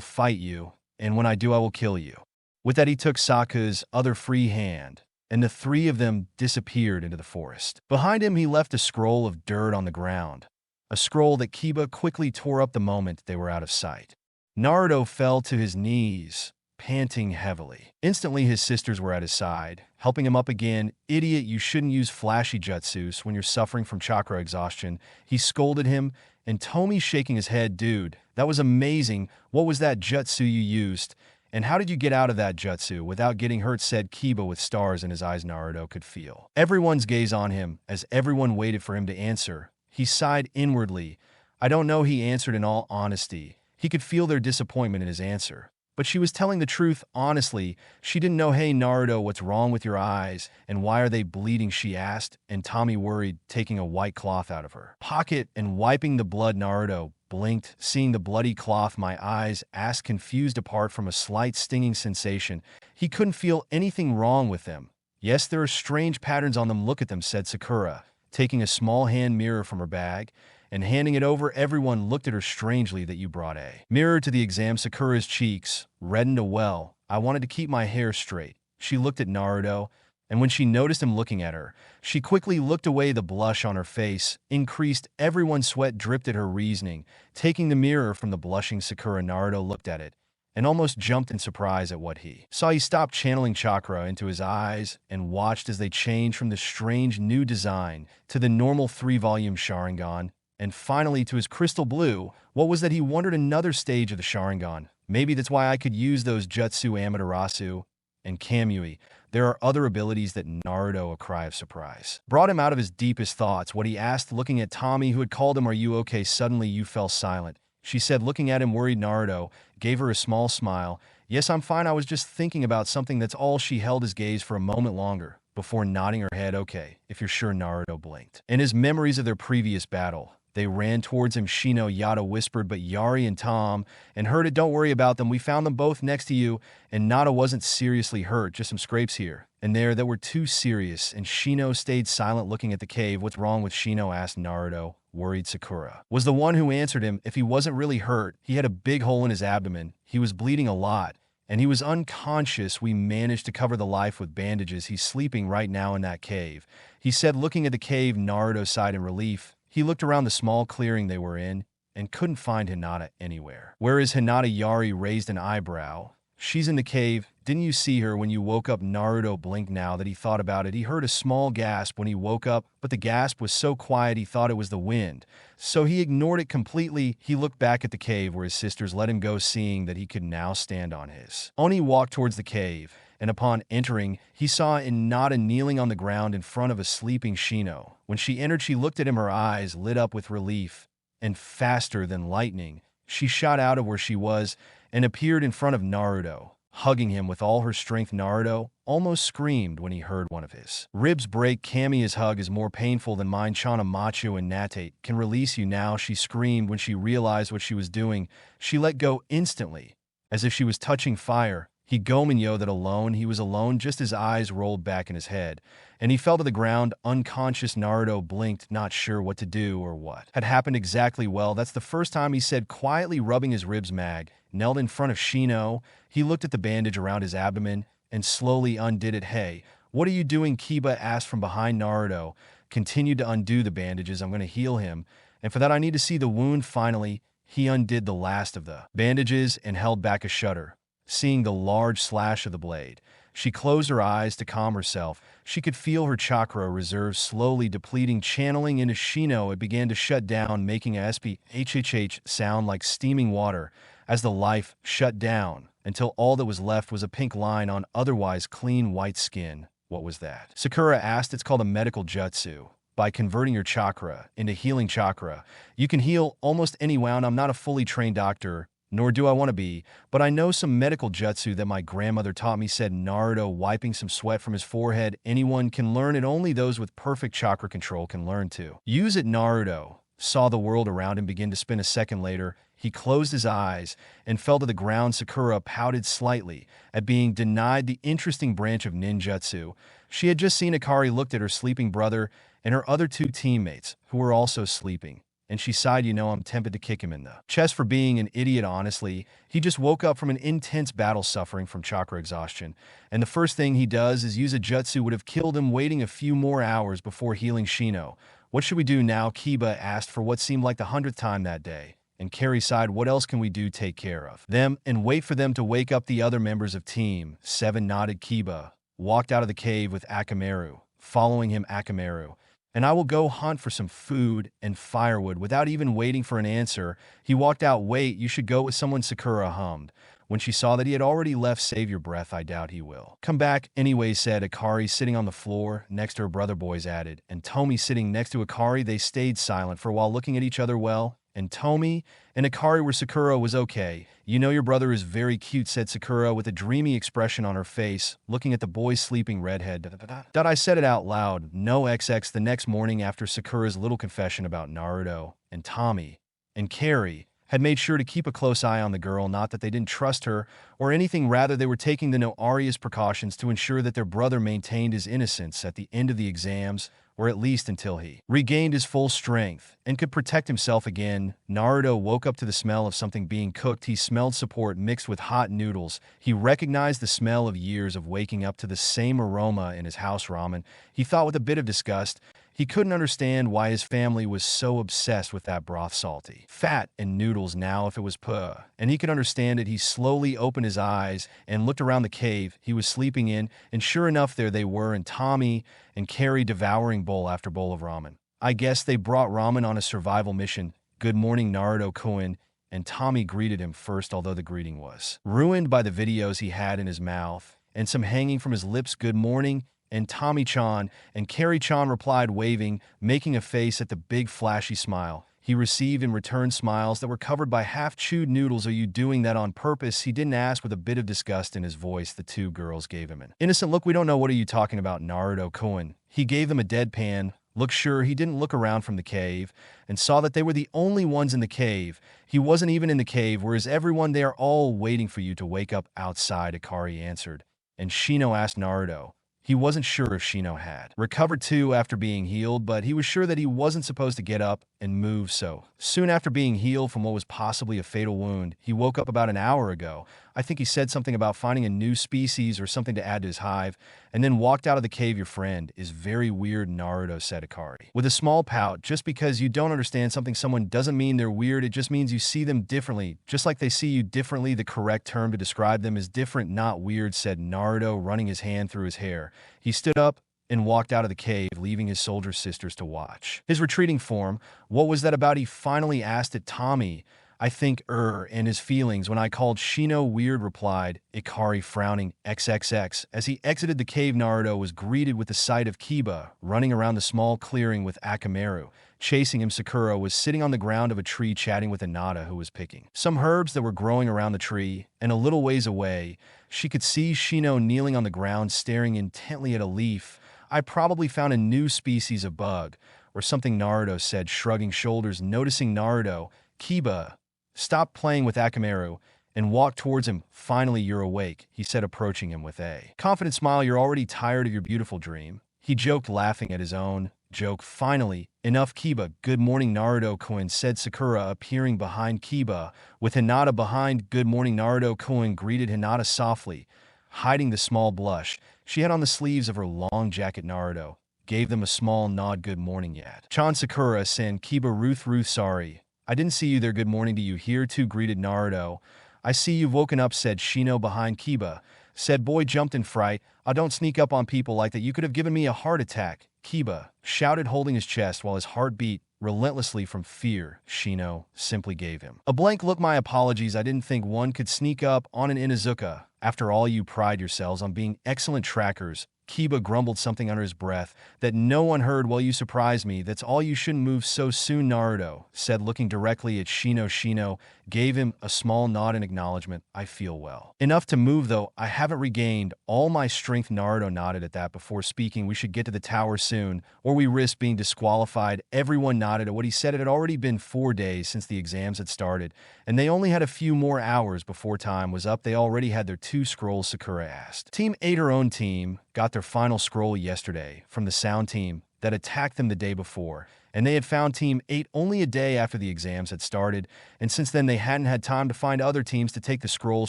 fight you, and when I do, I will kill you." With that, he took Sokka's other free hand, and the 3 of them disappeared into the forest. Behind him, he left a scroll of dirt on the ground, a scroll that Kiba quickly tore up the moment they were out of sight. Naruto fell to his knees, panting heavily. Instantly, his sisters were at his side, helping him up again. "Idiot, you shouldn't use flashy jutsus when you're suffering from chakra exhaustion," he scolded him, and Tomi shaking his head. "Dude, that was amazing. What was that jutsu you used? And how did you get out of that jutsu without getting hurt?" said Kiba with stars in his eyes. Naruto could feel everyone's gaze on him as everyone waited for him to answer. He sighed inwardly. "I don't know," he answered in all honesty. He could feel their disappointment in his answer, but she was telling the truth. Honestly, she didn't know. "Hey, Naruto, what's wrong with your eyes, and why are they bleeding?" she asked, and Tommy worried, taking a white cloth out of her pocket and wiping the blood. Naruto blinked, seeing the bloody cloth. "My eyes?" asked, confused. Apart from a slight stinging sensation, he couldn't feel anything wrong with them. "Yes, there are strange patterns on them. Look at them," said Sakura, taking a small hand mirror from her bag and handing it over. Everyone looked at her strangely. "That you brought a mirror to the exam?" Sakura's cheeks reddened. "Well, I wanted to keep my hair straight." She looked at Naruto, and when she noticed him looking at her, she quickly looked away. The blush on her face increased. Everyone's sweat dripped at her reasoning. Taking the mirror from the blushing Sakura, Naruto looked at it and almost jumped in surprise at what he saw. He stopped channeling chakra into his eyes and watched as they changed from the strange new design to the normal 3-volume Sharingan, and finally to his crystal blue. What was that? He wondered. Another stage of the Sharingan. Maybe that's why I could use those jutsu Amaterasu and Kamui. There are other abilities that Naruto, a cry of surprise, brought him out of his deepest thoughts. What he asked, looking at Tommy, who had called him, "Are you okay?" Suddenly you fell silent. She said, looking at him worried. Naruto gave her a small smile. "Yes, I'm fine. I was just thinking about something." That's all. She held his gaze for a moment longer before nodding her head. "Okay, if you're sure." Naruto blinked. In his memories of their previous battle, they ran towards him. Shino Yada whispered, "But Yari and Tom and heard it. Don't worry about them. We found them both next to you." And Nada wasn't seriously hurt, just some scrapes here and there that were too serious. And Shino stayed silent, looking at the cave. "What's wrong with Shino?" asked Naruto. Worried Sakura was the one who answered him. If he wasn't really hurt, he had a big hole in his abdomen. He was bleeding a lot, and he was unconscious. We managed to cover the life with bandages. He's sleeping right now in that cave," he said, looking at the cave. Naruto sighed in relief. He looked around the small clearing they were in and couldn't find Hinata anywhere. "Where is Hinata?" Yari raised an eyebrow. "She's in the cave. Didn't you see her when you woke up?" Naruto blinked. Now that he thought about it, he heard a small gasp when he woke up, but the gasp was so quiet he thought it was the wind, so he ignored it completely. He looked back at the cave where his sisters let him go, seeing that he could now stand on his own. He walked towards the cave, and upon entering, he saw Hinata kneeling on the ground in front of a sleeping Shino. When she entered, she looked at him, her eyes lit up with relief, and faster than lightning, she shot out of where she was and appeared in front of Naruto, hugging him with all her strength. Naruto almost screamed when he heard one of his ribs break. "Kamiya's hug is more painful than mine. Chana Macho and Natate can release you now," she screamed when she realized what she was doing. She let go instantly, as if she was touching fire. He Gomenyo that alone, he was alone. Just his eyes rolled back in his head, and he fell to the ground unconscious. Naruto blinked, not sure what to do or what had happened exactly. "Well, that's the first time," he said, quietly rubbing his ribs. Mag knelt in front of Shino. He looked at the bandage around his abdomen and slowly undid it. "Hey, what are you doing?" Kiba asked from behind. Naruto continued to undo the bandages. "I'm going to heal him, and for that I need to see the wound." Finally, he undid the last of the bandages and held back a shudder, seeing the large slash of the blade. She closed her eyes to calm herself. She could feel her chakra reserves slowly depleting. Channeling into Shino, it began to shut down, making a SPHHH sound like steaming water as the life shut down, until all that was left was a pink line on otherwise clean white skin. "What was that?" Sakura asked. "It's called a medical jutsu. By converting your chakra into healing chakra, you can heal almost any wound. I'm not a fully trained doctor, nor do I want to be, but I know some medical jutsu that my grandmother taught me," said Naruto, wiping some sweat from his forehead. "Anyone can learn it. Only those with perfect chakra control can learn to use it." Naruto saw the world around him begin to spin. A second later, he closed his eyes and fell to the ground. Sakura pouted slightly at being denied the interesting branch of ninjutsu. She had just seen Akari looked at her sleeping brother and her other two teammates, who were also sleeping, and she sighed. "I'm tempted to kick him in the chest for being an idiot. Honestly, he just woke up from an intense battle suffering from chakra exhaustion, and the first thing he does is use a jutsu would have killed him." Waiting a few more hours before healing Shino. "What should we do now?" Kiba asked for what seemed like the 100th time that day, and Carrie sighed. "What else can we do? Take care of them and wait for them to wake up." The other members of Team 7 nodded. Kiba walked out of the cave with Akamaru following him. "Akamaru and I will go hunt for some food and firewood." Without even waiting for an answer, he walked out. "Wait, you should go with someone," Sakura hummed when she saw that he had already left. "Save your breath. I doubt he will come back anyway," said Akari, sitting on the floor next to her brother. Boys added, and Tomi sitting next to Akari. They stayed silent for a while, looking at each other. "Well, and Tomi and Akari were." Sakura was okay. Your brother is very cute," said Sakura with a dreamy expression on her face, looking at the boy's sleeping redhead. I said it out loud. "No XX." The next morning, after Sakura's little confession about Naruto and Tommy and Carrie had made sure to keep a close eye on the girl, not that they didn't trust her or anything, rather they were taking the nefarious precautions to ensure that their brother maintained his innocence at the end of the exams, or at least until he regained his full strength and could protect himself again. Naruto woke up to the smell of something being cooked. He smelled support mixed with hot noodles. He recognized the smell of years of waking up to the same aroma in his house. Ramen, he thought with a bit of disgust. He couldn't understand why his family was so obsessed with that broth, salty fat and noodles. Now if it was puh, and he could understand it. He slowly opened his eyes and looked around the cave he was sleeping in, and sure enough, there they were, and Tommy and Carrie devouring bowl after bowl of ramen. "I guess they brought ramen on a survival mission." "Good morning, Naruto-kun," and Tommy greeted him first, although the greeting was ruined by the videos he had in his mouth, and some hanging from his lips good morning, and Tommy-chan, and Carrie-chan replied waving, making a face at the big flashy smile. He received in return smiles that were covered by half-chewed noodles. Are you doing that on purpose? He didn't ask with a bit of disgust in his voice. The two girls gave him an innocent look. We don't know what are you talking about, Naruto-kun. He gave them a deadpan look. Sure, he didn't look around from the cave and saw that they were the only ones in the cave. He wasn't even in the cave, whereas everyone, they are all waiting for you to wake up outside, Akari answered. And Shino asked Naruto. He wasn't sure if Shino had recovered too after being healed, but he was sure that he wasn't supposed to get up and move so soon after being healed from what was possibly a fatal wound. He woke up about an hour ago. I think he said something about finding a new species or something to add to his hive, and then walked out of the cave. Your friend is very weird, Naruto said, Akari with a small pout. Just because you don't understand something someone doesn't mean they're weird. It just means you see them differently, just like they see you differently. The correct term to describe them is different, not weird, said Naruto, running his hand through his hair. He stood up and walked out of the cave, leaving his soldier sisters to watch his retreating form. What was that about? He finally asked it. Tommy, I think, and his feelings when I called Shino weird, replied Ikari, frowning. XXX. As he exited the cave, Naruto was greeted with the sight of Kiba running around the small clearing with Akamaru chasing him. Sakura was sitting on the ground of a tree chatting with Hinata, who was picking some herbs that were growing around the tree, and a little ways away, she could see Shino kneeling on the ground staring intently at a leaf. I probably found a new species of bug or something, Naruto said, shrugging shoulders. Noticing Naruto, Kiba stopped playing with Akamaru and walked towards him. Finally, you're awake, he said, approaching him with a confident smile. You're already tired of your beautiful dream, he joked, laughing at his own joke. Finally, enough, Kiba. Good morning, Naruto-kun, said Sakura, appearing behind Kiba with Hinata behind. Good morning, Naruto-kun greeted Hinata softly, hiding the small blush she had on the sleeves of her long jacket. Naruto gave them a small nod. Good morning, yet. Chan, Sakura-san. Kiba, Ruth, sorry, I didn't see you there. Good morning to you here too, greeted Naruto. I see you've woken up, said Shino behind Kiba. Said boy jumped in fright. I don't sneak up on people like that. You could have given me a heart attack, Kiba shouted, holding his chest while his heart beat relentlessly from fear. Shino simply gave him a blank look. My apologies. I didn't think one could sneak up on an Inuzuka. After all, you pride yourselves on being excellent trackers. Kiba grumbled something under his breath that no one heard. Well, you surprised me. That's all. You shouldn't move so soon, Naruto said, looking directly at Shino. Shino gave him a small nod in acknowledgement. I feel well enough to move, though I haven't regained all my strength. Naruto nodded at that before speaking. We should get to the tower soon, or we risk being disqualified. Everyone nodded at what he said. It had already been 4 days since the exams had started, and they only had a few more hours before time was up. They already had their 2 scrolls, Sakura asked. Team 8, her own team, got their final scroll yesterday from the sound team that attacked them the day before, and they had found Team 8 only a day after the exams had started, and since then they hadn't had time to find other teams to take the scrolls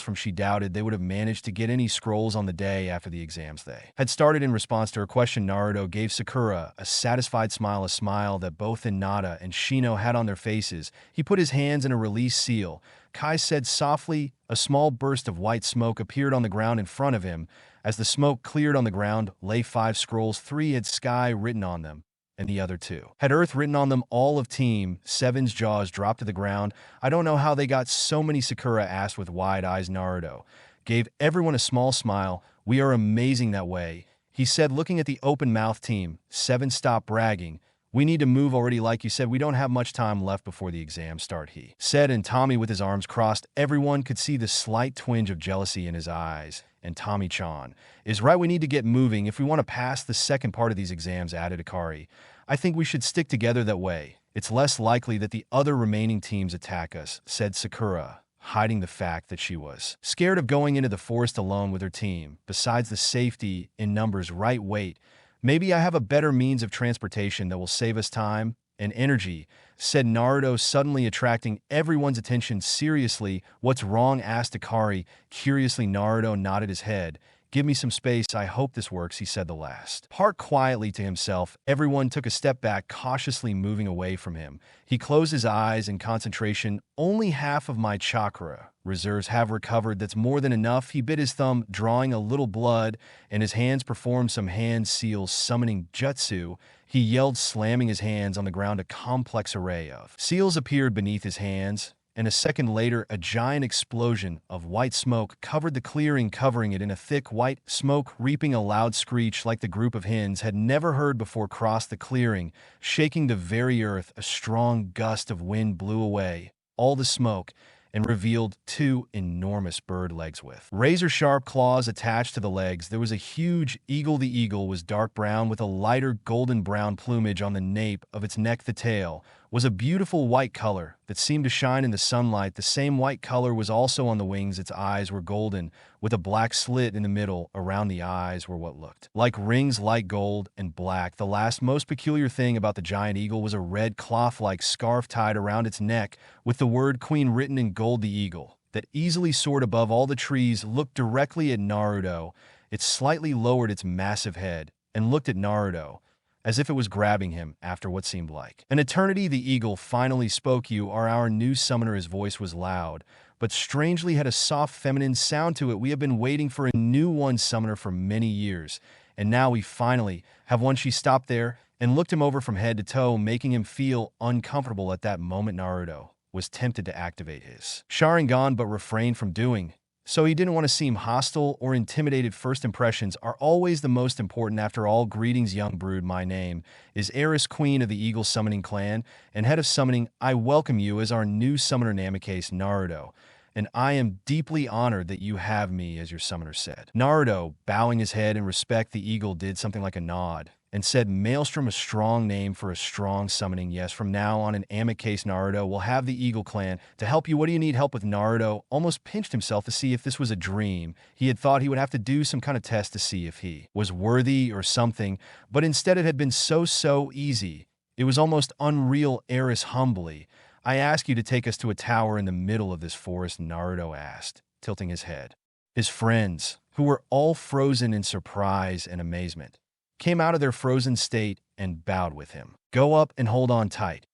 from. She doubted they would have managed to get any scrolls on the day after the exams they had started. In response to her question, Naruto gave Sakura a satisfied smile, a smile that both Hinata and Shino had on their faces. He put his hands in a release seal. Kai said softly. A small burst of white smoke appeared on the ground in front of him. As the smoke cleared, on the ground lay 5 scrolls. 3 had sky written on them, and the other 2 had earth written on them. All of Team 7's jaws dropped to the ground. I don't know how they got so many, Sakura asked with wide eyes. Naruto gave everyone a small smile. We are amazing that way, he said, looking at the open-mouthed Team 7. Stop bragging. We need to move already. Like you said, we don't have much time left before the exams start, he said, and Tommy with his arms crossed. Everyone could see the slight twinge of jealousy in his eyes. And Tommy-chan is right. We need to get moving if we want to pass the second part of these exams, added Akari. I think we should stick together that way. It's less likely that the other remaining teams attack us, said Sakura, hiding the fact that she was scared of going into the forest alone with her team. Besides the safety in numbers, right? Wait, maybe I have a better means of transportation that will save us time and energy, said Naruto, suddenly attracting everyone's attention. Seriously, what's wrong? asked Akari. Curiously, Naruto nodded his head. Give me some space. I hope this works, he said the last part quietly to himself. Everyone took a step back, cautiously moving away from him. He closed his eyes in concentration. Only half of my chakra reserves have recovered. That's more than enough. He bit his thumb, drawing a little blood, and his hands performed some hand seals, summoning jutsu. He yelled, slamming his hands on the ground. A complex array of seals appeared beneath his hands, and a second later, a giant explosion of white smoke covered the clearing, covering it in a thick white smoke, reaping a loud screech like the group of hens had never heard before crossed the clearing, shaking the very earth. A strong gust of wind blew away all the smoke and revealed two enormous bird legs with razor-sharp claws attached to the legs. There was a huge eagle. The eagle was dark brown with a lighter golden-brown plumage on the nape of its neck. The tail was a beautiful white color that seemed to shine in the sunlight. The same white color was also on the wings. Its eyes were golden, with a black slit in the middle. Around the eyes were what looked like rings, light gold and black. The last most peculiar thing about the giant eagle was a red cloth-like scarf tied around its neck with the word Queen written in gold. The eagle, that easily soared above all the trees, looked directly at Naruto. It slightly lowered its massive head and looked at Naruto, as if it was grabbing him after what seemed like an eternity. The eagle finally spoke. "You are our new summoner." His voice was loud, but strangely had a soft feminine sound to it. "We have been waiting for a new one summoner for many years, and now we finally have one." She stopped there and looked him over from head to toe, making him feel uncomfortable. At that moment, Naruto was tempted to activate his Sharingan but refrained from doing so. He didn't want to seem hostile or intimidated. First impressions are always the most important. After all, greetings, young brood. My name is Eris, queen of the Eagle Summoning Clan and head of summoning. I welcome you as our new summoner, Namikaze Naruto, and I am deeply honored that you have me as your summoner," said Naruto, bowing his head in respect. The eagle did something like a nod and said, "Maelstrom, a strong name for a strong summoning. Yes, from now on in Namikaze Naruto will have the Eagle Clan to help you. What do you need help with?" Naruto almost pinched himself to see if this was a dream. He had thought he would have to do some kind of test to see if he was worthy or something, but instead it had been so easy. It was almost unreal. "Eris, humbly, I ask you to take us to a tower in the middle of this forest," Naruto asked, tilting his head. His friends, who were all frozen in surprise and amazement, came out of their frozen state and bowed with him. "Go up and hold on tight,"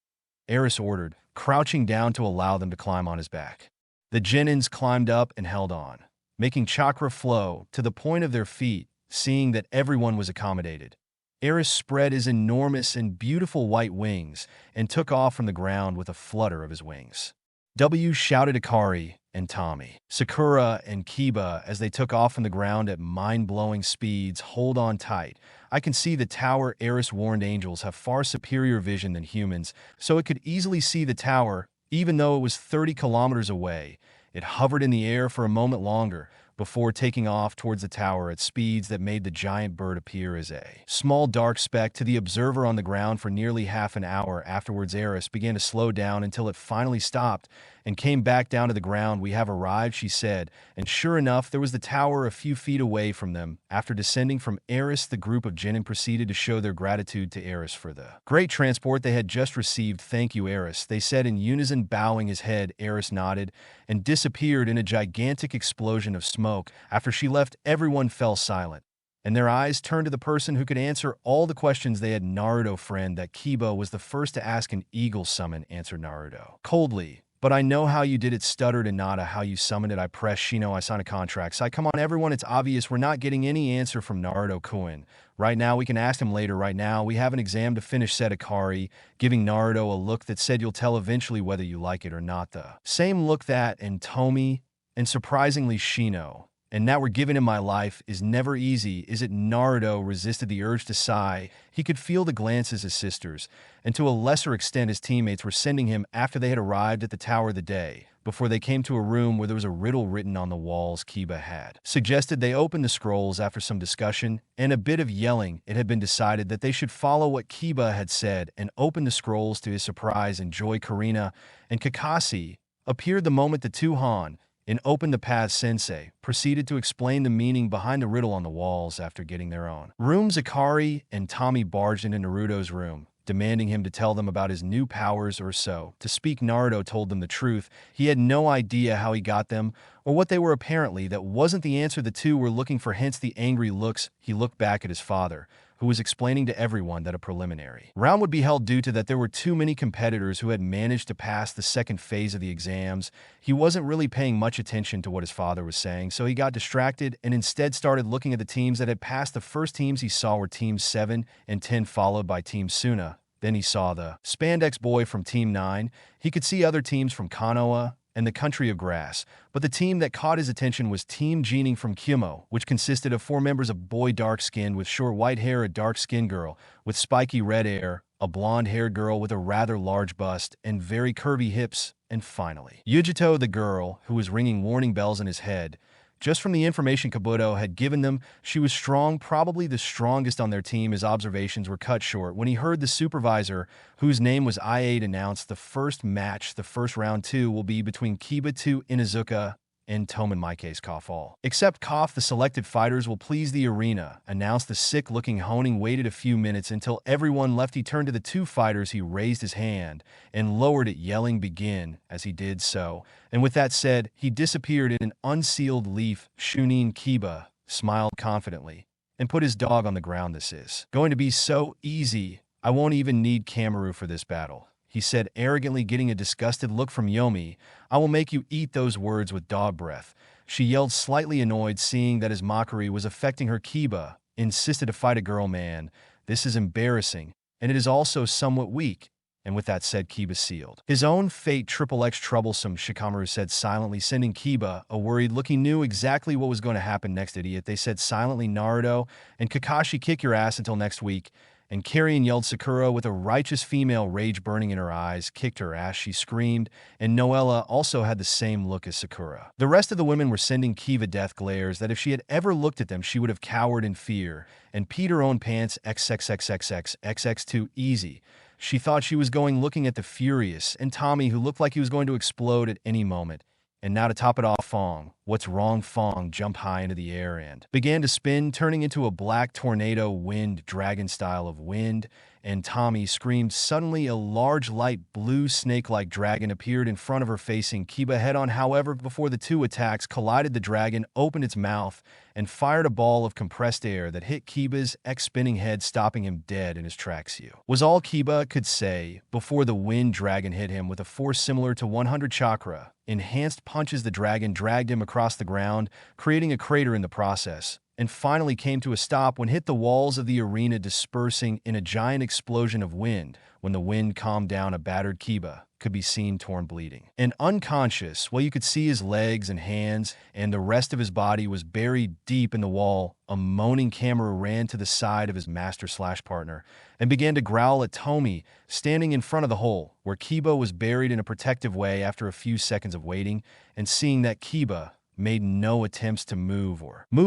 Eris ordered, crouching down to allow them to climb on his back. The genins climbed up and held on, making chakra flow to the point of their feet. Seeing that everyone was accommodated, Eris spread his enormous and beautiful white wings and took off from the ground with a flutter of his wings. "W!" shouted Akari and Tommy, Sakura and Kiba as they took off from the ground at mind-blowing speeds. "Hold on tight. I can see the tower." Eris warned angels have far superior vision than humans, so it could easily see the tower, even though it was 30 kilometers away. It hovered in the air for a moment longer before taking off towards the tower at speeds that made the giant bird appear as a small dark speck to the observer on the ground. For nearly half an hour afterwards, Eris began to slow down until it finally stopped and came back down to the ground. "We have arrived," she said, and sure enough, there was the tower a few feet away from them. After descending from Eris, the group of genin proceeded to show their gratitude to Eris for the great transport they had just received. "Thank you, Eris," they said in unison. Bowing his head, Eris nodded and disappeared in a gigantic explosion of smoke. After she left, everyone fell silent, and their eyes turned to the person who could answer all the questions they had. "Naruto, friend, that Kiba was the first to ask an eagle summon," answered Naruto coldly. "But I know how you did it," stuttered Hinata. "How you summoned it?" "I pressed Shino. I signed a contract." "Sai, come on, everyone. It's obvious we're not getting any answer from Naruto-kun. Right now, we can ask him later. Right now, we have an exam to finish," said Akari, giving Naruto a look that said, "You'll tell eventually whether you like it or not." The same look that, and Tomi, and surprisingly Shino, "And now we're giving him my life is never easy, is it?" Naruto resisted the urge to sigh. He could feel the glances his sisters, and to a lesser extent his teammates, were sending him after they had arrived at the tower the day before they came to a room where there was a riddle written on the walls. Kiba had suggested they open the scrolls. After some discussion and a bit of yelling, it had been decided that they should follow what Kiba had said and open the scrolls. To his surprise and joy, Karina and Kakashi appeared the moment the two Han and opened the path. Sensei proceeded to explain the meaning behind the riddle on the walls. After getting their own rooms, Akari and Tommy barged into Naruto's room, demanding him to tell them about his new powers or so to speak. Naruto told them the truth. He had no idea how he got them or what they were. Apparently, that wasn't the answer the two were looking for, hence the angry looks. He looked back at his father, who was explaining to everyone that a preliminary round would be held due to that there were too many competitors who had managed to pass the second phase of the exams. He wasn't really paying much attention to what his father was saying, so he got distracted and instead started looking at the teams that had passed. The first teams he saw were Teams 7 and 10, followed by Team Suna Then he saw the spandex boy from Team 9. He could see other teams from Konoha and the Country of Grass, but the team that caught his attention was Team Genin from Kyumo, which consisted of 4 members: a boy dark-skinned with short white hair, a dark-skinned girl with spiky red hair, a blonde-haired girl with a rather large bust and very curvy hips, and finally, Yugito, the girl, who was ringing warning bells in his head. Just from the information Kabuto had given them, she was strong, probably the strongest on their team. His observations were cut short when he heard the supervisor, whose name was I-8, announce the first match. The first round 2 will be between Kiba 2 Inuzuka and Toman Maike's Kafal. Except Kof, the selected fighters will please the arena, announced the sick-looking Honing. Waited a few minutes until everyone left. He turned to the 2 fighters. He raised his hand and lowered it, yelling begin as he did so. And with that said, he disappeared in an unsealed leaf. Chunin Kiba smiled confidently and put his dog on the ground. This is going to be so easy. I won't even need Kamaru for this battle, he said arrogantly, getting a disgusted look from Yomi. I will make you eat those words with dog breath. She yelled, slightly annoyed, seeing that his mockery was affecting her. Kiba insisted to fight a girl. Man, this is embarrassing, and it is also somewhat weak. And with that said, Kiba sealed his own fate. XXX troublesome, Shikamaru said silently, sending Kiba a worried look. He knew exactly what was going to happen next. Idiot, they said silently. Naruto and Kakashi kick your ass until next week. And Carrion yelled. Sakura, with a righteous female rage burning in her eyes, kicked her ass, she screamed, and Noella also had the same look as Sakura. The rest of the women were sending Kiva death glares that if she had ever looked at them, she would have cowered in fear and peed her own pants. XXXXXXX2 easy. She thought she was going, looking at the furious and Tommy, who looked like he was going to explode at any moment. And now to top it off, Fong. What's wrong? Fong jumped high into the air and began to spin, turning into a black tornado wind, dragon style of wind, and Tommy screamed. Suddenly, a large light blue snake-like dragon appeared in front of her, facing Kiba head-on. However, before the 2 attacks collided, the dragon opened its mouth and fired a ball of compressed air that hit Kiba's spinning head, stopping him dead in his tracks. Was all Kiba could say before the wind dragon hit him with a force similar to 100 chakra. Enhanced punches. The dragon dragged him across the ground, creating a crater in the process, and finally came to a stop when hit the walls of the arena, dispersing in a giant explosion of wind. When the wind calmed down, a battered Kiba could be seen torn, bleeding, and unconscious. Well, you could see his legs and hands, and the rest of his body was buried deep in the wall. A moaning Kamaru ran to the side of his master/partner and began to growl at Tomi, standing in front of the hole where Kiba was buried in a protective way. After a few seconds of waiting and seeing that Kiba made no attempts to move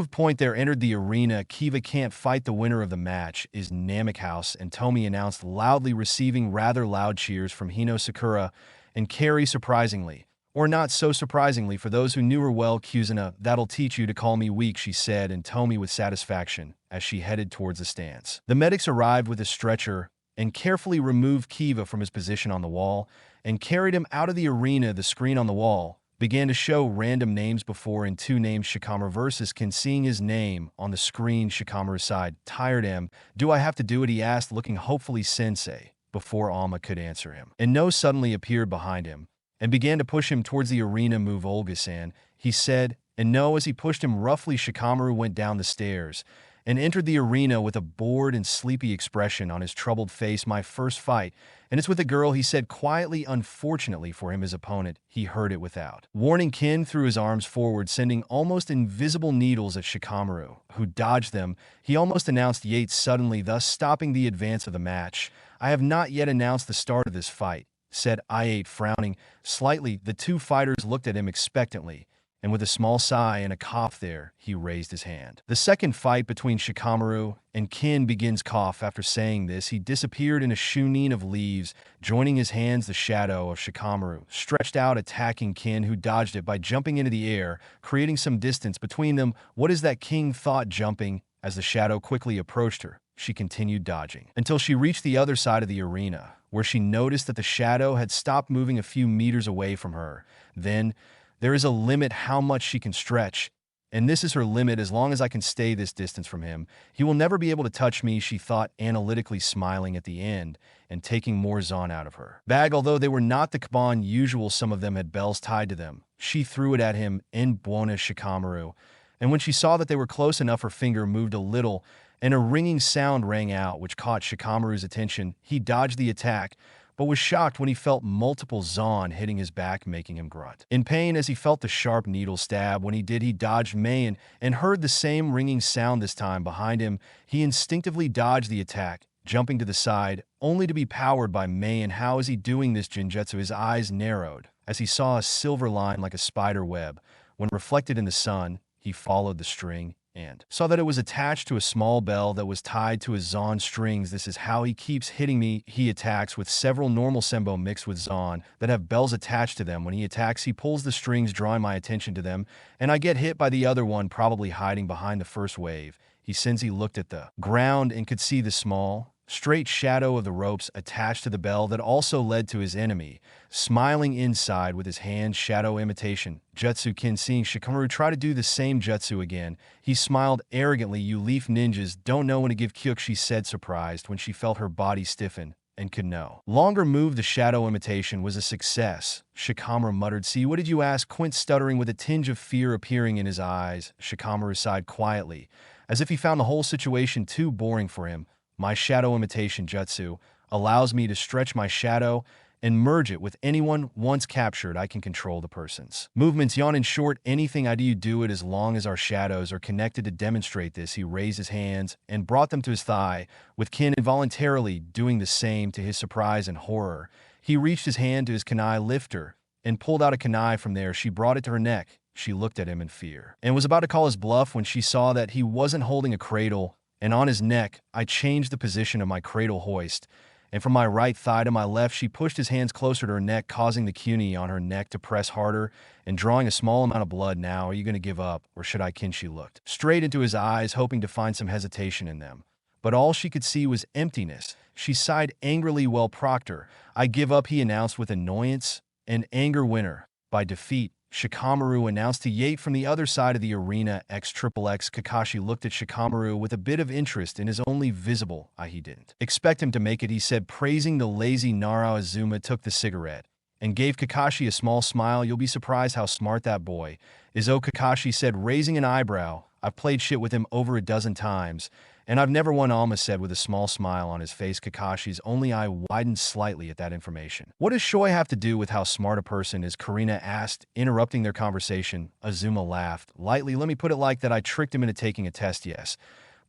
point, there entered the arena. Kiva can't fight. The winner of the match is Namek House, and Tomi announced loudly, receiving rather loud cheers from Hino, Sakura, and Carrie. Surprisingly, or not so surprisingly for those who knew her well, Kuzuna, that'll teach you to call me weak, she said, and Tomi with satisfaction as she headed towards the stands. The medics arrived with a stretcher and carefully removed Kiva from his position on the wall and carried him out of the arena. The screen on the wall began to show random names before and 2 names. Shikamaru versus Ken. Seeing his name on the screen, Shikamaru sighed. Tired him. Do I have to do it? He asked, looking hopefully. Sensei, before Alma could answer him. And No suddenly appeared behind him and began to push him towards the arena. Move, Olga-san, he said, and No, as he pushed him roughly, Shikamaru went down the stairs and entered the arena with a bored and sleepy expression on his troubled face. My first fight, and it's with a girl, he said quietly. Unfortunately for him, his opponent, he heard it without warning. Ken threw his arms forward, sending almost invisible needles at Shikamaru, who dodged them. He almost announced Yates suddenly, thus stopping the advance of the match. I have not yet announced the start of this fight, said I-8, frowning slightly. The 2 fighters looked at him expectantly, and with a small sigh and a cough there, he raised his hand. The second fight between Shikamaru and Ken begins. Cough. After saying this, he disappeared in a chunin of leaves, joining his hands. The shadow of Shikamaru stretched out, attacking Ken, who dodged it by jumping into the air, creating some distance between them. What is that? King thought, jumping. As the shadow quickly approached her, she continued dodging until she reached the other side of the arena, where she noticed that the shadow had stopped moving a few meters away from her. Then, there is a limit how much she can stretch, and this is her limit. As long as I can stay this distance from him, he will never be able to touch me, she thought, analytically, smiling at the end and taking more Zon out of her bag. Although they were not the Kaban usual, some of them had bells tied to them. She threw it at him in Buona Shikamaru, and when she saw that they were close enough, her finger moved a little, and a ringing sound rang out which caught Shikamaru's attention. He dodged the attack, but was shocked when he felt multiple Zon hitting his back, making him grunt. In pain as he felt the sharp needle stab, when he did, he dodged Mayan and heard the same ringing sound this time behind him. He instinctively dodged the attack, jumping to the side, only to be powered by Mayan. How is he doing this Jinjutsu? His eyes narrowed as he saw a silver line like a spider web. When reflected in the sun, he followed the string and saw that it was attached to a small bell that was tied to his Zon strings. This is how he keeps hitting me. He attacks with several normal Senbo mixed with Zon that have bells attached to them. When he attacks, he pulls the strings, drawing my attention to them, and I get hit by the other one, probably hiding behind the first wave. Sensei looked at the ground and could see the small, straight shadow of the ropes attached to the bell that also led to his enemy, smiling inside with his hand shadow imitation. Jutsu Kin. Seeing Shikamaru try to do the same jutsu again, he smiled arrogantly. You leaf ninjas don't know when to give kyuk, she said, surprised when she felt her body stiffen and could no longer move. The shadow imitation was a success, Shikamaru muttered. See, what did you ask? Quint stuttering with a tinge of fear appearing in his eyes. Shikamaru sighed quietly, as if he found the whole situation too boring for him. My shadow imitation jutsu allows me to stretch my shadow and merge it with anyone. Once captured, I can control the person's movements. Yawn. In short, anything I do it as long as our shadows are connected. To demonstrate this, he raised his hands and brought them to his thigh, with Kin involuntarily doing the same. To his surprise and horror, he reached his hand to his kunai lifter and pulled out a kunai from there. She brought it to her neck. She looked at him in fear and was about to call his bluff when she saw that he wasn't holding a cradle, and on his neck, I changed the position of my cradle hoist, and from my right thigh to my left, she pushed his hands closer to her neck, causing the kuni on her neck to press harder and drawing a small amount of blood. Now, are you going to give up, or should I? Kin. She looked straight into his eyes, hoping to find some hesitation in them, but all she could see was emptiness. She sighed angrily. Well, Proctor, I give up, he announced with annoyance and anger. Winner by defeat, Shikamaru announced to Yate from the other side of the arena. XXX. Kakashi looked at Shikamaru with a bit of interest in his only visible eye. He didn't expect him to make it, he said, praising the lazy Nara. Azuma took the cigarette and gave Kakashi a small smile. You'll be surprised how smart that boy is. Oh, Kakashi said, raising an eyebrow. I've played shit with him over a dozen times, and I've never won. Alma said with a small smile on his face. Kakashi's only eye widened slightly at that information. What does Shoy have to do with how smart a person is? Karina asked, interrupting their conversation. Azuma laughed lightly. Let me put it like that. I tricked him into taking a test, yes.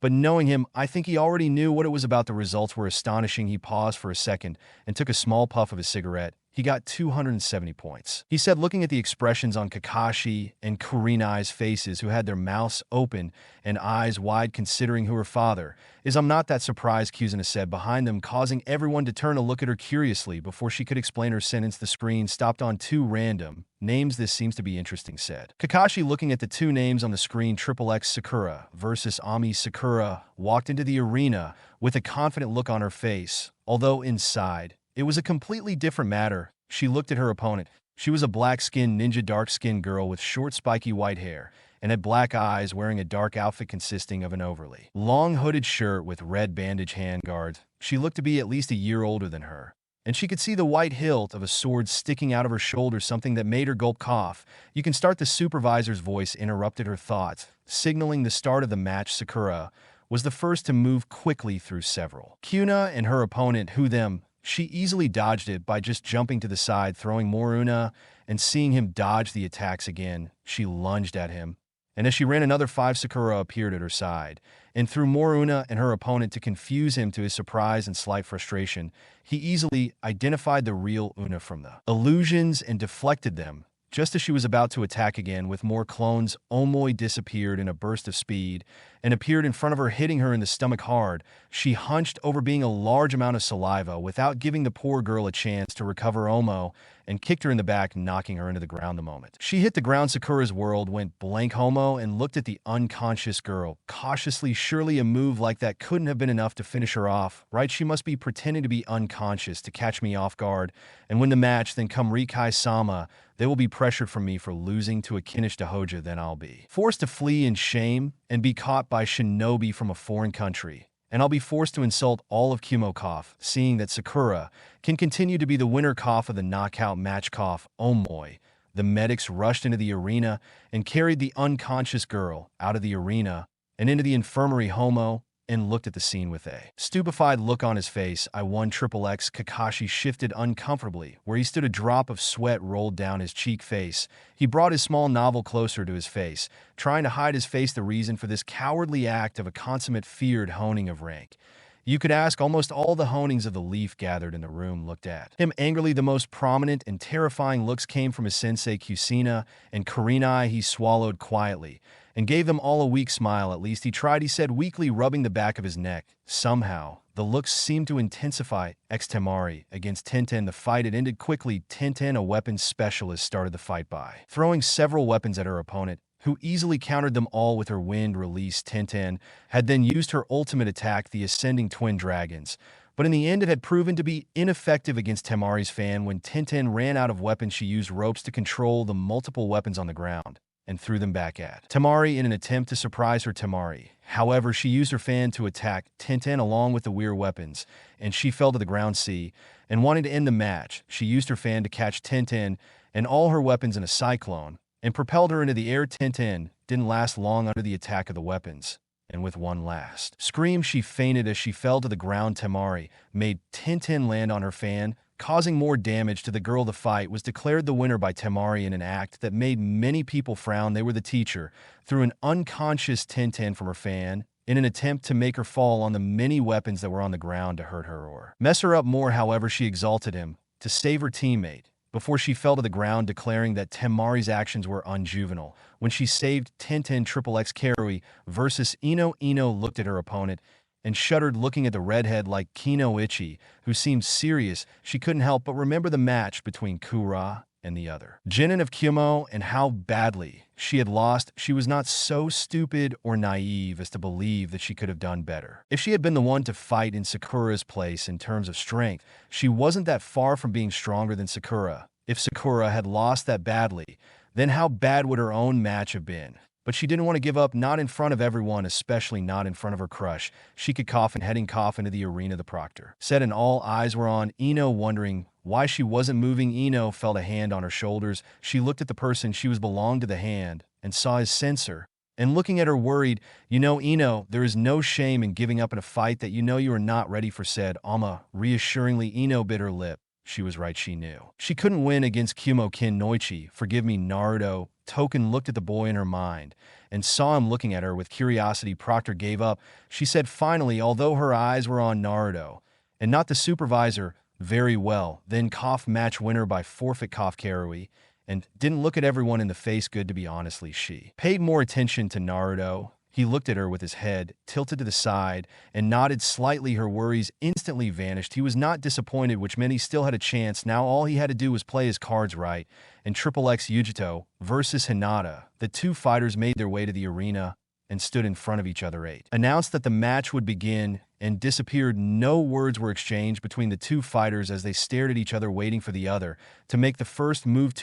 But knowing him, I think he already knew what it was about. The results were astonishing. He paused for a second and took a small puff of his cigarette. He got 270 points. He said, looking at the expressions on Kakashi and Kurina's faces, who had their mouths open and eyes wide, considering who her father is. I'm not that surprised, Kuzuna said behind them, causing everyone to turn to look at her curiously. Before she could explain her sentence, the screen stopped on two random names. This seems to be interesting, said Kakashi, looking at the two names on the screen. XXX. Sakura versus Ami. Sakura walked into the arena with a confident look on her face, although inside it was a completely different matter. She looked at her opponent. She was a black-skinned ninja, dark-skinned girl with short spiky white hair and had black eyes, wearing a dark outfit consisting of an overly long hooded shirt with red bandage hand guards. She looked to be at least a year older than her, and she could see the white hilt of a sword sticking out of her shoulder, something that made her gulp. Cough. You can start. The supervisor's voice interrupted her thoughts, signaling the start of the match. Sakura was the first to move quickly through several Kuna and her opponent, who them. She easily dodged it by just jumping to the side, throwing more Una, and seeing him dodge the attacks again, she lunged at him. And as she ran, another 5 Sakura appeared at her side, and threw more Una and her opponent. To confuse him. To his surprise and slight frustration, he easily identified the real Una from the illusions and deflected them. Just as she was about to attack again with more clones, Omoi disappeared in a burst of speed and appeared in front of her, hitting her in the stomach hard. She hunched over, being a large amount of saliva, without giving the poor girl a chance to recover. Omo and kicked her in the back, knocking her into the ground. The moment she hit the ground, Sakura's world went blank. Homo and looked at the unconscious girl cautiously. Surely a move like that couldn't have been enough to finish her off, right? She must be pretending to be unconscious to catch me off guard and win the match. Then come Rikai-sama. They will be pressured from me for losing to a Kinish Hoja. Then I'll be forced to flee in shame and be caught by shinobi from a foreign country. And I'll be forced to insult all of Kumokov, seeing that Sakura can continue to be the winner. Cough of the knockout match. Cough. Omoi. The medics rushed into the arena and carried the unconscious girl out of the arena and into the infirmary. Homo and looked at the scene with a stupefied look on his face. XXX Kakashi shifted uncomfortably, where he stood. A drop of sweat rolled down his cheek face. He brought his small novel closer to his face, trying to hide his face. The reason for this cowardly act of a consummate feared honing of rank. You could ask almost all the honings of the leaf gathered in the room looked at him angrily. The most prominent and terrifying looks came from his sensei Kusina and Kurenai. He swallowed quietly and gave them all a weak smile. At least he tried, he said weakly, rubbing the back of his neck. Somehow, the looks seemed to intensify. Temari against Tenten. The fight had ended quickly. Tenten, a weapons specialist, started the fight by throwing several weapons at her opponent, who easily countered them all with her wind release. Tenten had then used her ultimate attack, the Ascending Twin Dragons, but in the end it had proven to be ineffective against Temari's fan. When Tenten ran out of weapons, she used ropes to control the multiple weapons on the ground and threw them back at Temari in an attempt to surprise her. Temari, however, she used her fan to attack Tenten along with the weird weapons, and she fell to the ground. And wanting to end the match, she used her fan to catch Tenten and all her weapons in a cyclone and propelled her into the air. Tenten didn't last long under the attack of the weapons, and with one last scream, she fainted as she fell to the ground. Temari made Tenten land on her fan, causing more damage to the girl. The fight was declared the winner by Temari in an act that made many people frown. They were the teacher, threw an unconscious Tenten from her fan in an attempt to make her fall on the many weapons that were on the ground to hurt her or mess her up more. However, she exalted him to save her teammate before she fell to the ground, declaring that Temari's actions were unjuvenile. When she saved Tenten, XXX Karui versus Ino. Ino looked at her opponent and shuddered, looking at the redhead like Kinoichi, who seemed serious. She couldn't help but remember the match between Kura and the other genin of Kyumo and how badly she had lost. She was not so stupid or naive as to believe that she could have done better. If she had been the one to fight in Sakura's place in terms of strength, she wasn't that far from being stronger than Sakura. If Sakura had lost that badly, then how bad would her own match have been? But she didn't want to give up, not in front of everyone, especially not in front of her crush. She could cough, and heading cough into the arena, the proctor said, and all eyes were on Ino, wondering why she wasn't moving. Ino felt a hand on her shoulders. She looked at the person she was belonged to the hand and saw his sensor. And looking at her worried, "You know, Ino, there is no shame in giving up in a fight that you know you are not ready for," said Alma reassuringly. Ino bit her lip. She was right, she knew she couldn't win against Kumo-kin Noichi. "Forgive me, Naruto." Token looked at the boy in her mind and saw him looking at her with curiosity. Proctor gave up, she said finally, although her eyes were on Naruto and not the supervisor. "Very well, then cough, match winner by forfeit." Cough Karui, and didn't look at everyone in the face. Good to be honestly, she paid more attention to Naruto. He looked at her with his head tilted to the side and nodded slightly. Her worries instantly vanished. He was not disappointed, which meant he still had a chance. Now all he had to do was play his cards right. And XXX Yugito versus Hinata, the two fighters made their way to the arena and stood in front of each other. Announced that the match would begin and disappeared. No words were exchanged between the two fighters as they stared at each other, waiting for the other to make the first move.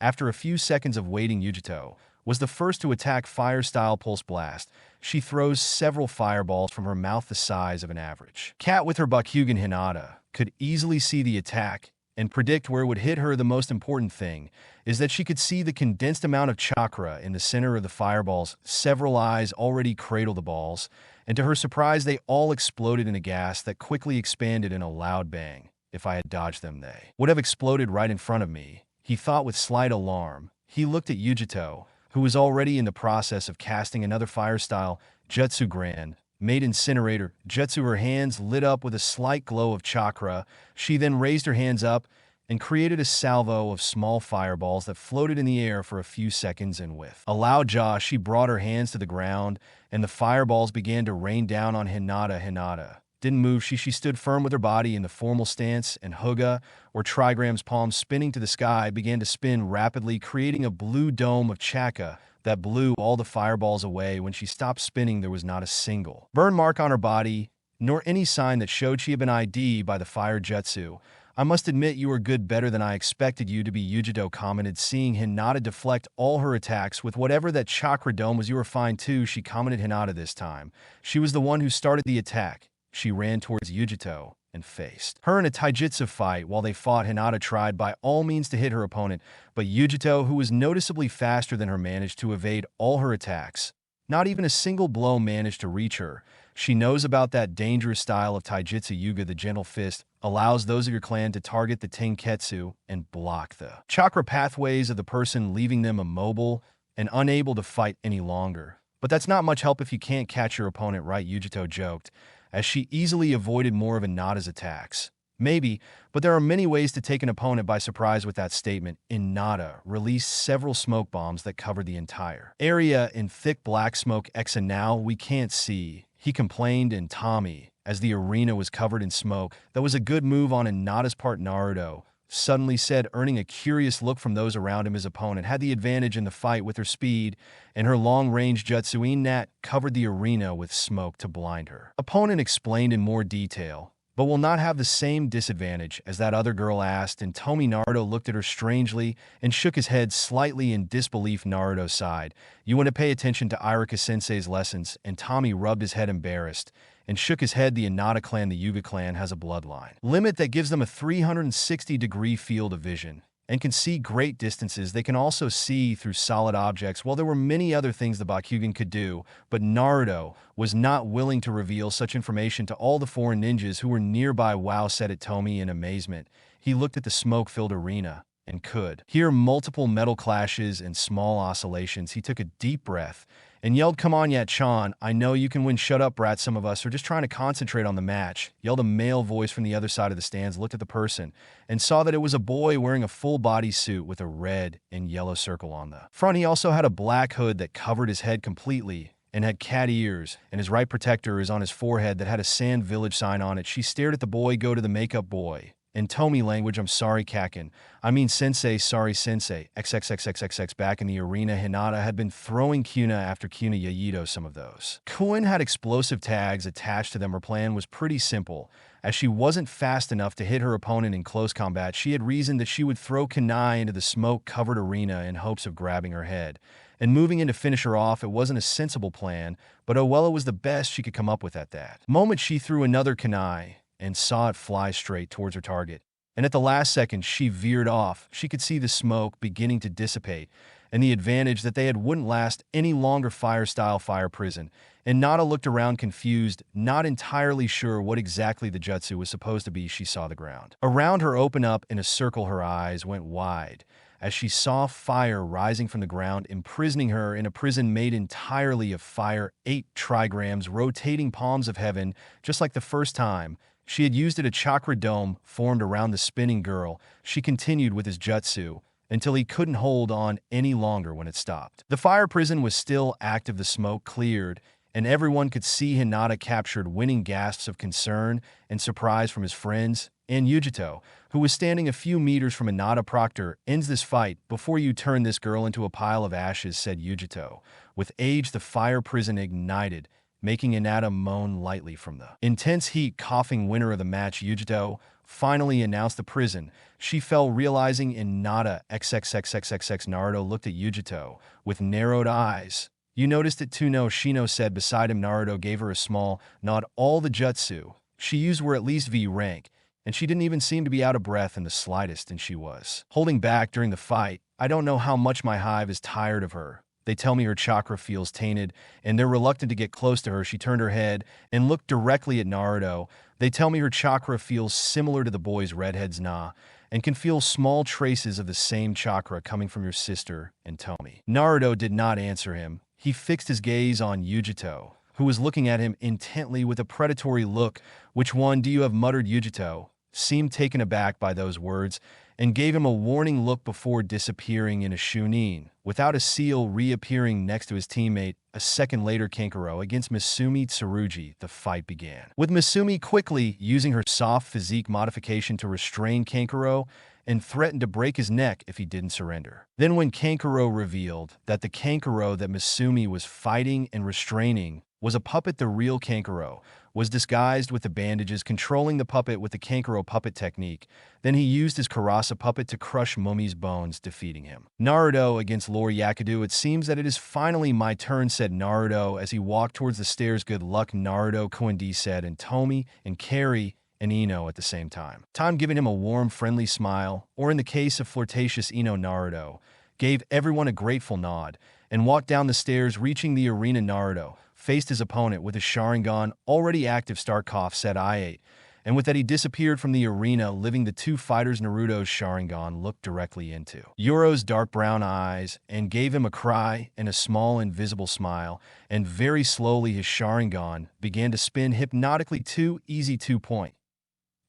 After a few seconds of waiting, Yugito was the first to attack. Fire-style pulse blast. She throws several fireballs from her mouth the size of an average cat with her Bakugan. Hinata could easily see the attack and predict where it would hit her. The most important thing is that she could see the condensed amount of chakra in the center of the fireballs. Several eyes already cradled the balls, and to her surprise, they all exploded in a gas that quickly expanded in a loud bang. If I had dodged them, they would have exploded right in front of me, he thought with slight alarm. He looked at Yugito, who was already in the process of casting another fire-style jutsu grand made incinerator jutsu. Her hands lit up with a slight glow of chakra. She then raised her hands up and created a salvo of small fireballs that floated in the air for a few seconds, and with a loud jaw, she brought her hands to the ground, and the fireballs began to rain down on Hinata. Hinata didn't move. She stood firm with her body in the formal stance, and Huga, or Trigram's palms spinning to the sky, began to spin rapidly, creating a blue dome of chakra that blew all the fireballs away. When she stopped spinning, there was not a single burn mark on her body, nor any sign that showed she had been ID'd by the fire jutsu. "I must admit you are good, better than I expected you to be," Yugito commented, seeing Hinata deflect all her attacks with whatever that chakra dome was. "You were fine too," she commented. Hinata this time, she was the one who started the attack. She ran towards Yugito and faced her in a taijutsu fight. While they fought, Hinata tried by all means to hit her opponent, but Yugito, who was noticeably faster than her, managed to evade all her attacks. Not even a single blow managed to reach her. She knows about that dangerous style of taijutsu yuga. The gentle fist allows those of your clan to target the tenketsu and block the chakra pathways of the person, leaving them immobile and unable to fight any longer. But that's not much help if you can't catch your opponent right, Yugito joked, as she easily avoided more of Hinata's attacks. Maybe, but there are many ways to take an opponent by surprise with that statement. Hinata released several smoke bombs that covered the entire area in thick black smoke. Exa, now we can't see, he complained, and Tommy, as the arena was covered in smoke. That was a good move on Hinata's part, Naruto suddenly said, earning a curious look from those around him. His opponent had the advantage in the fight with her speed, and her long-range jutsu Nat covered the arena with smoke to blind her. Opponent explained in more detail, but will not have the same disadvantage as that other girl asked, and Tomi. Naruto looked at her strangely and shook his head slightly in disbelief. Naruto sighed. You want to pay attention to Iruka-sensei's lessons, and Tommy rubbed his head embarrassed and shook his head. The Hinata clan, the Yuga clan, has a bloodline limit that gives them a 360-degree field of vision and can see great distances. They can also see through solid objects. While there were many other things the Bakugan could do, but Naruto was not willing to reveal such information to all the foreign ninjas who were nearby. Wow, said it Tomi in amazement. He looked at the smoke-filled arena and could hear multiple metal clashes and small oscillations. He took a deep breath and yelled, "Come on, Yat-chan, I know you can win. Shut up, brat, some of us are just trying to concentrate on the match," yelled a male voice from the other side of the stands. Looked at the person and saw that it was a boy wearing a full-body suit with a red and yellow circle on the front. He also had a black hood that covered his head completely and had cat ears, and his right protector is on his forehead that had a Sand Village sign on it. She stared at the boy. Go to the makeup boy. In Tomi language, I'm sorry, Kakin. I mean sensei, sorry, sensei. XXXXXX. Back in the arena, Hinata had been throwing Kuna after Kuna Yugito. Some of those Kuin had explosive tags attached to them. Her plan was pretty simple. As she wasn't fast enough to hit her opponent in close combat, she had reasoned that she would throw kunai into the smoke-covered arena in hopes of grabbing her head and moving in to finish her off. It wasn't a sensible plan, but oh well, it was the best she could come up with at that moment. She threw another kunai and saw it fly straight towards her target. And at the last second, she veered off. She could see the smoke beginning to dissipate, and the advantage that they had wouldn't last any longer. Fire-style fire prison. And Nada looked around confused, not entirely sure what exactly the jutsu was supposed to be. She saw the ground around her open up in a circle. Her eyes went wide as she saw fire rising from the ground, imprisoning her in a prison made entirely of fire. 8 trigrams, rotating palms of heaven, just like the first time she had used it. A chakra dome formed around the spinning girl. She continued with his jutsu until he couldn't hold on any longer when it stopped. The fire prison was still active. The smoke cleared, and everyone could see Hinata captured, winning gasps of concern and surprise from his friends and Yugito, who was standing a few meters from Hinata. Proctor ends this fight before you turn this girl into a pile of ashes, said Yugito. With age, the fire prison ignited, making Hinata moan lightly from the intense heat. Coughing, winner of the match, Yugito finally announced the prison. She fell, realizing Hinata. XXXXXX. Naruto looked at Yugito with narrowed eyes. You noticed it too? No, Shino said beside him. Naruto gave her a small nod. All the jutsu she used were at least V rank, and she didn't even seem to be out of breath in the slightest, and she was holding back during the fight. I don't know how much my hive is tired of her. They tell me her chakra feels tainted, and they're reluctant to get close to her. She turned her head and looked directly at Naruto. They tell me her chakra feels similar to the boy's. Redhead's na, and can feel small traces of the same chakra coming from your sister and Tomi. Naruto did not answer him. He fixed his gaze on Yugito, who was looking at him intently with a predatory look. Which one do you have? Muttered Yugito, seemed taken aback by those words, and gave him a warning look before disappearing in a Chunin, without a seal, reappearing next to his teammate. A second later, Kankuro against Misumi Tsurugi. The fight began, with Misumi quickly using her soft physique modification to restrain Kankuro and threatened to break his neck if he didn't surrender. Then when Kankuro revealed that the Kankuro that Misumi was fighting and restraining was a puppet, the real Kankuro was disguised with the bandages, controlling the puppet with the Kankuro puppet technique. Then he used his Karasa puppet to crush Mumi's bones, defeating him. Naruto against Lord Yakudu. It seems that it is finally my turn, said Naruto as he walked towards the stairs. Good luck, Naruto, Koendi said, and Tomi and Kari and Ino at the same time, giving him a warm, friendly smile, or in the case of flirtatious Ino, Naruto gave everyone a grateful nod and walked down the stairs, reaching the arena. Naruto faced his opponent with his Sharingan already active. Starkov said I-8, and with that he disappeared from the arena, leaving the two fighters. Naruto's Sharingan looked directly into Yoro's dark brown eyes and gave him a cry and a small invisible smile, and very slowly his Sharingan began to spin hypnotically. Too easy 2 point.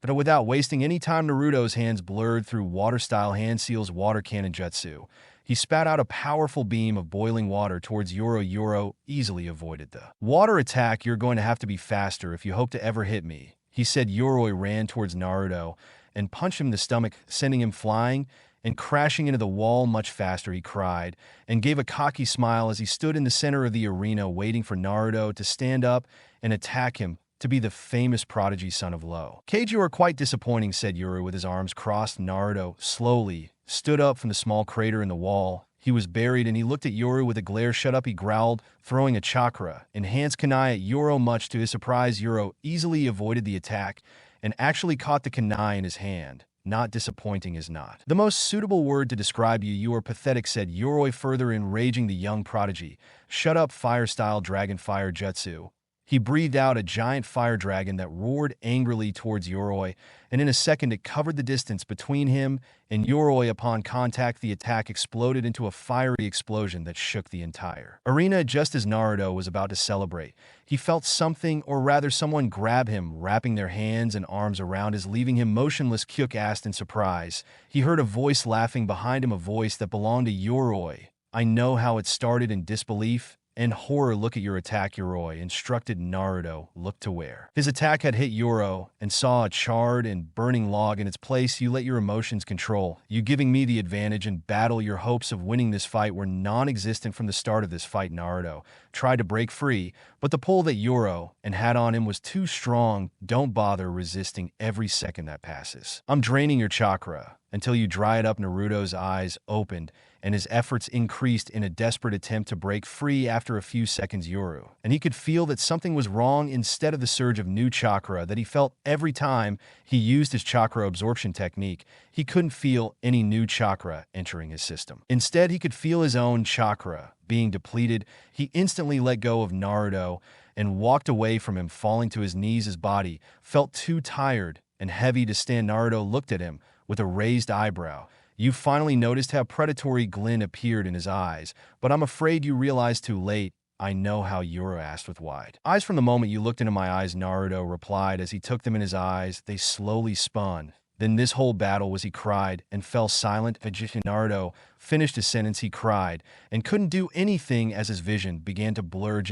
But without wasting any time, Naruto's hands blurred through water-style hand seals water cannon jutsu. He spat out a powerful beam of boiling water towards Yoro. Yoro easily avoided the water attack. You're going to have to be faster if you hope to ever hit me, he said. Yoroi ran towards Naruto and punched him in the stomach, sending him flying and crashing into the wall. Much faster, he cried, and gave a cocky smile as he stood in the center of the arena waiting for Naruto to stand up and attack him, to be the famous prodigy son of Lo. Kage, you are quite disappointing, said Yuru with his arms crossed. Naruto slowly stood up from the small crater in the wall. He was buried, and he looked at Yuru with a glare. Shut up, he growled, throwing a chakra enhanced kunai at Yoro. Much to his surprise, Yoro easily avoided the attack and actually caught the kunai in his hand. Not disappointing is not the most suitable word to describe you. You are pathetic, said Yoroi, further enraging the young prodigy. Shut up, fire-style dragon fire jutsu. He breathed out a giant fire dragon that roared angrily towards Yoroi, and in a second it covered the distance between him and Yoroi. Upon contact, the attack exploded into a fiery explosion that shook the entire arena. Just as Naruto was about to celebrate, he felt something, or rather someone, grab him, wrapping their hands and arms around his, leaving him motionless. Kyuk asked in surprise. He heard a voice laughing behind him, a voice that belonged to Yoroi. I know how it started. In disbelief and horror, look at your attack, Yoroi instructed Naruto. Looked to where his attack had hit Yoro and saw a charred and burning log in its place. You let your emotions control you, giving me the advantage in battle. Your hopes of winning this fight were non-existent from the start of this fight. Naruto tried to break free, but the pull that Yoro and had on him was too strong. Don't bother resisting every second that passes. I'm draining your chakra until you dry it up. Naruto's eyes opened and his efforts increased in a desperate attempt to break free. After a few seconds, Yoru and he could feel that something was wrong. Instead of the surge of new chakra that he felt every time he used his chakra absorption technique, he couldn't feel any new chakra entering his system. Instead, he could feel his own chakra being depleted. He instantly let go of Naruto and walked away from him, falling to his knees. His body felt too tired and heavy to stand. Naruto looked at him with a raised eyebrow. You finally noticed how predatory glint appeared in his eyes, but I'm afraid you realized too late. I know how. Yoro asked with wide eyes. From the moment you looked into my eyes, Naruto replied as he took them in his eyes. They slowly spun. Then this whole battle was, he cried and fell silent. Naruto finished his sentence. He cried and couldn't do anything as his vision began to blur.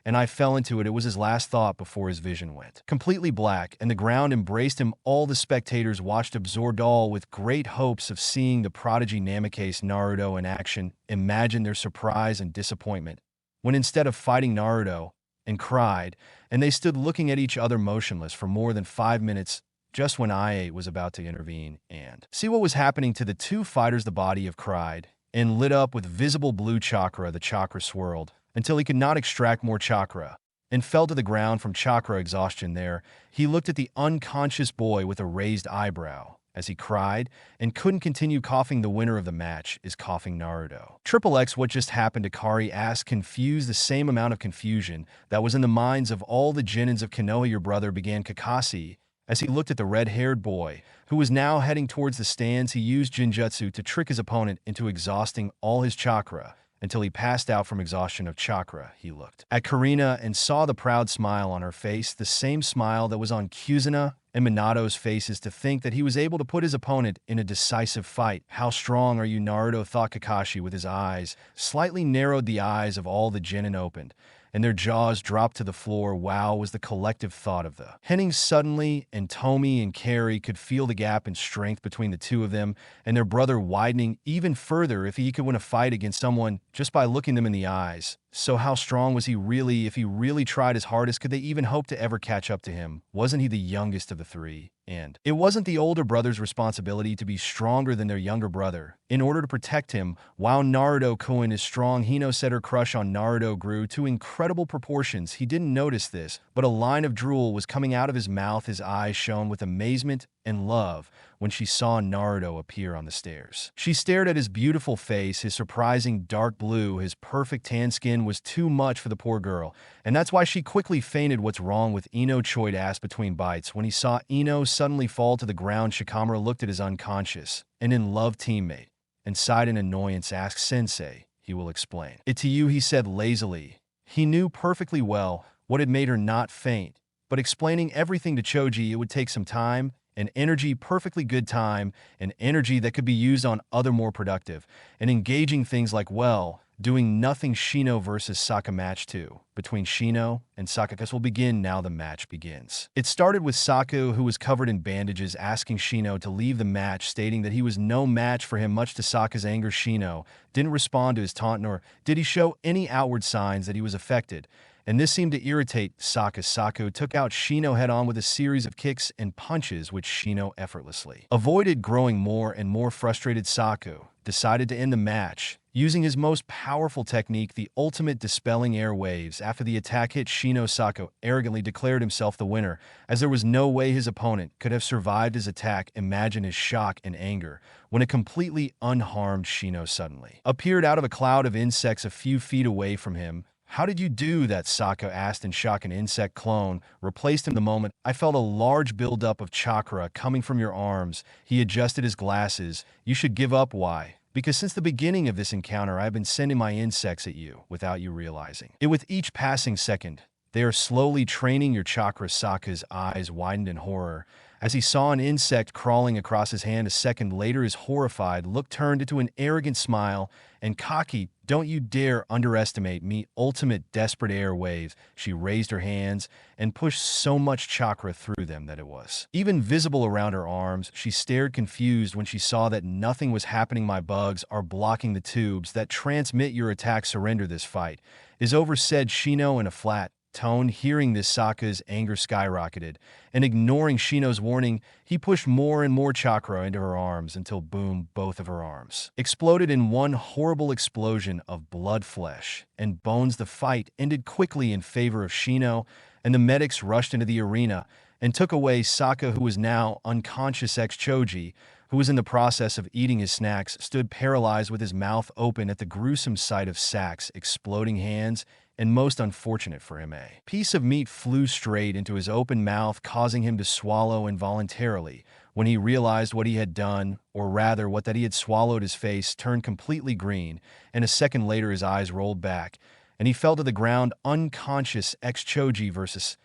And I fell into it. It was his last thought before his vision went completely black, and the ground embraced him. All the spectators watched, absorbed, all with great hopes of seeing the prodigy Namikaze Naruto in action. Imagine their surprise and disappointment when, instead of fighting Naruto and cried, and they stood looking at each other motionless for more than 5 minutes, just when I was about to intervene and see what was happening to the two fighters. The body of cried and lit up with visible blue chakra. The chakra swirled until he could not extract more chakra and fell to the ground from chakra exhaustion. There, he looked at the unconscious boy with a raised eyebrow as he cried and couldn't continue coughing. The winner of the match is coughing Naruto. Triple X, what just happened to Kari? Asked, confused. The same amount of confusion that was in the minds of all the genins of Konoha. Your brother, began Kakashi as he looked at the red-haired boy who was now heading towards the stands. He used Jinjutsu to trick his opponent into exhausting all his chakra until he passed out from exhaustion of chakra. He looked at Karina and saw the proud smile on her face, the same smile that was on Kuzuna and Minato's faces, to think that he was able to put his opponent in a decisive fight. How strong are you, Naruto? Thought Kakashi with his eyes slightly narrowed. The eyes of all the genin opened and their jaws dropped to the floor. Wow, was the collective thought of the Hennings. Suddenly, and Tomi and Carrie could feel the gap in strength between the two of them and their brother widening even further. If he could win a fight against someone just by looking them in the eyes, so how strong was he really? If he really tried his hardest, could they even hope to ever catch up to him? Wasn't he the youngest of the three? And it wasn't the older brother's responsibility to be stronger than their younger brother in order to protect him. While Naruto-kun is strong, Hino said. Her crush on Naruto grew to incredible proportions. He didn't notice this, but a line of drool was coming out of his mouth. His eyes shone with amazement and love when she saw Naruto appear on the stairs. She stared at his beautiful face, his surprising dark blue, his perfect tan skin was too much for the poor girl, and that's why she quickly fainted. What's wrong with Ino? Choid asked between bites. When he saw Ino suddenly fall to the ground, Shikamaru looked at his unconscious and in-love teammate and sighed in annoyance. Asked Sensei, he will explain it to you, he said lazily. He knew perfectly well what had made her not faint, but explaining everything to Choji, it would take some time and energy, perfectly good time and energy that could be used on other more productive and engaging things like, well, doing nothing. Shino versus Sokka match 2 between Shino and Sokka will begin now. The match begins. It started with Sokka, who was covered in bandages, asking Shino to leave the match, stating that he was no match for him. Much to Sokka's anger, Shino didn't respond to his taunt, nor did he show any outward signs that he was affected, and this seemed to irritate Sokka. Sokka took out Shino head-on with a series of kicks and punches, which Shino effortlessly avoided. Growing more and more frustrated, Sokka decided to end the match using his most powerful technique, the ultimate dispelling air waves. After the attack hit Shino, Sokka arrogantly declared himself the winner, as there was no way his opponent could have survived his attack. Imagine his shock and anger when a completely unharmed Shino suddenly appeared out of a cloud of insects a few feet away from him. How did you do that? Sokka asked in shock. An insect clone replaced him. The moment I felt a large buildup of chakra coming from your arms. He adjusted his glasses. You should give up. Why? Because since the beginning of this encounter, I've been sending my insects at you without you realizing it. With each passing second, they are slowly training your chakra. Sokka's eyes widened in horror as he saw an insect crawling across his hand. A second later, his horrified look turned into an arrogant smile and cocky. Don't you dare underestimate me. Ultimate desperate air waves. She raised her hands and pushed so much chakra through them that it was even visible around her arms. She stared confused when she saw that nothing was happening. My bugs are blocking the tubes that transmit your attack. Surrender. This fight is over, said Shino in a flat tone. Hearing this, Sokka's anger skyrocketed, and ignoring Shino's warning, he pushed more and more chakra into her arms until, boom, both of her arms exploded in one horrible explosion of blood, flesh, and bones. The fight ended quickly in favor of Shino, and the medics rushed into the arena and took away Sokka, who was now unconscious. Choji, who was in the process of eating his snacks, stood paralyzed with his mouth open at the gruesome sight of Sak's exploding hands, and most unfortunate for him, a piece of meat flew straight into his open mouth, causing him to swallow involuntarily. When he realized what he had done, or rather what that he had swallowed, his face turned completely green, and a second later his eyes rolled back, and he fell to the ground unconscious. Choji versus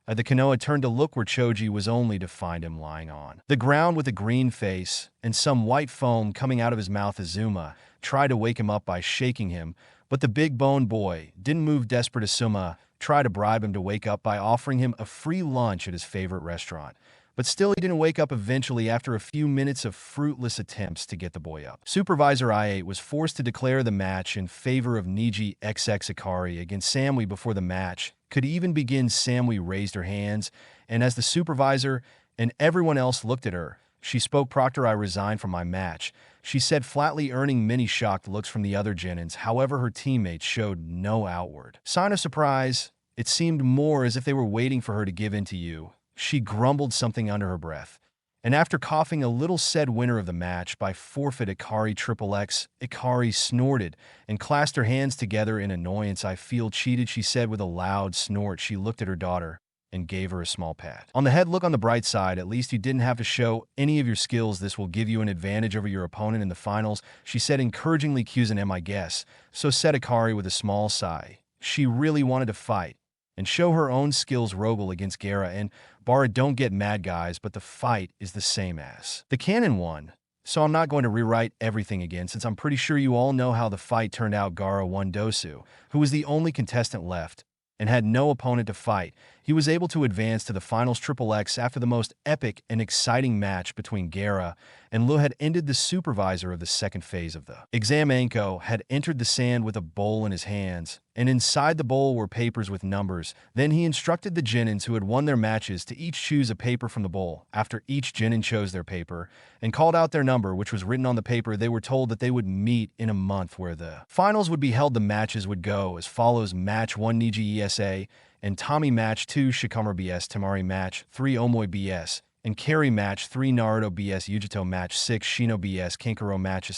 the Konoha turned to look where Choji was, only to find him lying on the ground with a green face and some white foam coming out of his mouth. Azuma tried to wake him up by shaking him, but the big bone boy didn't move. Desperate, Asuma tried to bribe him to wake up by offering him a free lunch at his favorite restaurant. But still he didn't wake up. Eventually, after a few minutes of fruitless attempts to get the boy up, Supervisor I8 was forced to declare the match in favor of Neji XX Ikari against Samui. Before the match could even begin, Samui raised her hands, and as the supervisor and everyone else looked at her, she spoke. Proctor, I resign from my match, she said flatly, earning many shocked looks from the other genins. However, her teammates showed no outward sign of surprise. It seemed more as if they were waiting for her to give in to you. She grumbled something under her breath, and after coughing a little, said, winner of the match by forfeit, Ikari XXX. Ikari snorted and clasped her hands together in annoyance. I feel cheated, she said with a loud snort. She looked at her daughter and gave her a small pat on the head. Look on the bright side, at least you didn't have to show any of your skills. This will give you an advantage over your opponent in the finals, she said encouragingly. Kuzen, I guess. So said Ikari with a small sigh. She really wanted to fight and show her own skills. Rogel against Gaara and Bara. Don't get mad, guys, but the fight is the same as the canon one, so I'm not going to rewrite everything again, since I'm pretty sure you all know how the fight turned out. Gaara won. Dosu, who was the only contestant left and had no opponent to fight, he was able to advance to the finals. XXX, after the most epic and exciting match between Gaara and Lu had ended, the supervisor of the second phase of the exam, Anko, had entered the sand with a bowl in his hands, and inside the bowl were papers with numbers. Then he instructed the genins who had won their matches to each choose a paper from the bowl. After each genin chose their paper and called out their number, which was written on the paper, they were told that they would meet in a month where the finals would be held. The matches would go as follows: Match 1, Neji ESA and Tommy. Match 2, Shikamaru BS Tamari. Match 3, Omoi BS and carry match 3 Naruto vs Yugito match 6 Shino vs Kankuro match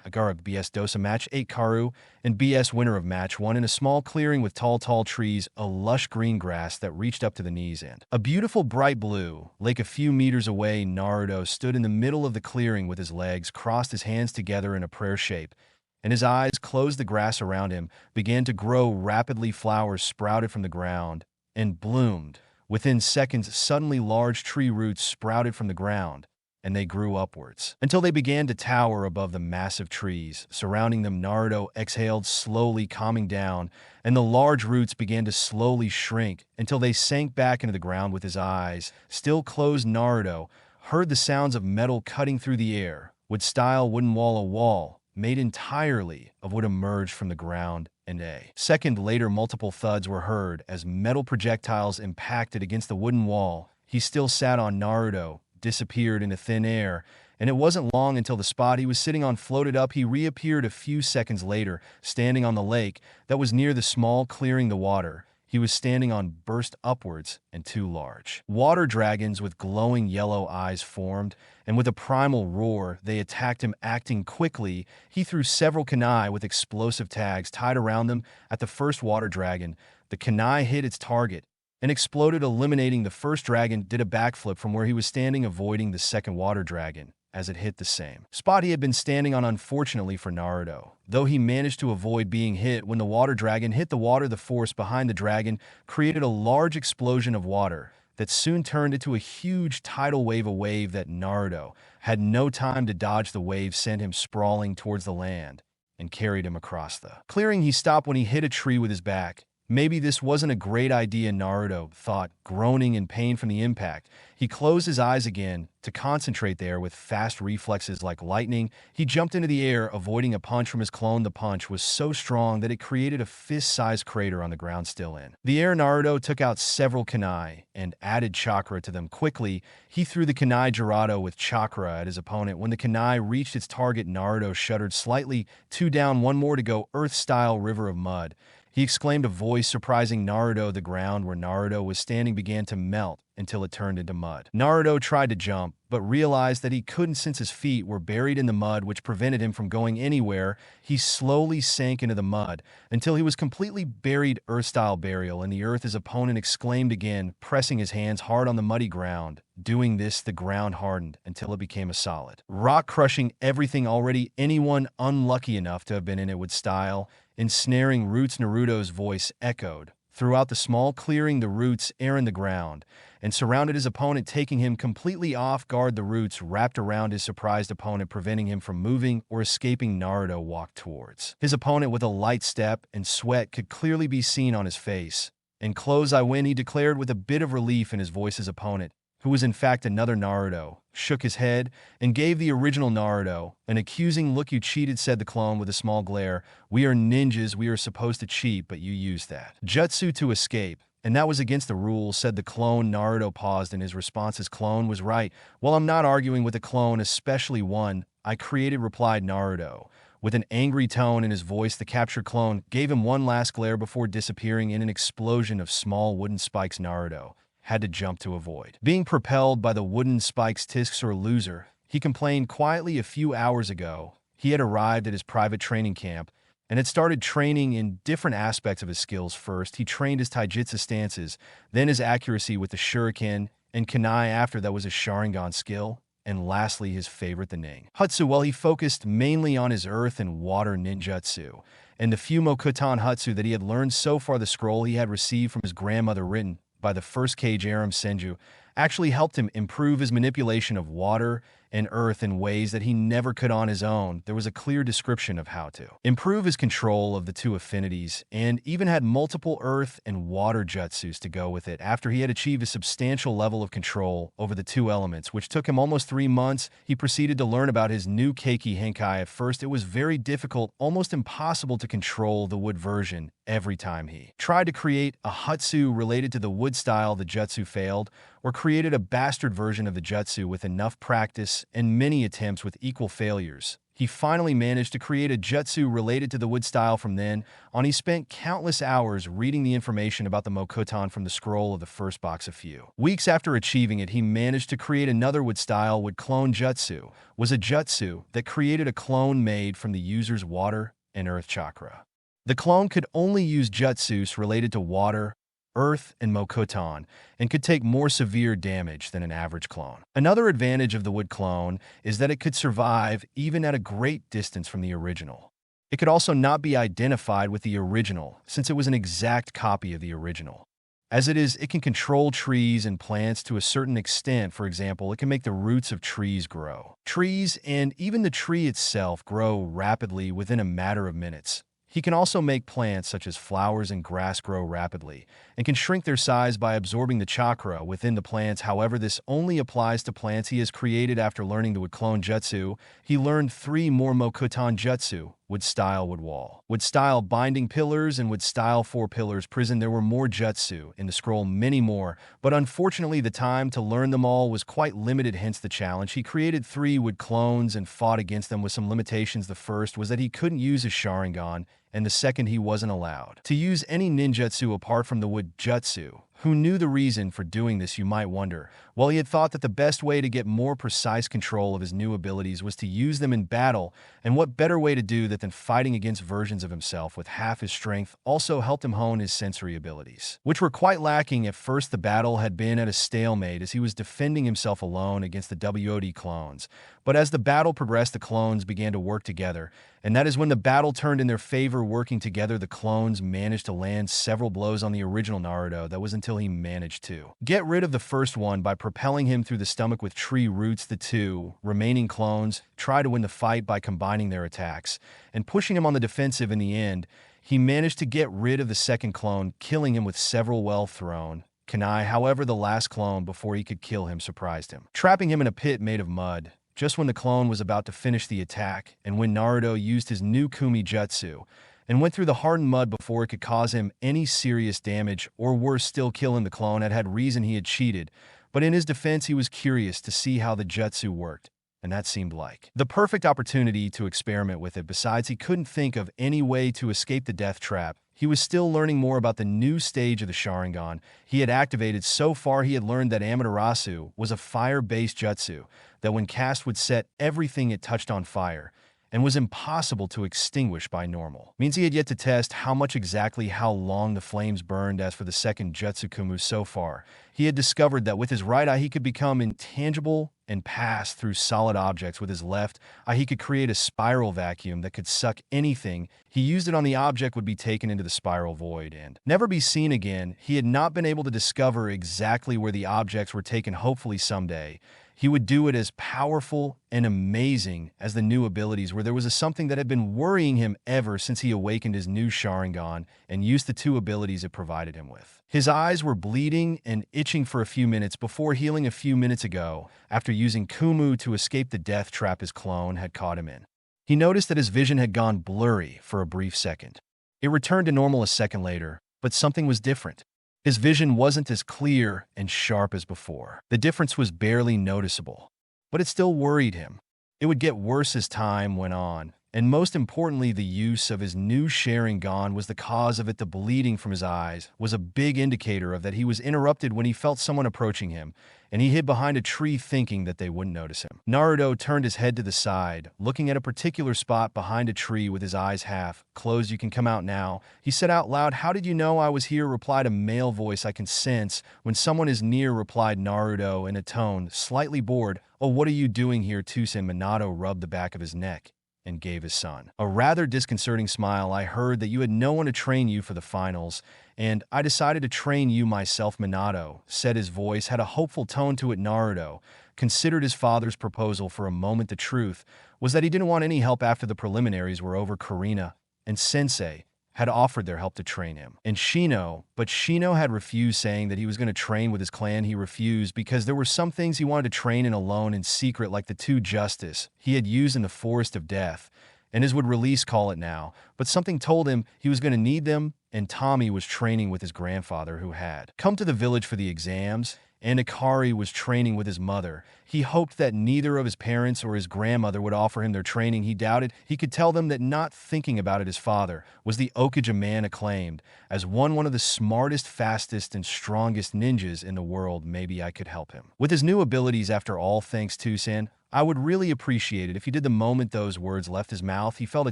Agara vs Dosa match 8 Karu and BS winner of match 1 in a small clearing with tall trees, a lush green grass that reached up to the knees and a beautiful bright blue lake a few meters away. Naruto stood in the middle of the clearing with his legs crossed, his hands together in a prayer shape, and his eyes closed. The grass around him began to grow rapidly. Flowers sprouted from the ground and bloomed. Within seconds, suddenly large tree roots sprouted from the ground, and they grew upwards until they began to tower above the massive trees surrounding them. Naruto exhaled slowly, calming down, and the large roots began to slowly shrink until they sank back into the ground. With his eyes still closed, Naruto heard the sounds of metal cutting through the air. Wood-style wooden wall, a wall made entirely of wood, emerged from the ground, and a second later multiple thuds were heard as metal projectiles impacted against the wooden wall he still sat on. Naruto disappeared into thin air, and it wasn't long until the spot he was sitting on floated up. He reappeared a few seconds later, standing on the lake that was near the small clearing. The water he was standing on burst upwards, and 2 large water dragons with glowing yellow eyes formed, and with a primal roar, they attacked him. Acting quickly, he threw several kunai with explosive tags tied around them at the first water dragon. The kunai hit its target and exploded, eliminating the first dragon. Did a backflip from where he was standing, avoiding the second water dragon as it hit the same spot he had been standing on. Unfortunately for Naruto, though, he managed to avoid being hit when the water dragon hit the water. The force behind the dragon created a large explosion of water that soon turned into a huge tidal wave, a wave that Naruto had no time to dodge. The wave sent him sprawling towards the land and carried him across the clearing. He stopped when he hit a tree with his back. Maybe this wasn't a great idea, Naruto thought, groaning in pain from the impact. He closed his eyes again to concentrate there. With fast reflexes like lightning, he jumped into the air, avoiding a punch from his clone. The punch was so strong that it created a fist-sized crater on the ground. Still in the air, Naruto took out several kunai and added chakra to them. Quickly, he threw the kunai Girato with chakra at his opponent. When the kunai reached its target, Naruto shuddered slightly. 2 down, 1 more to go. Earth-style river of mud, he exclaimed, a voice surprising Naruto. The ground where Naruto was standing began to melt until it turned into mud. Naruto tried to jump, but realized that he couldn't since his feet were buried in the mud, which prevented him from going anywhere. He slowly sank into the mud until he was completely buried. Earth-style burial in the earth, his opponent exclaimed again, pressing his hands hard on the muddy ground. Doing this, the ground hardened until it became a solid rock, crushing everything already. Anyone unlucky enough to have been in it would style. Ensnaring roots, Naruto's voice echoed throughout the small clearing. The roots air in the ground and surrounded his opponent, taking him completely off guard. The roots wrapped around his surprised opponent, preventing him from moving or escaping. Naruto walked towards his opponent with a light step, and sweat could clearly be seen on his face. "And close, I win," he declared with a bit of relief in his voice. His opponent, who was in fact another Naruto, shook his head and gave the original Naruto an accusing look. "You cheated," said the clone with a small glare. "We are ninjas, we are supposed to cheat, but you used that jutsu to escape, and that was against the rules," said the clone. Naruto paused in his response. His clone was right. "Well, I'm not arguing with a clone, especially one I created," replied Naruto with an angry tone in his voice. The captured clone gave him one last glare before disappearing in an explosion of small wooden spikes. Naruto had to jump to avoid being propelled by the wooden spikes. "Tisks or loser," he complained quietly. A few hours ago, he had arrived at his private training camp and had started training in different aspects of his skills. First, he trained his taijutsu stances, then his accuracy with the shuriken and kunai. After that was his Sharingan skill, and lastly his favorite, the ninjutsu. While he focused mainly on his earth and water ninjutsu and the few Mokutan Hutsu that he had learned so far, the scroll he had received from his grandmother, written by the first Kage Aram Senju, actually helped him improve his manipulation of water and earth in ways that he never could on his own. There was a clear description of how to improve his control of the two affinities, and even had multiple earth and water jutsus to go with it. After he had achieved a substantial level of control over the two elements, which took him almost 3 months, he proceeded to learn about his new Keiki Henkai. At first, it was very difficult, almost impossible to control the wood version. Every time he tried to create a Hutsu related to the wood style, the jutsu failed, or created a bastard version of the jutsu with enough practice and many attempts with equal failures. he finally managed to create a jutsu related to the wood style. From then on, he spent countless hours reading the information about the Mokuton from the scroll of the first box. A few weeks after achieving it, he managed to create another wood style. Wood clone jutsu was a jutsu that created a clone made from the user's water and earth chakra. The clone could only use jutsus related to water, earth, and Mokuton, and could take more severe damage than an average clone. Another advantage of the wood clone is that it could survive even at a great distance from the original. It could also not be identified with the original, since it was an exact copy of the original. As it is, it can control trees and plants to a certain extent. For example, it can make the roots of trees grow. Trees, and even the tree itself, grow rapidly within a matter of minutes. He can also make plants such as flowers and grass grow rapidly, and can shrink their size by absorbing the chakra within the plants. However, this only applies to plants he has created. After learning the wood clone jutsu, he learned 3 more Mokuton jutsu: wood style, wood wall, wood style binding pillars, and wood style 4 pillars prison. There were more jutsu in the scroll, many more, but unfortunately the time to learn them all was quite limited, hence the challenge. He created 3 wood clones and fought against them with some limitations. The first was that he couldn't use his Sharingan, and the second, he wasn't allowed to use any ninjutsu apart from the wood jutsu. Who knew the reason for doing this, you might wonder? Well, he had thought that the best way to get more precise control of his new abilities was to use them in battle, and what better way to do that than fighting against versions of himself with half his strength. Also helped him hone his sensory abilities, which were quite lacking. At first, the battle had been at a stalemate as he was defending himself alone against the WOD clones. But as the battle progressed, the clones began to work together, and that is when the battle turned in their favor. Working together, the clones managed to land several blows on the original Naruto. That was until he managed to get rid of the first one by propelling him through the stomach with tree roots. The 2 remaining clones tried to win the fight by combining their attacks and pushing him on the defensive. In the end, he managed to get rid of the second clone, killing him with several well-thrown kunai. However, the last clone, before he could kill him, surprised him, trapping him in a pit made of mud. Just when the clone was about to finish the attack, and when Naruto used his new Kumi Jutsu and went through the hardened mud before it could cause him any serious damage, or worse still, killing the clone, had reason he had cheated. But in his defense, he was curious to see how the jutsu worked, and that seemed like the perfect opportunity to experiment with it. Besides, he couldn't think of any way to escape the death trap. He was still learning more about the new stage of the Sharingan he had activated. So far, he had learned that Amaterasu was a fire-based jutsu that when cast would set everything it touched on fire, and was impossible to extinguish by normal means. He had yet to test how long the flames burned. As for the second jutsu Kumu, so far, he had discovered that with his right eye he could become intangible and pass through solid objects. With his left eye he could create a spiral vacuum that could suck anything he used it on. The object would be taken into the spiral void and never be seen again. He had not been able to discover exactly where the objects were taken. Hopefully someday he would do it as powerful and amazing as the new abilities were. There was something that had been worrying him ever since he awakened his new Sharingan and used the 2 abilities it provided him with. His eyes were bleeding and itching for a few minutes before healing a few minutes ago after using Kumu to escape the death trap his clone had caught him in. He noticed that his vision had gone blurry for a brief second. It returned to normal a second later, but something was different. His vision wasn't as clear and sharp as before. The difference was barely noticeable, but it still worried him. It would get worse as time went on, and most importantly, the use of his new Sharingan was the cause of it. The bleeding from his eyes was a big indicator of that. He was interrupted when he felt someone approaching him, and he hid behind a tree thinking that they wouldn't notice him. Naruto turned his head to the side, looking at a particular spot behind a tree with his eyes half closed. "You can come out now," he said out loud. "How did you know I was here?" replied a male voice. "I can sense when someone is near," replied Naruto in a tone slightly bored. "Oh, what are you doing here?" Tsunade Minato rubbed the back of his neck and gave his son a rather disconcerting smile. "I heard that you had no one to train you for the finals, and I decided to train you myself," Minato said. His voice had a hopeful tone to it. Naruto considered his father's proposal for a moment. The truth was that he didn't want any help after the preliminaries were over. Karina and Sensei had offered their help to train him, and but Shino had refused, saying that he was going to train with his clan. He refused because there were some things he wanted to train in alone in secret, like the 2 justice he had used in the Forest of Death, and his would release call it now. But something told him he was going to need them, and Tommy was training with his grandfather, who had come to the village for the exams, and Ikari was training with his mother. He hoped that neither of his parents or his grandmother would offer him their training. He doubted he could tell them that not thinking about it, his father was the Okage man acclaimed as one of the smartest, fastest, and strongest ninjas in the world. Maybe I could help him with his new abilities. After all, thanks to San, I would really appreciate it if you did. The moment those words left his mouth, he felt a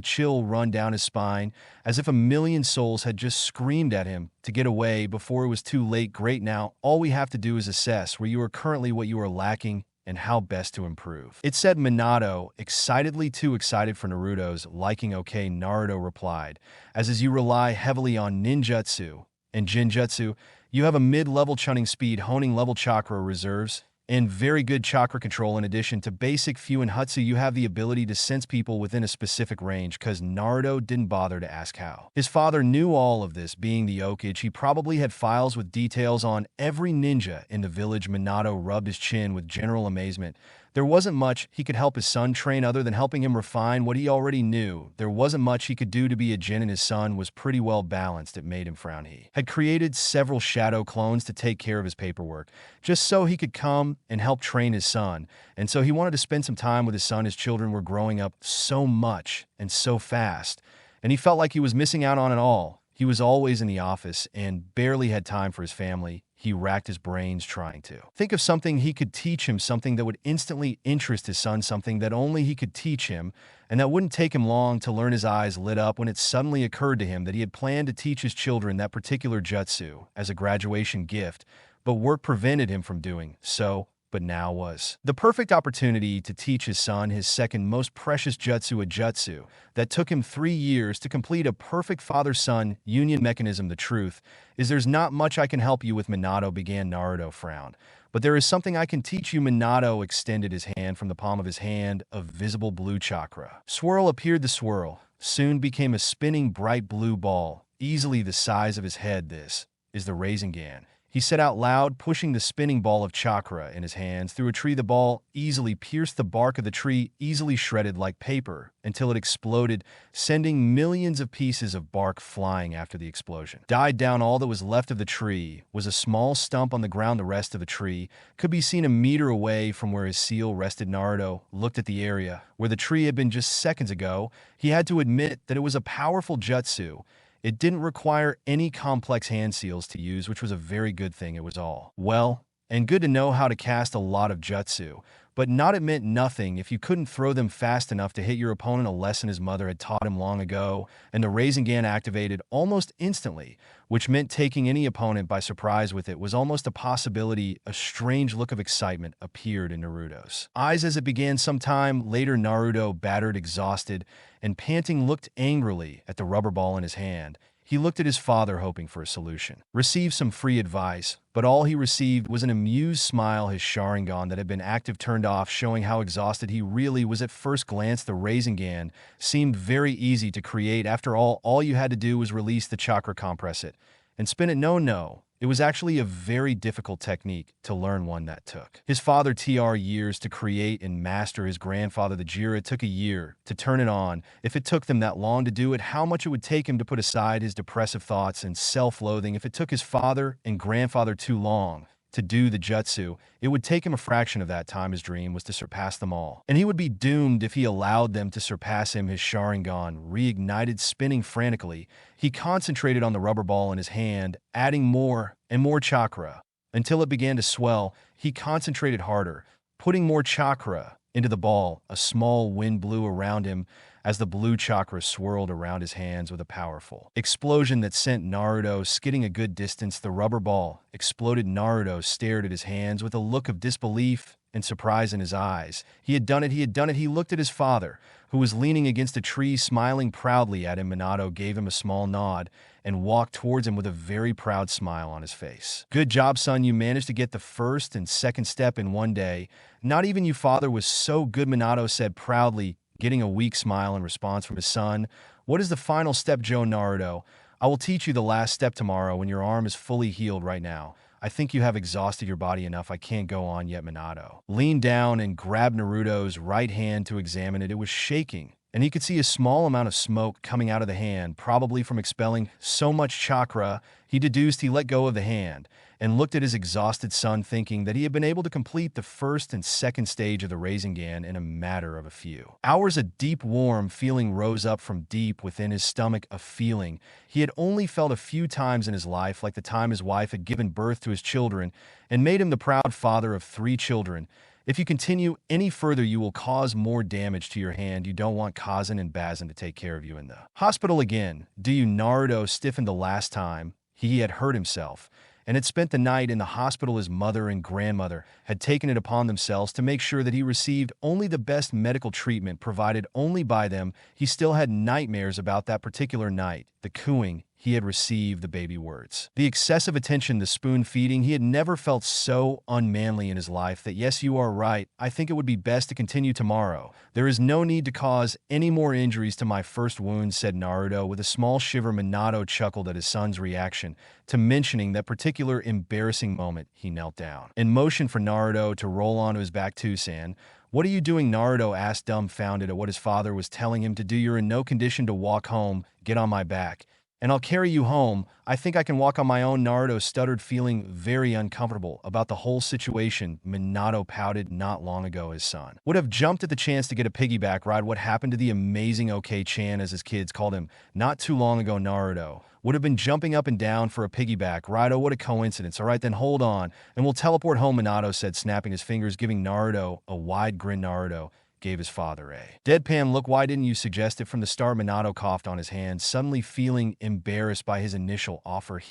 chill run down his spine, as if a million souls had just screamed at him to get away before it was too late. Great, now all we have to do is assess where you are currently, what you are lacking, and how best to improve. It said Minato, excitedly too excited for Naruto's liking. Okay, Naruto replied, as you rely heavily on ninjutsu and jinjutsu, you have a mid-level chunning speed, honing level chakra reserves, and very good chakra control. In addition to basic Fu and Hutsu, you have the ability to sense people within a specific range. Cause Naruto didn't bother to ask how. His father knew all of this. Being the Okage, he probably had files with details on every ninja in the village. Minato rubbed his chin with general amazement. There wasn't much he could help his son train other than helping him refine what he already knew. There wasn't much he could do to be a genin. His son was pretty well balanced. It made him frown. He had created several shadow clones to take care of his paperwork, just so he could come and help train his son. And so he wanted to spend some time with his son. His children were growing up so much and so fast, and he felt like he was missing out on it all. He was always in the office and barely had time for his family. He racked his brains trying to think of something he could teach him, something that would instantly interest his son, something that only he could teach him, and that wouldn't take him long to learn. His eyes lit up when it suddenly occurred to him that he had planned to teach his children that particular jutsu as a graduation gift, but work prevented him from doing so. But now was the perfect opportunity to teach his son his second most precious jutsu, a jutsu that took him 3 years to complete, a perfect father-son union mechanism. The truth is there's not much I can help you with, Minato began. Naruto frowned. But there is something I can teach you. Minato extended his hand. From the palm of his hand, a visible blue chakra swirl appeared. The swirl soon became a spinning bright blue ball, easily the size of his head. This is the Sharingan, he said out loud, pushing the spinning ball of chakra in his hands through a tree. The ball easily pierced the bark of the tree, easily shredded like paper, until it exploded, sending millions of pieces of bark flying. After the explosion died down, all that was left of the tree was a small stump on the ground. The rest of the tree could be seen a meter away from where his seal rested. Naruto looked at the area where the tree had been just seconds ago. He had to admit that it was a powerful jutsu. It didn't require any complex hand seals to use, which was a very good thing. It was all well and good to know how to cast a lot of jutsu, but not it meant nothing if you couldn't throw them fast enough to hit your opponent, a lesson his mother had taught him long ago. And the Sharingan activated almost instantly, which meant taking any opponent by surprise with it was almost a possibility. A strange look of excitement appeared in Naruto's eyes as it began. Some time later, Naruto, battered, exhausted, and panting, looked angrily at the rubber ball in his hand. He looked at his father, hoping for a solution, received some free advice, but all he received was an amused smile. His Sharingan that had been active turned off, showing how exhausted he really was. At first glance, the Sharingan seemed very easy to create. After all you had to do was release the chakra, compress it, and spin it. No. It was actually a very difficult technique to learn, one that took his father years to create and master. His grandfather, the Jiraiya, took a year to turn it on. If it took them that long to do it, how much it would take him to put aside his depressive thoughts and self-loathing. If it took his father and grandfather too long to do the jutsu, it would take him a fraction of that time. His dream was to surpass them all, and he would be doomed if he allowed them to surpass him. His Sharingan reignited, spinning frantically. He concentrated on the rubber ball in his hand, adding more and more chakra until it began to swell. He concentrated harder, putting more chakra into the ball. A small wind blew around him as the blue chakra swirled around his hands with a powerful explosion that sent Naruto skidding a good distance. The rubber ball exploded. Naruto stared at his hands with a look of disbelief and surprise in his eyes. He had done it. He looked at his father, who was leaning against a tree, smiling proudly at him. Minato gave him a small nod and walked towards him with a very proud smile on his face. Good job, son. You managed to get the first and second step in one day. Not even you, father, was so good, Minato said proudly, getting a weak smile in response from his son. What is the final step, Joe? Naruto, I will teach you the last step tomorrow when your arm is fully healed. Right now, I think you have exhausted your body enough. I can't go on yet. Minato leaned down and grabbed Naruto's right hand to examine it. It was shaking and he could see a small amount of smoke coming out of the hand, probably from expelling so much chakra. He deduced he let go of the hand and looked at his exhausted son, thinking that he had been able to complete the first and second stage of the Sharingan in a matter of a few hours. A deep, warm feeling rose up from deep within his stomach, a feeling he had only felt a few times in his life, like the time his wife had given birth to his children and made him the proud father of 3 children. If you continue any further, you will cause more damage to your hand. You don't want Kazan and Bazin to take care of you in the hospital again, do you? Naruto stiffened the last time he had hurt himself and had spent the night in the hospital. His mother and grandmother had taken it upon themselves to make sure that he received only the best medical treatment provided only by them. He still had nightmares about that particular night, the cooing he had received, the baby words, the excessive attention, the spoon feeding. He had never felt so unmanly in his life. That yes, you are right. I think it would be best to continue tomorrow. There is no need to cause any more injuries to my first wound, said Naruto with a small shiver. Minato chuckled at his son's reaction to mentioning that particular embarrassing moment. He knelt down and motioned for Naruto to roll onto his back. Tsunade, what are you doing? Naruto asked, dumbfounded at what his father was telling him to do. You're in no condition to walk home. Get on my back and I'll carry you home. I think I can walk on my own, Naruto stuttered, feeling very uncomfortable about the whole situation. Minato pouted. Not long ago, his son would have jumped at the chance to get a piggyback ride. What happened to the amazing OK-chan, as his kids called him? Not too long ago, Naruto would have been jumping up and down for a piggyback ride. Oh, what a coincidence. All right, then hold on, and we'll teleport home, Minato said, snapping his fingers, giving Naruto a wide grin. Naruto gave his father a deadpan look. Why didn't you suggest it from the start? Minato coughed on his hand, suddenly feeling embarrassed by his initial offer.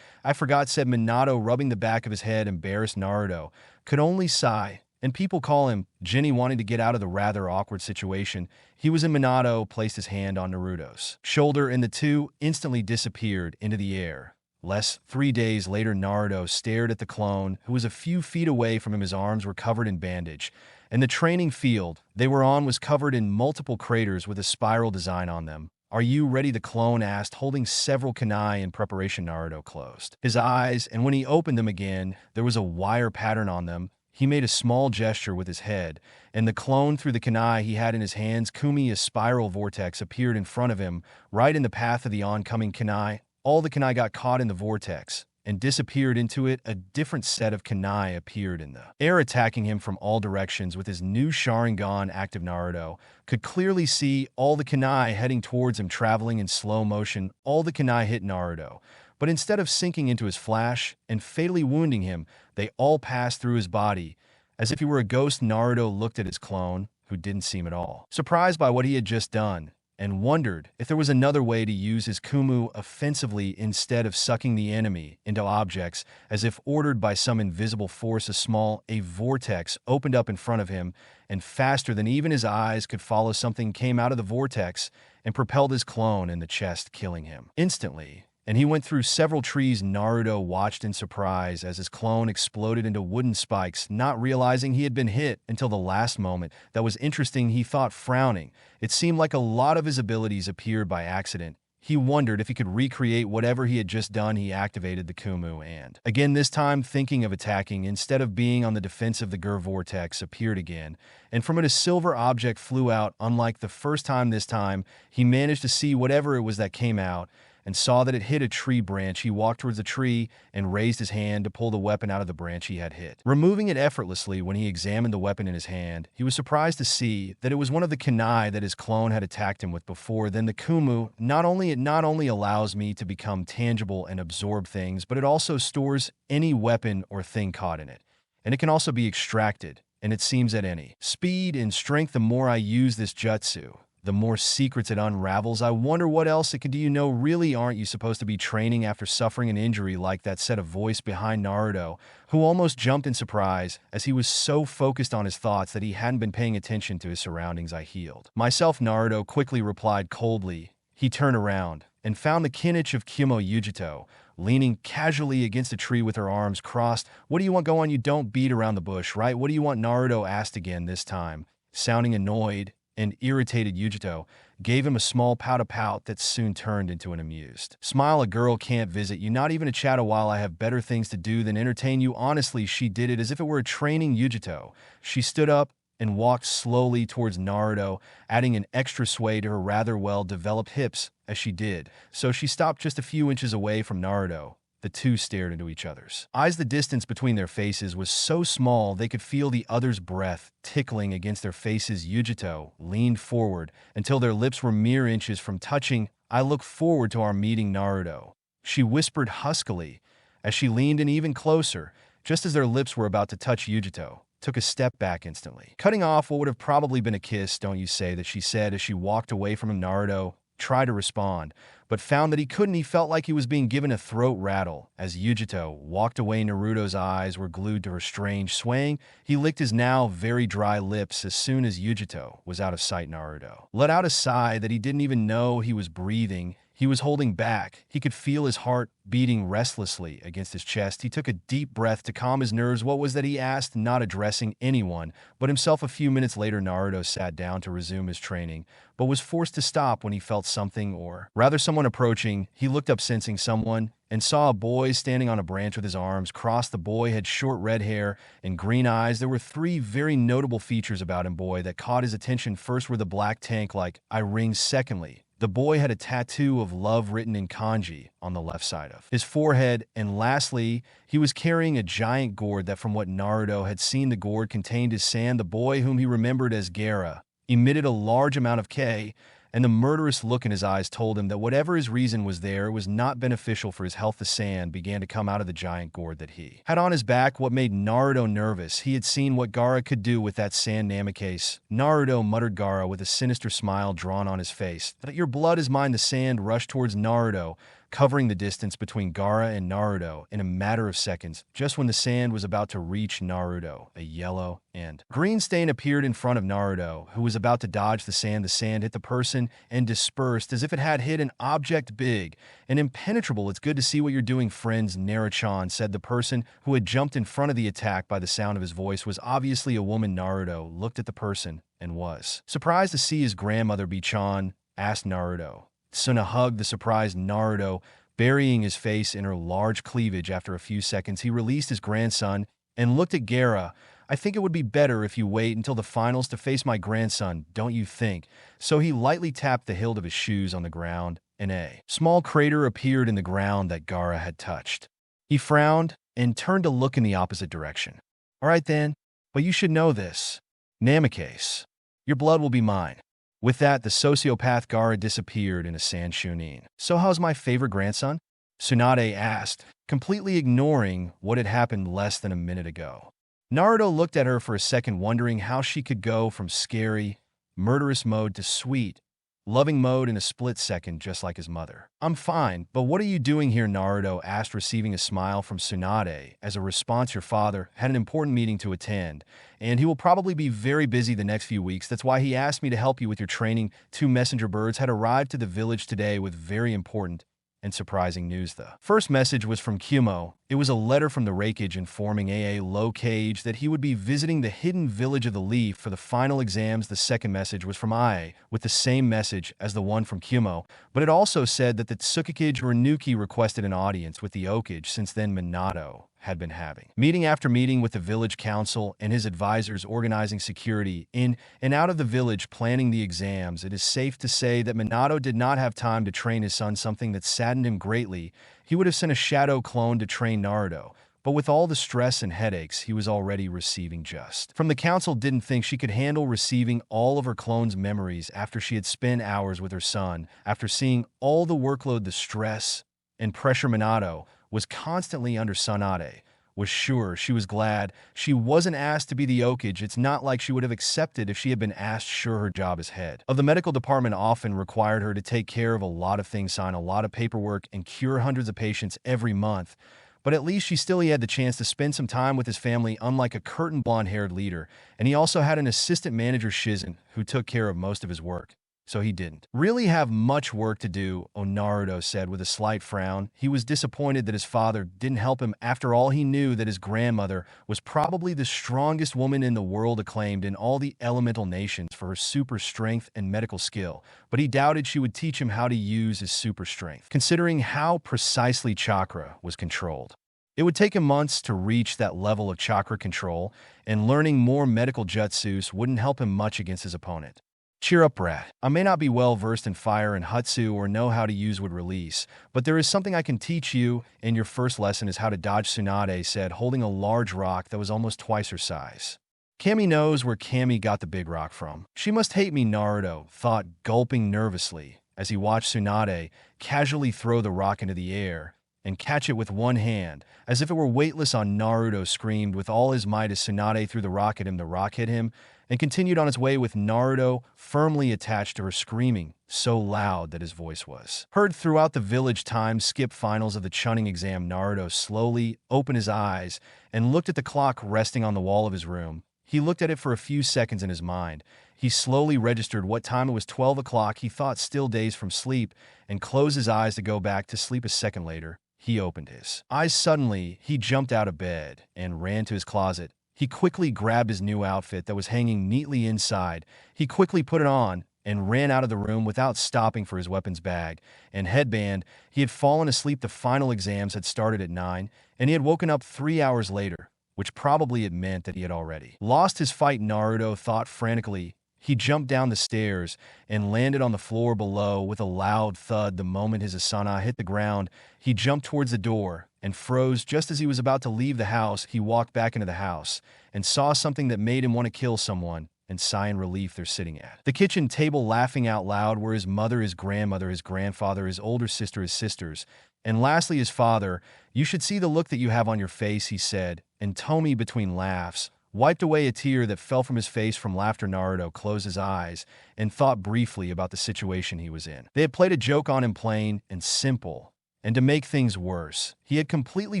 I forgot, said Minato, rubbing the back of his head. Embarrassed, Naruto could only sigh. And people call him Jenny, wanting to get out of the rather awkward situation he was in. Minato placed his hand on Naruto's shoulder, and the two instantly disappeared into the air. 3 days later, Naruto stared at the clone, who was a few feet away from him. His arms were covered in bandage, and the training field they were on was covered in multiple craters with a spiral design on them. Are you ready? The clone asked, holding several kunai in preparation. Naruto closed his eyes, and when he opened them again, there was a wire pattern on them. He made a small gesture with his head, and the clone threw the kunai he had in his hands. Kumi, a spiral vortex, appeared in front of him, right in the path of the oncoming kunai. All the kunai got caught in the vortex and disappeared into it. A different set of kunai appeared in the air, attacking him from all directions. With his new Sharingan active, Naruto could clearly see all the kunai heading towards him, traveling in slow motion. All the kunai hit Naruto, but instead of sinking into his flash and fatally wounding him, they all passed through his body. As if he were a ghost, Naruto looked at his clone, who didn't seem at all surprised by what he had just done, and wondered if there was another way to use his Kumu offensively instead of sucking the enemy into objects. As if ordered by some invisible force, a vortex opened up in front of him, and faster than even his eyes could follow, something came out of the vortex and propelled his clone in the chest, killing him instantly. And he went through several trees. Naruto watched in surprise as his clone exploded into wooden spikes, not realizing he had been hit until the last moment. That was interesting, he thought, frowning. It seemed like a lot of his abilities appeared by accident. He wondered if he could recreate whatever he had just done. He activated the Kumu and, again this time thinking of attacking, instead of being on the defensive, the Gur vortex appeared again, and from it a silver object flew out. Unlike the first time, this time he managed to see whatever it was that came out, and saw that it hit a tree branch. He walked towards the tree and raised his hand to pull the weapon out of the branch he had hit, removing it effortlessly. When he examined the weapon in his hand, he was surprised to see that it was one of the kunai that his clone had attacked him with before. Then the Kumu, it not only allows me to become tangible and absorb things, but it also stores any weapon or thing caught in it, and it can also be extracted, and it seems at any speed and strength. The more I use this jutsu, the more secrets it unravels. I wonder what else it can do. You know, really, aren't you supposed to be training after suffering an injury like that? Said a voice behind Naruto, who almost jumped in surprise as he was so focused on his thoughts that he hadn't been paying attention to his surroundings. I healed myself, Naruto quickly replied coldly. He turned around and found the kinich of Kimo Yugito leaning casually against a tree with her arms crossed. What do you want? Go on, you don't beat around the bush, right? What do you want? Naruto asked again, this time sounding annoyed and irritated. Yugito gave him a small pout that soon turned into an amused smile. A girl can't visit you, not even to chat a while. I have better things to do than entertain you. Honestly, she did it as if it were a training. Yugito. She stood up and walked slowly towards Naruto, adding an extra sway to her rather well-developed hips as she did, so she stopped just a few inches away from Naruto. The two stared into each other's eyes. The distance between their faces was so small they could feel the other's breath tickling against their faces. Yugito leaned forward until their lips were mere inches from touching. "I look forward to our meeting, Naruto," she whispered huskily as she leaned in even closer, just as their lips were about to touch. Yugito took a step back instantly, cutting off what would have probably been a kiss. "Don't you say that," she said as she walked away from him. Naruto tried to respond, but found that he couldn't. He felt like he was being given a throat rattle. As Yugito walked away, Naruto's eyes were glued to her, strange swaying. He licked his now very dry lips. As soon as Yugito was out of sight, Naruto let out a sigh that he didn't even know he was breathing. He was holding back. He could feel his heart beating restlessly against his chest. He took a deep breath to calm his nerves. What was that, he asked, not addressing anyone but himself. A few minutes later, Naruto sat down to resume his training, but was forced to stop when he felt something, or rather someone, approaching. He looked up, sensing someone, and saw a boy standing on a branch with his arms crossed. The boy had short red hair and green eyes. There were three very notable features about him, boy, that caught his attention. First were the black tank-like eye rings. Secondly, the boy had a tattoo of love written in kanji on the left side of his forehead. And lastly, he was carrying a giant gourd that, from what Naruto had seen, the gourd contained his sand. The boy, whom he remembered as Gaara, emitted a large amount of K, and the murderous look in his eyes told him that whatever his reason was there, it was not beneficial for his health. The sand began to come out of the giant gourd that he had on his back. What made Naruto nervous, he had seen what Gaara could do with that sand. "Namikaze," Naruto muttered. Gaara, with a sinister smile drawn on his face, "that your blood is mine." The sand rushed towards Naruto, covering the distance between Gaara and Naruto in a matter of seconds. Just when the sand was about to reach Naruto, a yellow and green stain appeared in front of Naruto, who was about to dodge the sand. The sand hit the person and dispersed as if it had hit an object big and impenetrable. "It's good to see what you're doing, friends," Naruto said. The person who had jumped in front of the attack by the sound of his voice was obviously a woman. Naruto looked at the person and was surprised to see his grandmother. "Bichan?" asked Naruto. Tsuna hugged the surprised Naruto, burying his face in her large cleavage. After a few seconds, he released his grandson and looked at Gaara. "I think it would be better if you wait until the finals to face my grandson, don't you think?" So he lightly tapped the hilt of his shoes on the ground, and a small crater appeared in the ground that Gaara had touched. He frowned and turned to look in the opposite direction. "All right then, but you should know this. Namikaze, your blood will be mine." With that, the sociopath Gaara disappeared in a sand Chunin. "So how's my favorite grandson?" Tsunade asked, completely ignoring what had happened less than a minute ago. Naruto looked at her for a second, wondering how she could go from scary, murderous mode to sweet, loving mode in a split second, just like his mother. "I'm fine, but what are you doing here?" Naruto asked, receiving a smile from Tsunade. As a response, "Your father had an important meeting to attend, and he will probably be very busy the next few weeks. That's why he asked me to help you with your training." Two messenger birds had arrived to the village today with very important and surprising news. The first message was from Kumo. It was a letter from the Raikage informing A.A. Locage that he would be visiting the hidden village of the Leaf for the final exams. The second message was from Ai, with the same message as the one from Kumo, but it also said that the Tsukikage or Nuki requested an audience with the Okage. Since then, Minato had been having meeting after meeting with the village council and his advisors, organizing security in and out of the village, planning the exams. It is safe to say that Minato did not have time to train his son, something that saddened him greatly. He would have sent a shadow clone to train Naruto, but with all the stress and headaches he was already receiving just from the council, didn't think she could handle receiving all of her clone's memories after she had spent hours with her son. After seeing all the workload, the stress, and pressure Minato was constantly under, Tsunade was sure she was glad she wasn't asked to be the Okage. It's not like she would have accepted if she had been asked. Sure, her job as head of the medical department often required her to take care of a lot of things, sign a lot of paperwork, and cure hundreds of patients every month. But at least she still had the chance to spend some time with his family, unlike a curtain blonde-haired leader. And he also had an assistant manager, Shizen, who took care of most of his work. So he didn't really have much work to do, Naruto said with a slight frown. He was disappointed that his father didn't help him. After all, he knew that his grandmother was probably the strongest woman in the world, acclaimed in all the elemental nations for her super strength and medical skill, but he doubted she would teach him how to use his super strength, considering how precisely chakra was controlled. It would take him months to reach that level of chakra control, and learning more medical jutsus wouldn't help him much against his opponent. Cheer up, brat. I may not be well versed in fire and Hutsu or know how to use wood release, but there is something I can teach you, and your first lesson is how to dodge, Tsunade said, holding a large rock that was almost twice her size. Cammy knows where Cammy got the big rock from. She must hate me, Naruto thought, gulping nervously as he watched Tsunade casually throw the rock into the air and catch it with one hand, as if it were weightless. On Naruto screamed with all his might as Tsunade threw the rock at him. The rock hit him and continued on its way with Naruto firmly attached to her, screaming so loud that his voice was heard throughout the village. Time skip finals of the Chunin Exam. Naruto slowly opened his eyes and looked at the clock resting on the wall of his room. He looked at it for a few seconds in his mind. He slowly registered what time it was. 12 o'clock. He thought, still dazed from sleep, and closed his eyes to go back to sleep. A second later, he opened his eyes. Suddenly, he jumped out of bed and ran to his closet. He quickly grabbed his new outfit that was hanging neatly inside. He quickly put it on and ran out of the room without stopping for his weapons bag and headband. He had fallen asleep. The final exams had started at 9, and he had woken up 3 hours later, which probably it meant that he had already lost his fight. Naruto thought frantically. He jumped down the stairs and landed on the floor below with a loud thud. The moment his asana hit the ground, he jumped towards the door and froze just as he was about to leave the house. He walked back into the house and saw something that made him want to kill someone and sigh in relief. They're sitting at the kitchen table laughing out loud were his mother, his grandmother, his grandfather, his older sister, his sisters, and lastly his father. "You should see the look that you have on your face," he said, and Tomi, between laughs, wiped away a tear that fell from his face from laughter. Naruto closed his eyes and thought briefly about the situation he was in. They had played a joke on him, plain and simple, and to make things worse, he had completely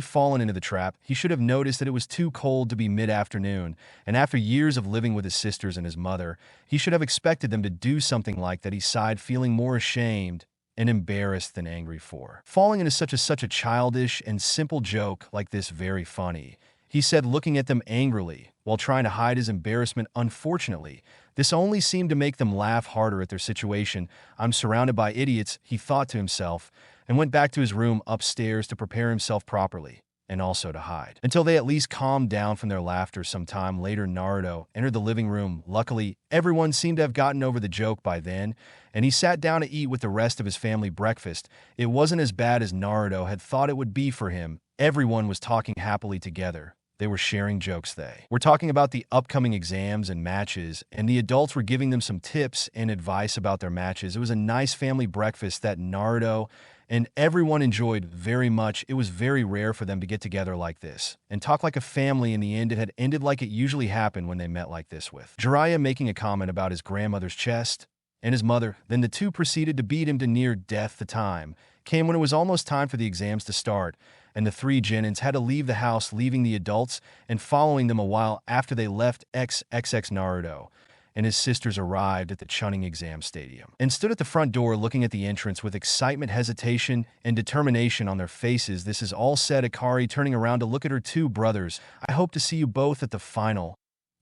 fallen into the trap. He should have noticed that it was too cold to be mid-afternoon, and after years of living with his sisters and his mother, he should have expected them to do something like that. He sighed, feeling more ashamed and embarrassed than angry for falling into such a childish and simple joke like this. "Very funny," he said, looking at them angrily while trying to hide his embarrassment. "Unfortunately, this only seemed to make them laugh harder at their situation. I'm surrounded by idiots," he thought to himself, and went back to his room upstairs to prepare himself properly and also to hide until they at least calmed down from their laughter. Some time later, Naruto entered the living room. Luckily, everyone seemed to have gotten over the joke by then, and he sat down to eat with the rest of his family. Breakfast, it wasn't as bad as Naruto had thought it would be for him. Everyone was talking happily together. They were sharing jokes. They were talking about the upcoming exams and matches, and the adults were giving them some tips and advice about their matches. It was a nice family breakfast that Naruto and everyone enjoyed very much. It was very rare for them to get together like this and talk like a family. In the end, it had ended like it usually happened when they met like this, with Jiraiya making a comment about his grandmother's chest and his mother. Then the two proceeded to beat him to near death. The time came when it was almost time for the exams to start, and the three genins had to leave the house, leaving the adults and following them. A while after they left, Naruto and his sisters arrived at the Chunin Exam Stadium and stood at the front door looking at the entrance with excitement, hesitation, and determination on their faces. "This is all said," Akari turning around to look at her two brothers. "I hope to see you both at the final,"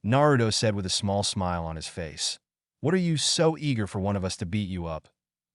Naruto said with a small smile on his face. "What are you so eager for one of us to beat you up?"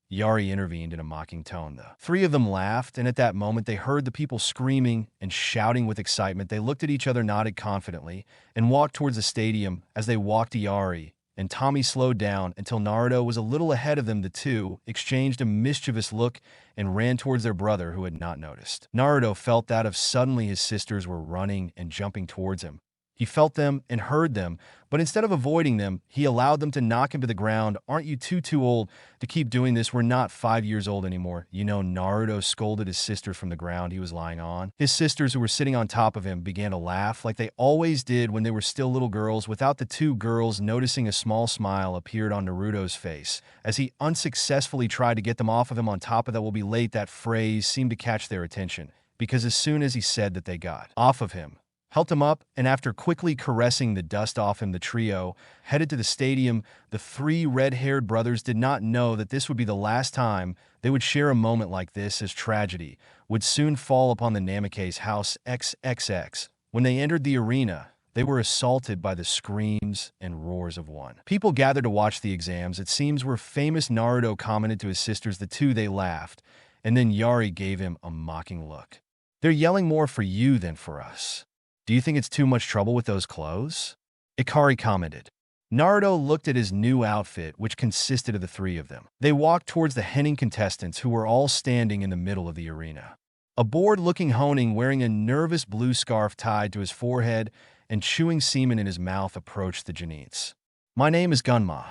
Yari intervened in a mocking tone. The three of them laughed, and at that moment they heard the people screaming and shouting with excitement. They looked at each other, nodded confidently, and walked towards the stadium. As they walked, Yari and Tommy slowed down until Naruto was a little ahead of them. The two exchanged a mischievous look and ran towards their brother, who had not noticed. Naruto felt that of suddenly his sisters were running and jumping towards him. He felt them and heard them, but instead of avoiding them, he allowed them to knock him to the ground. "Aren't you too old to keep doing this? We're not 5 years old anymore, you know," Naruto scolded his sisters from the ground he was lying on. His sisters, who were sitting on top of him, began to laugh like they always did when they were still little girls. Without the two girls noticing, a small smile appeared on Naruto's face as he unsuccessfully tried to get them off of him. On top of that, "will be late," that phrase seemed to catch their attention, because as soon as he said that, they got off of him, helped him up, and after quickly caressing the dust off him, the trio headed to the stadium. The three red-haired brothers did not know that this would be the last time they would share a moment like this, as tragedy would soon fall upon the Namikaze house. When they entered the arena, they were assaulted by the screams and roars of one. People gathered to watch the exams, it seems, were famous. Naruto commented to his sisters. The two, they laughed, and then Yari gave him a mocking look. They're yelling more for you than for us. Do you think it's too much trouble with those clothes? Ikari commented. Naruto looked at his new outfit, which consisted of the three of them. They walked towards the henning contestants who were all standing in the middle of the arena. A bored-looking honing wearing a nervous blue scarf tied to his forehead and chewing semen in his mouth approached the genins. My name is Gunma.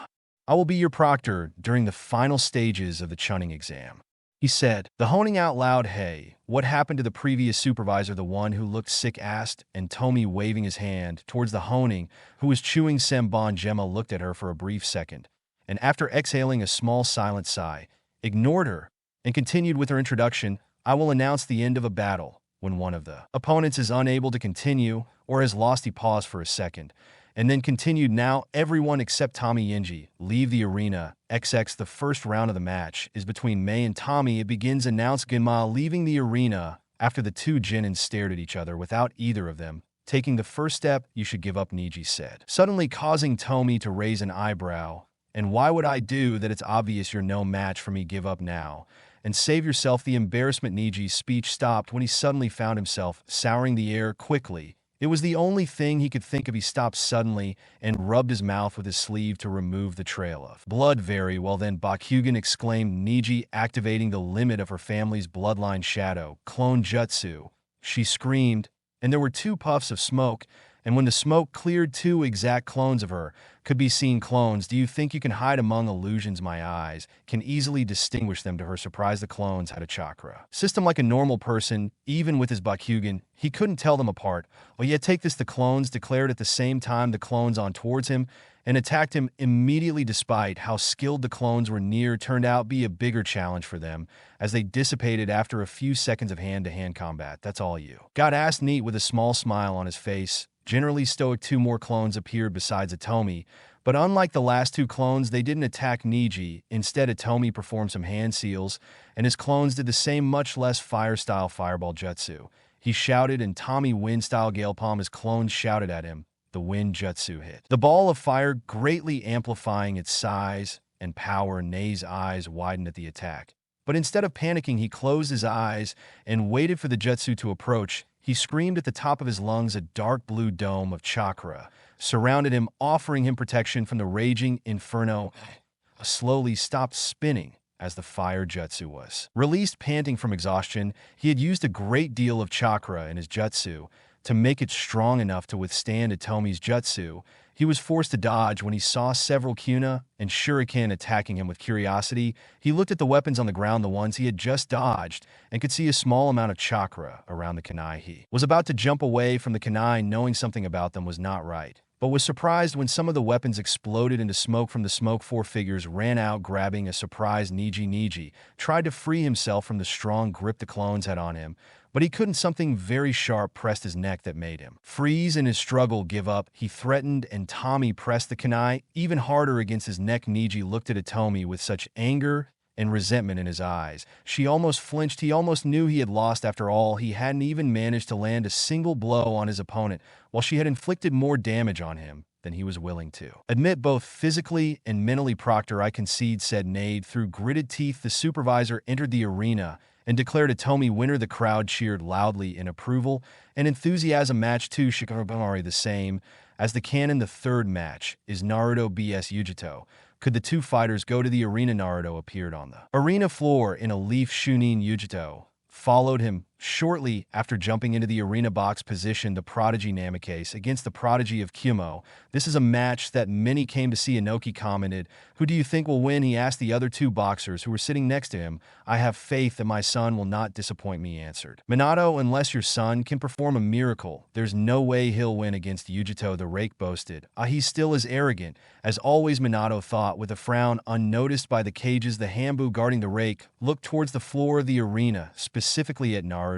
I will be your proctor during the final stages of the Chunin Exam. He said, the honing out loud, hey, what happened to the previous supervisor, the one who looked sick asked, and Tomi waving his hand towards the honing who was chewing Senbon Gemma looked at her for a brief second, and after exhaling a small silent sigh, ignored her, and continued with her introduction, I will announce the end of a battle when one of the opponents is unable to continue or has lost. He paused for a second, and then continued, now everyone except Tommy Yinji leave the arena. XX The first round of the match is between Mei and Tommy. It begins, announced Gunma leaving the arena after the two genins stared at each other without either of them taking the first step. You should give up, Niji said, suddenly causing Tomi to raise an eyebrow. And why would I do that? It's obvious you're no match for me. Give up now and save yourself the embarrassment. Niji's speech stopped when he suddenly found himself souring the air quickly. It was the only thing he could think of. He stopped suddenly and rubbed his mouth with his sleeve to remove the trail of blood. Very well then, Bakugan exclaimed Niji, activating the limit of her family's bloodline shadow, clone jutsu. She screamed, and there were two puffs of smoke, and when the smoke cleared, two exact clones of her could be seen. Clones, do you think you can hide among illusions? My eyes can easily distinguish them. To her surprise, the clones had a chakra system like a normal person. Even with his Bakugan, he couldn't tell them apart. Well, yet take this, the clones declared at the same time. The clones on towards him and attacked him immediately. Despite how skilled the clones were, near turned out be a bigger challenge for them as they dissipated after a few seconds of hand-to-hand combat. That's all you got? Asked Neat with a small smile on his face. Generally stoic, two more clones appeared besides Atomi, but unlike the last two clones, they didn't attack Niji. Instead, Atomi performed some hand seals, and his clones did the same, much less fire-style fireball jutsu. He shouted, and Tommy wind-style gale palm. His clones shouted at him. The wind jutsu hit the ball of fire, greatly amplifying its size and power. Nei's eyes widened at the attack, but instead of panicking, he closed his eyes and waited for the jutsu to approach. He screamed at the top of his lungs. A dark blue dome of chakra surrounded him, offering him protection from the raging inferno. Slowly stopped spinning as the fire jutsu was released. Panting from exhaustion, he had used a great deal of chakra in his jutsu to make it strong enough to withstand Atomi's jutsu. He was forced to dodge when he saw several Kuna and Shuriken attacking him. With curiosity, he looked at the weapons on the ground, the ones he had just dodged, and could see a small amount of chakra around the kunai. He was about to jump away from the kunai, knowing something about them was not right, but was surprised when some of the weapons exploded into smoke. From the smoke, four figures ran out, grabbing a surprised Niji. Niji tried to free himself from the strong grip the clones had on him, but he couldn't. Something very sharp pressed his neck that made him freeze. In his struggle, give up, he threatened, and Tommy pressed the kunai even harder against his neck. Niji looked at Atomi with such anger and resentment in his eyes. She almost flinched. He almost knew he had lost. After all, he hadn't even managed to land a single blow on his opponent, while she had inflicted more damage on him than he was willing to admit, both physically and mentally. Proctor, I concede, said Nade through gritted teeth. The supervisor entered the arena and declared Atomi winner. The crowd cheered loudly in approval and enthusiasm. Match 2, Shikamaru, the same as the canon. The third match is Naruto vs Yugito. Could the two fighters go to the arena? Naruto appeared on the arena floor in a leaf. Chunin Yugito followed him shortly after jumping into the arena box position. The prodigy Namikaze against the prodigy of Kumo. This is a match that many came to see. Inoki commented, who do you think will win? He asked the other two boxers who were sitting next to him. I have faith that my son will not disappoint me, answered Minato. Unless your son can perform a miracle, there's no way he'll win against Yugito, the rake boasted. He's still as arrogant as always, Minato thought with a frown. Unnoticed by the cages, the Hambu guarding the rake looked towards the floor of the arena, specifically at Naruto,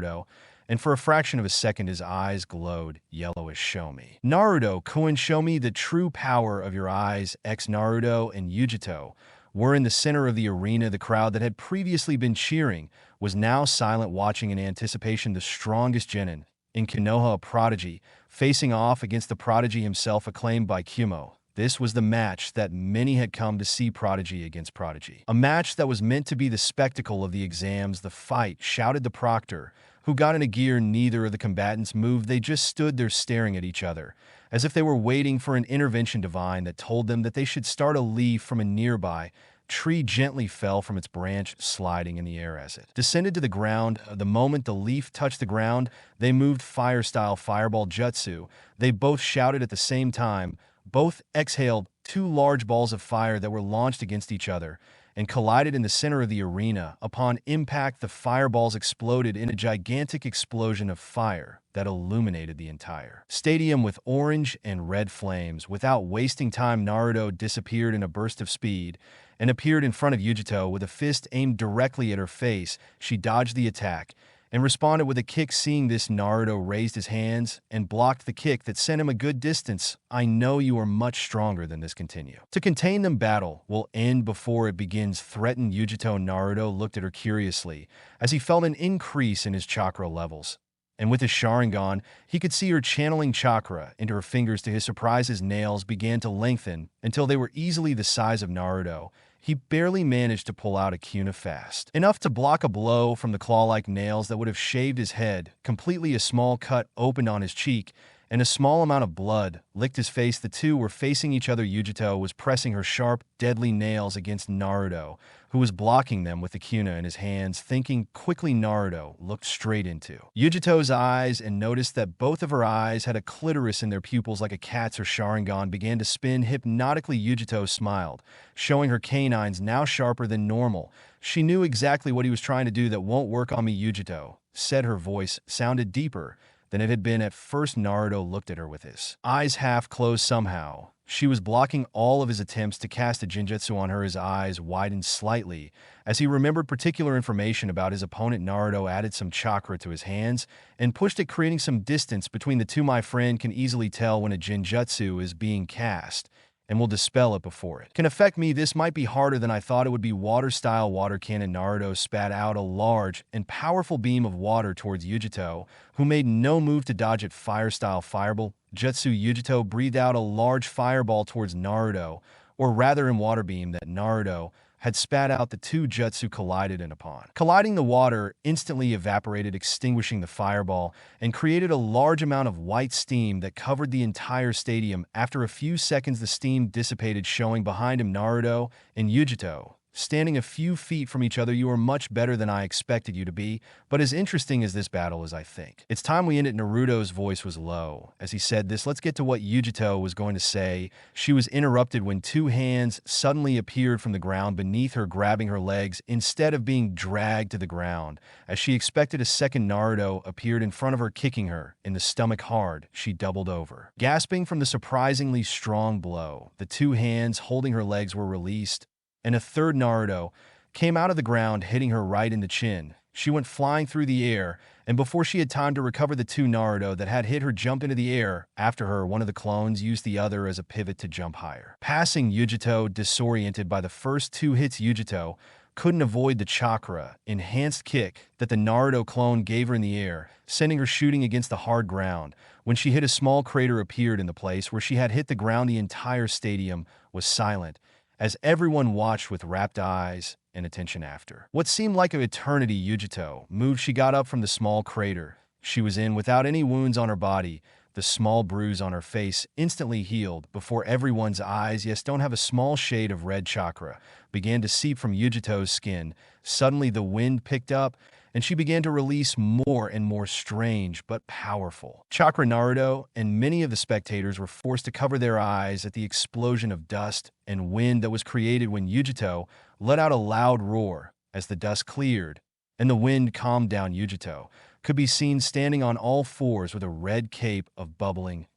and for a fraction of a second his eyes glowed yellowish. Show me, Naruto Kun, show me the true power of your eyes. Naruto and Yugito were in the center of the arena. The crowd that had previously been cheering was now silent, watching in anticipation. The strongest genin in Konoha, a prodigy, facing off against the prodigy himself, acclaimed by Kumo. This was the match that many had come to see, prodigy against prodigy. A match that was meant to be the spectacle of the exams. The fight, shouted the proctor, who got into gear. Neither of the combatants moved. They just stood there staring at each other, as if they were waiting for an intervention divine that told them that they should start. A leaf from a nearby tree gently fell from its branch, sliding in the air as it descended to the ground. The moment the leaf touched the ground, they moved. Fire-style fireball jutsu. They both shouted at the same time. Both exhaled two large balls of fire that were launched against each other and collided in the center of the arena. Upon impact, the fireballs exploded in a gigantic explosion of fire that illuminated the entire stadium with orange and red flames. Without wasting time, Naruto disappeared in a burst of speed and appeared in front of Yugito with a fist aimed directly at her face. She dodged the attack and responded with a kick. Seeing this, Naruto raised his hands and blocked the kick that sent him a good distance. I know you are much stronger than this. Continue to contain them. Battle will end before it begins, threatened Yugito. Naruto looked at her curiously as he felt an increase in his chakra levels. And with his Sharingan, he could see her channeling chakra into her fingers. To his surprise, his nails began to lengthen until they were easily the size of Naruto. He barely managed to pull out a kuna fast enough to block a blow from the claw-like nails that would have shaved his head completely. A small cut opened on his cheek, and a small amount of blood licked his face. The two were facing each other. Yugito was pressing her sharp, deadly nails against Naruto, who was blocking them with the kuna in his hands. Thinking quickly, Naruto looked straight into Yugito's eyes and noticed that both of her eyes had a clitoris in their pupils like a cat's. Her Sharingan began to spin hypnotically. Yugito smiled, showing her canines now sharper than normal. She knew exactly what he was trying to do. That won't work on me, Yugito said. Her voice sounded deeper than it had been at first. Naruto looked at her with his eyes half closed. Somehow, she was blocking all of his attempts to cast a genjutsu on her. His eyes widened slightly as he remembered particular information about his opponent. Naruto added some chakra to his hands and pushed it, creating some distance between the two. My friend can easily tell when a genjutsu is being cast and will dispel it before it can affect me. This might be harder than I thought it would be. Water-style water cannon. Naruto spat out a large and powerful beam of water towards Yugito, who made no move to dodge it. Fire-style fireball jutsu. Yugito breathed out a large fireball towards Naruto, or rather in water beam that Naruto had spat out. The two jutsu collided, and upon colliding, the water instantly evaporated, extinguishing the fireball, and created a large amount of white steam that covered the entire stadium. After a few seconds, the steam dissipated, showing behind him Naruto and Yugito standing a few feet from each other. You are much better than I expected you to be, but as interesting as this battle is, I think it's time we end it. Naruto's voice was low as he said this. Let's get to what Yugito was going to say. She was interrupted when two hands suddenly appeared from the ground beneath her, grabbing her legs instead of being dragged to the ground. As she expected, a second Naruto appeared in front of her, kicking her in the stomach hard. She doubled over, gasping from the surprisingly strong blow. The two hands holding her legs were released, and a third Naruto came out of the ground, hitting her right in the chin. She went flying through the air, and before she had time to recover, the two Naruto that had hit her jumped into the air after her. One of the clones used the other as a pivot to jump higher, passing Yugito. Disoriented by the first two hits, Yugito couldn't avoid the chakra-enhanced kick that the Naruto clone gave her in the air, sending her shooting against the hard ground. When she hit, a small crater appeared in the place where she had hit the ground. The entire stadium was silent as everyone watched with rapt eyes and attention. After what seemed like an eternity, Yugito moved. She got up from the small crater she was in without any wounds on her body. The small bruise on her face instantly healed before everyone's eyes. Yes, don't have a small shade of red chakra began to seep from Yugito's skin. Suddenly, the wind picked up, and she began to release more and more strange but powerful chakra. Naruto and many of the spectators were forced to cover their eyes at the explosion of dust and wind that was created when Yugito let out a loud roar. As the dust cleared and the wind calmed down, Yugito could be seen standing on all fours with a red cape of bubbling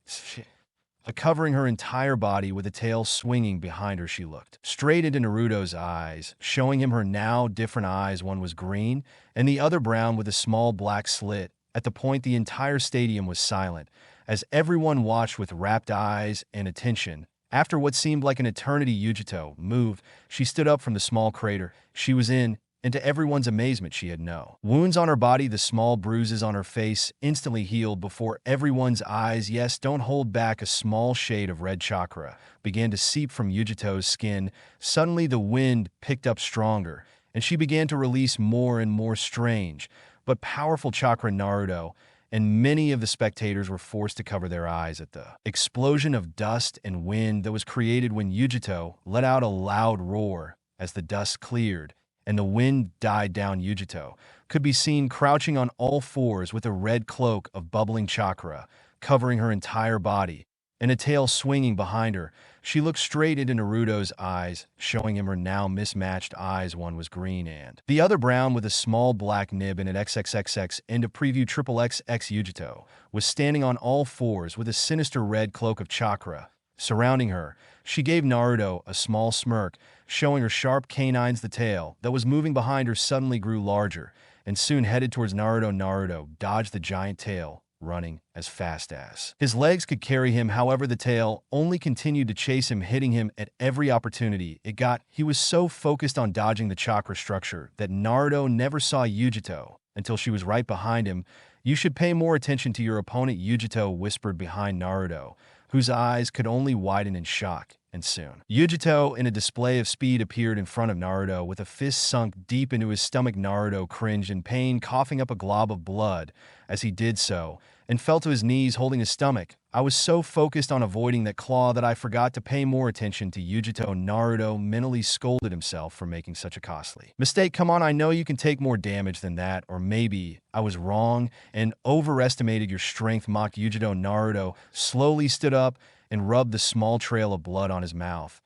covering her entire body. With a tail swinging behind her, she looked straight into Naruto's eyes, showing him her now different eyes. One was green and the other brown with a small black slit. At the point, the entire stadium was silent as everyone watched with rapt eyes and attention. After what seemed like an eternity, Yugito moved. She stood up from the small crater she was in, and to everyone's amazement, she had no wounds on her body. The small bruises on her face instantly healed before everyone's eyes. Yes, don't hold back. A small shade of red chakra began to seep from Yugito's skin. Suddenly, the wind picked up stronger, and she began to release more and more strange but powerful chakra Naruto, and many of the spectators were forced to cover their eyes at the explosion of dust and wind that was created when Yugito let out a loud roar as the dust cleared and the wind died down. Yugito could be seen crouching on all fours with a red cloak of bubbling chakra covering her entire body and a tail swinging behind her. She looked straight into Naruto's eyes, showing him her now mismatched eyes. One was green and the other brown with a small black nib in it. XXXX and to preview XXX. Yugito was standing on all fours with a sinister red cloak of chakra surrounding her. She gave Naruto a small smirk, showing her sharp canines. The tail that was moving behind her suddenly grew larger and soon headed towards Naruto. Naruto dodged the giant tail, running as fast as his legs could carry him. However, the tail only continued to chase him, hitting him at every opportunity it got. He was so focused on dodging the chakra structure that Naruto never saw Yugito until she was right behind him. "You should pay more attention to your opponent," Yugito whispered behind Naruto, whose eyes could only widen in shock. And soon, Yugito, in a display of speed, appeared in front of Naruto with a fist sunk deep into his stomach. Naruto cringed in pain, coughing up a glob of blood as he did so, and fell to his knees holding his stomach. "I was so focused on avoiding that claw that I forgot to pay more attention to Yugito." Naruto mentally scolded himself for making such a costly mistake. "Come on, I know you can take more damage than that, or maybe I was wrong and overestimated your strength," mocked Yugito. Naruto slowly stood up and rubbed the small trail of blood on his mouth.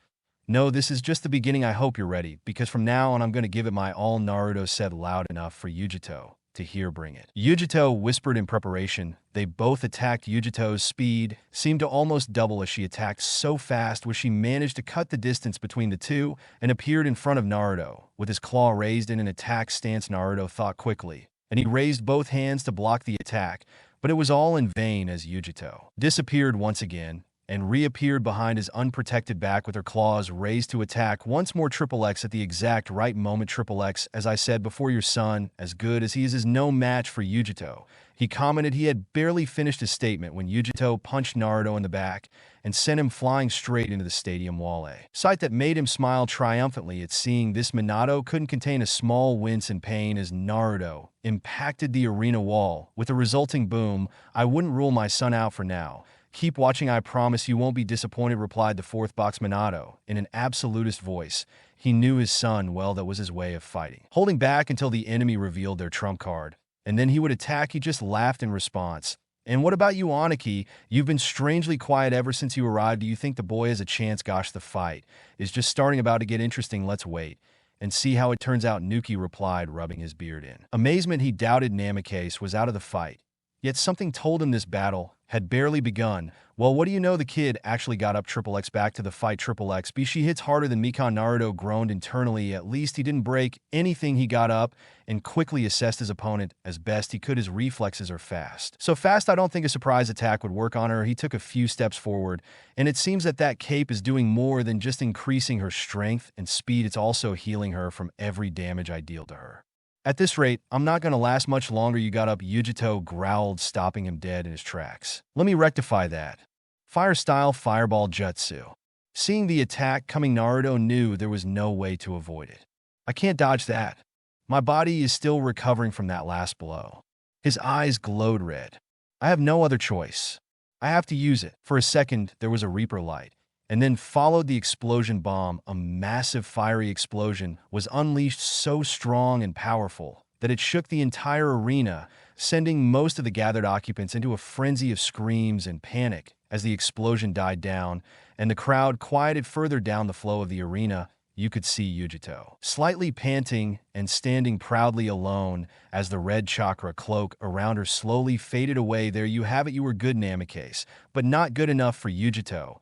"No, this is just the beginning. I hope you're ready, because from now on I'm going to give it my all," Naruto said loud enough for Yugito to hear. "Bring it." Yugito whispered in preparation. They both attacked. Yugito's speed seemed to almost double as she attacked. So fast was she managed to cut the distance between the two and appeared in front of Naruto with his claw raised in an attack stance. Naruto thought quickly, and he raised both hands to block the attack, but it was all in vain as Yugito disappeared once again and reappeared behind his unprotected back with her claws raised to attack once more. XXX at the exact right moment. XXX, as I said before, your son, as good as he is no match for Yugito. He commented. He had barely finished his statement when Yugito punched Naruto in the back and sent him flying straight into the stadium wall, a sight that made him smile triumphantly at seeing this. Minato couldn't contain a small wince in pain as Naruto impacted the arena wall with a resulting boom. "I wouldn't rule my son out for now. Keep watching, I promise you won't be disappointed," replied the fourth box Minato in an absolutist voice. He knew his son well. That was his way of fighting, holding back until the enemy revealed their trump card, and then he would attack. He just laughed in response. "And what about you, Aniki? You've been strangely quiet ever since you arrived. Do you think the boy has a chance?" "Gosh, the fight is just starting, about to get interesting. Let's wait and see how it turns out," Nuki replied, rubbing his beard in amazement. He doubted Namikaze was out of the fight, yet something told him this battle had barely begun. "Well, what do you know? The kid actually got up." XXX back to the fight. XXX B, she hits harder than Mikan. Naruto groaned internally. At least he didn't break anything. He got up and quickly assessed his opponent as best he could. His reflexes are fast. So fast I don't think a surprise attack would work on her. He took a few steps forward, and it seems that that cape is doing more than just increasing her strength and speed. It's also healing her from every damage I deal to her. At this rate, I'm not going to last much longer. You got up, Yugito growled, stopping him dead in his tracks. "Let me rectify that. Fire style fireball jutsu." Seeing the attack coming, Naruto knew there was no way to avoid it. "I can't dodge that. My body is still recovering from that last blow." His eyes glowed red. "I have no other choice. I have to use it." For a second, there was a Reaper light, and then followed the explosion bomb. A massive fiery explosion was unleashed, so strong and powerful that it shook the entire arena, sending most of the gathered occupants into a frenzy of screams and panic. As the explosion died down and the crowd quieted further down the flow of the arena, you could see Yugito slightly panting and standing proudly alone as the red chakra cloak around her slowly faded away. "There you have it. You were good, Namikaze, but not good enough for Yugito."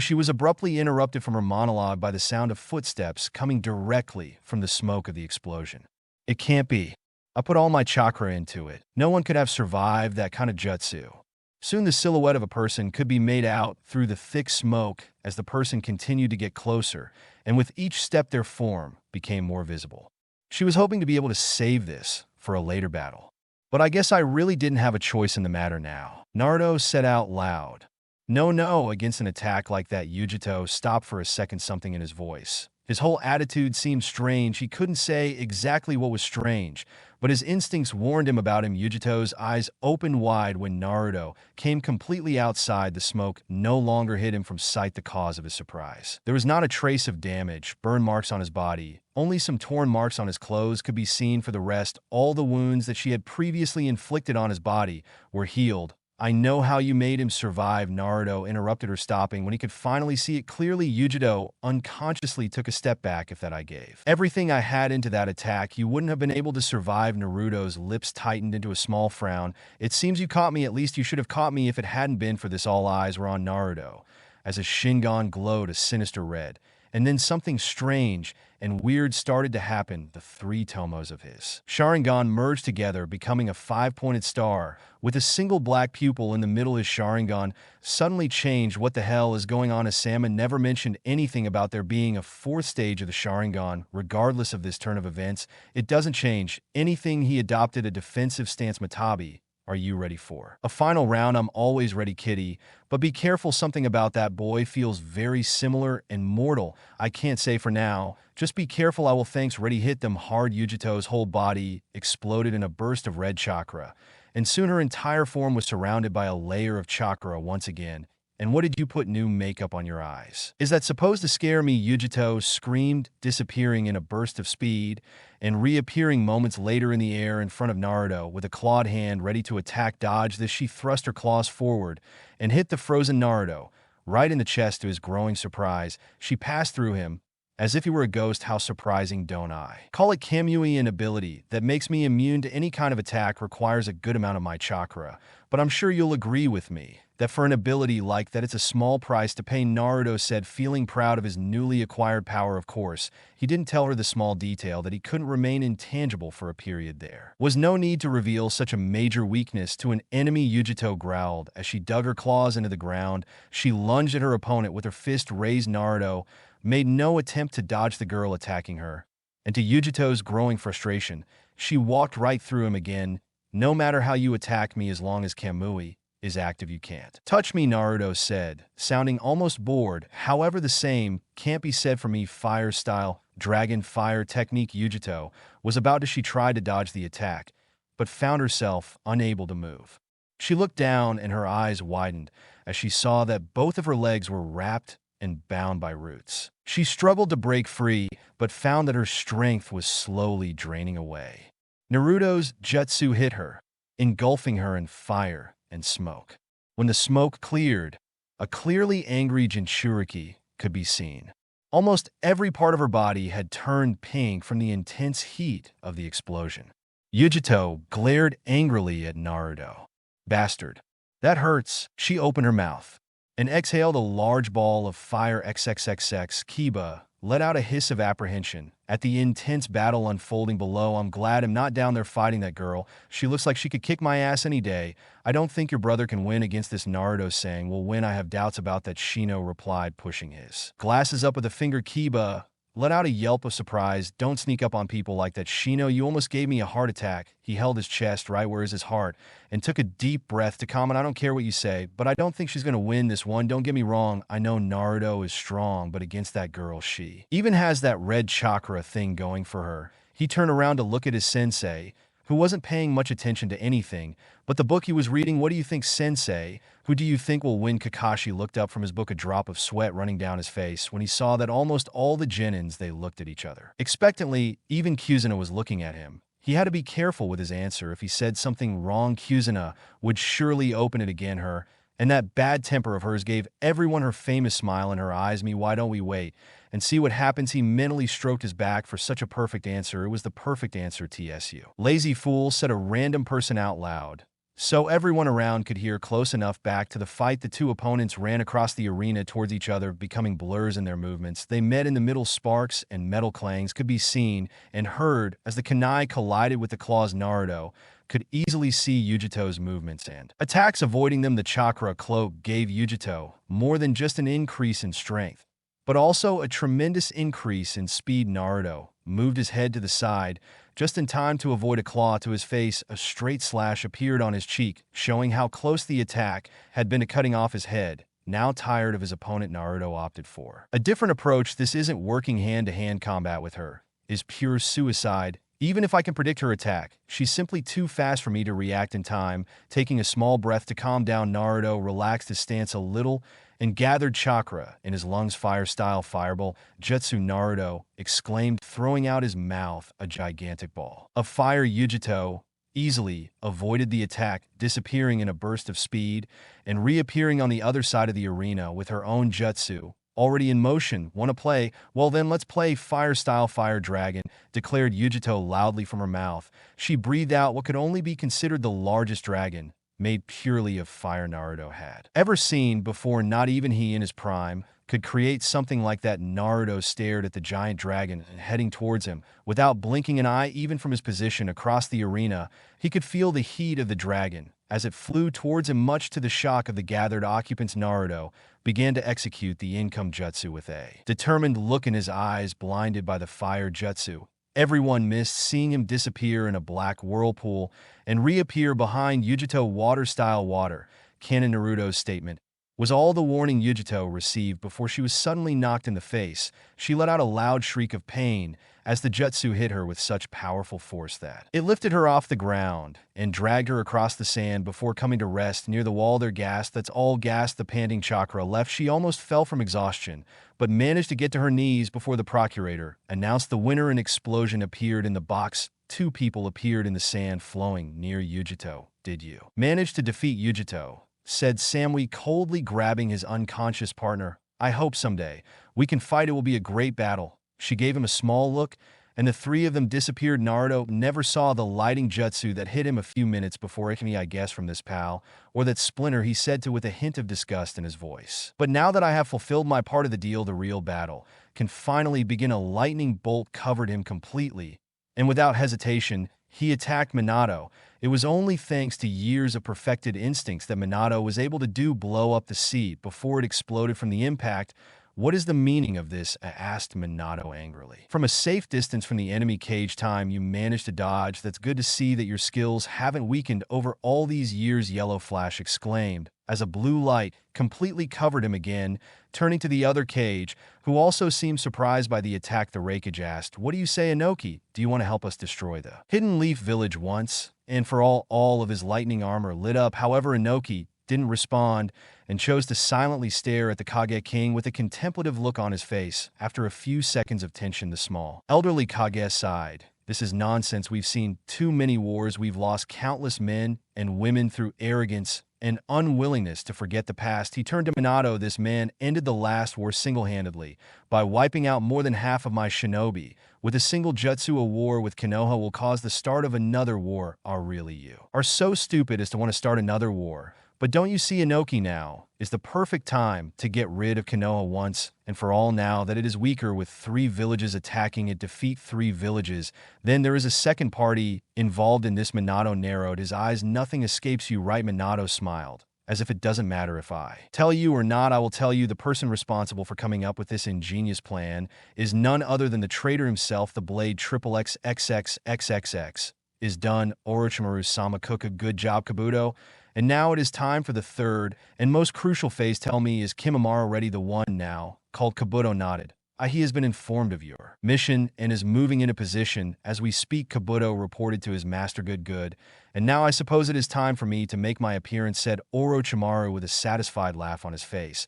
She was abruptly interrupted from her monologue by the sound of footsteps coming directly from the smoke of the explosion. "It can't be. I put all my chakra into it. No one could have survived that kind of jutsu." Soon the silhouette of a person could be made out through the thick smoke as the person continued to get closer, and with each step their form became more visible. She was hoping to be able to save this for a later battle. "But I guess I really didn't have a choice in the matter now," Naruto said out loud. No, against an attack like that." Yugito stopped for a second, something in his voice. His whole attitude seemed strange. He couldn't say exactly what was strange, but his instincts warned him about him. Yugito's eyes opened wide when Naruto came completely outside. The smoke no longer hid him from sight, the cause of his surprise. There was not a trace of damage, burn marks on his body. Only some torn marks on his clothes could be seen. For the rest, all the wounds that she had previously inflicted on his body were healed. I know how you made him survive, Naruto interrupted her, stopping when he could finally see it clearly. Yugito unconsciously took a step back. If that I gave everything I had into that attack, you wouldn't have been able to survive. Naruto's lips tightened into a small frown. It seems you caught me. At least you should have caught me. If it hadn't been for this, all eyes were on Naruto as his Sharingan glowed a sinister red. And then something strange and weird started to happen. The three tomos of his Sharingan merged together, becoming a five-pointed star with a single black pupil in the middle. His Sharingan suddenly changed. What the hell is going on? As Salmon never mentioned anything about there being a fourth stage of the Sharingan. Regardless of this turn of events, it doesn't change anything. He adopted a defensive stance. Matabi, are you ready for a final round? I'm always ready, kitty. But be careful, something about that boy feels very similar and mortal. I can't say for now. Just be careful, I will. Thanks. Ready. Hit them hard. Yugito's whole body exploded in a burst of red chakra, and soon her entire form was surrounded by a layer of chakra once again. And what did you put new makeup on your eyes? Is that supposed to scare me? Yugito screamed, disappearing in a burst of speed and reappearing moments later in the air in front of Naruto with a clawed hand ready to attack. Dodge this, she thrust her claws forward and hit the frozen Naruto right in the chest. To his growing surprise, she passed through him as if he were a ghost. How surprising, don't I? Call it Kamui, an ability that makes me immune to any kind of attack, requires a good amount of my chakra. But I'm sure you'll agree with me that for an ability like that, it's a small price to pay, Naruto said, feeling proud of his newly acquired power. Of course, he didn't tell her the small detail that he couldn't remain intangible for a period. There was no need to reveal such a major weakness to an enemy. Yugito growled as she dug her claws into the ground. She lunged at her opponent with her fist raised. Naruto made no attempt to dodge the girl attacking her, and to Yugito's growing frustration, she walked right through him again. No matter how you attack me, as long as Kamui is active, you can't touch me, Naruto said, sounding almost bored. However, the same can't be said for me. Fire style, dragon fire technique. Yugito was about to. She tried to dodge the attack, but found herself unable to move. She looked down and her eyes widened as she saw that both of her legs were wrapped and bound by roots. She struggled to break free, but found that her strength was slowly draining away. Naruto's jutsu hit her, engulfing her in fire and smoke. When the smoke cleared, a clearly angry Jinchuriki could be seen. Almost every part of her body had turned pink from the intense heat of the explosion. Yugito glared angrily at Naruto. Bastard. That hurts. She opened her mouth and exhaled a large ball of fire. XXXX. Kiba let out a hiss of apprehension at the intense battle unfolding below. I'm glad I'm not down there fighting that girl. She looks like she could kick my ass any day. I don't think your brother can win against this. Naruto saying, will win. I have doubts about that, Shino replied, pushing his glasses up with a finger. Kiba let out a yelp of surprise. Don't sneak up on people like that, Shino. You almost gave me a heart attack. He held his chest right where is his heart and took a deep breath to comment. I don't care what you say, but I don't think she's going to win this one. Don't get me wrong. I know Naruto is strong, but against that girl, she even has that red chakra thing going for her. He turned around to look at his sensei, who wasn't paying much attention to anything but the book he was reading. What do you think, sensei? Who do you think will win? Kakashi looked up from his book, a drop of sweat running down his face when he saw that almost all the genins, they looked at each other expectantly. Even Kuzuna was looking at him. He had to be careful with his answer. If he said something wrong, Kuzuna would surely open it again her, and that bad temper of hers gave everyone her famous smile in her eyes. Me, why don't we wait and see what happens? He mentally stroked his back for such a perfect answer. It was the perfect answer. TSU. Lazy fool, said a random person out loud, so everyone around could hear. Close enough back to the fight, the two opponents ran across the arena towards each other, becoming blurs in their movements. They met in the middle. Sparks and metal clangs could be seen and heard as the kunai collided with the claws. Naruto could easily see Yugito's movements and attacks, avoiding them. The chakra cloak gave Yugito more than just an increase in strength, but also a tremendous increase in speed. Naruto moved his head to the side just in time to avoid a claw to his face. A straight slash appeared on his cheek, showing how close the attack had been to cutting off his head. Now tired of his opponent, Naruto opted for a different approach. This isn't working. Hand-to-hand combat with her is pure suicide. Even if I can predict her attack, she's simply too fast for me to react in time. Taking a small breath to calm down, Naruto relaxed his stance a little and gathered chakra in his lungs. Fire-style fireball, Jutsu, Naruto exclaimed, throwing out his mouth a gigantic ball of fire. Yugito easily avoided the attack, disappearing in a burst of speed and reappearing on the other side of the arena with her own jutsu already in motion. Want to play? Well then, let's play fire-style fire dragon, declared Yugito loudly from her mouth. She breathed out what could only be considered the largest dragon, made purely of fire Naruto had ever seen before. Not even he in his prime could create something like that. Naruto stared at the giant dragon and heading towards him. Without blinking an eye, even from his position across the arena, he could feel the heat of the dragon as it flew towards him. Much to the shock of the gathered occupants, Naruto began to execute the income jutsu with a determined look in his eyes. Blinded by the fire jutsu, everyone missed, seeing him disappear in a black whirlpool and reappear behind Yugito. Water-style water cannon. Naruto's statement was all the warning Yugito received before she was suddenly knocked in the face. She let out a loud shriek of pain as the jutsu hit her with such powerful force that it lifted her off the ground and dragged her across the sand before coming to rest near the wall there. Gasped, that's all gasped the panting chakra left. She almost fell from exhaustion, but managed to get to her knees before the procurator announced the winner. An explosion appeared in the box. Two people appeared in the sand flowing near Yugito. Did you manage to defeat Yugito? Said Samui, coldly grabbing his unconscious partner. I hope someday we can fight. It will be a great battle. She gave him a small look, and the three of them disappeared. Naruto never saw the lighting jutsu that hit him a few minutes before. I guess from this pal, or that splinter, he said to with a hint of disgust in his voice. But now that I have fulfilled my part of the deal, the real battle can finally begin. A lightning bolt covered him completely, and without hesitation, he attacked Minato. It was only thanks to years of perfected instincts that Minato was able to blow up the seat before it exploded from the impact. What is the meaning of this? Asked Minato angrily. From a safe distance from the enemy cage. Time you managed to dodge. That's good to see that your skills haven't weakened over all these years. Yellow Flash exclaimed as a blue light completely covered him again. Turning to the other cage, who also seemed surprised by the attack, the Raikage asked, what do you say, Inoki? Do you want to help us destroy the Hidden Leaf Village once and for all? All of his lightning armor lit up. However, Inoki didn't respond and chose to silently stare at the Kage King with a contemplative look on his face. After a few seconds of tension, the small, elderly Kage sighed. This is nonsense. We've seen too many wars. We've lost countless men and women through arrogance and unwillingness to forget the past. He turned to Minato. This man ended the last war single-handedly by wiping out more than half of my shinobi. With a single jutsu, a war with Konoha will cause the start of another war. Really, you are so stupid as to want to start another war. But don't you see, Inoki now is the perfect time to get rid of Konoha once and for all. Now that it is weaker with 3 villages attacking it, defeat 3 villages. Then there is a second party involved in this. Minato narrowed his eyes. Nothing escapes you, right? Minato smiled, as if it doesn't matter if I tell you or not. I will tell you. The person responsible for coming up with this ingenious plan is none other than the traitor himself. The blade XXXXXXX is done. Orochimaru-sama Kuka. Good job, Kabuto. And now it is time for the third and most crucial phase. Tell me, is Kimimaro ready? The one now called Kabuto nodded. He has been informed of your mission and is moving into position as we speak. Kabuto reported to his master. Good. And now I suppose it is time for me to make my appearance, said Orochimaru with a satisfied laugh on his face.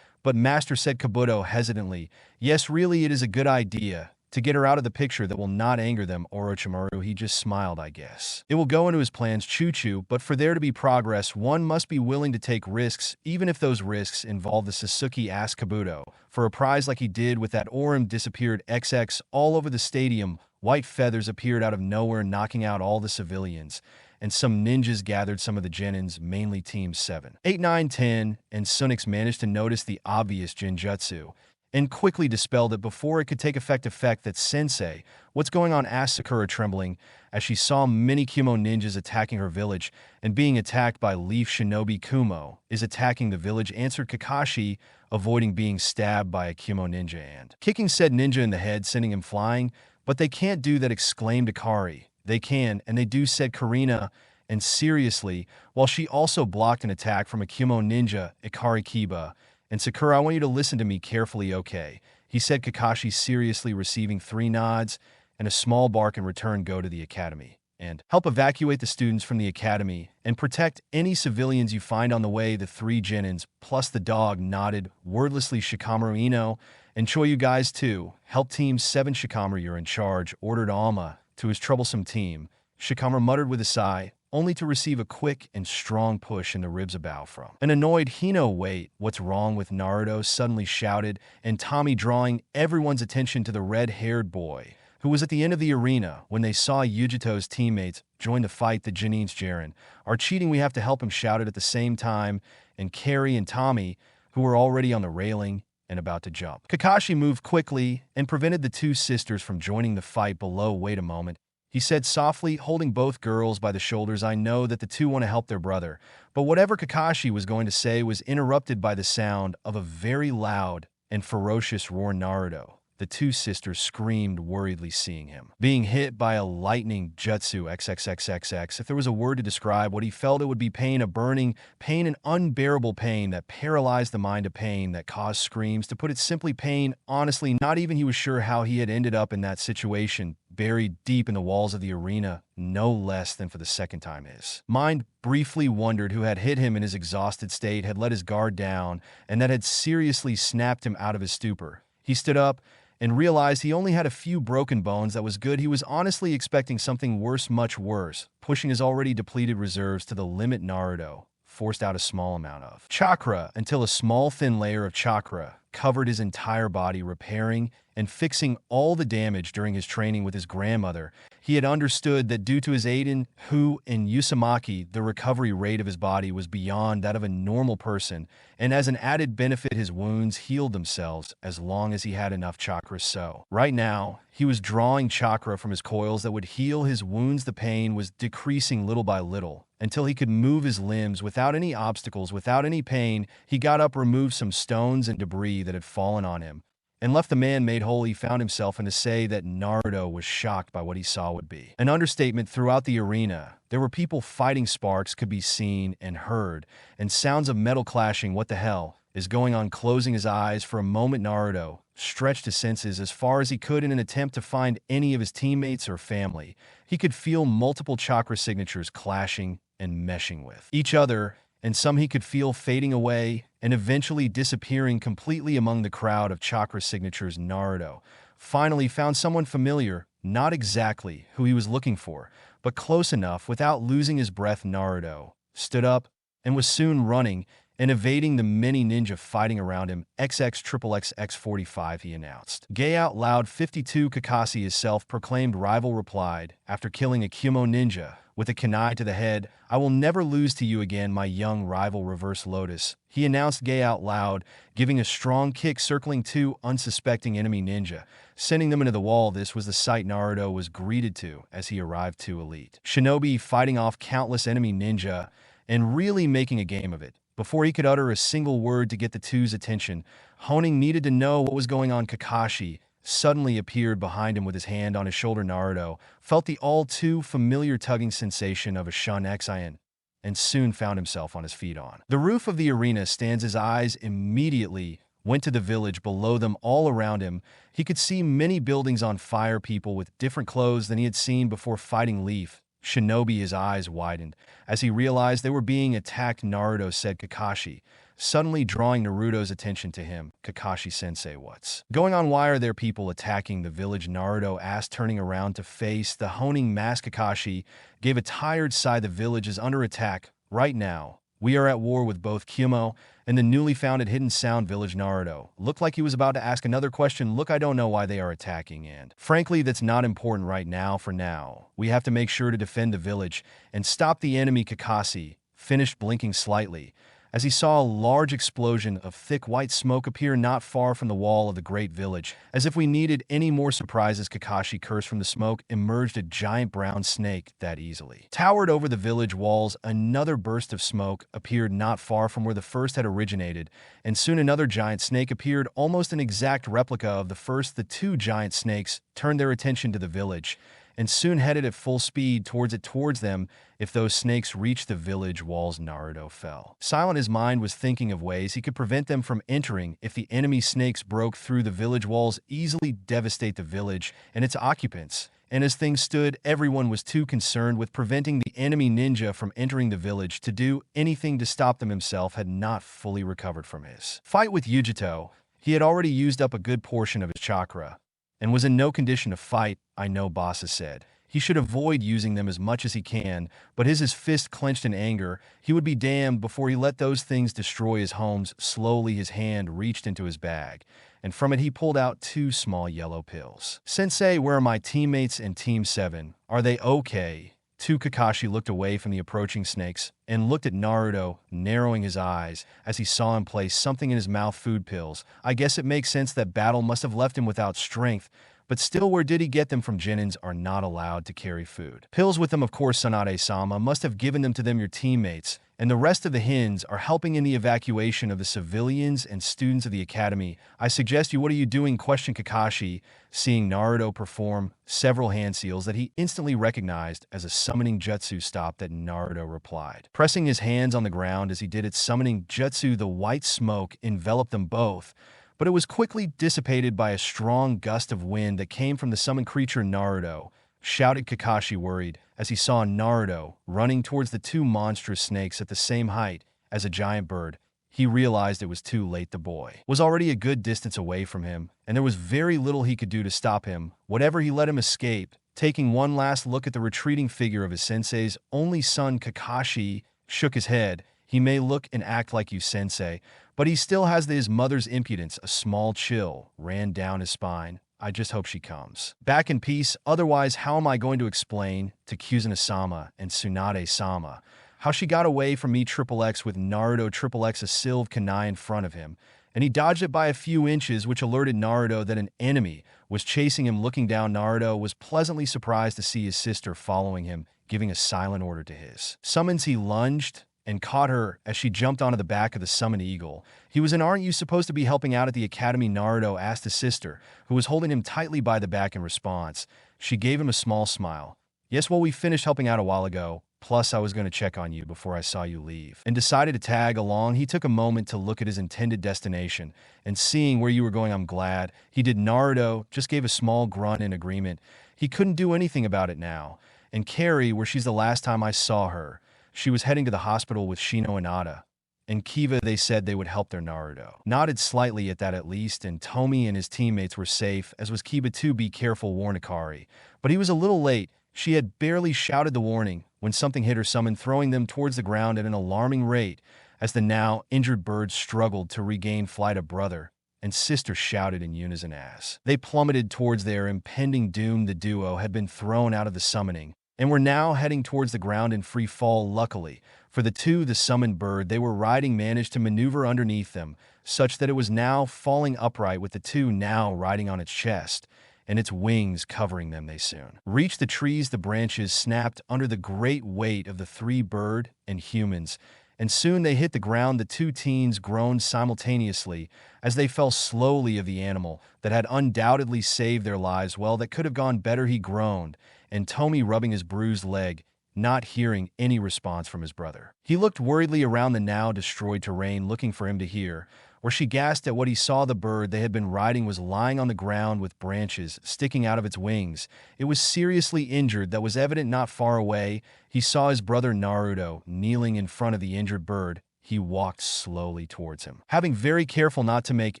But master, said Kabuto hesitantly, yes, really it is a good idea to get her out of the picture. That will not anger them, Orochimaru. He just smiled. I guess it will go into his plans. Choo-choo, but for there to be progress, one must be willing to take risks, even if those risks involve the Sasuke. Asked Kabuto. For a prize like he did with that Orim disappeared XX all over the stadium. White feathers appeared out of nowhere, knocking out all the civilians, and some ninjas gathered. Some of the genins, mainly teams 7, 8, 9, 10, and Sunix, managed to notice the obvious genjutsu and quickly dispelled it before it could take effect. That sensei, what's going on? Asked Sakura, trembling as she saw many Kumo ninjas attacking her village and being attacked by Leaf Shinobi. Kumo is attacking the village, answered Kakashi, avoiding being stabbed by a Kumo ninja and kicking said ninja in the head, sending him flying. But they can't do that, exclaimed Akari. They can, and they do, said Karina, and seriously, while she also blocked an attack from a Kumo ninja, Ikari Kiba. And Sakura, I want you to listen to me carefully, okay? He said, Kakashi seriously, receiving 3 nods and a small bark in return go to the academy and help evacuate the students from the academy and protect any civilians you find on the way. The three genins, plus the dog, nodded wordlessly. Shikamaru Ino, enjoy you guys too. Help Team 7. Shikamaru, you're in charge, ordered Alma to his troublesome team. Shikamaru muttered with a sigh, only to receive a quick and strong push in the ribs about from an annoyed Hino. Wait, what's wrong with Naruto? Suddenly shouted, and Tommy, drawing everyone's attention to the red-haired boy who was at the end of the arena when they saw Yugito's teammates join the fight. The Genin's Jiren are cheating, we have to help him, shouted at the same time, and Carrie and Tommy, who were already on the railing and about to jump. Kakashi moved quickly and prevented the two sisters from joining the fight below. Wait a moment, he said softly, holding both girls by the shoulders. I know that the two want to help their brother, but whatever Kakashi was going to say was interrupted by the sound of a very loud and ferocious roar. Naruto, the two sisters screamed worriedly, seeing him being hit by a lightning jutsu. XXXXX. If there was a word to describe what he felt, it would be pain, a burning pain, an unbearable pain that paralyzed the mind, a pain that caused screams. To put it simply, pain. Honestly, not even he was sure how he had ended up in that situation, buried deep in the walls of the arena, no less than for the second time. His mind briefly wondered who had hit him in his exhausted state, had let his guard down, and that had seriously snapped him out of his stupor. He stood up and realized he only had a few broken bones. That was good. He was honestly expecting something worse, much worse. Pushing his already depleted reserves to the limit, Naruto forced out a small amount of chakra until a small thin layer of chakra covered his entire body, repairing and fixing all the damage. During his training with his grandmother, he had understood that due to his Aiden, Hu, and Uzumaki, the recovery rate of his body was beyond that of a normal person, and as an added benefit, his wounds healed themselves as long as he had enough chakra. So, right now, he was drawing chakra from his coils that would heal his wounds. The pain was decreasing little by little until he could move his limbs without any obstacles, without any pain. He got up, removed some stones and debris that had fallen on him, and left the man made whole. He found himself, and to say that Naruto was shocked by what he saw would be an understatement. Throughout the arena, there were people fighting. Sparks could be seen and heard, and sounds of metal clashing. What the hell is going on? Closing his eyes for a moment, Naruto stretched his senses as far as he could in an attempt to find any of his teammates or family. He could feel multiple chakra signatures clashing and meshing with each other, and some he could feel fading away and eventually disappearing completely among the crowd of chakra signatures. Naruto finally found someone familiar, not exactly who he was looking for, but close enough. Without losing his breath, Naruto stood up and was soon running and evading the many ninja fighting around him. XXXXX 45, he announced. Gay out loud. 52. Kakashi, his self-proclaimed rival, replied, after killing a Kumo ninja with a kunai to the head, I will never lose to you again, my young rival. Reverse Lotus, he announced gay out loud, giving a strong kick, circling two unsuspecting enemy ninja, sending them into the wall. This was the sight Naruto was greeted to as he arrived to elite shinobi, fighting off countless enemy ninja and really making a game of it. Before he could utter a single word to get the two's attention, Honing needed to know what was going on. Kakashi suddenly appeared behind him with his hand on his shoulder. Naruto felt the all-too familiar tugging sensation of a Sharingan and soon found himself on his feet on the roof of the arena. Stands his eyes immediately went to the village below them. All around him, he could see many buildings on fire, people with different clothes than he had seen before fighting Leaf Shinobi. His eyes widened as he realized they were being attacked. Naruto said, Kakashi, suddenly drawing Naruto's attention to him. Kakashi sensei, what's going on? Why are there people attacking the village? Naruto asked, turning around to face the Honing mask. Kakashi gave a tired sigh. The village is under attack right now. We are at war with both Kumo and the newly founded Hidden Sound Village. Naruto looked like he was about to ask another question. Look, I don't know why they are attacking, and frankly, that's not important right now. For now, we have to make sure to defend the village and stop the enemy. Kakashi finished, blinking slightly as he saw a large explosion of thick white smoke appear not far from the wall of the great village. As if we needed any more surprises, Kakashi cursed. From the smoke emerged a giant brown snake that easily towered over the village walls. Another burst of smoke appeared not far from where the first had originated, and soon another giant snake appeared, almost an exact replica of the first. The two giant snakes turned their attention to the village and soon headed at full speed towards them. If those snakes reached the village walls, Naruto fell. Silent, his mind was thinking of ways he could prevent them from entering. If the enemy snakes broke through the village walls, easily devastate the village and its occupants. And as things stood, everyone was too concerned with preventing the enemy ninja from entering the village to do anything to stop them. Himself had not fully recovered from his fight with Yugito. He had already used up a good portion of his chakra and was in no condition to fight. I know bosses said he should avoid using them as much as he can, but his fist clenched in anger. He would be damned before he let those things destroy his homes. Slowly his hand reached into his bag, and from it he pulled out 2 small yellow pills. Sensei, where are my teammates and Team 7? Are they okay? Kakashi looked away from the approaching snakes and looked at Naruto, narrowing his eyes as he saw him place something in his mouth. Food pills. I guess it makes sense that battle must have left him without strength, but still, where did he get them from? Genins are not allowed to carry food pills with them, of course. Tsunade-sama must have given them to them. Your teammates and the rest of the hins are helping in the evacuation of the civilians and students of the academy. I suggest you. What are you doing? Questioned Kakashi, seeing Naruto perform several hand seals that he instantly recognized as a summoning jutsu. Stop that, Naruto replied, pressing his hands on the ground as he did its summoning jutsu. The white smoke enveloped them both, but it was quickly dissipated by a strong gust of wind that came from the summoned creature. Naruto shouted, Kakashi, worried as he saw Naruto running towards the 2 monstrous snakes at the same height as a giant bird. He realized it was too late. The boy was already a good distance away from him, and there was very little he could do to stop him. Whatever, he let him escape. Taking one last look at the retreating figure of his sensei's only son, Kakashi shook his head. He may look and act like you, Sensei, but he still has his mother's impudence. A small chill ran down his spine. I just hope she comes back in peace. Otherwise, how am I going to explain to Kuzuno-sama and Tsunade-sama how she got away from me? XXX with Naruto. XXX a sieve kunai in front of him, and he dodged it by a few inches, which alerted Naruto that an enemy was chasing him. Looking down, Naruto was pleasantly surprised to see his sister following him, giving a silent order to his summons. He lunged and caught her as she jumped onto the back of the summoned eagle. He was aren't you supposed to be helping out at the academy? Naruto asked his sister, who was holding him tightly by the back. In response, she gave him a small smile. Yes, well, we finished helping out a while ago. Plus, I was going to check on you before I saw you leave and decided to tag along. He took a moment to look at his intended destination, and seeing where you were going, I'm glad. He did. Naruto just gave a small grunt in agreement. He couldn't do anything about it now. And Carrie, where she's the last time I saw her, she was heading to the hospital with Shino and Ada. And Kiva, they said they would help their. Naruto nodded slightly at that at least, and Tomi and his teammates were safe, as was Kiba too. Be careful, warned Akari. But he was a little late. She had barely shouted the warning when something hit her summon, throwing them towards the ground at an alarming rate as the now injured birds struggled to regain flight. A brother and sister shouted in unison as they plummeted towards their impending doom. The duo had been thrown out of the summoning and were now heading towards the ground in free fall. Luckily for the two, the summoned bird they were riding managed to maneuver underneath them, such that it was now falling upright, with the two now riding on its chest and its wings covering them. They soon reached the trees. The branches snapped under the great weight of the three bird and humans, and soon they hit the ground. The two teens groaned simultaneously as they fell slowly of the animal that had undoubtedly saved their lives. Well, that could have gone better, he groaned, and Tomi rubbing his bruised leg, not hearing any response from his brother. He looked worriedly around the now destroyed terrain, looking for him to hear, where she gasped at what he saw. The bird they had been riding was lying on the ground with branches sticking out of its wings. It was seriously injured. That was evident. Not far away, he saw his brother Naruto kneeling in front of the injured bird. He walked slowly towards him, having very careful not to make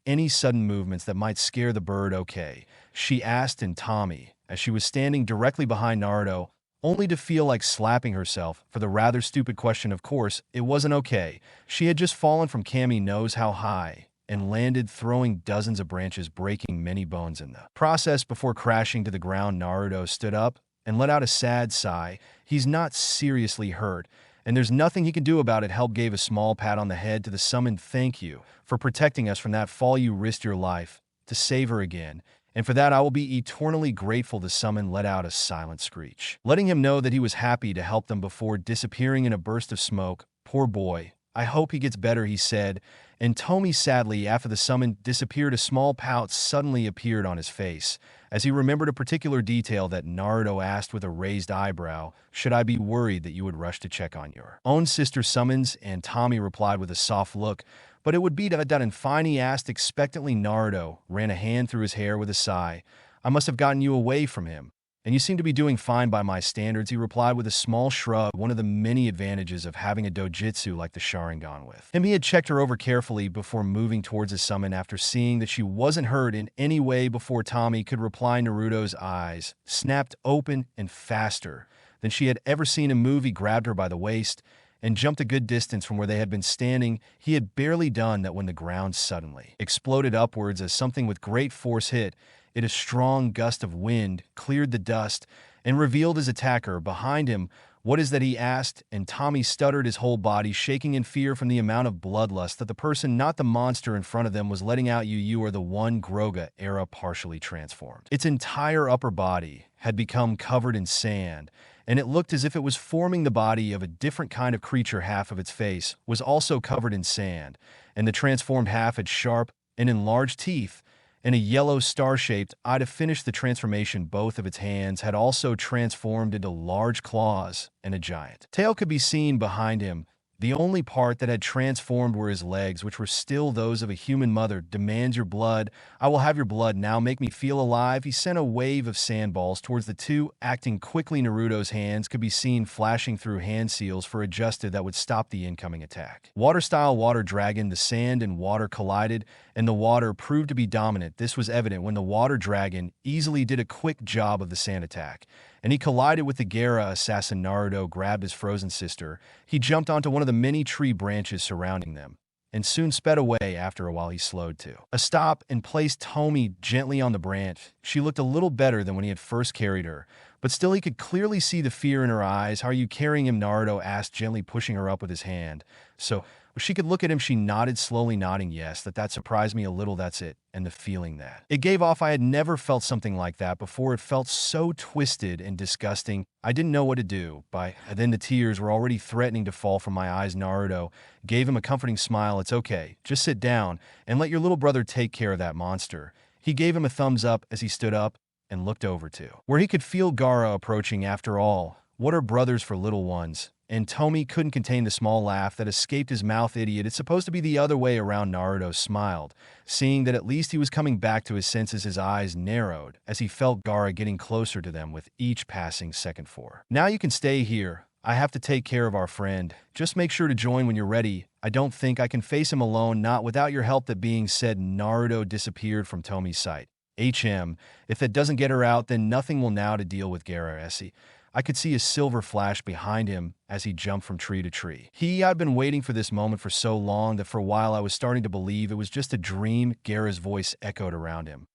any sudden movements that might scare the bird. Okay, she asked in Tomi as she was standing directly behind Naruto, only to feel like slapping herself for the rather stupid question. Of course, it wasn't okay. She had just fallen from Kami knows how high and landed, throwing dozens of branches, breaking many bones in the process before crashing to the ground. Naruto stood up and let out a sad sigh. He's not seriously hurt, and there's nothing he can do about it. Help gave a small pat on the head to the summoned. Thank you for protecting us from that fall. You risked your life to save her again, and for that I will be eternally grateful. The summon let out a silent screech, letting him know that he was happy to help them before disappearing in a burst of smoke. Poor boy, I hope he gets better, he said, and Tomy sadly, after the summon disappeared, a small pout suddenly appeared on his face, as he remembered a particular detail that Naruto asked with a raised eyebrow, "Should I be worried that you would rush to check on your own sister summons?" And Tommy replied with a soft look, "But it would be done," and fine, he asked expectantly. Naruto ran a hand through his hair with a sigh. "I must have gotten you away from him. And you seem to be doing fine by my standards," he replied with a small shrug, one of the many advantages of having a dojutsu like the Sharingan with him. He had checked her over carefully before moving towards his summon after seeing that she wasn't hurt in any way. Before Tommy could reply, Naruto's eyes snapped open and faster than she had ever seen him move. He grabbed her by the waist and jumped a good distance from where they had been standing. He had barely done that when the ground suddenly exploded upwards as something with great force hit it. A strong gust of wind cleared the dust and revealed his attacker behind him. "What is that?" he asked, and Tommy stuttered, his whole body shaking in fear from the amount of bloodlust that the person, not the monster in front of them, was letting out. You are the one." Groga era partially transformed. Its entire upper body had become covered in sand, and it looked as if it was forming the body of a different kind of creature. Half of its face was also covered in sand, and the transformed half had sharp and enlarged teeth and a yellow star-shaped eye to finish the transformation. Both of its hands had also transformed into large claws, and a giant tail could be seen behind him. The only part that had transformed were his legs, which were still those of a human. "Mother demands your blood. I will have your blood now. Make me feel alive." He sent a wave of sandballs towards the two, acting quickly. Naruto's hands could be seen flashing through hand seals for adjusted that would stop the incoming attack. Water-style water dragon. The sand and water collided, and the water proved to be dominant. This was evident when the water dragon easily did a quick job of the sand attack, and he collided with the Gaara assassin. Naruto grabbed his frozen sister. He jumped onto one of the many tree branches surrounding them, and soon sped away. After a while, he slowed to a stop and placed Tomy gently on the branch. She looked a little better than when he had first carried her, but still he could clearly see the fear in her eyes. "How are you carrying him?" Naruto asked, gently pushing her up with his hand. So she could look at him. She nodded, slowly nodding yes. That surprised me a little, that's it. And the feeling that it gave off, I had never felt something like that before. It felt so twisted and disgusting. I didn't know what to do. And then the tears were already threatening to fall from my eyes. Naruto gave him a comforting smile. "It's okay. Just sit down and let your little brother take care of that monster." He gave him a thumbs up as he stood up and looked over to where he could feel Gaara approaching. After all, what are brothers for little ones? And Tomy couldn't contain the small laugh that escaped his mouth. "Idiot, it's supposed to be the other way around." Naruto smiled, seeing that at least he was coming back to his senses. His eyes narrowed as he felt Gaara getting closer to them with each passing second. "Now you can stay here. I have to take care of our friend. Just make sure to join when you're ready. I don't think I can face him alone, not without your help." That being said, Naruto disappeared from Tomy's sight. If that doesn't get her out, then nothing will now to deal with Gaara. I could see a silver flash behind him as he jumped from tree to tree. I'd been waiting for this moment for so long that for a while I was starting to believe it was just a dream. Gaara's voice echoed around him.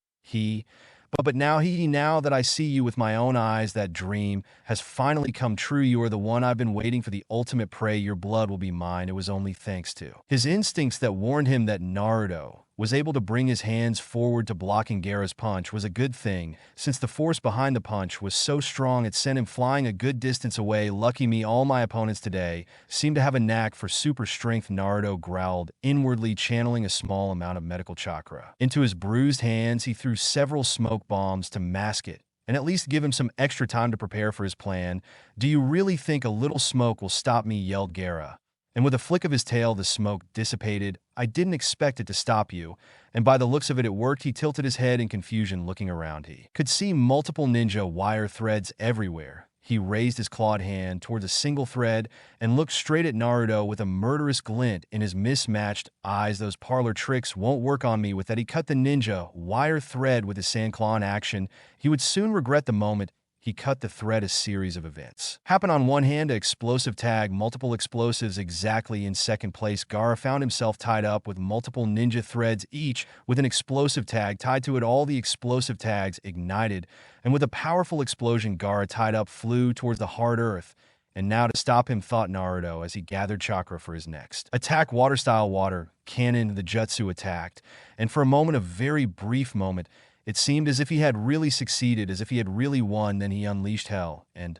But now that I see you with my own eyes, that dream has finally come true. You are the one I've been waiting for, the ultimate prey. Your blood will be mine." It was only thanks to his instincts that warned him that Naruto was able to bring his hands forward to blocking Gaara's punch was a good thing, since the force behind the punch was so strong it sent him flying a good distance away. "Lucky me, all my opponents today seem to have a knack for super strength." Naruto growled, inwardly channeling a small amount of medical chakra into his bruised hands. He threw several smoke bombs to mask it and at least give him some extra time to prepare for his plan. "Do you really think a little smoke will stop me?" yelled Gaara. And with a flick of his tail, the smoke dissipated. "I didn't expect it to stop you, and by the looks of it, it worked." He tilted his head in confusion, looking around. He could see multiple ninja wire threads everywhere. He raised his clawed hand towards a single thread and looked straight at Naruto with a murderous glint in his mismatched eyes. "Those parlor tricks won't work on me." With that, he cut the ninja wire thread with his sand claw in action. He would soon regret the moment he cut the thread. A series of events happened. On one hand, an explosive tag, multiple explosives exactly in second place. Gaara found himself tied up with multiple ninja threads, each with an explosive tag tied to it. All the explosive tags ignited, and with a powerful explosion, Gaara, tied up, flew towards the hard earth. And now to stop him, thought Naruto as he gathered chakra for his next attack. Water-style water cannon, the jutsu attacked, and for a moment, a very brief moment, it seemed as if he had really succeeded, as if he had really won. Then he unleashed hell, and